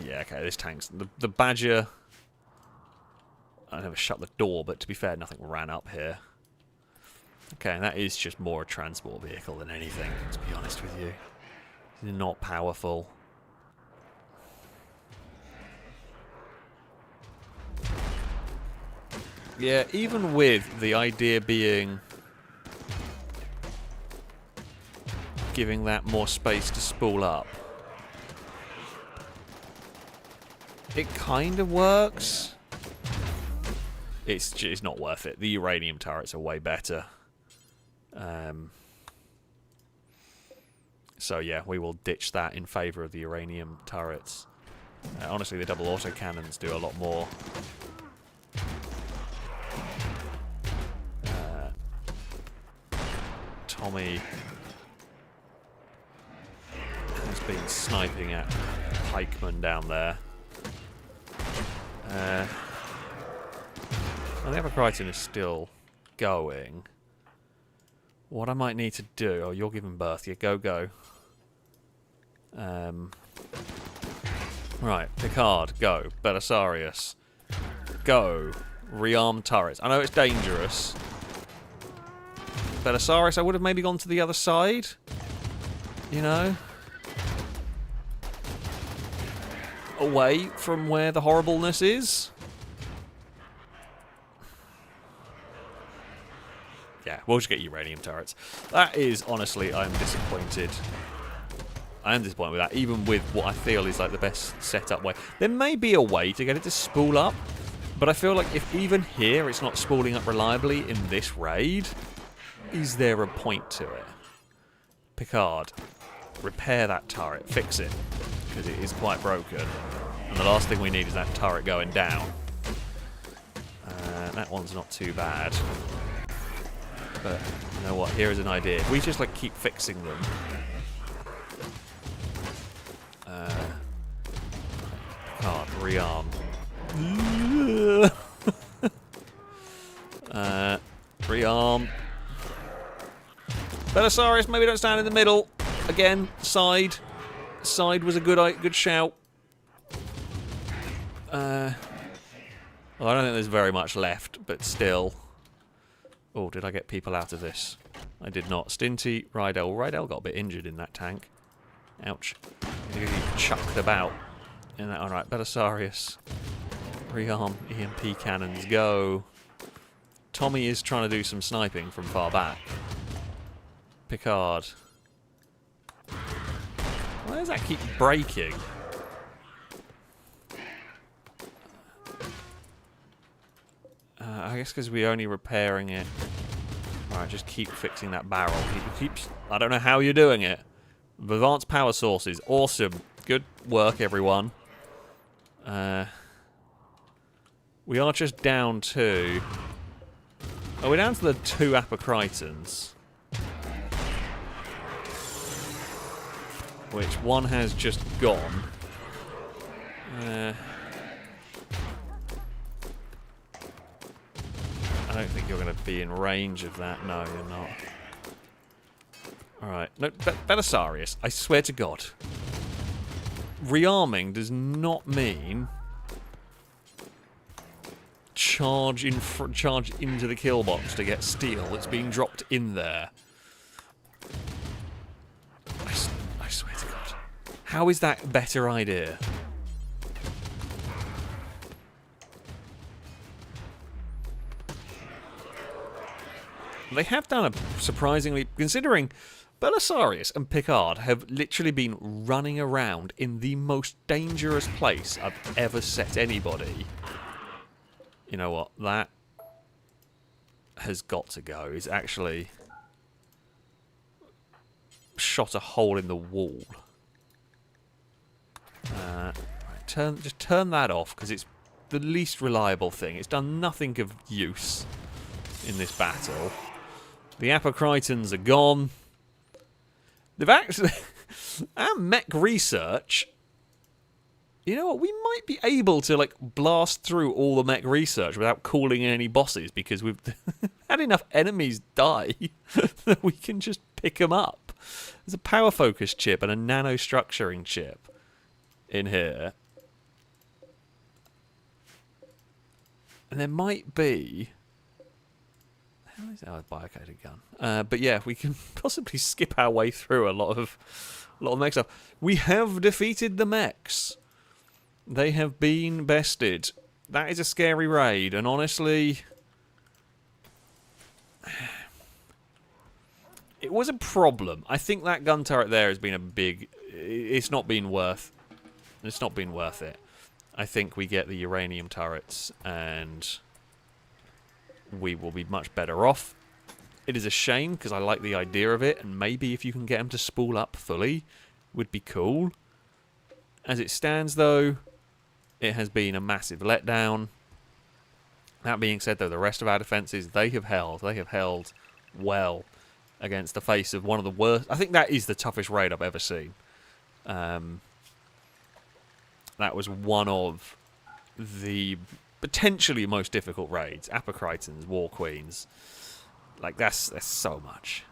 Yeah, okay, this tank's... The Badger... I never shut the door, but to be fair, nothing ran up here. Okay, and that is just more a transport vehicle than anything, to be honest with you. It's not powerful. Yeah, even with the idea being... giving that more space to spool up. It kind of works. It's not worth it. The uranium turrets are way better. So yeah, we will ditch that in favour of the uranium turrets. Honestly, the double autocannons do a lot more. Tommy has been sniping at pikemen down there. Well, the Apocriton is still going. What I might need to do... Oh, you're giving birth. Yeah, go. Right, Picard, go. Belisarius, go. Rearm turrets. I know it's dangerous. Belisarius, I would have maybe gone to the other side. You know? Away from where the horribleness is. Yeah, we'll just get uranium turrets. That is, honestly, I'm disappointed. I am disappointed with that, even with what I feel is like the best setup way. There may be a way to get it to spool up, but I feel like if even here it's not spooling up reliably in this raid, is there a point to it? Picard, repair that turret, fix it, because it is quite broken. And the last thing we need is that turret going down. That one's not too bad. But you know what? Here is an idea. If we just like keep fixing them. Can't rearm. Rearm. Belisarius, maybe don't stand in the middle. Again, side. Side was a good shout. Well, I don't think there's very much left, but still. Oh, did I get people out of this? I did not. Stinty, Rydell. Rydell got a bit injured in that tank. Ouch. He chucked about. In that, alright, Belisarius. Rearm, EMP cannons, go. Tommy is trying to do some sniping from far back. Picard. Why does that keep breaking? I guess because we're only repairing it. Alright, just keep fixing that barrel. I don't know how you're doing it. Advanced power sources. Awesome. Good work, everyone. We are just down to... Oh, we're down to the 2 Apocrytons. Which one has just gone. I don't think you're going to be in range of that. No, you're not. Alright. No, Belisarius, I swear to God. Rearming does not mean... charge into the kill box to get steel that's being dropped in there. I swear to God. How is that a better idea? They have done a surprisingly... Considering Belisarius and Picard have literally been running around in the most dangerous place I've ever set anybody. You know what? That has got to go. It's actually shot a hole in the wall. Right, just turn that off, because it's the least reliable thing. It's done nothing of use in this battle. The Apocrytons are gone. They've actually... Our mech research... You know what? We might be able to, like, blast through all the mech research without calling in any bosses, because we've had enough enemies die that we can just pick them up. There's a power focus chip and a nanostructuring chip in here. And there might be... How is our biocoded gun? But yeah, we can possibly skip our way through a lot of mech stuff. We have defeated the mechs. They have been bested. That is a scary raid, and honestly... It was a problem. I think that gun turret there has been a big... It's not been worth it. I think we get the uranium turrets, and we will be much better off. It is a shame, because I like the idea of it, and maybe if you can get them to spool up fully, would be cool. As it stands, though... It has been a massive letdown. That being said, though, the rest of our defences, they have held well against the face of one of the worst... I think that is the toughest raid I've ever seen. That was one of the potentially most difficult raids. Apocrytons, War Queens. Like, that's so much.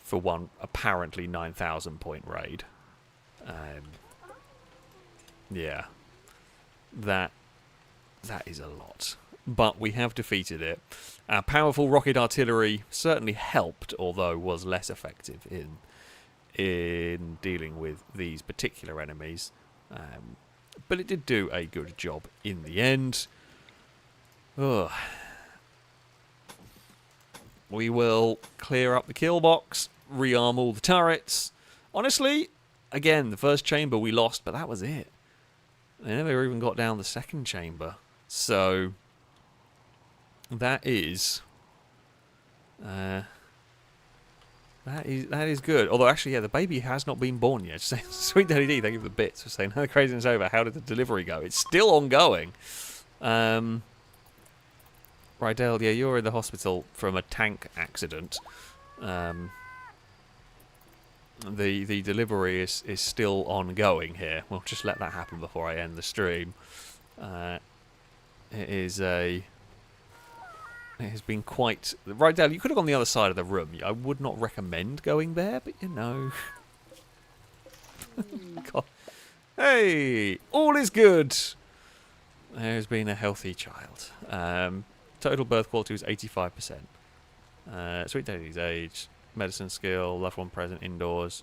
For one apparently 9,000 point raid. Yeah, that is a lot. But we have defeated it. Our powerful rocket artillery certainly helped, although was less effective in dealing with these particular enemies. But it did do a good job in the end. Ugh. We will clear up the kill box, rearm all the turrets. Honestly, again, the first chamber we lost, but that was it. They never even got down the second chamber. So, that is good. Although, actually, yeah, the baby has not been born yet. Sweet Daddy D, thank you for the bits for saying, how the craziness over. How did the delivery go? It's still ongoing. Rydell, yeah, you're in the hospital from a tank accident. The delivery is still ongoing here. We'll just let that happen before I end the stream. It has been quite... Rydell, you could have gone the other side of the room. I would not recommend going there, but you know... God. Hey! All is good! There's been a healthy child. Total birth quality was 85%. Sweet Daddy's age... Medicine skill, loved one present indoors,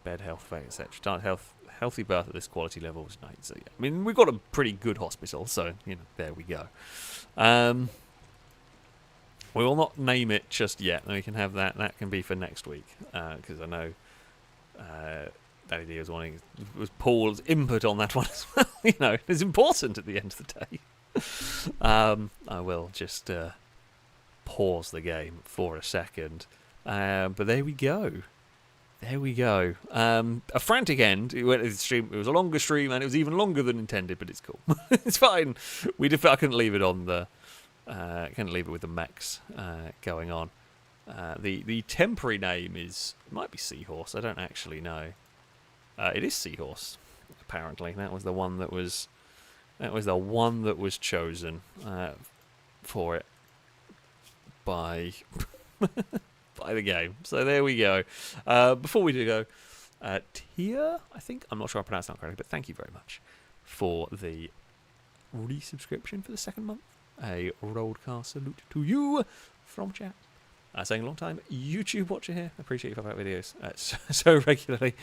bed health effect, etc. Healthy birth at this quality level was 9. So yeah, I mean we've got a pretty good hospital, so you know there we go. We will not name it just yet. We can have that. That can be for next week because I know Daddy D was Paul's input on that one as well. You know, it's important at the end of the day. I will just pause the game for a second. But there we go. There we go. A frantic end. It was a longer stream, and it was even longer than intended, but it's cool. It's fine. I couldn't leave it on the. Couldn't leave it with the mechs going on. The temporary name might be Seahorse. I don't actually know. It is Seahorse. Apparently, that was the one that was. That was the one that was chosen for it by. By the game. So there we go. Before we do go, Tia, I think, I'm not sure I pronounced that correctly, but thank you very much for the resubscription for the second month. A roadcast salute to you from chat. Saying a long time YouTube watcher here. Appreciate you for about videos so regularly.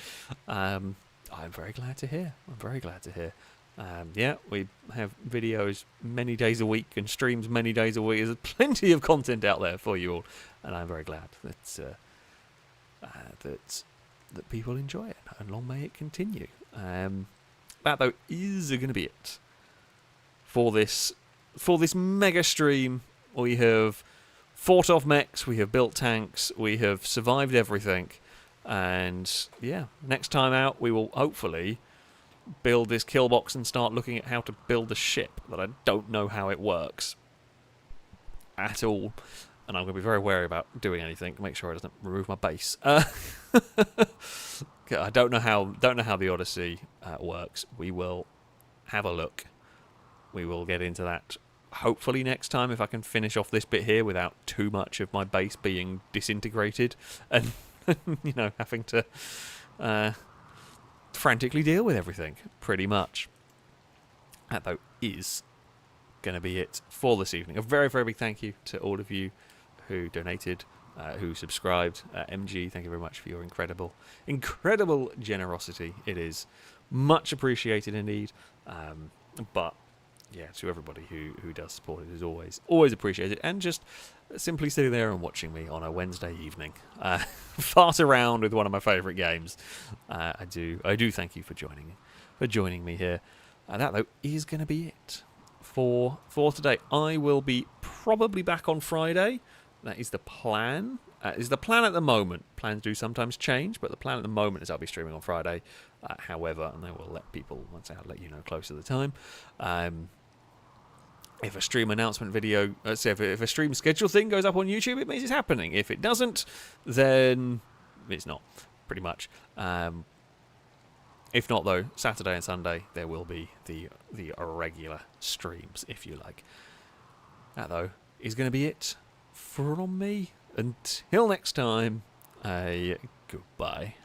I'm very glad to hear. Yeah, we have videos many days a week and streams many days a week. There's plenty of content out there for you all, and I'm very glad that that people enjoy it, and long may it continue. That though is going to be it for this mega stream. We have fought off mechs, we have built tanks, we have survived everything, and yeah, next time out we will hopefully build this Killbox and start looking at how to build a ship that I don't know how it works at all, and I'm going to be very wary about doing anything. Make sure it doesn't remove my base. I don't know how the Odyssey works. We will have a look. We will get into that hopefully next time if I can finish off this bit here without too much of my base being disintegrated and you know, having to frantically deal with everything, pretty much. That, though, is going to be it for this evening. A very, very big thank you to all of you who donated, who subscribed. MG, thank you very much for your incredible generosity. It is much appreciated indeed. But, yeah, to everybody who does support it is always appreciated. And just simply sitting there and watching me on a Wednesday evening fart around with one of my favourite games. I do thank you for joining me here. That though is going to be it for today. I will be probably back on Friday. That is the plan. Is the plan at the moment. Plans do sometimes change, but the plan at the moment is I'll be streaming on Friday. However, and I will let people I'll let you know closer to the time. If a stream announcement video, if a stream schedule thing goes up on YouTube, it means it's happening. If it doesn't, then it's not, pretty much. If not, though, Saturday and Sunday, there will be the regular streams, if you like. That, though, is going to be it from me. Until next time, goodbye.